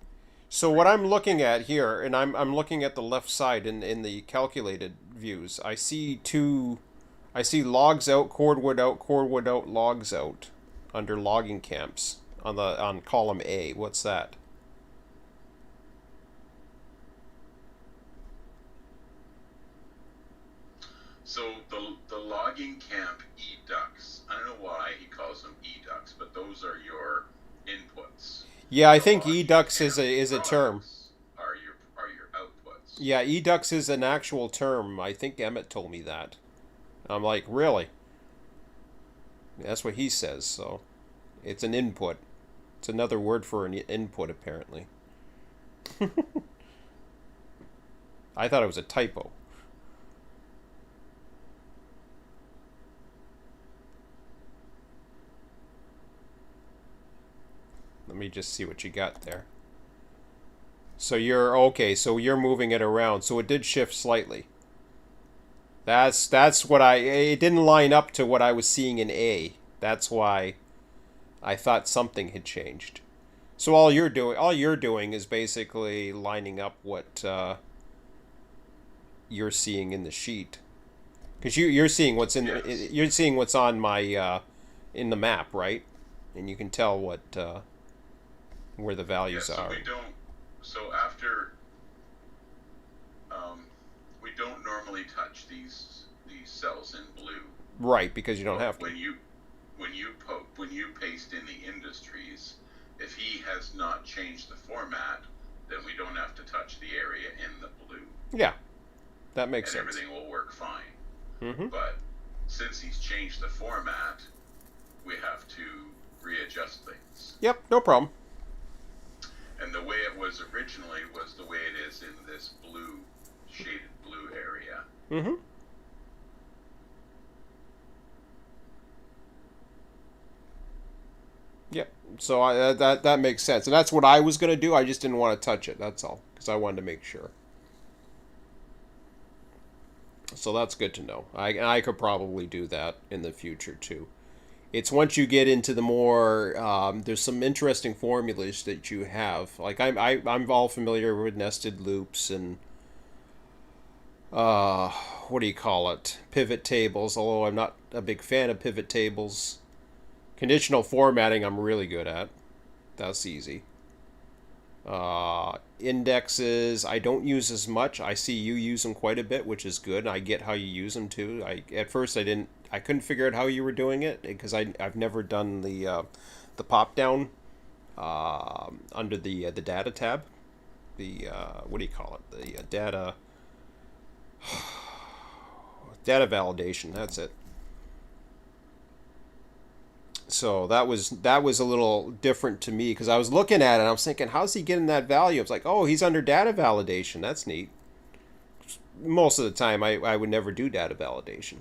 So what I'm looking at here, and I'm looking at the left side in the calculated views, I see logs out, cordwood out, logs out under logging camps on column A. What's that? So the logging camp educts, I don't know why he calls them educts, but those are your inputs. Yeah, I think educts is a term. Are your outputs. Yeah, educts is an actual term. I think Emmett told me that. I'm like, really? That's what he says, so it's an input. It's another word for an input, apparently. I thought it was a typo. Let me just see what you got there. So you're okay, so you're moving it around. So it did shift slightly. That's what it didn't line up to what I was seeing in A. That's why I thought something had changed. So all you're doing is basically lining up what you're seeing in the sheet. Cuz you're seeing what's you're seeing what's on my in the map, right? And you can tell what where the values are. So after we don't normally touch these cells in blue. Right, because you don't have to. When you paste in the industries, if he has not changed the format, then we don't have to touch the area in the blue. Yeah, that makes sense. Everything will work fine. Mm-hmm. But since he's changed the format, we have to readjust things. Yep, no problem. And the way it was originally was the way it is in this blue, shaded blue area. Mm-hmm. Yep. So that makes sense, and that's what I was gonna do. I just didn't want to touch it. That's all, because I wanted to make sure. So that's good to know. I could probably do that in the future too. It's once you get into the more there's some interesting formulas that you have. Like I'm all familiar with nested loops and what do you call it? Pivot tables. Although I'm not a big fan of pivot tables. Conditional formatting I'm really good at. That's easy. Indexes I don't use as much. I see you use them quite a bit, which is good. I get how you use them too. At first I couldn't figure out how you were doing it because I've never done the pop down under the data tab. The what do you call it? The data validation. That's it. So that was a little different to me because I was looking at it and I was thinking, how's he getting that value? It's like, oh, he's under data validation. That's neat. Most of the time, I would never do data validation,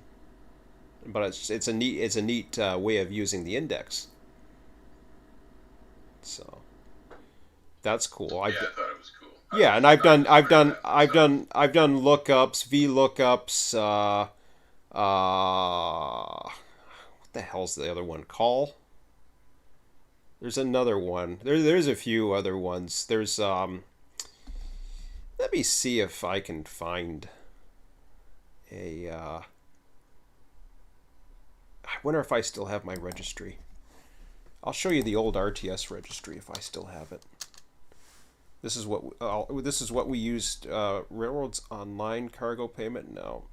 but it's a neat way of using the index. So that's cool. I thought it was cool. Yeah, and I've done lookups, VLOOKUPs. What the hell's the other one? Call. There's another one. There's a few other ones. There's let me see if I can find a I wonder if I still have my registry. I'll show you the old RTS registry if I still have it. This is what we used. Railroads online cargo payment. No,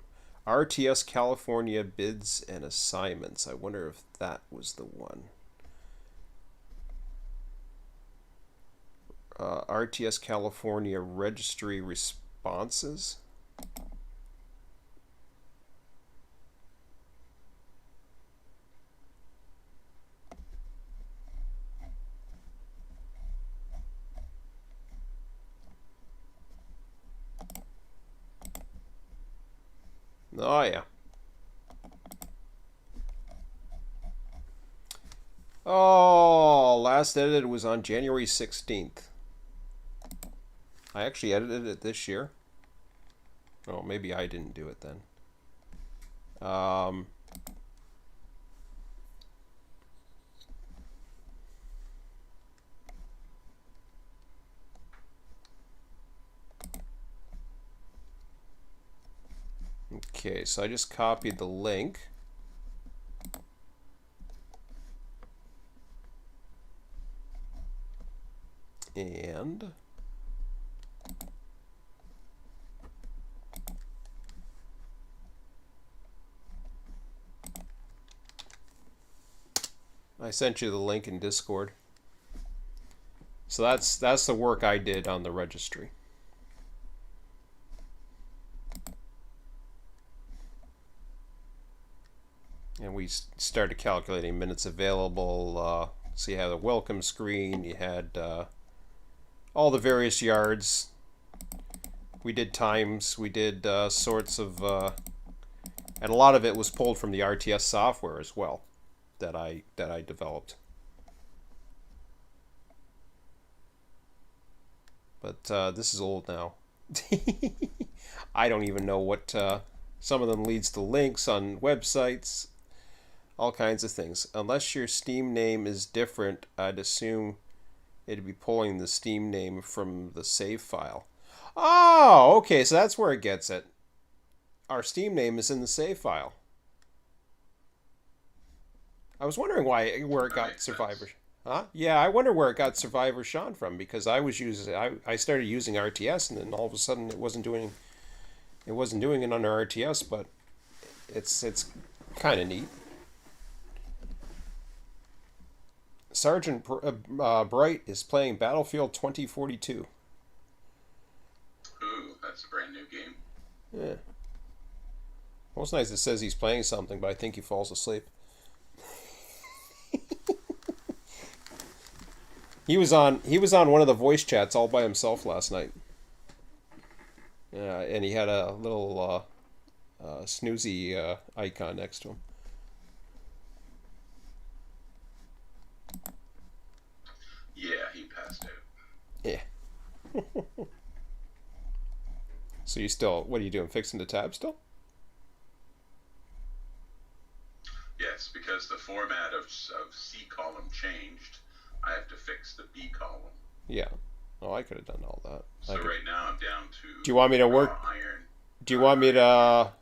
RTS California bids and assignments. I wonder if that was the one. RTS California registry responses. Oh, yeah. Oh, last edited was on January 16th. I actually edited it this year. Oh, maybe I didn't do it then. Okay, so I just copied the link. And I sent you the link in Discord. So that's the work I did on the registry. And we started calculating minutes available. So you had a welcome screen, you had all the various yards. We did times, we did sorts of, and a lot of it was pulled from the RTS software as well that I developed. But this is old now. I don't even know what. Some of them leads to links on websites, all kinds of things. Unless your Steam name is different, I'd assume it'd be pulling the Steam name from the save file. Oh, okay, so that's where it gets it. Our Steam name is in the save file. I was wondering where it got Survivor. Huh? Yeah, I wonder where it got Survivor Sean from, because I started using RTS, and then all of a sudden it wasn't doing it under RTS, but it's kind of neat. Sergeant Bright is playing Battlefield 2042. Ooh, that's a brand new game. Yeah. Well, it's nice it says he's playing something, but I think he falls asleep. He was on one of the voice chats all by himself last night. Yeah, and he had a little snoozy icon next to him. Yeah, he passed out. Yeah. So you still, what are you doing? Fixing the tab still? Yes, because the format of C column changed. I have to fix the B column. Yeah. Oh, I could have done all that. So right now I'm down to. Do you want me to work? Iron. Do you want me to?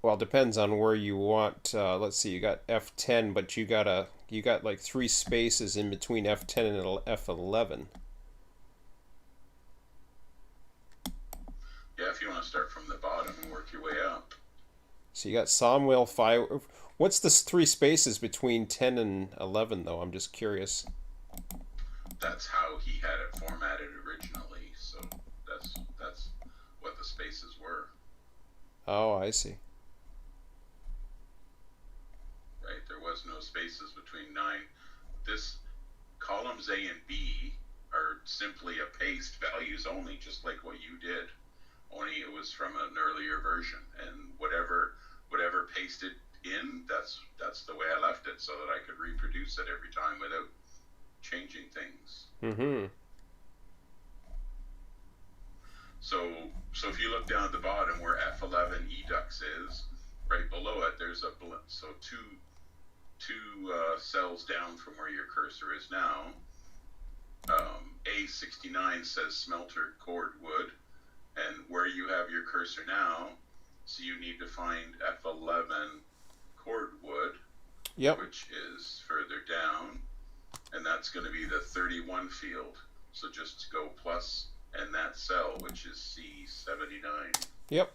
Well, it depends on where you want. Let's see. You got F10, but you got like 3 spaces in between F10 and F11. Yeah, if you want to start from the bottom and work your way up. So you got sawmill 5. What's the 3 spaces between 10 and 11, though? I'm just curious. That's how he had it formatted originally, so that's what the spaces were. Oh, I see. Right, there was no spaces between 9. This columns A and B are simply a paste values only, just like what you did. Only it was from an earlier version, and whatever pasted in, that's the way I left it, so that I could reproduce it every time without changing things. Mm-hmm. So if you look down at the bottom where F11 Edux is, right below it, there's a so two cells down from where your cursor is now. A69 says smelter cord wood, and where you have your cursor now, so you need to find F11 cordwood, yep, which is further down, and that's going to be the 31 field. So just go plus and that cell, which is C79. Yep.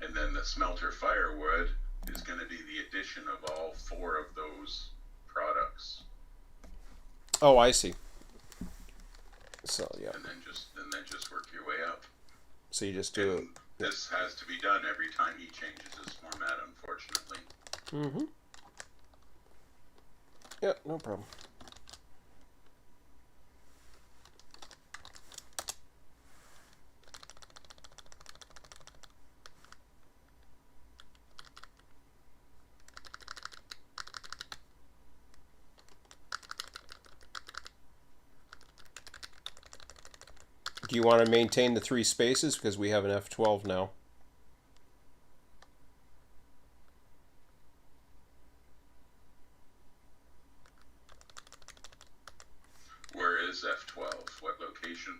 And then the smelter firewood is going to be the addition of all 4 of those products. Oh, I see. So yeah. And then just work your way up. So you just do it. This has to be done every time he changes his format, unfortunately. Mm-hmm. Yeah, no problem. Do you want to maintain the 3 spaces because we have an F12 now? Where is F12? What location?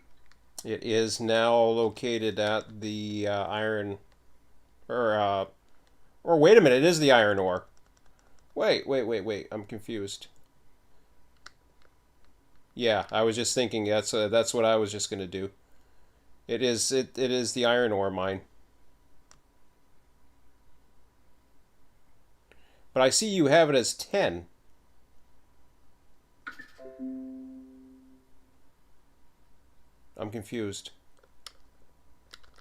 It is now located at the iron, or wait a minute, it is the iron ore. Wait, I'm confused. Yeah, I was just thinking that's what I was just gonna do. It is the iron ore mine. But I see you have it as 10. I'm confused.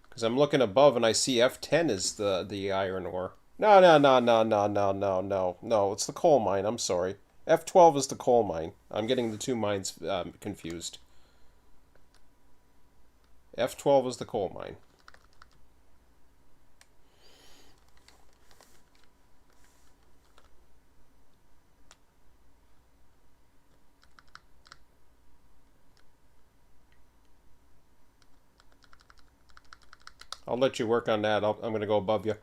Because I'm looking above and I see F10 is the iron ore. No, it's the coal mine. I'm sorry. F12 is the coal mine. I'm getting the 2 mines confused. F12 is the coal mine. I'll let you work on that. I'm going to go above you.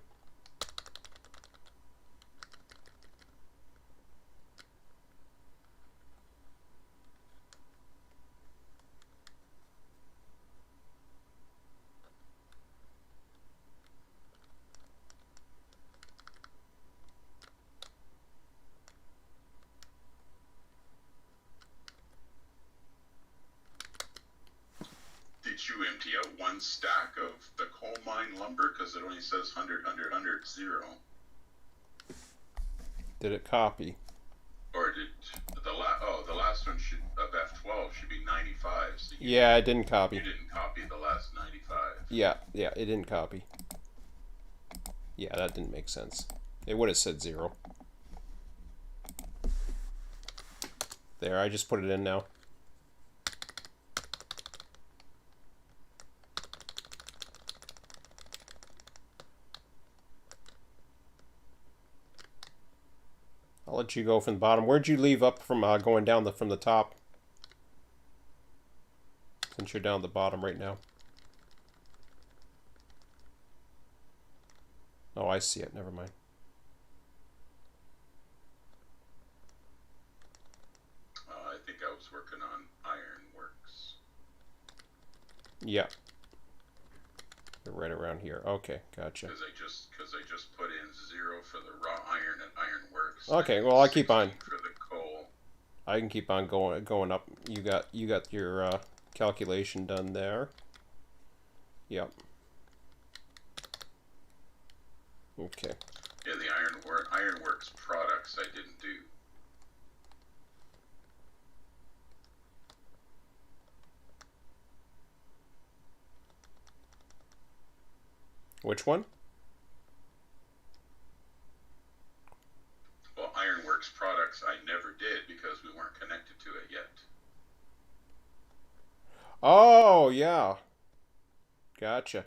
Did you empty out 1 stack of the coal mine lumber? Because it only says 100, 100, 100, 0. Did it copy? Or did the last one of F12 should be 95. So yeah, it didn't copy. You didn't copy the last 95. Yeah, it didn't copy. Yeah, that didn't make sense. It would have said 0. There, I just put it in now. I'll let you go from the bottom. Where'd you leave up from going down from the top? Since you're down the bottom right now. Oh, I see it. Never mind. I think I was working on ironworks. Yeah. You're right around here. Okay, gotcha. Because I just put in 0 for the raw iron and ironworks. Okay, well I keep on. For the coal. I can keep on going up. You got your calculation done there. Yep. Okay. Yeah, the ironworks products I didn't do. Which one? Well, ironworks products I never did because we weren't connected to it yet. Oh, yeah. Gotcha.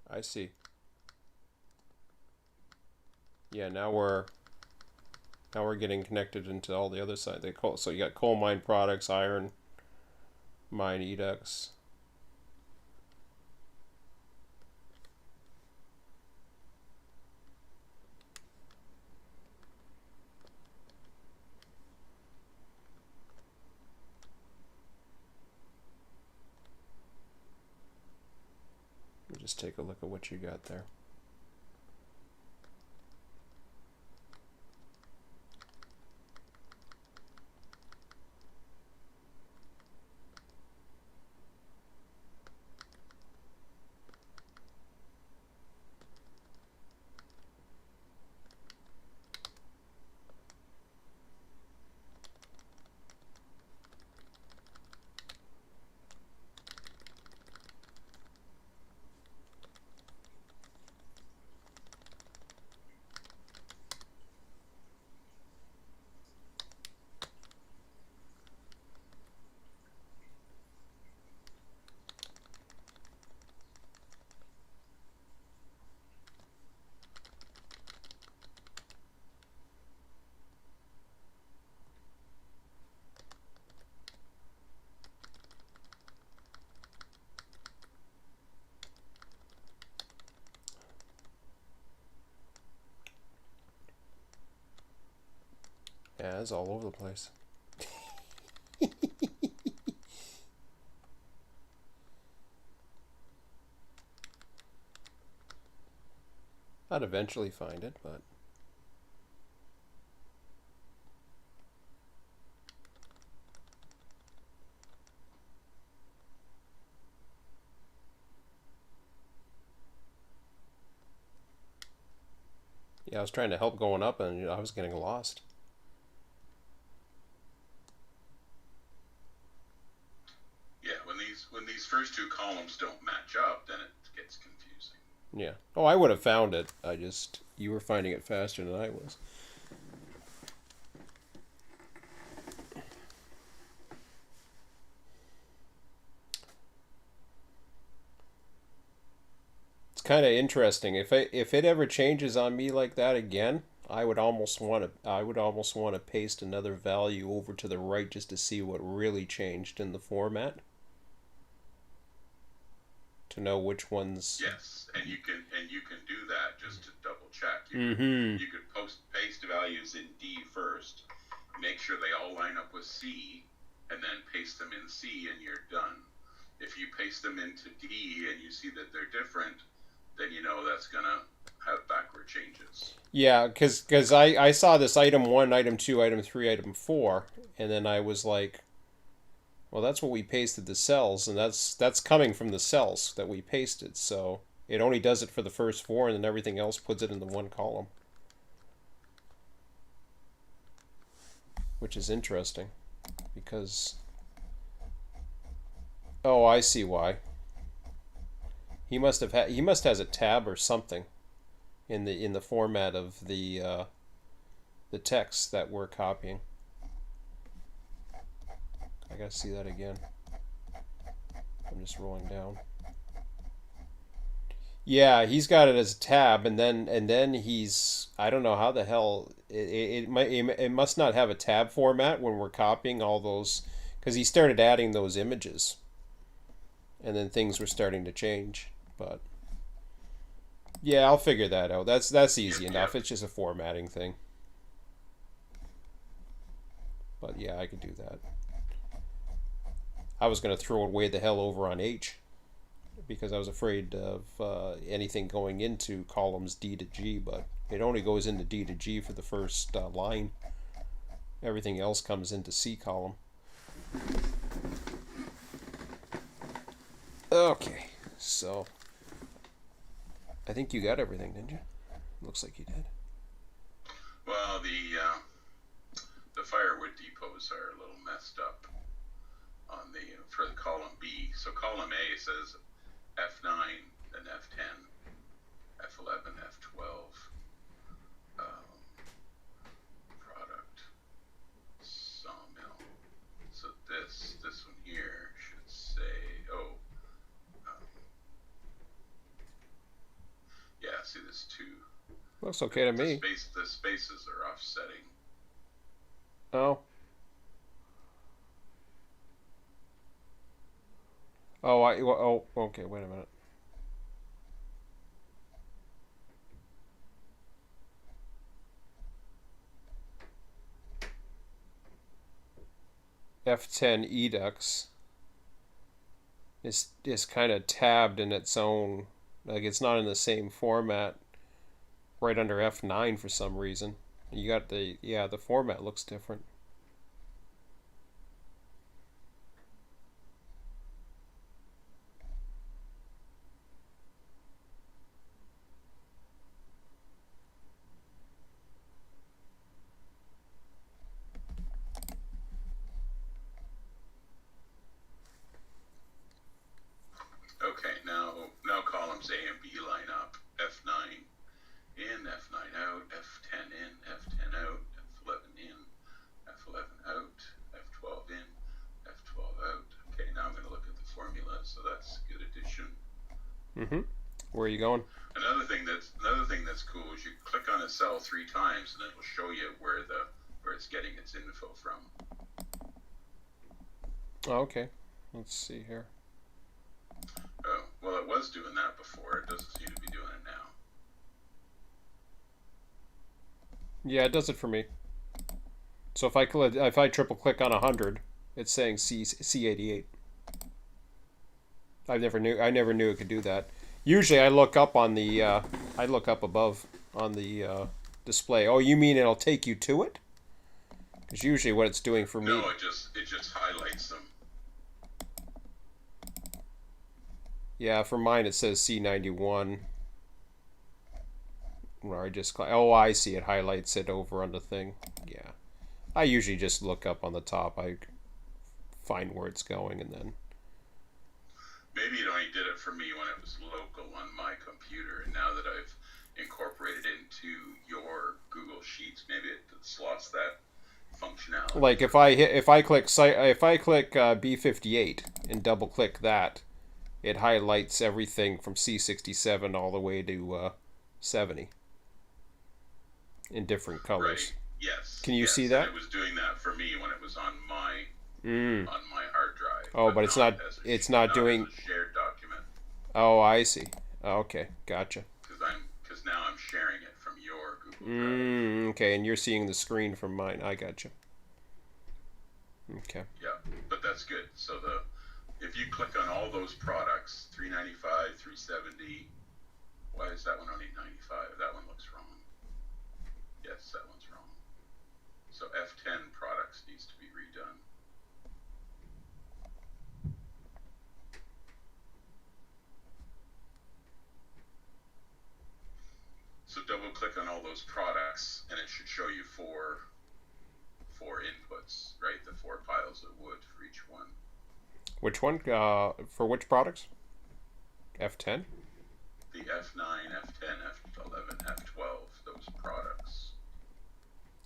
I see. Yeah, now we're getting connected into all the other side. So you got coal mine products, iron mine edux. Just take a look at what you got there. Yeah, it's all over the place. I'd eventually find it, but yeah, I was trying to help going up, and I was getting lost. Yeah, when these first two columns don't match up, then it gets confusing. Yeah. Oh, I would have found it. You were finding it faster than I was. It's kind of interesting. If it ever changes on me like that again, I would almost want to paste another value over to the right just to see what really changed in the format. To know which ones. Yes, and you can do that just to double check. Mm-hmm. You could paste values in D first, make sure they all line up with C, and then paste them in C, and you're done. If you paste them into D and you see that they're different, then you know that's gonna have backward changes. Yeah, because I saw this item 1, item 2, item 3, item 4, and then I was like, well, that's what we pasted the cells, and that's coming from the cells that we pasted, so it only does it for the first 4, and then everything else puts it into one column. Which is interesting, because... Oh, I see why. He must has a tab or something in the format of the text that we're copying. I gotta see that again. I'm just rolling down. Yeah, he's got it as a tab, and then he's, I don't know how the hell it must not have a tab format when we're copying all those, because he started adding those images, and then things were starting to change. But yeah, I'll figure that out. That's easy enough. It's just a formatting thing. But yeah, I could do that. I was going to throw it way the hell over on H, because I was afraid of anything going into columns D to G, but it only goes into D to G for the first line. Everything else comes into C column. Okay, so I think you got everything, didn't you? Looks like you did. Well, the firewood depots are a little messed up on for the column B. So column A says F9, then F10, F11, F12, product, sawmill. So this one here should say, yeah, see this two. Looks okay to me. The spaces are offsetting. Oh. Oh, okay, wait a minute. F10 Edux is kind of tabbed in its own, like it's not in the same format right under F9 for some reason. You got the format looks different. Okay, now columns A and B line up. F9 in, F9 out, F10 in, F10 out, F11 in, F11 out, F12 in, F12 out. Okay, now I'm going to look at the formula, so that's a good addition. Mm-hmm. Where are you going? Another thing that's cool is you click on a cell 3 times and it'll show you where it's getting its info from. Oh, okay. Let's see here. Oh, well, it was doing that before. It doesn't seem to be doing it now. Yeah, it does it for me. So if I triple click on 100, it's saying C88. I never knew it could do that. Usually I look up on the I look up above on the display. Oh, you mean it'll take you to it? Because usually what it's doing for me. No, it just highlights them. Yeah, for mine it says C91. Where I just oh, I see, it highlights it over on the thing. Yeah, I usually just look up on the top. I find where it's going and then. Maybe it only did it for me when it was local on my computer, and now that I've incorporated it into your Google Sheets, maybe it slots that functionality. Like if I click B58 and double click that, it highlights everything from C67 all the way to 70 in different colors. Right. Yes. Can you see and that? it was doing that for me when it was on my hard drive. Oh, but it's not doing as a shared document. Oh, I see. Okay, gotcha. Because now I'm sharing it from your Google Drive. Okay, and you're seeing the screen from mine. I gotcha. Okay. Yeah, but that's good. So if you click on all those products, 395, 370, why is that one only 95? That one looks wrong. Yes, that one's wrong. So F10 products needs to be redone. So double click on all those products and it should show you four inputs, right? The 4 piles of wood for each one. Which one? For which products? F10? The F9, F10, F11, F12, those products.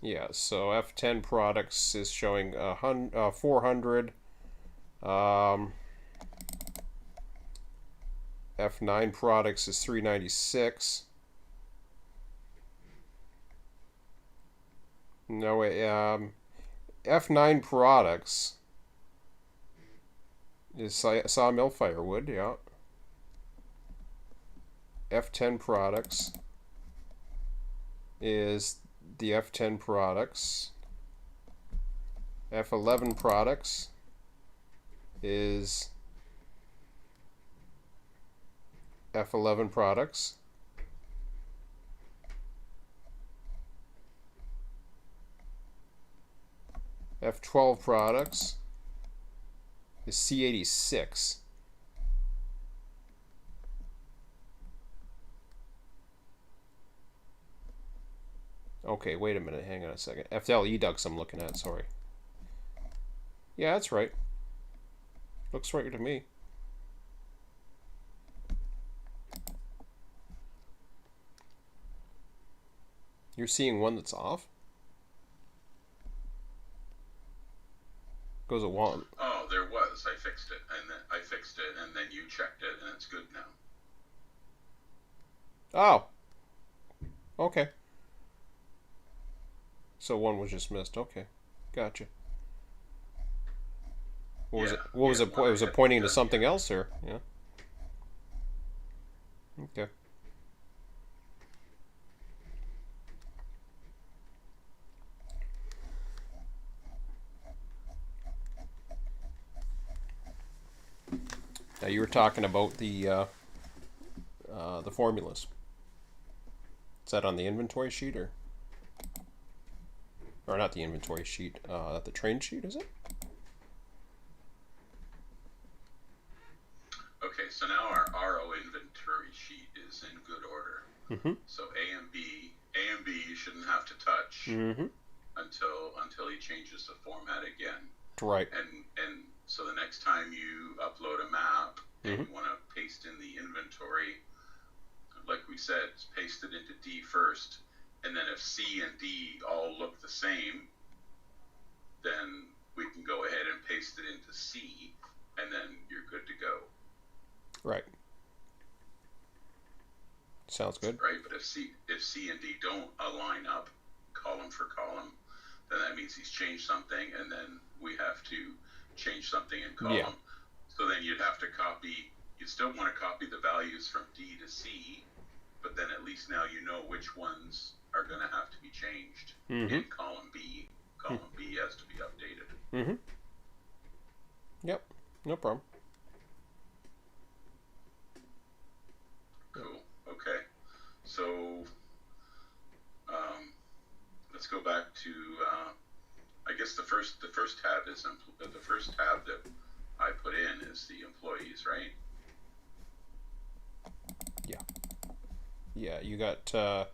Yeah, so F10 products is showing 400. F9 products is 396. No, F9 products is sawmill firewood, yeah. F10 products is the F10 products. F11 products is F11 products. F12 products is C86. Okay, wait a minute, hang on a second. FL Edux I'm looking at, sorry. Yeah, that's right. Looks right to me. You're seeing one that's off? Goes at one. Oh, there was. I fixed it, and then you checked it, and it's good now. Oh. Okay. So one was just missed. Okay, gotcha. What was it? What was it? Was it pointing to something else, or yeah? Okay. Now you were talking about the formulas. Is that on the inventory sheet or not the inventory sheet? The train sheet, is it? Okay, so now our RO inventory sheet is in good order. Mm-hmm. So A and B you shouldn't have to touch until he changes the format again. Right. And so the next time you upload a map and you want to paste in the inventory, like we said, paste it into D first, and then if C and D all look the same, then we can go ahead and paste it into C, and then you're good to go. Right. Sounds good. Right, but if C and D don't align up column for column, then that means he's changed something, and then we have to change something in column. Yeah. So then you'd have to copy. You'd still want to copy the values from D to C, but then at least now you know which ones are going to have to be changed in column B Mm-hmm. Yep. No problem. Cool. Okay. So let's go back to I guess the first tab is the first tab that I put in is the employees, right? Yeah. Yeah. You got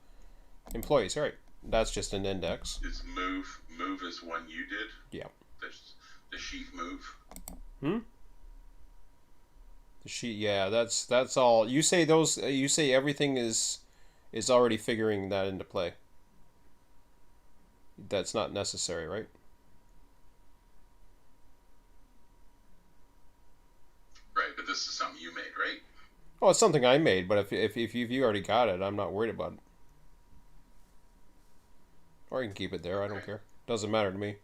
employees, right? That's just an index. Is move is one you did? Yeah. The sheet move. Hmm. The sheet. Yeah. That's all. You say those. You say everything is already figuring that into play. That's not necessary, right? Right, but this is something you made, right? Oh, it's something I made, but if you already got it, I'm not worried about it. Or you can keep it there. I don't care. Doesn't matter to me.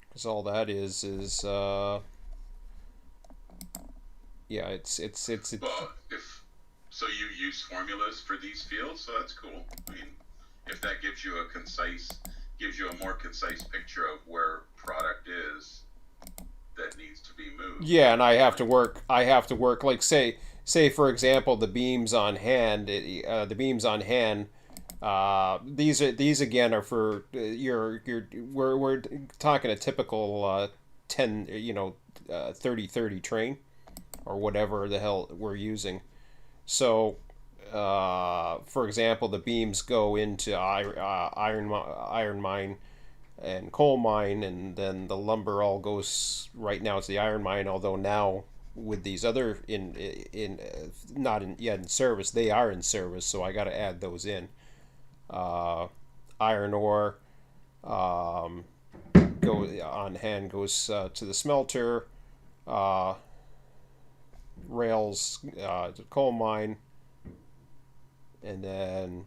Because all that is yeah, it's Well, if so, you use formulas for these fields, so that's cool. I mean, if that gives you a more concise picture of where product is that needs to be moved. yeah, and I have to work. Like say for example, the beams on hand. The beams on hand. These again are for your we're talking a typical 10 30 train or whatever the hell we're using. So for example, the beams go into iron mine and coal mine, and then the lumber all goes right now. It's the iron mine, although now with these other in not in yet in service, they are in service, so I got to add those in. Iron ore go on hand goes to the smelter. Uh, Rails to coal mine, and then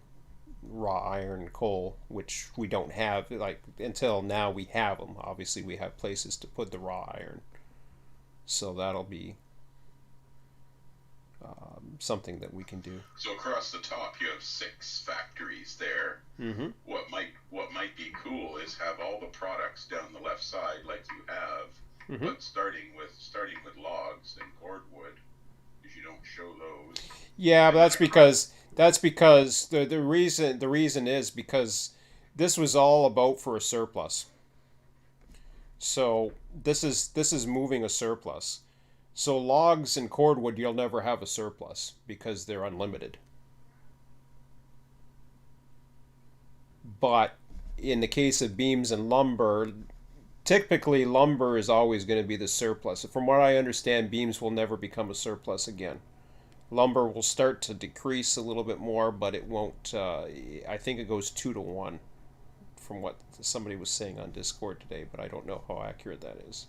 raw iron coal, which we don't have. Like until now, we have them. Obviously, we have places to put the raw iron, so that'll be something that we can do. So across the top, you have 6 factories there. Mm-hmm. What might be cool is have all the products down the left side like you have, Mm-hmm. but starting with logs and cordwood, because you don't show those. Yeah, but And that's because the reason is because this was all about for a surplus. So this is moving a surplus. So logs and cordwood, you'll never have a surplus because they're unlimited. But in the case of beams and lumber, typically lumber is always going to be the surplus. From what I understand, beams will never become a surplus again. Lumber will start to decrease a little bit more, but it won't. I think it goes 2 to 1, from what somebody was saying on Discord today, but I don't know how accurate that is.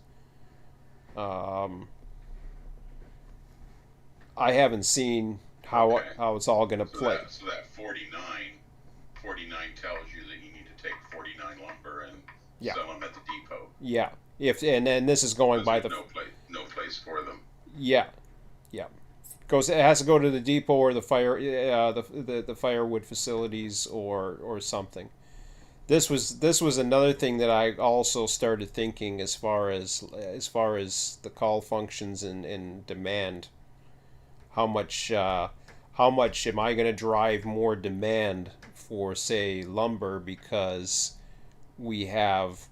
I haven't seen how Okay. how it's all going to So play. that 49 tells you that you need to take 49 lumber and Yeah. sell them at the depot. Yeah. If and then this is going Because by there's the no place for them. yeah. Yeah. Goes it has to go to the depot or the fire the firewood facilities or something. This was another thing that I also started thinking as far as the call functions and demand. How much am I going to drive more demand for, say, lumber because we have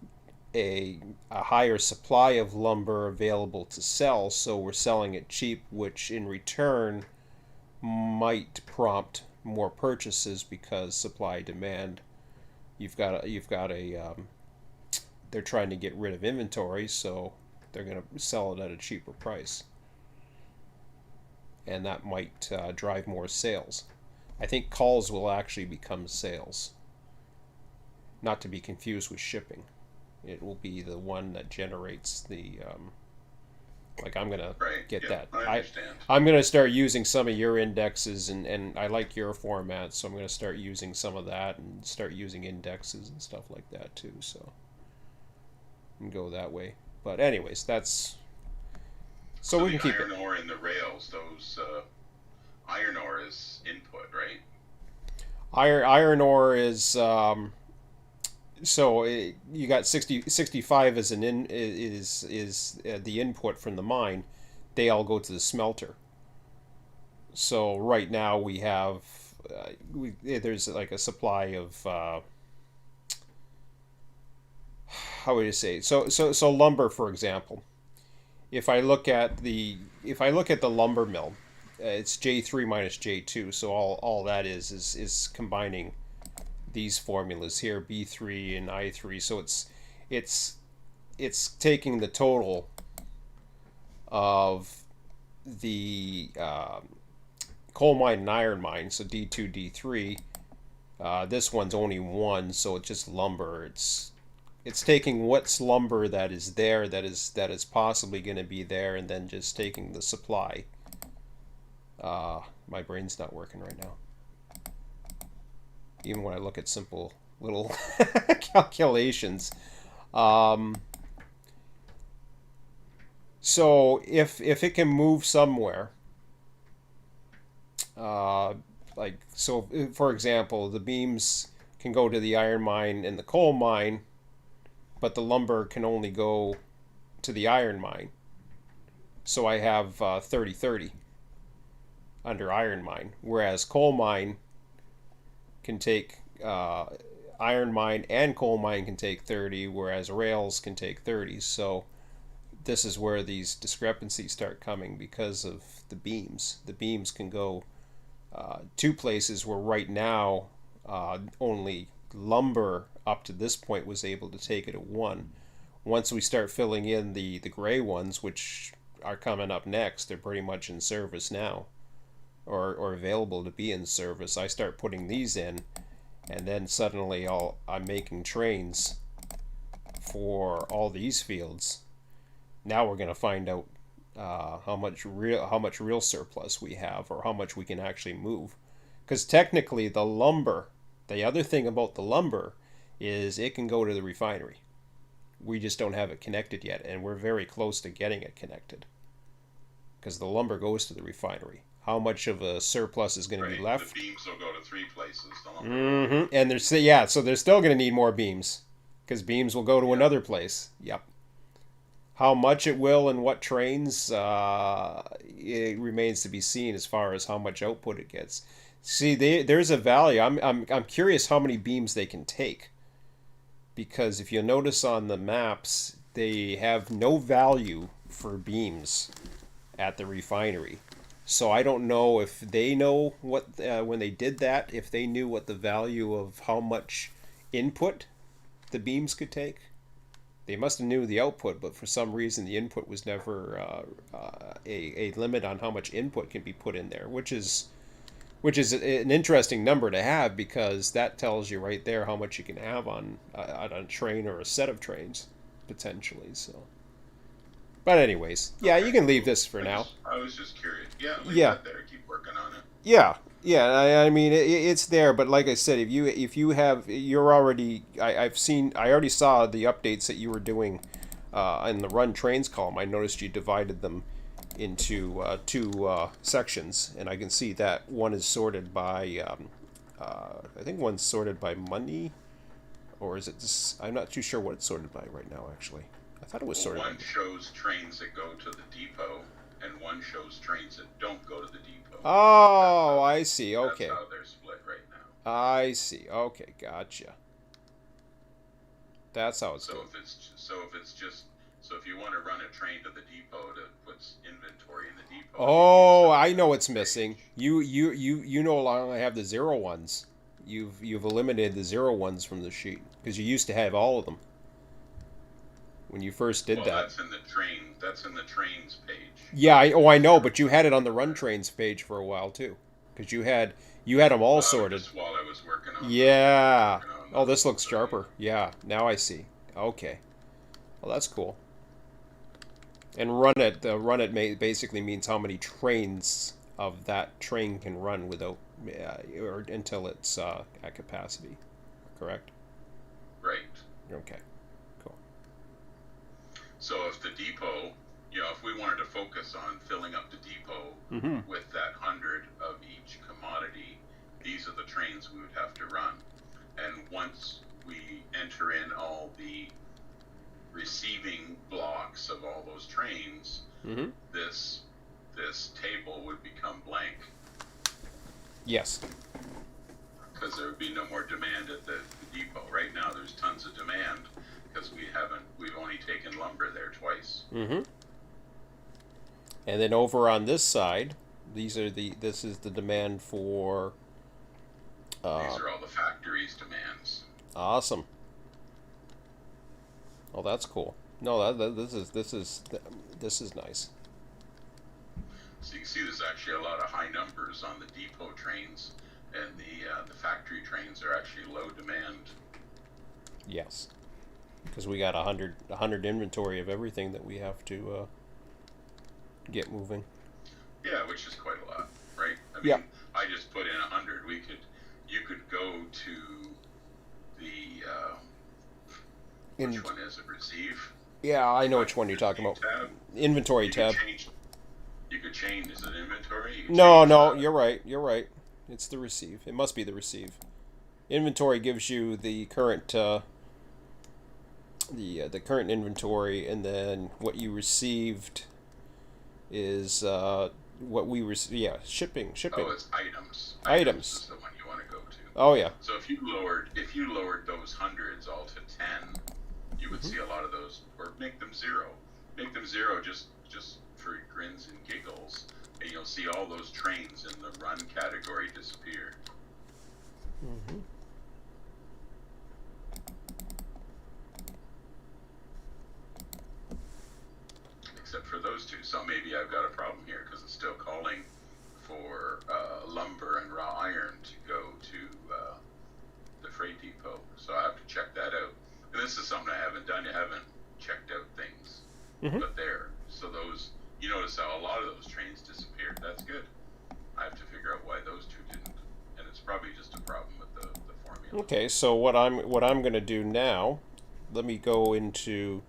a higher supply of lumber available to sell, so we're selling it cheap, which in return might prompt more purchases because supply demand. You've got a they're trying to get rid of inventory, so they're going to sell it at a cheaper price, and that might drive more sales. I think calls will actually become sales, not to be confused with shipping. It will be the one that generates the like I'm gonna Right. get Yeah, that. I understand. I'm gonna start using some of your indexes, and I like your format, so I'm gonna start using some of that and start using indexes and stuff like that too. So and go that way. But anyways, that's so we the can keep iron it. ore and the rails, those iron ore is input, right? Iron ore So you got 65 as an is the input from the mine. They all go to the smelter. So right now we have there's like a supply of how would you say, so lumber, for example. If I look at the lumber mill, it's J3 minus J2. So all that is combining these formulas here, B3 and I3. So it's it's taking the total of the coal mine and iron mine, so D2, D3. This one's only one, so it's just lumber. It's taking what's lumber that is there, that is possibly going to be there, and then just taking the supply. My brain's not working right now. Even when I look at simple little calculations. So if it can move somewhere, like so, for example, the beams can go to the iron mine and the coal mine, but the lumber can only go to the iron mine. So I have 30-30 under iron mine, whereas coal mine can take iron mine and coal mine can take 30, whereas rails can take 30. So this is where these discrepancies start coming because of the beams. The beams can go two places where right now only lumber up to this point was able to take it at one. Once we start filling in the gray ones, which are coming up next, they're pretty much in service now, or available to be in service. I start putting these in, and then suddenly I'm making trains for all these fields. Now we're going to find out how much real surplus we have, or how much we can actually move. Because technically the lumber, the other thing about the lumber is it can go to the refinery. We just don't have it connected yet, and we're very close to getting it connected. Because the lumber goes to the refinery. How much of a surplus is going to be left? The beams will go to three places. The lumber. Mm-hmm. And so they're still going to need more beams, because beams will go to another place. Yep. How much it will and what trains, it remains to be seen as far as how much output it gets. See, there's a value. I'm curious how many beams they can take, because if you'll notice on the maps, they have no value for beams at the refinery. So I don't know if they know what when they did that, if they knew what the value of how much input the beams could take. They must have knew the output, but for some reason the input was never a limit on how much input can be put in there, which is an interesting number to have, because that tells you right there how much you can have on a train or a set of trains, potentially. So, but anyways, yeah, you can leave this for now. I was just curious. Yeah, leave that there. Keep working on it. Yeah. I mean, it's there, but like I said, if you have, you're already, I already saw the updates that you were doing in the run trains column. I noticed you divided them into two sections, and I can see that one is sorted by, I think one's sorted by money, or is it just, I'm not too sure what it's sorted by right now, actually. I thought it was sorted One shows trains that go to the depot, and one shows trains that don't go to the depot. Oh, I see. Okay. That's how they're split right now. I see. Okay, gotcha. That's how it's so doing. If you want to run a train to the depot that puts inventory in the depot. Oh, I know what's missing. You no longer have the 0 ones. You've eliminated the 0 ones from the sheet, because you used to have all of them when you first did that. That's in the train. That's in the trains page. Yeah, I know, but you had it on the run trains page for a while too, because you had them all sorted. Just while I was working on. Yeah. Oh, this looks sharper. Yeah. Now I see. Okay. Well, that's cool. And run it basically means how many trains of that train can run without or until it's at capacity. Correct? Right. Okay. Cool. So if the depot, if we wanted to focus on filling up the depot with that 100 of each commodity, these are the trains we would have to run. And once we enter in all the receiving blocks of all those trains, Mm-hmm. this table would become blank Yes. because there would be no more demand at the depot. Right now, there's tons of demand because we've only taken lumber there twice. Mm-hmm. And then over on this side, this is the demand for. These are all the factory's demands. Awesome. Oh, that's cool. No, this is nice. So you can see there's actually a lot of high numbers on the depot trains, and the factory trains are actually low demand. Yes, because we got 100 inventory of everything that we have to get moving. Yeah, which is quite a lot, right? I mean, Yeah. I just put in 100. You could go to the which one is it? Receive. Yeah, I know which one you're talking about. Tab. Inventory You tab. You could change. Is it inventory? You could No, change no, that. you're right. You're right. It's the receive. It must be the receive. Inventory gives you the current the current inventory, and then what you received is what we received. Yeah, shipping. Oh, it's items. Items. Is the one you want to go to. Oh yeah. So if you lowered those hundreds all to 10, you would see a lot of those, or make them 0. Make them 0 just for grins and giggles, and you'll see all those trains in the run category disappear. Mm-hmm. Except for those two. So maybe I've got a problem here because it's still calling for lumber and raw iron to go to the freight depot. So I have to check that out. And this is something I haven't done. I haven't checked out things. Mm-hmm. But there. So those, you notice how a lot of those trains disappeared. That's good. I have to figure out why those two didn't. And it's probably just a problem with the formula. Okay, so what I'm gonna do now, let me go into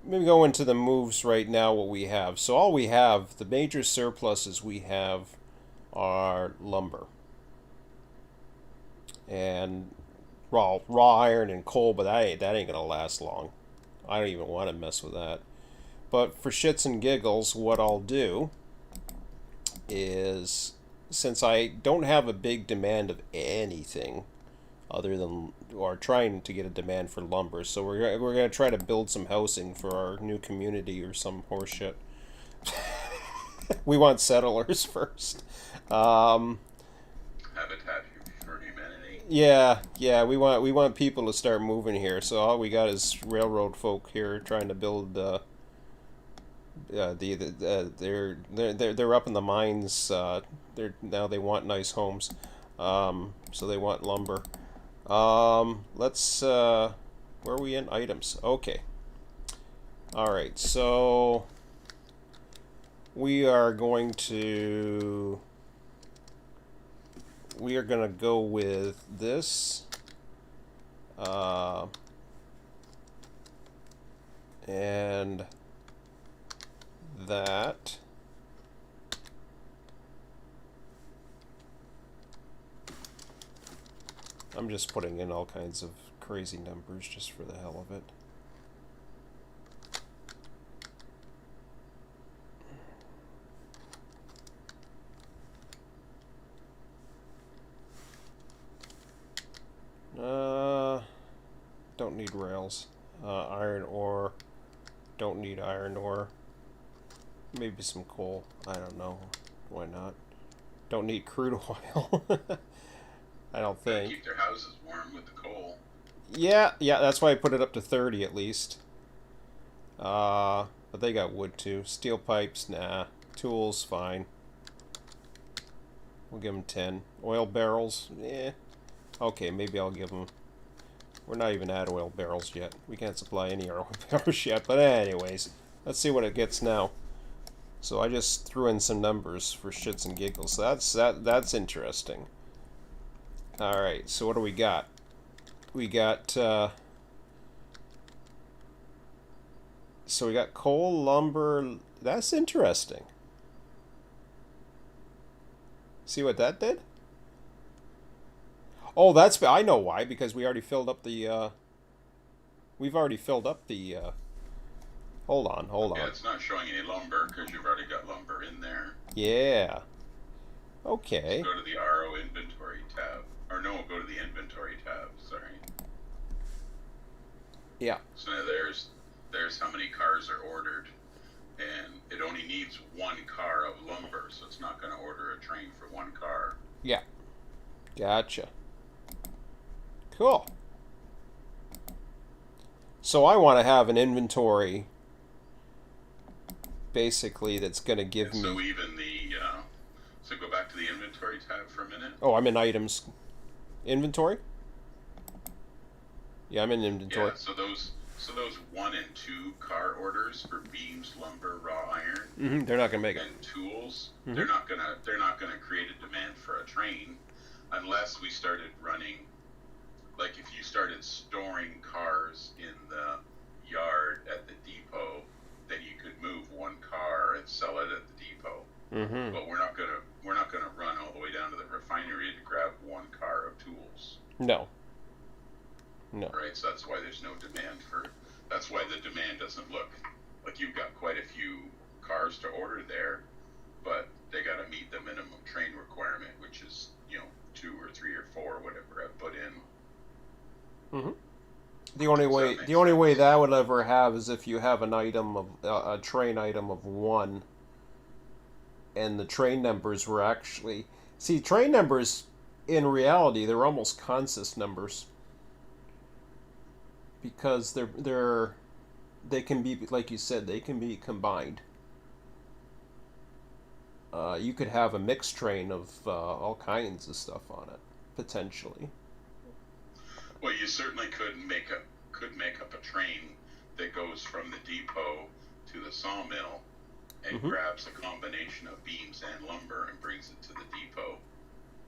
the moves right now. What we have. So all we have, the major surpluses we have, are lumber and raw iron and coal, but that ain't gonna last long. I don't even want to mess with that. But for shits and giggles, what I'll do is, since I don't have a big demand of anything other than, or trying to get a demand for lumber, so we're gonna try to build some housing for our new community or some horseshit. We want settlers first. Habitat for humanity. Yeah, we want people to start moving here. So all we got is railroad folk here trying to build. They're up in the mines. They want nice homes, so they want lumber. Let's where are we in items? Okay. All right, so we are going to go with this, and that. I'm just putting in all kinds of crazy numbers just for the hell of it. Don't need rails. Iron ore. Don't need iron ore. Maybe some coal. I don't know. Why not? Don't need crude oil. I don't think. Keep their houses warm with the coal. Yeah, that's why I put it up to 30 at least. But they got wood too. Steel pipes, nah. Tools, fine. We'll give them 10. Oil barrels, eh. Okay, maybe I'll give them... We're not even at oil barrels yet. We can't supply any oil barrels yet. But anyways, let's see what it gets now. So I just threw in some numbers for shits and giggles. So that's interesting. All right, so what do we got? We got so we got coal, lumber. That's interesting. See what that did? Oh, I know why, because we already filled up the We've already filled up the. Hold on, hold Yeah, on. it's not showing any lumber because you've already got lumber in there. Yeah. So Okay. go to the RO inventory tab. Or no, go to the inventory tab, sorry. Yeah. So now there's how many cars are ordered. And it only needs one car of lumber, so it's not going to order a train for one car. Yeah. Gotcha. Cool. So I want to have an inventory, basically, that's going to give And so me. even so go back to the inventory tab for a minute. Oh, I'm in items. Inventory? Yeah, I'm in inventory. Yeah, so those 1 and 2 car orders for beams, lumber, raw iron, They're not going to make it. and tools, Mhm. they're not gonna create a demand for a train unless we started running, like if you started storing cars in the yard at the depot, then you could move one car and sell it at the depot. Mm-hmm. But we're not gonna run all the way down to the refinery to grab one car of tools. No. No. Right? So that's why there's no demand for. That's why the demand doesn't look like you've got quite a few cars to order there, but they got to meet the minimum train requirement, which is 2 or 3 or 4, whatever I put in. Mm-hmm. The only Does way that make the only way sense? that would ever have is if you have an item of a train item of 1, and the train numbers were actually train numbers in reality they're almost consist numbers because they can be, like you said, they can be combined. You could have a mixed train of all kinds of stuff on it potentially. Well, you certainly could make up a train that goes from the depot to the sawmill and Mm-hmm. grabs a combination of beams and lumber and brings it to the depot,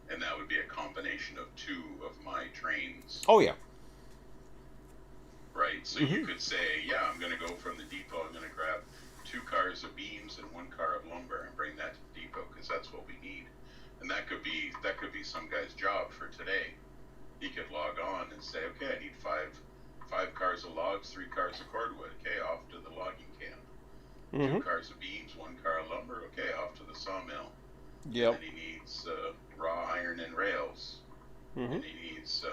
and that would be a combination of 2 of my trains. Oh yeah. Right? So Mm-hmm. you could say, yeah, I'm going to go from the depot, I'm going to grab 2 cars of beams and 1 car of lumber and bring that to the depot because that's what we need. And that could be some guy's job for today. He could log on and say, okay, I need 5 cars of logs, 3 cars of cordwood. Okay, off to the logging camp. Mm-hmm. 2 cars of beams, 1 car of lumber. Okay, off to the sawmill. Yep. And then he needs raw iron and rails. Mm-hmm. And he needs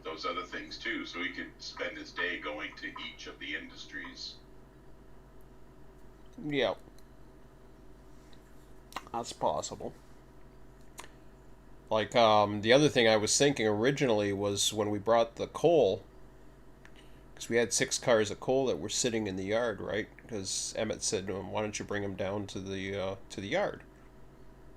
those other things too, so he could spend his day going to each of the industries. Yep. That's possible. Like the other thing I was thinking originally was when we brought the coal, because we had 6 cars of coal that were sitting in the yard, right? Because Emmett said, "Why don't you bring them down to the yard?"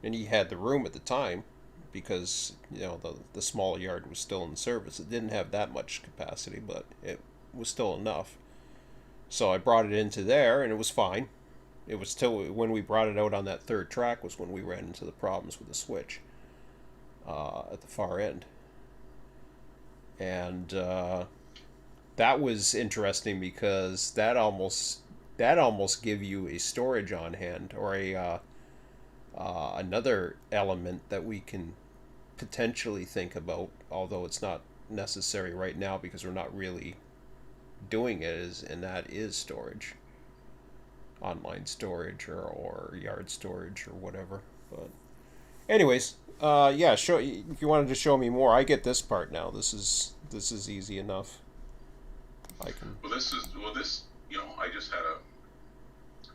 And he had the room at the time, because the small yard was still in service. It didn't have that much capacity, but it was still enough. So I brought it into there, and it was fine. It was still, when we brought it out on that 3rd track was when we ran into the problems with the switch at the far end, and that was interesting because that almost give you a storage on hand, or a another element that we can potentially think about, although it's not necessary right now because we're not really doing it, and that is storage, online storage, or yard storage or whatever. But anyways, yeah, show if you wanted to show me more. I get this part now. This is easy enough. I can. I just had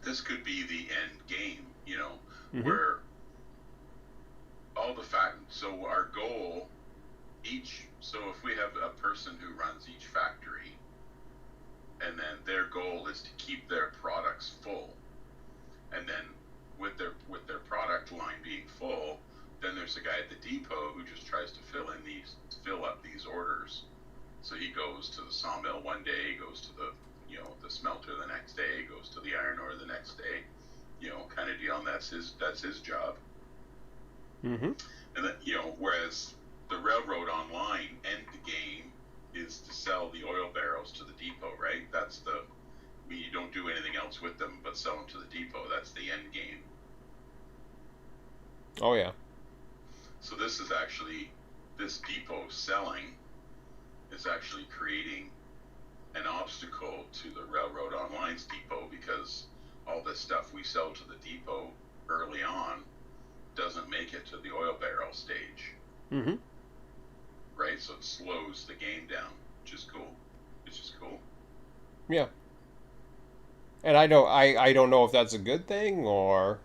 this could be the end game, Mm-hmm. where all the fact, so our goal, so if we have a person who runs each factory, and then their goal is to keep their products full, and then with their product line being full, then there's a guy at the depot who just tries to fill up these orders. So he goes to the sawmill one day, goes to the smelter the next day, goes to the iron ore the next day, kind of deal. And that's his job. Mm-hmm. And then whereas the railroad online end game is to sell the oil barrels to the depot, right? You don't do anything else with them but sell them to the depot. That's the end game. Oh yeah. So this depot selling is actually creating an obstacle to the Railroad Online's depot, because all this stuff we sell to the depot early on doesn't make it to the oil barrel stage. Mm-hmm. Right? So it slows the game down, which is cool. It's just cool. Yeah. And I don't know if that's a good thing or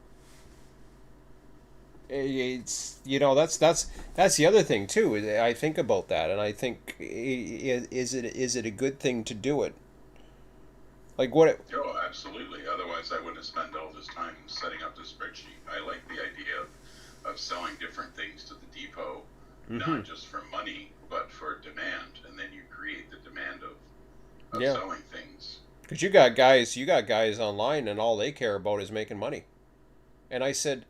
it's that's the other thing too. I think about that and I think is it a good thing to do it? Like what? Oh, absolutely. Otherwise, I wouldn't have spent all this time setting up this spreadsheet. I like the idea of selling different things to the depot, not just for money, but for demand. And then you create the demand of Yeah. selling things. Because you got guys online, and all they care about is making money. And I said,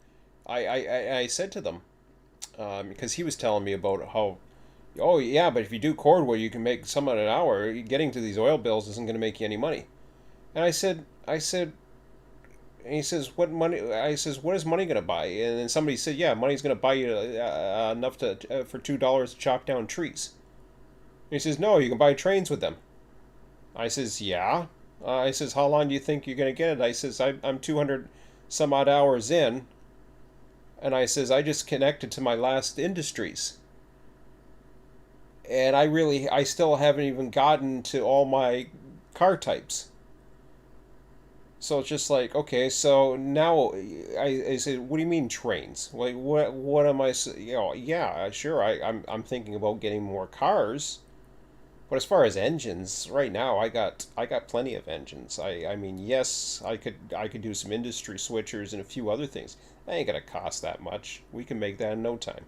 I said to them, because he was telling me about how, oh yeah, but if you do cordwood, you can make some at an hour. Getting to these oil bills isn't going to make you any money. And I said, and he says, what money? I says, what is money going to buy? And then somebody said, yeah, money's going to buy you enough to for $2 to chop down trees. And he says, no, you can buy trains with them. I says, yeah. I says, how long do you think you're going to get it? I says, I'm 200 some odd hours in. And I says, I just connected to my last industries. And I still haven't even gotten to all my car types. So it's just like, okay, so now I said, what do you mean trains? Like, what am I, yeah, sure, I'm thinking about getting more cars. But as far as engines, right now I got plenty of engines. I mean, yes, I could do some industry switchers and a few other things. That ain't gonna cost that much. We can make that in no time.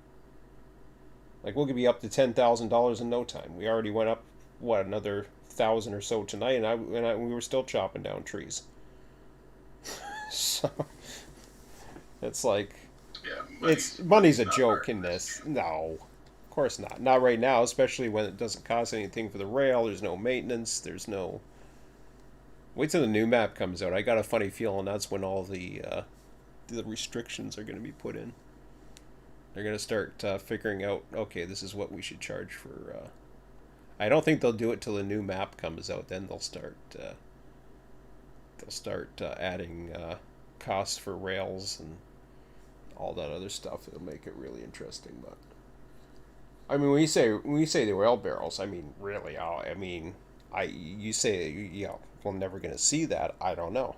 Like we'll be up to $10,000 in no time. We already went up another 1,000 or so tonight, and we were still chopping down trees. So it's like Yeah, money's a not joke very in this. risky. No, of course not. Not right now, especially when it doesn't cost anything for the rail. There's no maintenance. There's no. Wait till the new map comes out. I got a funny feeling that's when all the restrictions are going to be put in. They're going to start figuring out. Okay, this is what we should charge for. I don't think they'll do it till the new map comes out. Then they'll start. They'll start adding costs for rails and all that other stuff. It'll make it really interesting. But I mean, when you say the oil barrels, I mean, really, I mean, you say we're never going to see that. I don't know.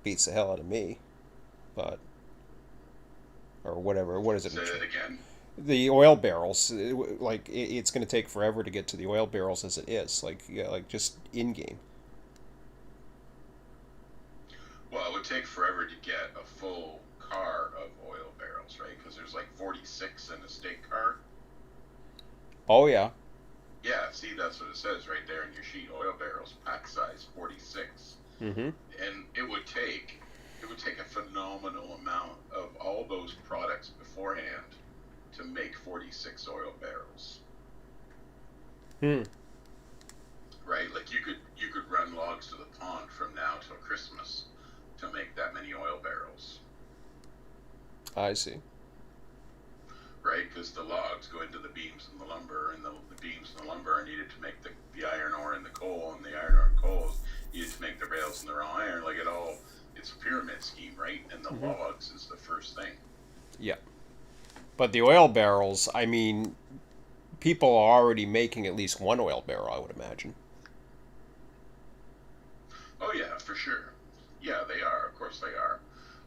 Beats the hell out of me, but or whatever. What is it? Say that again. The oil barrels, like it's going to take forever to get to the oil barrels as it is. Like like just in game. Well, it would take forever to get a full car of oil barrels, right? Because there's like 46 in a state car. Oh yeah. Yeah, see, that's what it says right there in your sheet. Oil barrels, pack size 46. Mm-hmm. And it would take a phenomenal amount of all those products beforehand to make 46 oil barrels. Hmm. Right? Like you could run logs to the pond from now till Christmas to make that many oil barrels. I see. Right? Because the logs go into the beams and the lumber, and the beams and the lumber are needed to make the iron ore and the coal, and the iron ore and coal is needed to make the rails and the raw iron. Like it's a pyramid scheme, right? And the logs is the first thing. Yeah. But the oil barrels, I mean, people are already making at least one oil barrel, I would imagine. Oh yeah, for sure. Yeah, they are. Of course they are.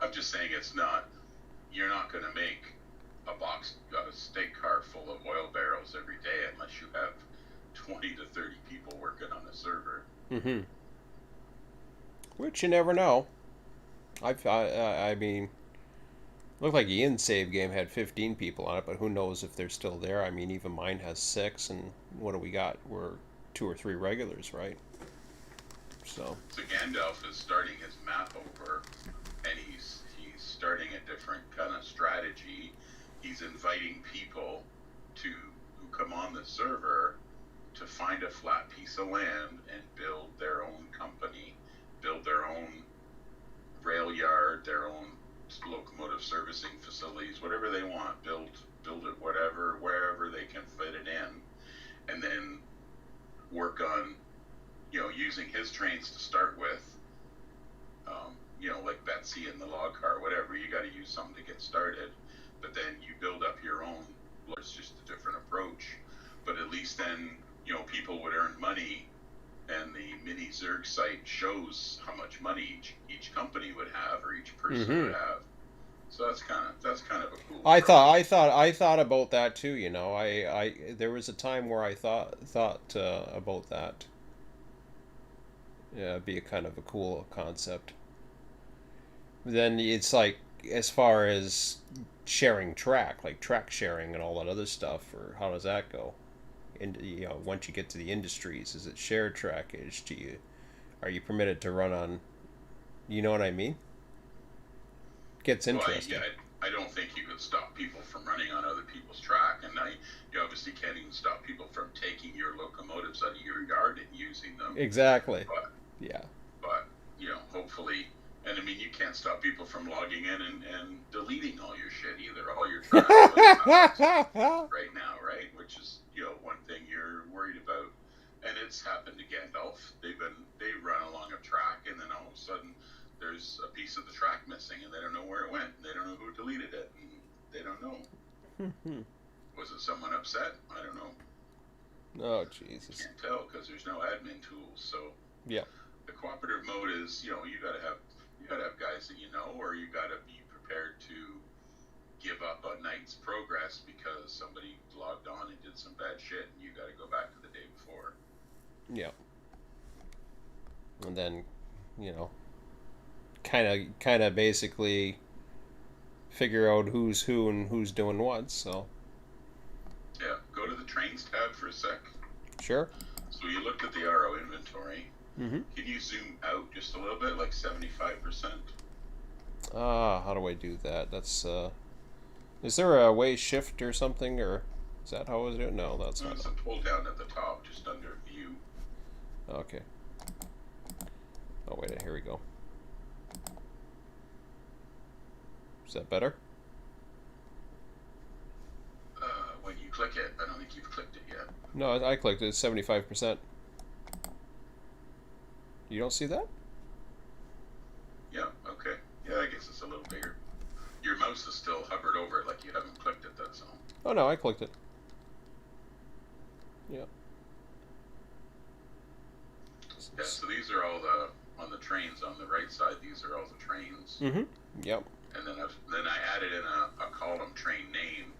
I'm just saying you're not going to make a steak car full of oil barrels every day unless you have 20 to 30 people working on the server. Mm-hmm. Which you never know. I mean, looked like Ian's save game had 15 people on it, but who knows if they're still there. I mean, even mine has 6, and what do we got? We're 2 or 3 regulars, right? So Gandalf is starting his map over, and he's starting a different kind of strategy. He's inviting people who come on the server to find a flat piece of land and build their own company, build their own rail yard, their own locomotive servicing facilities, whatever they want, build it wherever they can fit it in, and then work on, using his trains to start with. Like Betsy and the log car, whatever. You got to use something to get started, but then you build up your own. It's just a different approach, but at least then people would earn money, and the mini Zerg site shows how much money each company would have, or each person would have. So that's kind of a cool. I thought about that too. I there was a time where I thought about that. Yeah, it'd be a kind of a cool concept. Then it's like, as far as sharing track, like track sharing and all that other stuff, or how does that go? And once you get to the industries, is it shared trackage? Are you permitted to run on? You know what I mean? Gets interesting. I don't think you could stop people from running on other people's track, and you obviously can't even stop people from taking your locomotives out of your yard and using them. Exactly. But hopefully. And I mean, you can't stop people from logging in and deleting all your shit either, all your track right now, right? Which is, one thing you're worried about. And it's happened to Gandalf. They run along a track, and then all of a sudden there's a piece of the track missing, and they don't know where it went. They don't know who deleted it, and they don't know. Was it someone upset? I don't know. Oh, Jesus. You can't tell because there's no admin tools. So yeah, the cooperative mode is, you gotta have guys that or you gotta be prepared to give up a night's progress because somebody logged on and did some bad shit, and you gotta go back to the day before. Yeah. And then, kind of basically figure out who's who and who's doing what. So. Yeah, go to the trains tab for a sec. Sure. So you looked at the RO inventory. Mm-hmm. Can you zoom out just a little bit, like 75%? How do I do that? That's is there a way shift or something, or is that how I do it? No, that's not. It's a pull down at the top, just under view. Okay. Oh wait, here we go. Is that better? When you click it, I don't think you've clicked it yet. No, I clicked it. It's 75%. You don't see that? Yeah, okay. Yeah, I guess it's a little bigger. Your mouse is still hovered over it like you haven't clicked it, that's all. Oh no, I clicked it. Yeah. Yeah, so these are all on the trains on the right side, these are all the trains. Mm-hmm. Yep. And then I added in a column train name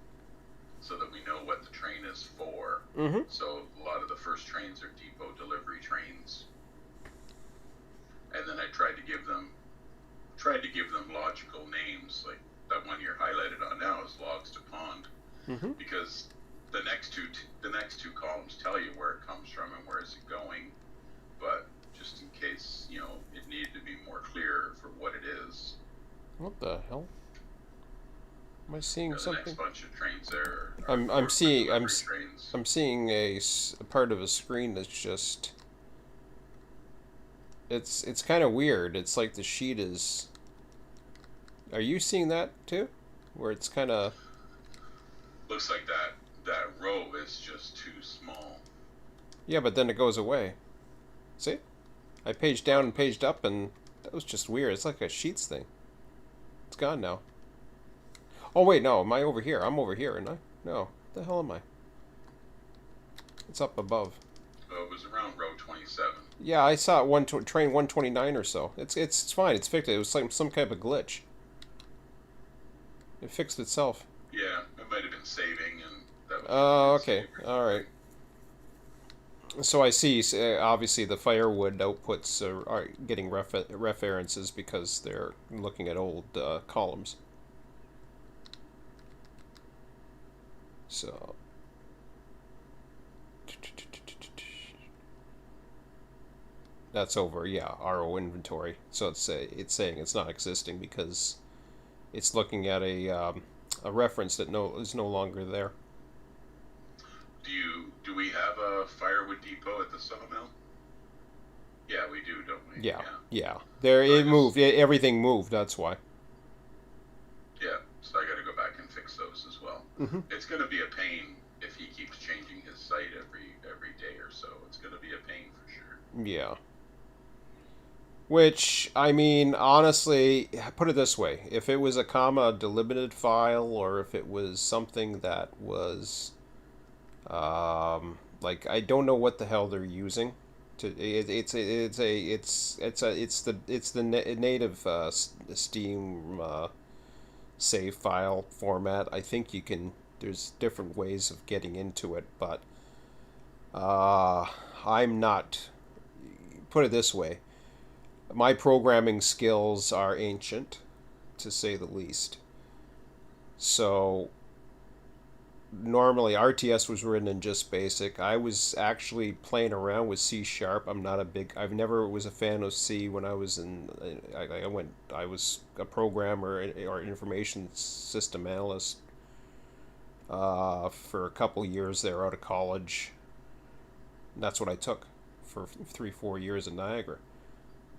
so that we know what the train is for. Mm-hmm. So a lot of the first trains are depot delivery trains. And then I tried to give them logical names, like that one you're highlighted on now is logs to pond, because the next two columns tell you where it comes from and where is it going, but just in case it needed to be more clear for what it is. What the hell? Am I seeing The something? next bunch of trains there. I'm seeing trains. I'm seeing a part of a screen that's just. It's kind of weird. It's like the sheet is. Are you seeing that too? Where it's kind of. Looks like that row is just too small. Yeah, but then it goes away. See? I paged down and paged up, and that was just weird. It's like a sheets thing. It's gone now. Oh wait, no. Am I over here? I'm over here, and I. No. What the hell am I? It's up above. It was around row 27. Yeah, I saw it train 129 or so. It's fine. It's fixed. It was like some kind of a glitch. It fixed itself. Yeah, it might have been saving, and that was. Oh, okay. All right. So I see. Obviously, the firewood outputs are getting references because they're looking at old columns. So. That's over, yeah, RO inventory. So it's saying it's not existing because it's looking at a reference that is no longer there. Do we have a firewood depot at the sawmill? Yeah, we do, don't we? Yeah. There it moved. Everything moved. That's why. Yeah, so I got to go back and fix those as well. Mm-hmm. It's going to be a pain if he keeps changing his site every day or so. It's going to be Yeah. Which, I mean, honestly, put it this way: if it was a comma delimited file, or if it was something that was, like, I don't know what the hell they're using. It's the native Steam save file format. I think you can. There's different ways of getting into it, but uh, I'm not. Put it this way: my programming skills are ancient, to say the least. So normally RTS was written in just basic. I was actually playing around with C sharp. I'm not a big. I've never was a fan of C when I was in. I was a programmer or information system analyst for a couple years there out of college. And that's what I took for 3 4 years in Niagara.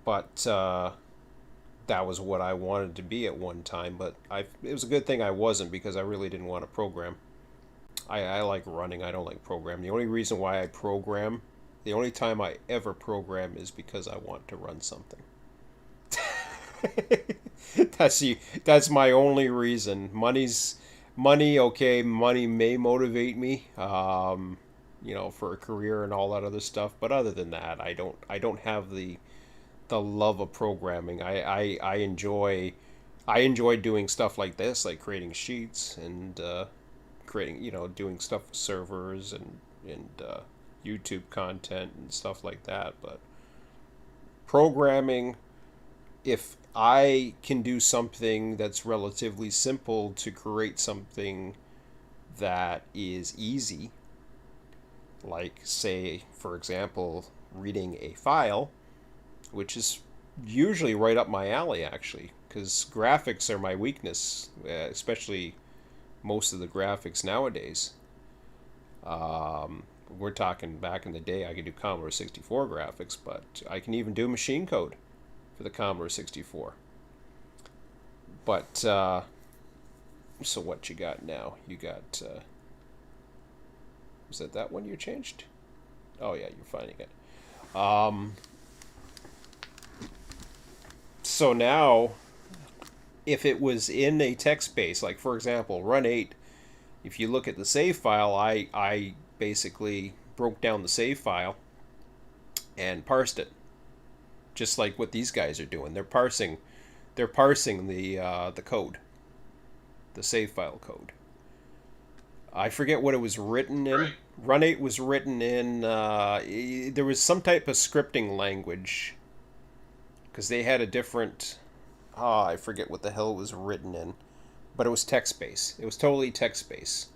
But that was what I wanted to be at one time. But it was a good thing I wasn't, because I really didn't want to program. I like running. I don't like programming. The only reason why I program, the only time I ever program, is because I want to run something. That's my only reason. Money. Okay, money may motivate me. For a career and all that other stuff. But other than that, I don't have the love of programming. I enjoy doing stuff like this, like creating sheets and creating, doing stuff with servers and YouTube content and stuff like that. But programming, if I can do something that's relatively simple to create something that is easy, like, say, for example, reading a file, which is usually right up my alley, actually, because graphics are my weakness, especially most of the graphics nowadays. We're talking back in the day, I could do Commodore 64 graphics, but I can even do machine code for the Commodore 64. But, so what you got now? You got, was that one you changed? Oh yeah, you're finding it. So now, if it was in a text base, like for example, run 8, if you look at the save file, I basically broke down the save file and parsed it, just like what these guys are doing. They're parsing the code, the save file code. I forget what it was written in. Right. Run 8 was written in. There was some type of scripting language, because they had a different. I forget what the hell it was written in, but it was text based. It was totally text based,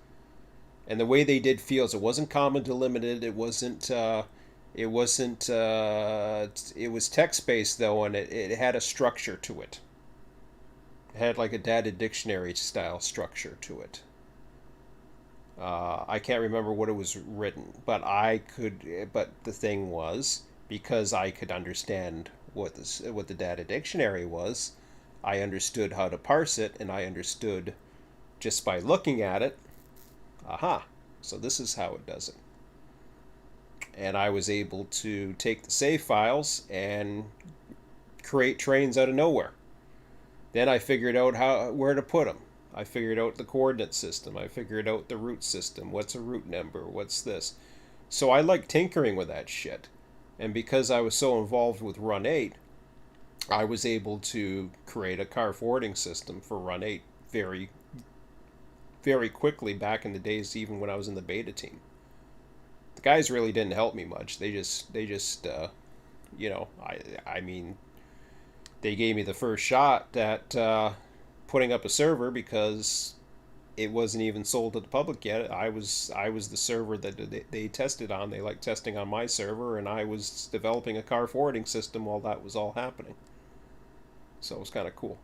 and the way they did fields, it wasn't comma delimited. It wasn't. It wasn't. It was text based though, and it had a structure to it. It had like a data dictionary style structure to it. I can't remember what it was written, but I could. But the thing was, because I could understand what the data dictionary was, I understood how to parse it, and I understood just by looking at it. Aha! So this is how it does it. And I was able to take the save files and create trains out of nowhere. Then I figured out where to put them. I figured out the coordinate system. I figured out the root system. What's a root number? What's this? So I like tinkering with that shit. And because I was so involved with Run 8, I was able to create a car forwarding system for Run 8 very, very quickly back in the days, even when I was in the beta team. The guys really didn't help me much. They just I mean, they gave me the first shot at putting up a server, because it wasn't even sold to the public yet. I was the server that they tested on. They liked testing on my server, and I was developing a car forwarding system while that was all happening. So it was kind of cool.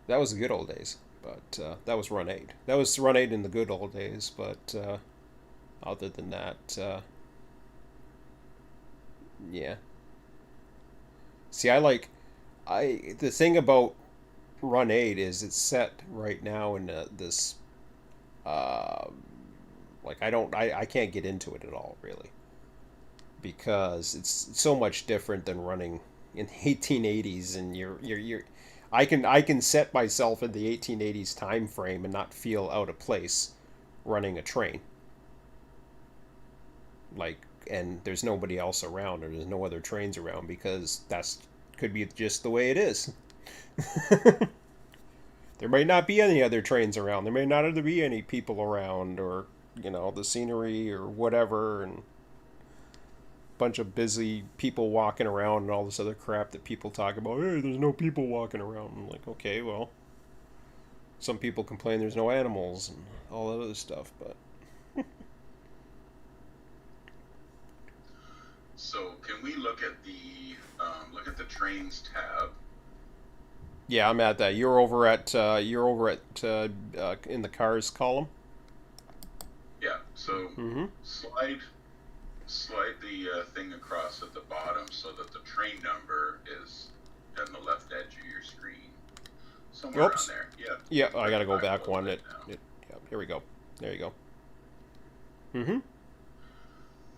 That was the good old days. But that was Run 8. That was Run 8 in the good old days. But other than that, yeah. See, the thing about Run 8 is it's set right now in this, like, I can't get into it at all, really. because it's so much different than running in the 1880s. And I can set myself in the 1880s time frame and not feel out of place running a train. Like, and there's nobody else around, or there's no other trains around, because that's could be just the way it is. There may not be any other trains around. There may not be any people around, or the scenery or whatever, and bunch of busy people walking around and all this other crap that people talk about. Hey, there's no people walking around. I'm like, okay, well, some people complain there's no animals and all that other stuff, but So can we look at the trains tab? yeah, I'm at that. You're over at in the cars column. Yeah. So Mm-hmm. slide the thing across at the bottom so that the train number is on the left edge of your screen, somewhere Oops. around there. Yeah. Yeah, I gotta go back a one. little bit now. Yeah, here we go. There you go. Mm-hmm.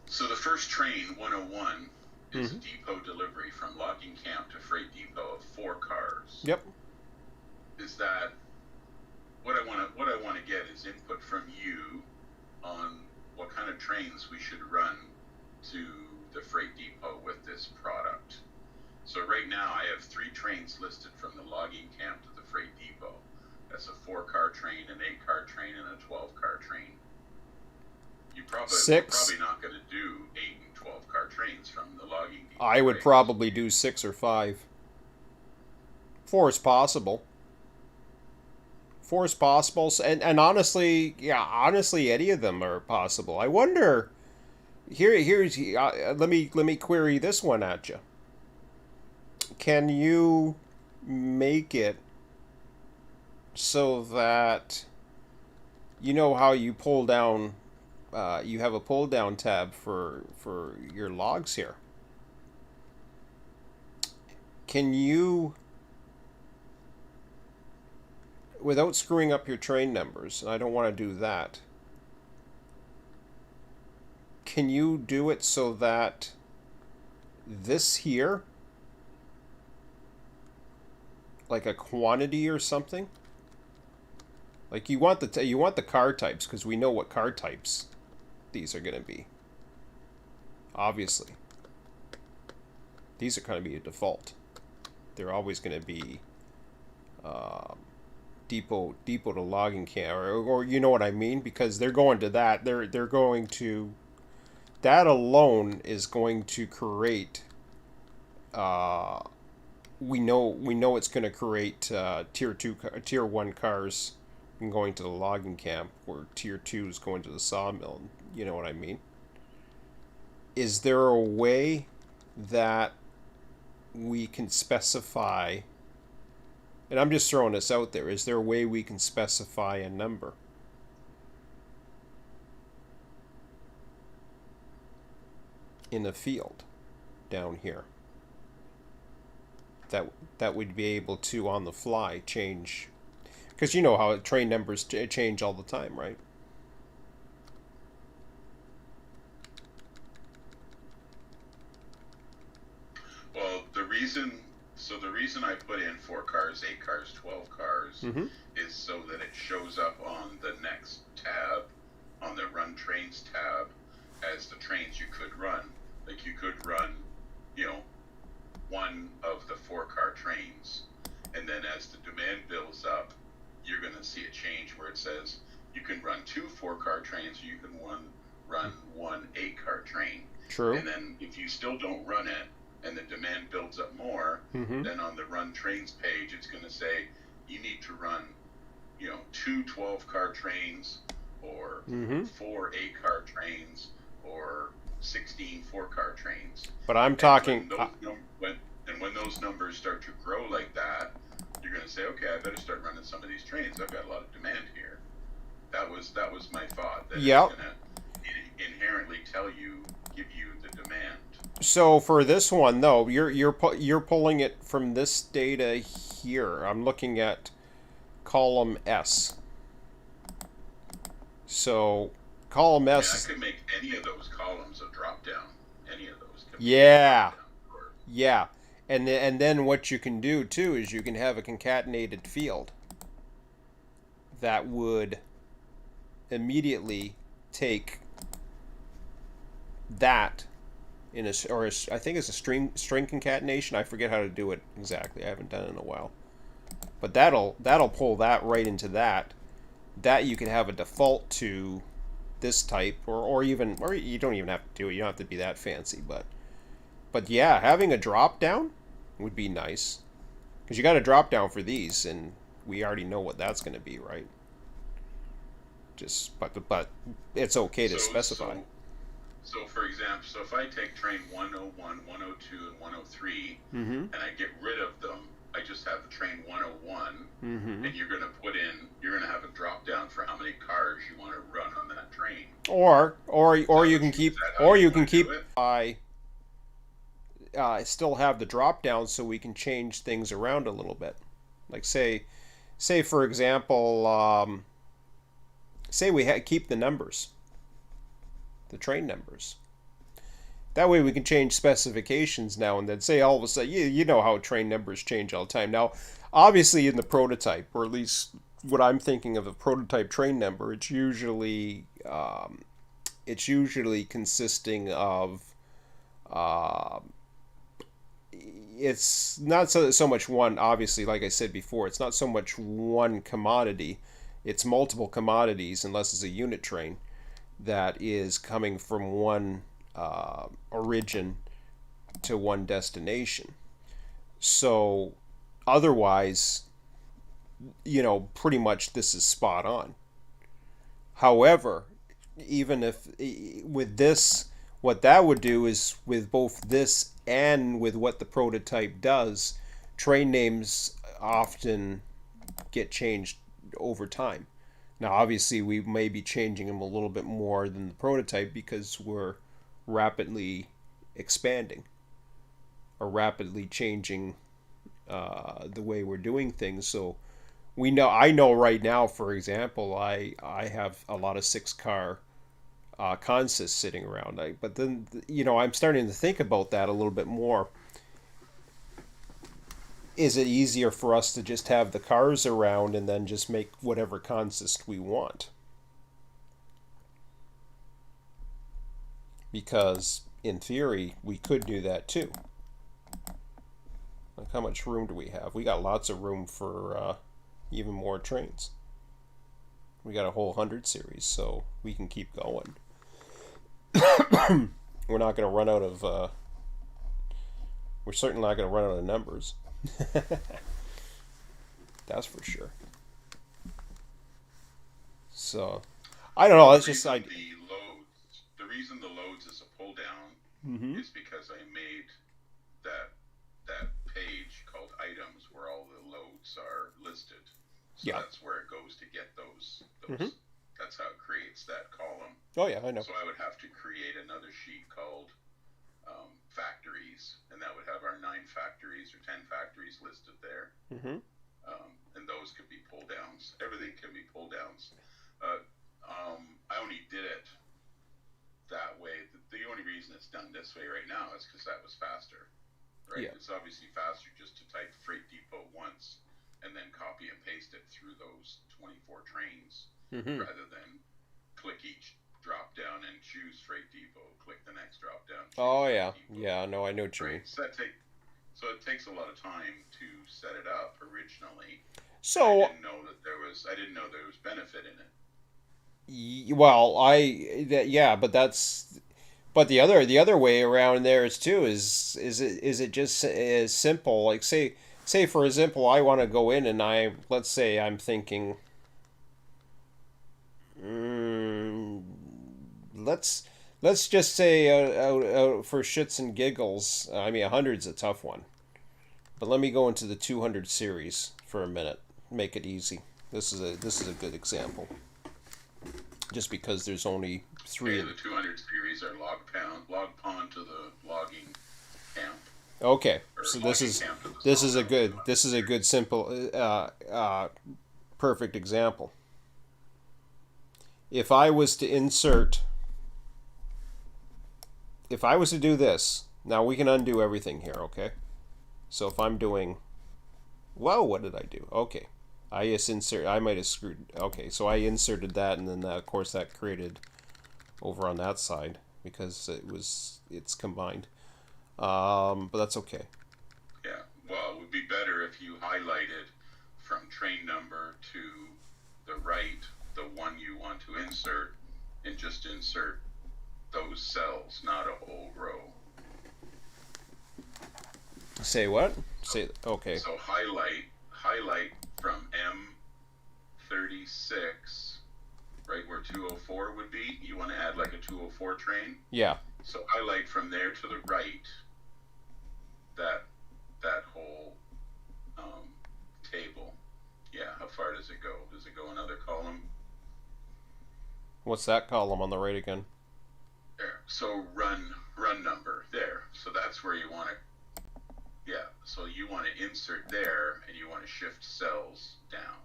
So the first train, 101, is Mm-hmm. depot delivery from logging camp to freight depot of 4 cars. Yep. Is that what I want to get is input from you on what kind of trains we should run to the freight depot with this product. So right now I have 3 trains listed from the logging camp to the freight depot. That's a 4-car train, an 8-car train, and a 12-car train. You're probably not going to do 8 and 12-car trains from the logging depot. I would right? probably do 6 or 5. 4 is possible. 4 is possible, and honestly, any of them are possible. I wonder. Here's let me query this one at you. Can you make it so that how you pull down? You have a pull down tab for your logs here. Can you, without screwing up your train numbers, and I don't want to do that, can you do it so that this here, like a quantity or something, like you want the car types, because we know what car types these are going to be. Obviously, these are going to be a default. They're always going to be depot to logging camp, or you know what I mean, because they're going to that. They're going to, that alone is going to create. We know it's going to create tier 1 cars going to the logging camp, where tier 2 is going to the sawmill. You know what I mean? Is there a way that we can specify, and I'm just throwing this out there, is there a way we can specify a number? In the field down here that would be able to on the fly change, because you know how train numbers change all the time, right? Well, the reason I put in 4 cars, 8 cars, 12 cars Mm-hmm. is so that it shows up on the next tab, on the Run Trains tab, as the trains you could run. Like you could run, one of the 4-car trains, and then as the demand builds up, you're going to see a change where it says you can run 2 4-car trains, or you can run 1 8-car train. True. And then if you still don't run it, and the demand builds up more, Mm-hmm. then on the Run Trains page, it's going to say you need to run, 2 12-car trains, or Mm-hmm. 4 8-car trains, or 16 4-car trains. But I'm talking. When those numbers start to grow like that, you're going to say, okay, I better start running some of these trains. I've got a lot of demand here. That was my thought. That Yep. It's going to inherently give you the demand. So for this one though, you're pulling it from this data here. I'm looking at column S. So column S. I could make any of those columns a drop down. Any of them. Yeah, Or, yeah. And then what you can do too is you can have a concatenated field that would immediately take that in a or a, I think it's a string concatenation. I forget how to do it exactly. I haven't done it in a while. But that'll pull that right into that. That you can have a default to this type, or even, or you don't even have to do it. You don't have to be that fancy, but yeah, having a drop down would be nice because you got a drop down for these, and we already know what that's going to be, right? Just but it's okay to specify. So, for example, so if I take train 101, 102, and 103, Mm-hmm. and I get rid of them, I just have the train 101, Mm-hmm. and you're going to have a drop down for how many cars you want to run on that train. Or you can keep, Is that how you wanna do it? still have the drop down so we can change things around a little bit. Like say for example, say we keep the numbers, the train numbers. That way we can change specifications now and then. Say all of a sudden, you know how train numbers change all the time. Now, obviously in the prototype, or at least what I'm thinking of a prototype train number, it's usually consisting of it's not so much one, obviously, like I said before, it's not so much one commodity, it's multiple commodities unless it's a unit train that is coming from one origin to one destination. So otherwise, pretty much this is spot on. However, even if with this, what that would do is with both this and with what the prototype does, train names often get changed over time. Now, obviously, we may be changing them a little bit more than the prototype because we're rapidly expanding or rapidly changing the way we're doing things. So I know right now, for example, I have a lot of 6-car consists sitting around. But then, I'm starting to think about that a little bit more. Is it easier for us to just have the cars around and then just make whatever consist we want? Because in theory, we could do that too. Like, how much room do we have? We got lots of room for even more trains. We got a whole 100 series, so we can keep going. We're not going to run out of. We're certainly not going to run out of numbers. That's for sure. So, I don't know. It's just like The reason the loads is a pull down Mm-hmm. is because I made that page called items where all the loads are listed. So Yeah. that's where it goes to get those. Mhm. That's how it creates that column. Oh yeah, I know. So I would have to create another sheet called factories, and that would have our 9 factories or 10 factories listed there. Mm-hmm. And those could be pull downs. Everything can be pull downs. I only did it that way. The only reason it's done this way right now is because that was faster. Right? Yeah. It's obviously faster just to type freight depot once and then copy and paste it through those 24 trains Mm-hmm. rather than click each drop down and choose freight depot, click the next drop down. Oh yeah, yeah. No, I know what you mean. Right. So it takes a lot of time to set it up originally. So I didn't know there was benefit in it. well, but the other way around there is too is it just as simple? Like say for example, I want to go in and let's say I'm thinking. Let's just say for shits and giggles. I mean, 100's a tough one, but let me go into the 200 series for a minute. Make it easy. This is a good example. Just because there's only 3. Yeah, the 200 series are log pond to the logging camp. Okay, Or so logging camp to the this is a sawmill. good simple perfect example. If I was to do this, Now we can undo everything here, okay? So if I'm doing... Whoa, what did I do? Okay. I might have screwed... Okay, so I inserted that, and then, of course, that created over on that side, because it's combined. But that's okay. Yeah, well, it would be better if you highlighted from train number to the right the one you want to insert, and just insert those cells, not a whole row. Say what? Say okay. So highlight from M36, right where 204 would be. You want to add like a 204 train. Yeah. So highlight from there to the right. That whole table. Yeah. How far does it go? Does it go another column? What's that column on the right again? There. So run number there. So that's where you want to. Yeah. So you want to insert there, and you want to shift cells down.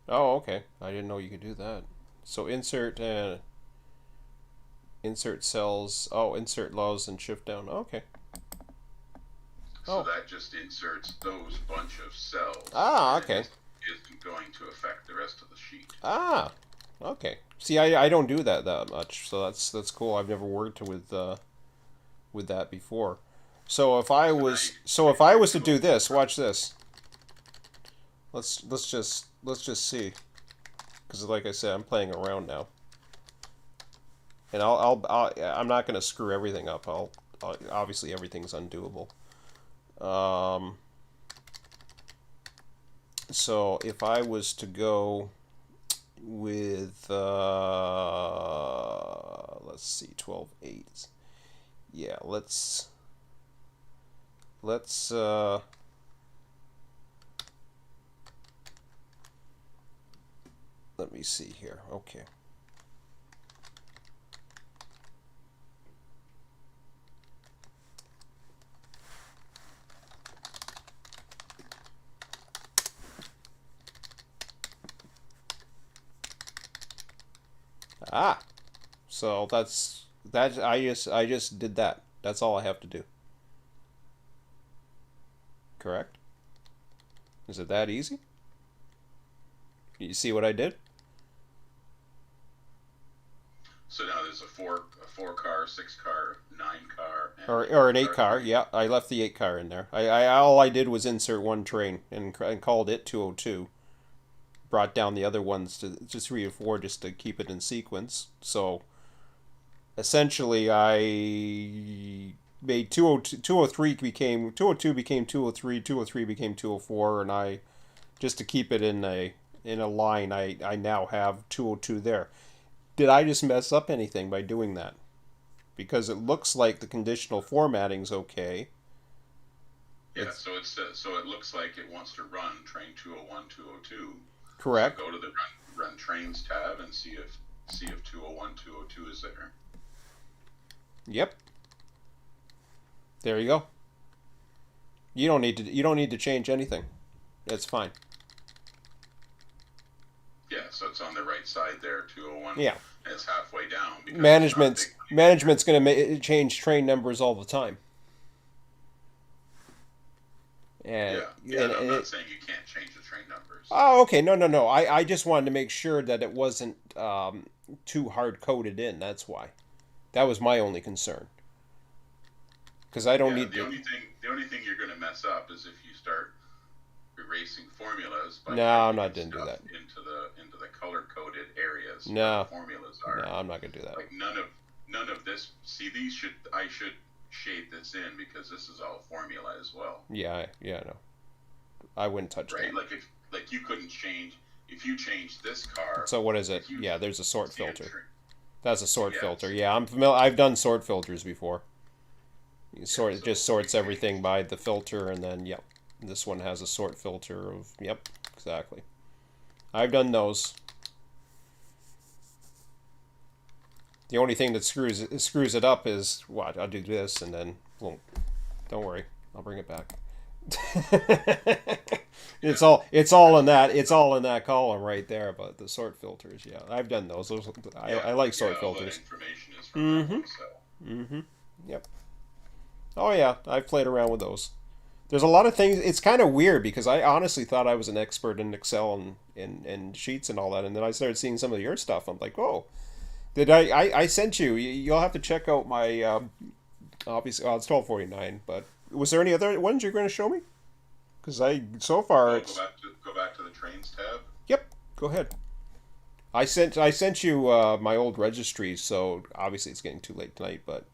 Oh, okay. I didn't know you could do that. So insert cells. Oh, insert lows and shift down. Okay. So that just inserts those bunch of cells. Ah, okay. Isn't going to affect the rest of the sheet. Ah, okay. See, I don't do that much, so that's cool. I've never worked with that before. So if I was to do this, watch this. Let's just see, because like I said, I'm playing around now, and I'm not gonna screw everything up. I'll obviously everything's undoable. So if I was to go with let's see, 12/8. Yeah, let's let me see here. Okay. Ah, so that's I just did that. That's all I have to do. Correct? Is it that easy? You see what I did? So now there's a four car, 6 car, 9 car, and Or an 8 car. Yeah, I left the 8 car in there. All I did was insert one train and called it 202. Brought down the other ones to 3 or 4 just to keep it in sequence. So essentially I made 203 became 202 became 203, 203 became 204, and I just to keep it in a line, I now have 202 there. Did I just mess up anything by doing that? Because it looks like the conditional formatting's okay. Yeah, so it looks like it wants to run train 201, 202. Correct. So go to the run trains tab and see if 201, 202 is there. Yep. There you go. You don't need to change anything. It's fine. Yeah, so it's on the right side there, 201. Yeah. And it's halfway down. Because Management's going to change train numbers all the time. And, I'm not saying you can't change the train numbers. Oh, okay. No. I just wanted to make sure that it wasn't too hard coded in. That's why. That was my only concern. Because I don't need the only thing you're going to mess up is if you start erasing formulas by I'm not going to do that into the color coded areas. No, where the formulas are. No, I'm not going to do that. Like none of this. See, I should shade this in because this is all formula as well. Yeah, no. I wouldn't touch that. Right, like you couldn't change if you change this car. So what is it? Yeah, there's a sort filter. That's a sort filter. Yeah, I'm familiar. I've done sort filters before. It just sorts everything by the filter, and then yep, this one has a sort filter of yep, exactly. I've done those. The only thing that screws it up is what I'll do this, and then boom. Don't worry, I'll bring it back. It's all in that column right there. But the sort filters, yeah, I've done those. I like sort filters. All that information is from that one cell. Yep. Oh yeah, I've played around with those. There's a lot of things. It's kind of weird because I honestly thought I was an expert in Excel and Sheets and all that, and then I started seeing some of your stuff. I'm like, oh, did I sent you? You'll have to check out my obviously. Well, it's 12:49, but was there any other ones you're going to show me? Because I so far Oh, it's go back to the trains tab. yep. Go ahead. I sent you my old registry, so obviously it's getting too late tonight, but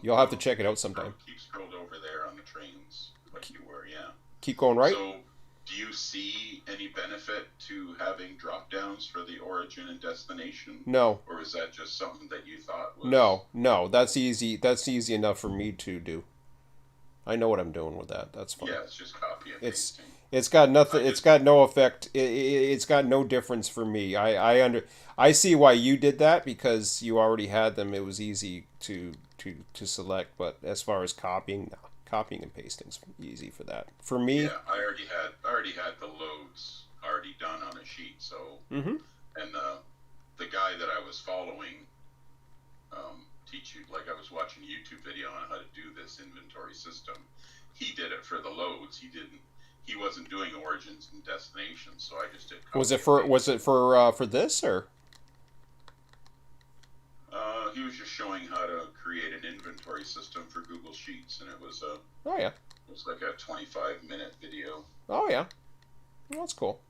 you'll have to check it out sometime. Keep scrolled over there on the trains, like you were, yeah. Keep going right. So, do you see any benefit to having drop downs for the origin and destination? No, Or is that just something that you thought was? no. That's easy. That's easy enough for me to do. I know what I'm doing with that. That's fine. Yeah, it's just copy and It's pasting. it's got nothing. It's got no effect. It's got no difference for me. I see why you did that because you already had them. It was easy to select. But as far as copying, no. Copying and pasting's easy for that. For me, Yeah, I already had the loads already done on a sheet. So, mm-hmm. and the guy that I was following, teach you, like I was watching a YouTube video on how to do this inventory system. He did it for the loads. He wasn't doing origins and destinations, so I just did. Was it for this or? He was just showing how to create an inventory system for Google Sheets, and it was Oh yeah. it was like a 25-minute video. Oh yeah. Well, that's cool.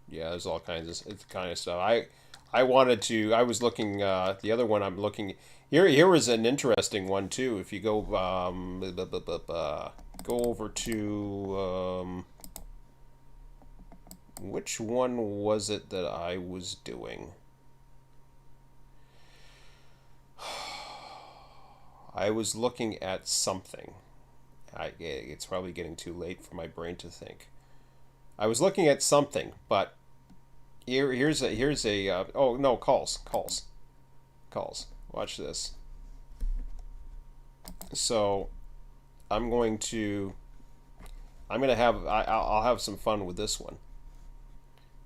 Yeah, there's all kinds of stuff. I wanted to. I was looking. The other one I'm looking here. Here was an interesting one too. If you go go over to which one was it that I was doing? I was looking at something. It's probably getting too late for my brain to think. I was looking at something, but here's a oh no, calls. Watch this. So I'm going to I'll have some fun with this one.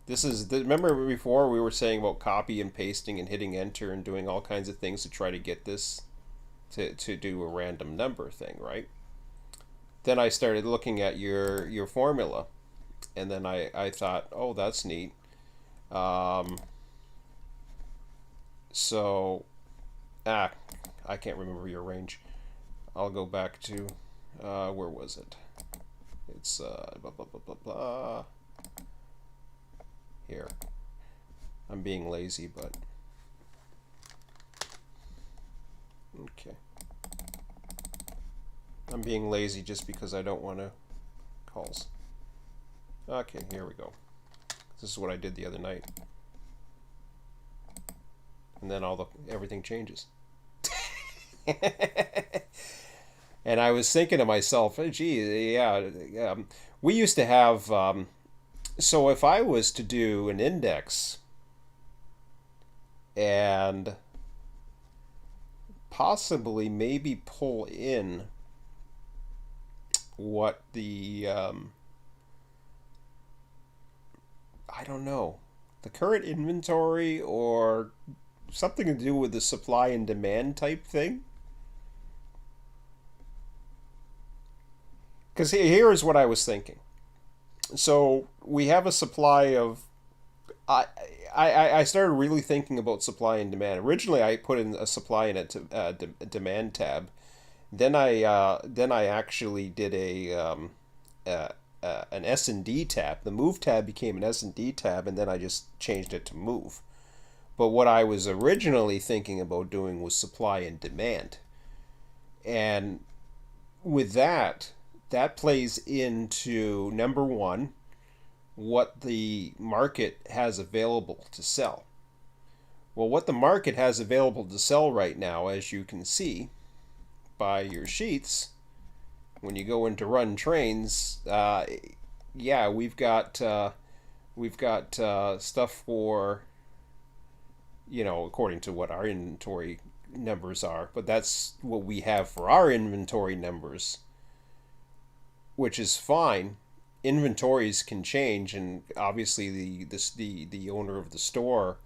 Remember before we were saying about copy and pasting and hitting enter and doing all kinds of things to try to get this to do a random number thing, right? Then I started looking at your formula, and then I thought, oh, that's neat. So, I can't remember your range. I'll go back to, where was it? It's, blah, blah, blah, blah, blah. Here. I'm being lazy, but... Okay. I'm being lazy just because I don't want to calls. Okay, here we go. This is what I did the other night. And then everything changes. And I was thinking to myself, gee, yeah, we used to have, so if I was to do an index and possibly maybe pull in what the, I don't know, the current inventory or something to do with the supply and demand type thing. Because here is what I was thinking. So we have a supply of. I started really thinking about supply and demand. Originally, I put in a supply and a demand tab. Then I actually did an S&D tab. The move tab became an S&D tab, and then I just changed it to move. But what I was originally thinking about doing was supply and demand. And with that plays into, number one, what the market has available to sell. Well, what the market has available to sell right now, as you can see by your sheets, when you go into run trains, yeah, we've got stuff for, according to what our inventory numbers are, but that's what we have for our inventory numbers, which is fine. Inventories can change, and obviously the owner of the store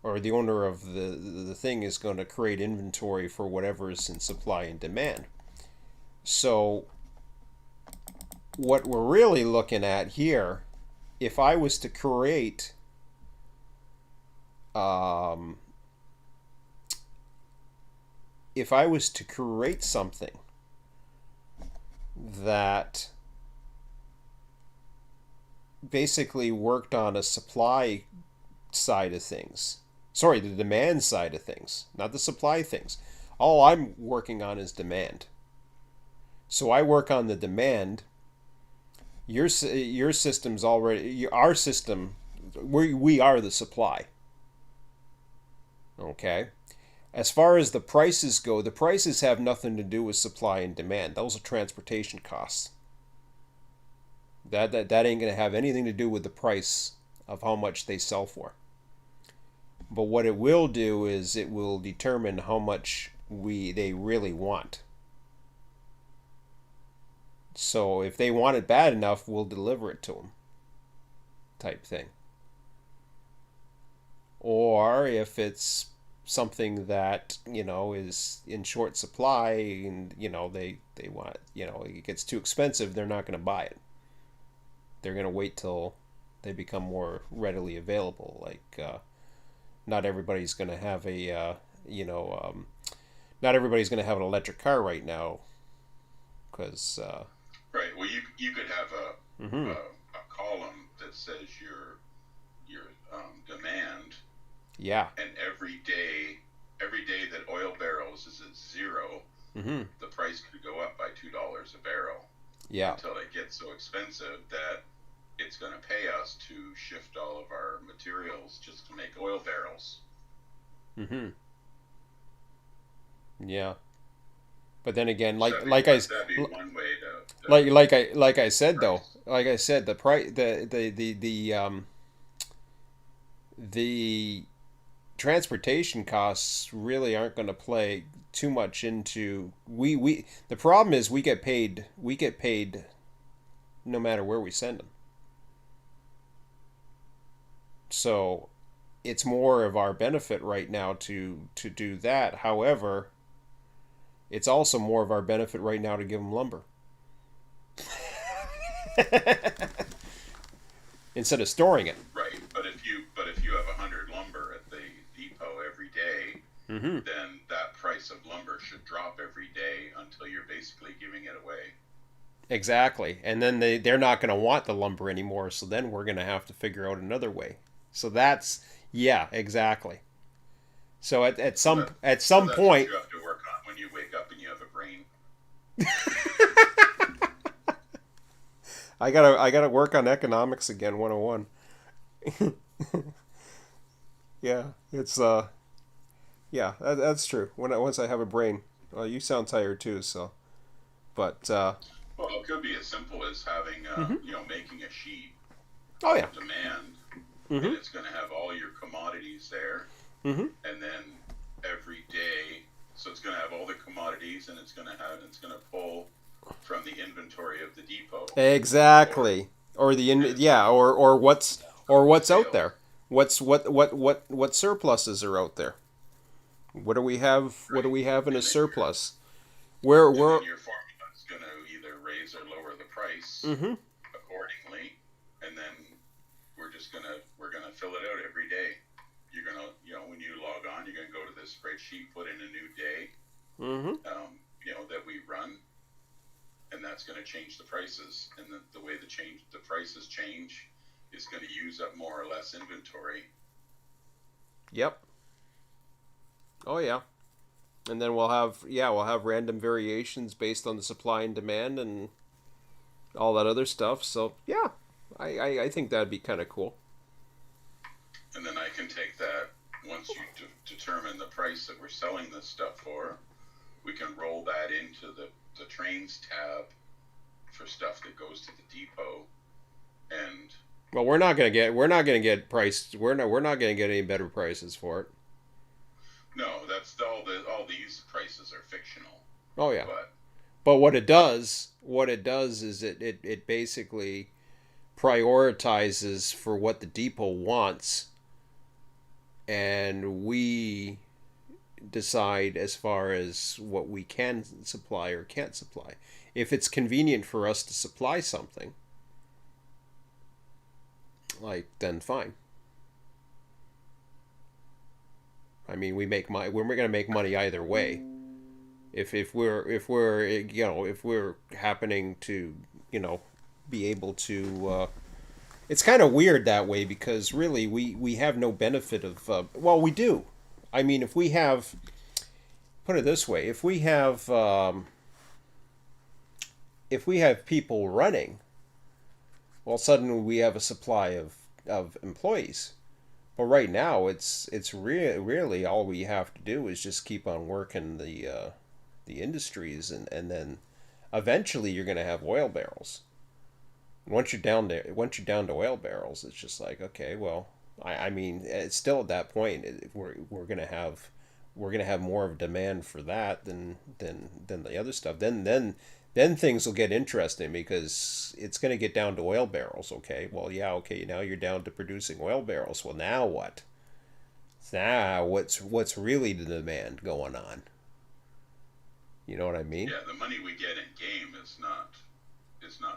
or the owner of the thing is going to create inventory for whatever is in supply and demand. So what we're really looking at here, if I was to create something that basically worked on a supply side of things, sorry, the demand side of things, not the supply things. All I'm working on is demand. So I work on the demand. Your system's already, our system, we are the supply. Okay. As far as the prices go, the prices have nothing to do with supply and demand. Those are transportation costs. That ain't going to have anything to do with the price of how much they sell for. But what it will do is it will determine how much they really want. So if they want it bad enough, we'll deliver it to them, type thing. Or if it's something that, is in short supply and, they want, it gets too expensive, they're not going to buy it. They're going to wait till they become more readily available. Like, not everybody's going to have not everybody's going to have an electric car right now, because right. Well, you could have a column that says your demand. Yeah. And every day that oil barrels is at zero, the price could go up by $2 a barrel. Yeah. Until it gets so expensive that it's going to pay us to shift all of our materials just to make oil barrels. Yeah. But then again, that'd be one way to like I said though, like I said, the price, the transportation costs really aren't going to play too much into the problem is we get paid no matter where we send them. So it's more of our benefit right now to do that. However, it's also more of our benefit right now to give them lumber. Instead of storing it. Right, but if you have 100 lumber at the depot every day, then that price of lumber should drop every day until you're basically giving it away. Exactly, and then they're not going to want the lumber anymore. So then we're going to have to figure out another way. So that's exactly. So at some point, what you have to work on when you wake up and you have a brain. I gotta work on economics again, 101. Yeah, it's that's true. Once I have a brain, well, you sound tired too, so, but well, it could be as simple as having making a sheet. Oh yeah. Demand, and it's going to have all your commodities there, and then every day, so it's going to have all the commodities, and it's going to pull from the inventory of the depot. Exactly. Or what's out there. What surpluses are out there? What do we have? Right. What do we have in a surplus? Where your formula is going to either raise or lower the price accordingly, and then we're gonna fill it out every day. You're gonna when you log on, you're gonna go to this spreadsheet, put in a new day, that we run. And that's going to change the prices, and the way the prices change is going to use up more or less inventory. Yep. Oh yeah, and then we'll have random variations based on the supply and demand and all that other stuff. So yeah, I think that'd be kind of cool. And then I can take that once you determine the price that we're selling this stuff for, we can roll that into the trains tab for stuff that goes to the depot, and well, we're not gonna get priced. We're not gonna get any better prices for it. No, that's all these prices are fictional. Oh yeah, but what it does is it basically prioritizes for what the depot wants, and we decide as far as what we can supply or can't supply. If it's convenient for us to supply something, like, then fine. I mean, we're going to make money either way. If we're happening to, be able to, it's kind of weird that way, because really we have no benefit of, well, we do. I mean, if we have, put it this way, if we have people running, well, suddenly we have a supply of employees. But right now, it's really all we have to do is just keep on working the industries, and then eventually you're going to have oil barrels. Once you're down to oil barrels, it's just like, okay, well, I mean, it's still at that point we're going to have more of a demand for that than the other stuff. Then things will get interesting, because it's going to get down to oil barrels. Okay, well, yeah, okay, now you're down to producing oil barrels. Well, now what? Now what's really the demand going on? You know what I mean? Yeah, the money we get in game is not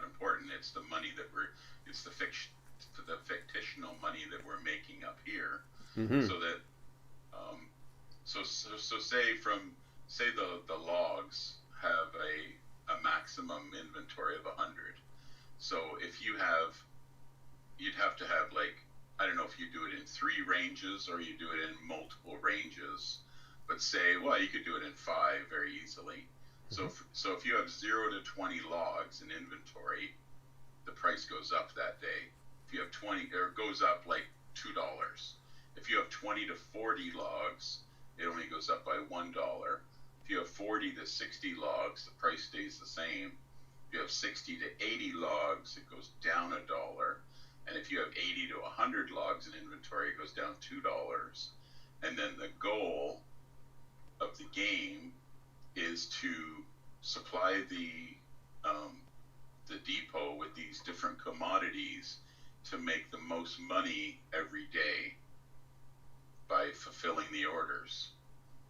important. It's the money it's the fictional money that we're making up here. Mm-hmm. So that so say the logs have a maximum inventory of 100. So you'd have to have, like, I don't know if you do it in 3 ranges or you do it in multiple ranges, but say, well, you could do it in 5 very easily. So if you have 0 to 20 logs in inventory, the price goes up that day. If you have 20, or it goes up like $2. If you have 20 to 40 logs, it only goes up by $1. If you have 40 to 60 logs, the price stays the same. If you have 60 to 80 logs, it goes down $1. And if you have 80 to 100 logs in inventory, it goes down $2. And then the goal of the game is to supply the depot with these different commodities to make the most money every day by fulfilling the orders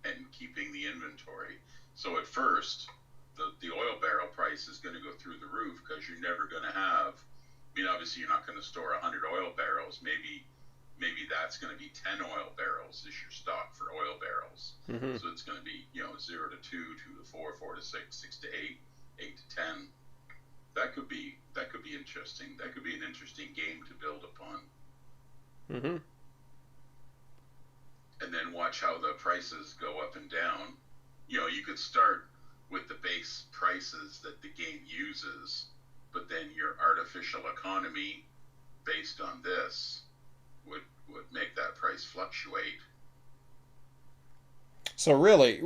and keeping the inventory. So at first, the oil barrel price is going to go through the roof, because you're never going to have, I mean, obviously you're not going to store 100 oil barrels. Maybe that's going to be 10 oil barrels is your stock for oil barrels. Mm-hmm. So it's going to be, 0 to 2, 2 to 4, 4 to 6, 6 to 8, 8 to 10. That could be interesting. That could be an interesting game to build upon. Mm-hmm. And then watch how the prices go up and down. You could start with the base prices that the game uses, but then your artificial economy based on this would make that price fluctuate. So really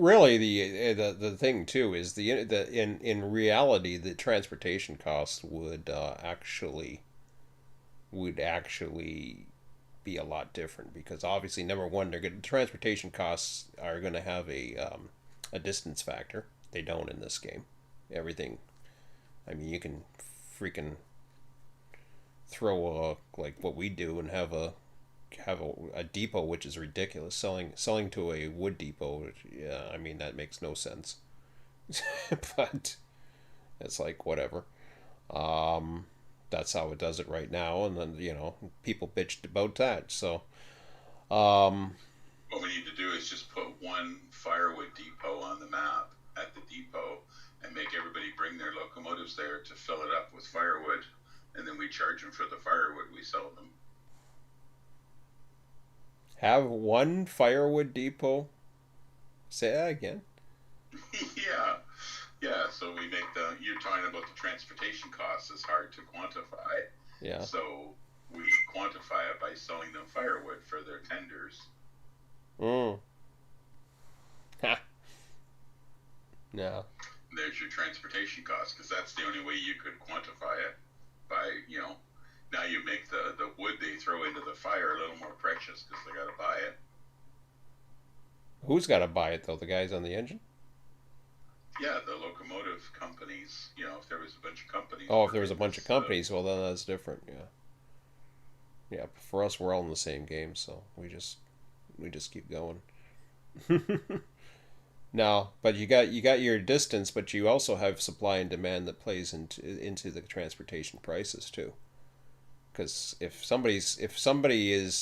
the thing too is in reality the transportation costs would actually be a lot different, because obviously, number one, transportation costs are going to have a distance factor. They don't in this game. Everything, I mean, you can freaking throw like what we do and have a depot, which is ridiculous. Selling to a wood depot, yeah, I mean, that makes no sense. But it's like, whatever. That's how it does it right now, and then people bitched about that. So what we need to do is just put one firewood depot on the map at the depot, and make everybody bring their locomotives there to fill it up with firewood, and then we charge them for the firewood we sell them. Have one firewood depot? Say that again. Yeah, so we make you're talking about the transportation costs is hard to quantify. Yeah. So we quantify it by selling them firewood for their tenders. Ha. No. There's your transportation costs, because that's the only way you could quantify it. By, now you make the wood they throw into the fire a little more precious, because they got to buy it. Who's got to buy it, though? The guys on the engine? Yeah, the locomotive companies. If there was a bunch of companies. Oh, if there was a bunch of companies, well, then that's different. Yeah. Yeah, but for us, we're all in the same game, so we just We just keep going. No, but you got your distance, but you also have supply and demand that plays into the transportation prices too. Because if somebody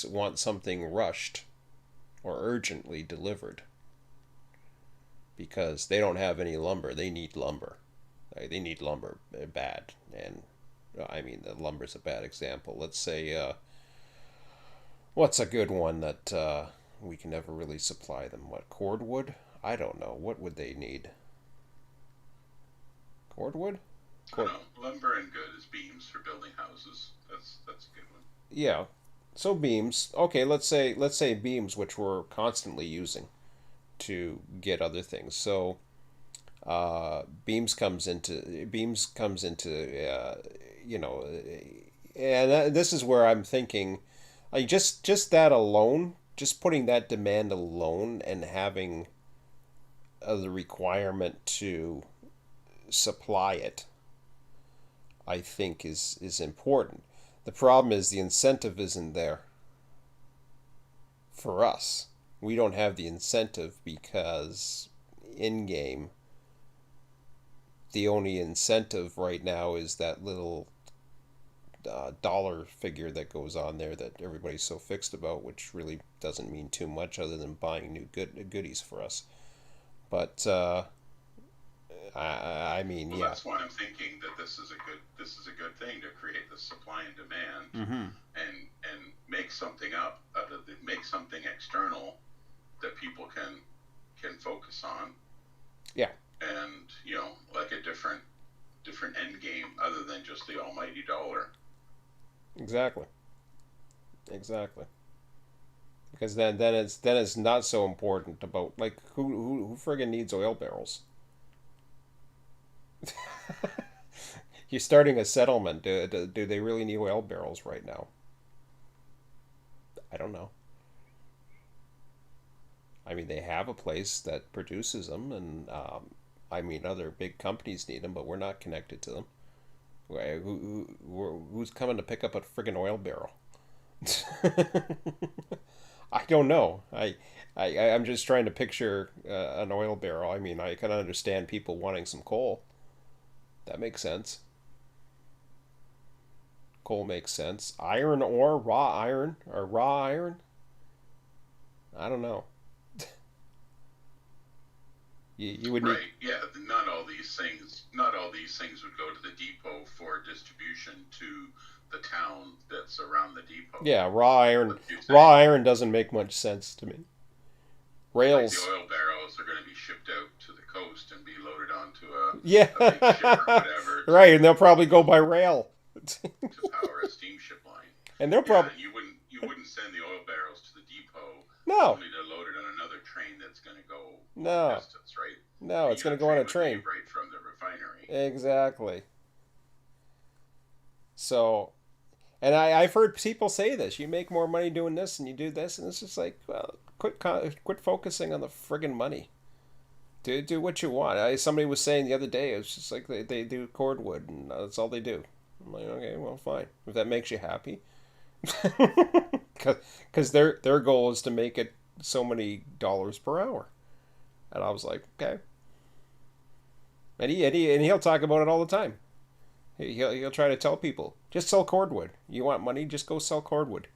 wants something rushed or urgently delivered because they don't have any lumber, they need lumber. They need lumber bad, and I mean the lumber's a bad example. Let's say what's a good one that we can never really supply them? What, cordwood? I don't know. What would they need? Cordwood? I don't know. Lumber and good is beams for building houses. That's a good one. Yeah. So beams. Okay, let's say beams, which we're constantly using to get other things. So beams comes into you know, and this is where I'm thinking, like just that alone, just putting that demand alone and having the requirement to supply it, I think is important. The problem is the incentive isn't there for us. We don't have the incentive because in game the only incentive right now is that little dollar figure that goes on there that everybody's so fixed about, which really doesn't mean too much other than buying new goodies for us. But I mean, well, yeah. That's why I'm thinking that this is a good thing to create the supply and demand, and make something up make something external that people can focus on. Yeah. And like a different end game other than just the almighty dollar. Exactly. Because then it's not so important about, like, who friggin' needs oil barrels? You're starting a settlement. Do they really need oil barrels right now? I don't know. I mean, they have a place that produces them, and I mean, other big companies need them, but we're not connected to them. Who's coming to pick up a friggin' oil barrel? I don't know. I'm just trying to picture an oil barrel. I mean, I can understand people wanting some coal. That makes sense. Coal makes sense. Iron ore, raw iron, or raw iron? I don't know. You would need... Right. Yeah. Not all these things would go to the depot for distribution to the town that's around the depot. Yeah, raw iron doesn't make much sense to me. Rails. Like the oil barrels are going to be shipped out to the coast and be loaded onto a big ship or whatever. Right, and they'll probably go by rail to power a steamship line. And they'll probably... You wouldn't send the oil barrels to the depot. No. Only to load it on another train that's going to go no distance, right? No, it's going to go on a train. Right from the refinery. Exactly. So, and I've heard people say this. You make more money doing this and you do this, and it's just like, well, quit focusing on the friggin' money. Do what you want. Somebody was saying the other day, it's just like they do cordwood, and that's all they do. I'm like, okay, well, fine. If that makes you happy. Because their goal is to make it so many dollars per hour. And I was like, okay. And he'll talk about it all the time. He'll try to tell people, just sell cordwood. You want money, just go sell cordwood.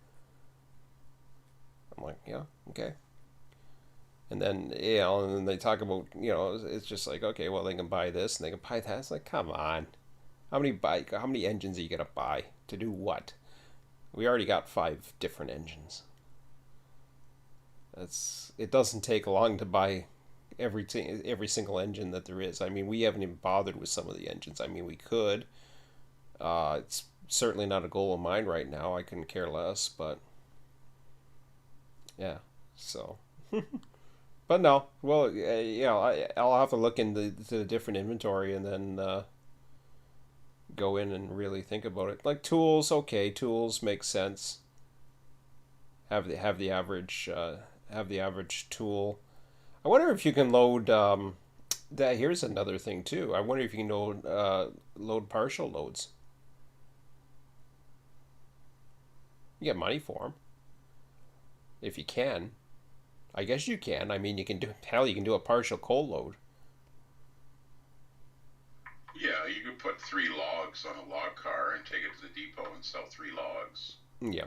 I'm like, yeah, okay. And then, and then they talk about, it's just like, okay, well, they can buy this and they can buy that. It's like, come on. How many engines are you going to buy? To do what? We already got 5 different engines. It doesn't take long to buy every single engine that there is. I mean, we haven't even bothered with some of the engines. I mean, we could. It's certainly not a goal of mine right now. I couldn't care less, but yeah. So, but no. Well, I'll have to look into the different inventory and then go in and really think about it. Like tools, okay, tools make sense. Have the average tool. I wonder if you can load that. Here's another thing too. I wonder if you can load partial loads. You get money for them if you can. I guess you can. I mean, you can do hell. You can do a partial coal load. Yeah, you could put 3 logs on a log car and take it to the depot and sell 3 logs. Yeah.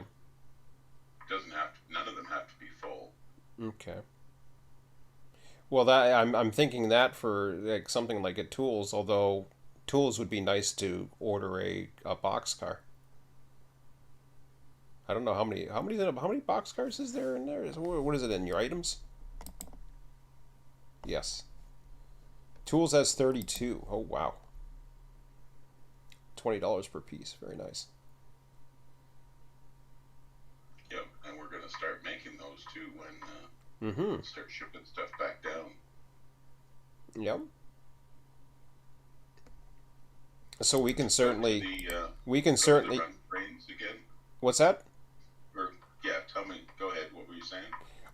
Doesn't have to, none of them have to be full. Okay. Well, that I'm thinking that for like something like a tools, although tools would be nice to order a box car. I don't know how many box cars is there in there? What is it in your items? Yes. Tools has 32. Oh wow. $20 per piece. Very nice. Yep, and we're gonna start making those too when Mm-hmm. start shipping stuff back down. Yep. So we can certainly we can certainly run trains again. what's that? Or yeah, tell me. Go ahead. What were you saying?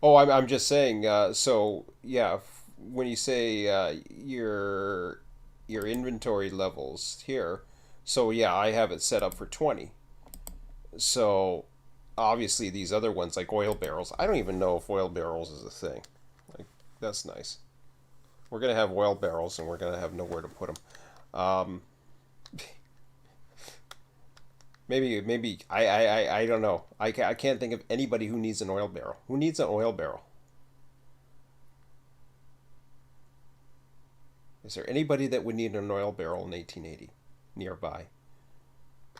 Oh, I'm just saying. So yeah, when you say your inventory levels here, so yeah, I have it set up for 20. So obviously these other ones like oil barrels, I don't even know if oil barrels is a thing. Like that's nice. We're gonna have oil barrels and we're gonna have nowhere to put them. Um, maybe I don't know. I can't think of anybody who needs an oil barrel. Who needs an oil barrel? Is there anybody that would need an oil barrel in 1880 nearby?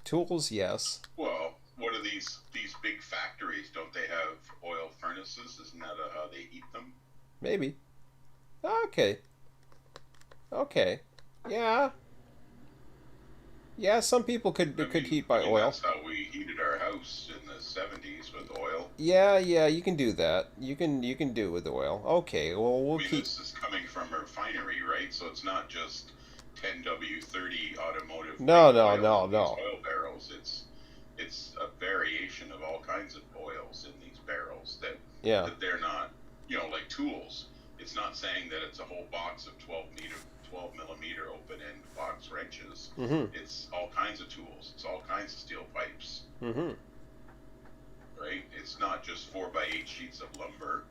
Tools, yes. Well, what are these big factories? Don't they have oil furnaces? Isn't that how they heat them? Maybe. Okay. Okay. Yeah. Yeah, some people could heat by oil. That's how we heated our house in the 70s with oil. Yeah, you can do that. You can do it with oil. Okay, well we'll keep. This is coming from a refinery, right? So it's not just 10W30 automotive. No. Oil barrels. It's a variation of all kinds of oils in these barrels that they're not, like tools. It's not saying that it's a whole box of 12 millimeter open end box wrenches. Mm-hmm. It's all kinds of tools. It's all kinds of steel pipes. Mm-hmm. Right? It's not just 4x8 sheets of lumber.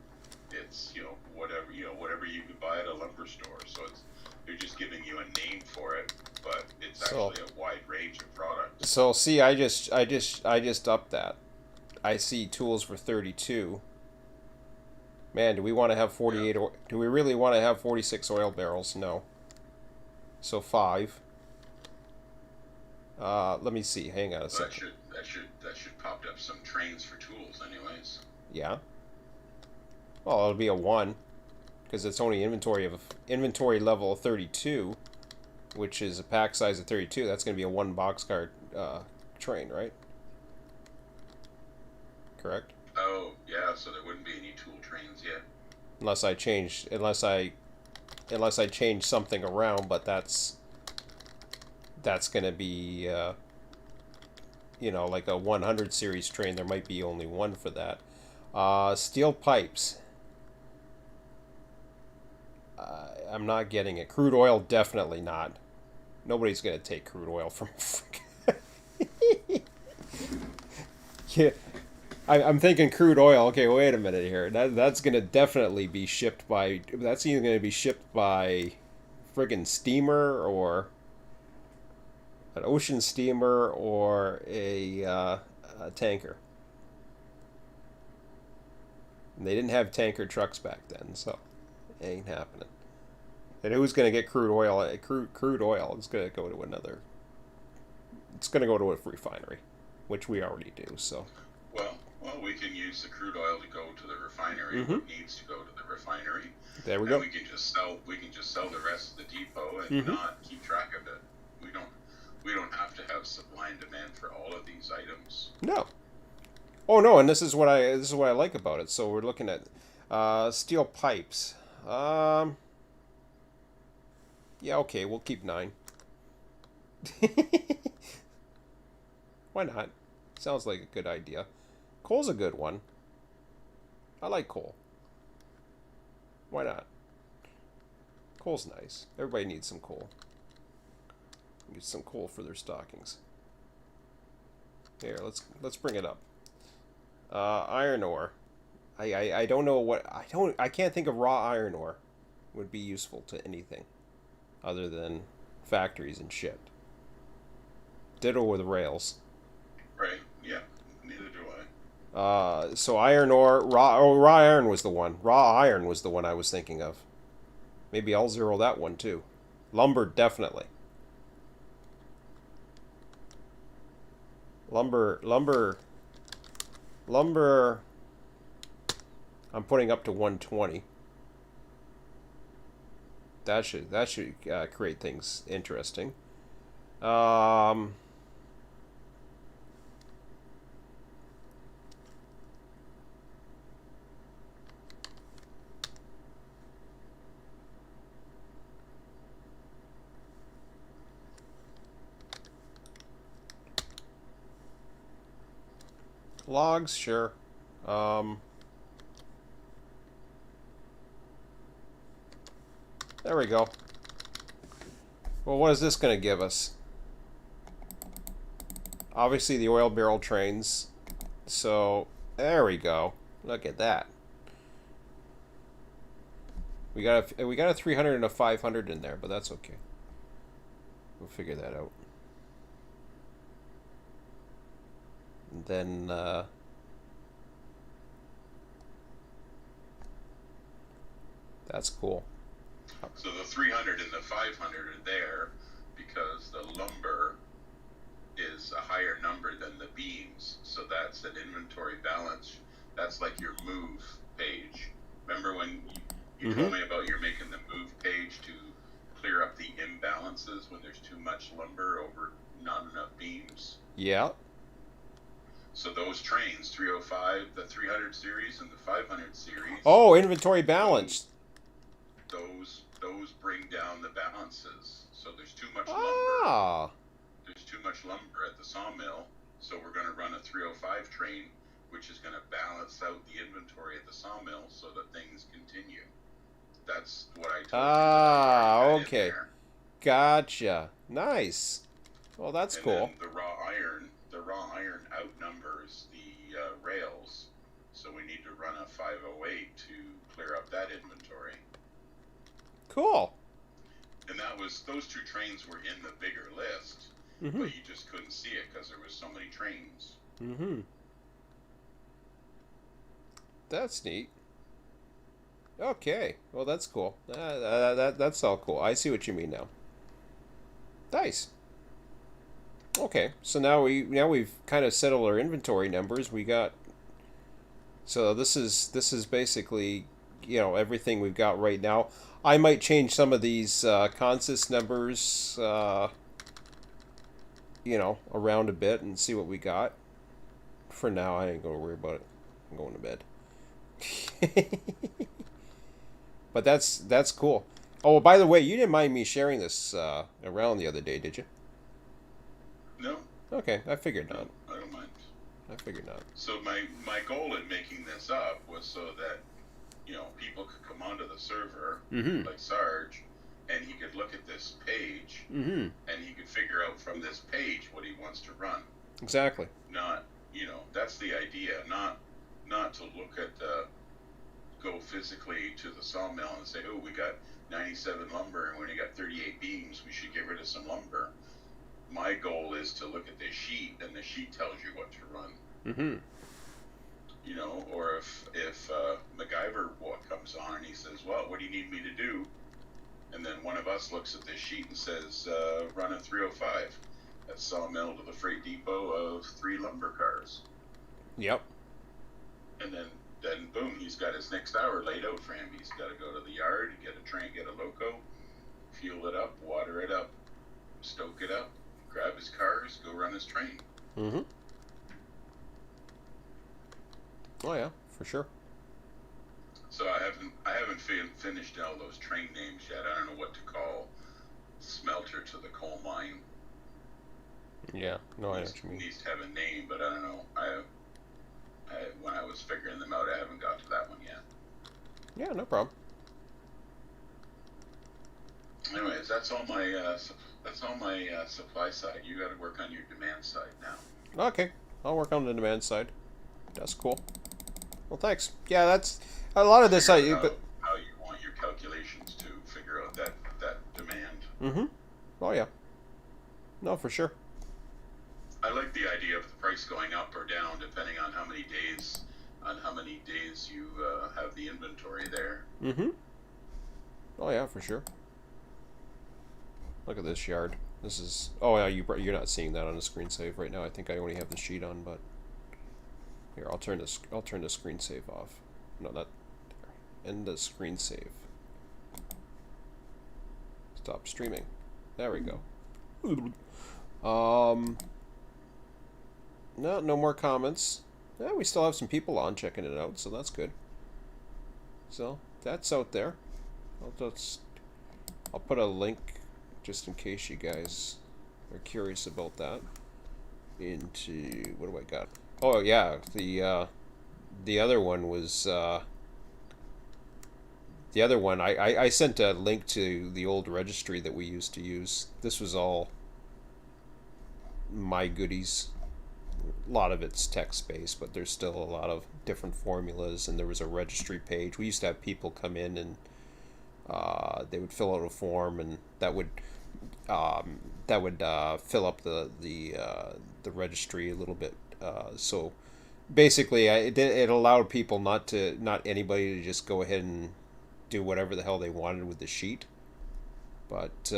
It's whatever you could buy at a lumber store. So they're just giving you a name for it, but it's actually a wide range of products. So see, I just upped that. I see tools for 32. Man, do we want to have 48? Yeah. Do we really want to have 46 oil barrels? No. So 5. Let me see. Hang on a second. That should pop up some trains for tools, anyways. Yeah. Well, it'll be a 1, because it's only inventory level of 32, which is a pack size of 32. That's going to be a 1 boxcar train, right? Correct. Oh yeah, so there wouldn't be any tool trains yet. Unless I change something around, but that's going to be like a 100 series train. There might be only 1 for that. Steel pipes. I'm not getting it. Crude oil, definitely not. Nobody's going to take crude oil from. Yeah. I'm thinking crude oil. Okay, wait a minute here. That's going to definitely be shipped by... That's either going to be shipped by friggin' steamer or an ocean steamer or a tanker. And they didn't have tanker trucks back then, so it ain't happening. And who's going to get crude oil? Crude oil is going to go to another... It's going to go to a refinery, which we already do, so... Well, we can use the crude oil to go to the refinery. Mm-hmm. What needs to go to the refinery. There we go. We can just sell the rest of the depot and not keep track of it. We don't have to have supply and demand for all of these items. No. Oh no, and this is what I like about it. So we're looking at steel pipes. Yeah, okay, we'll keep 9. Why not? Sounds like a good idea. Coal's a good one. I like coal. Why not? Coal's nice. Everybody needs some coal. Get some coal for their stockings. Here, let's bring it up. Iron ore. I don't know what I can't think of raw iron ore would be useful to anything other than factories and shit. Ditto with rails. Right? Yeah. Neither do I. So iron ore, raw iron was the one. Raw iron was the one I was thinking of. Maybe I'll zero that one too. Lumber, definitely. Lumber. I'm putting up to 120. That should create things interesting. Logs, sure. There we go. Well, what is this going to give us? Obviously the oil barrel trains. So, there we go. Look at that. We got a 300 and a 500 in there, but that's okay. We'll figure that out. And then that's cool. So the 300 and the 500 are there because the lumber is a higher number than the beams. So that's an inventory balance. That's like your move page. Remember when you told me about you're making the move page to clear up the imbalances when there's too much lumber over not enough beams? Yeah. So those trains, 305, the 300 series and the 500 series. Oh, inventory balance. Those bring down the balances. So there's too much lumber. Ah. There's too much lumber at the sawmill. So we're going to run a 305 train, which is going to balance out the inventory at the sawmill so that things continue. That's what I told you. Ah, okay. Gotcha. Nice. Well, that's and cool. Then the raw iron outnumbers the rails, so we need to run a 508 to clear up that inventory. Cool. And those two trains were in the bigger list, but you just couldn't see it because there was so many trains. That's neat. Okay. Well, that's cool. That's all cool. I see what you mean now. Nice. Okay, so now we've kind of settled our inventory numbers. We got. So this is basically, everything we've got right now. I might change some of these consist numbers, around a bit and see what we got. For now, I ain't gonna worry about it. I'm going to bed. But that's cool. Oh, by the way, you didn't mind me sharing this around the other day, did you? No. Okay, I figured not. I don't mind. I figured not. So my goal in making this up was so that, people could come onto the server, like Sarge, and he could look at this page, and he could figure out from this page what he wants to run. Exactly. Not, that's the idea. Not to look at go physically to the sawmill and say, oh, we got 97 lumber, and when we got 38 beams, we should get rid of some lumber. My goal is to look at the sheet, and the sheet tells you what to run. Or if MacGyver comes on and he says, well, what do you need me to do? And then one of us looks at this sheet and says, run a 305. That's sawmill to the freight depot of 3 lumber cars. Yep. And then boom, he's got his next hour laid out for him. He's got to go to the yard, get a train, get a loco, fuel it up, water it up, stoke it up, grab his cars, go run his train. Oh yeah, for sure. So I haven't finished all those train names yet. I don't know what to call smelter to the coal mine. Yeah, no, I know what you mean. Needs to have a name, but I don't know. When I was figuring them out, I haven't got to that one yet. Yeah, no problem. Anyways, that's all my supply side. You got to work on your demand side now. Okay, I'll work on the demand side. That's cool. Well, thanks. Yeah, that's a lot of this. Figure out But how you want your calculations to figure out that demand. mm-hmm. Oh yeah. No, for sure. I like the idea of the price going up or down depending on how many days you have the inventory there. Mm-hmm. Oh yeah, for sure. Look at this yard. This is. Oh yeah, you're not seeing that on the screen save right now. I think I only have the sheet on, but here I'll turn this. I'll turn the screen save off. No, not there. End the screen save. Stop streaming. There we go. No more comments. Yeah, we still have some people on checking it out, so that's good. So that's out there. I'll put a link just in case you guys are curious about that. Into what do I got? Oh yeah, the other one was the other one. I sent a link to the old registry that we used to use. This was all my goodies. A lot of it's text based, but there's still a lot of different formulas, and there was a registry page. We used to have people come in and they would fill out a form, and that would fill up the registry a little bit. So basically, it allowed people not anybody to just go ahead and do whatever the hell they wanted with the sheet, but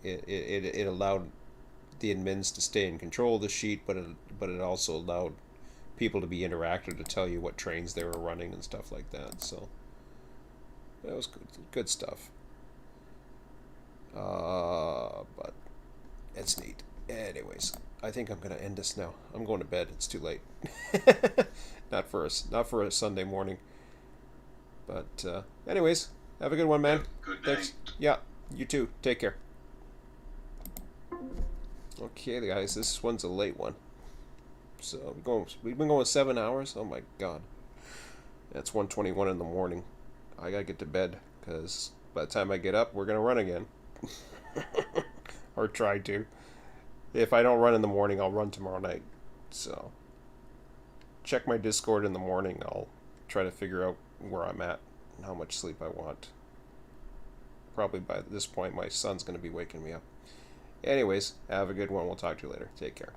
it allowed the admins to stay in control of the sheet, but it also allowed people to be interactive to tell you what trains they were running and stuff like that. So that was good stuff. But it's neat. Anyways, I think I'm gonna end this now. I'm going to bed. It's too late. not for a Sunday morning. But anyways, have a good one, man. Good Thanks. night. Yeah, you too. Take care. Okay, guys, this one's a late one. So we've been going 7 hours. Oh my god, that's 1:21 in the morning. I gotta get to bed because by the time I get up, we're gonna run again, or try to. If I don't run in the morning, I'll run tomorrow night. So check my Discord in the morning. I'll try to figure out where I'm at and how much sleep I want. Probably by this point, my son's gonna be waking me up. Anyways, have a good one. We'll talk to you later. Take care.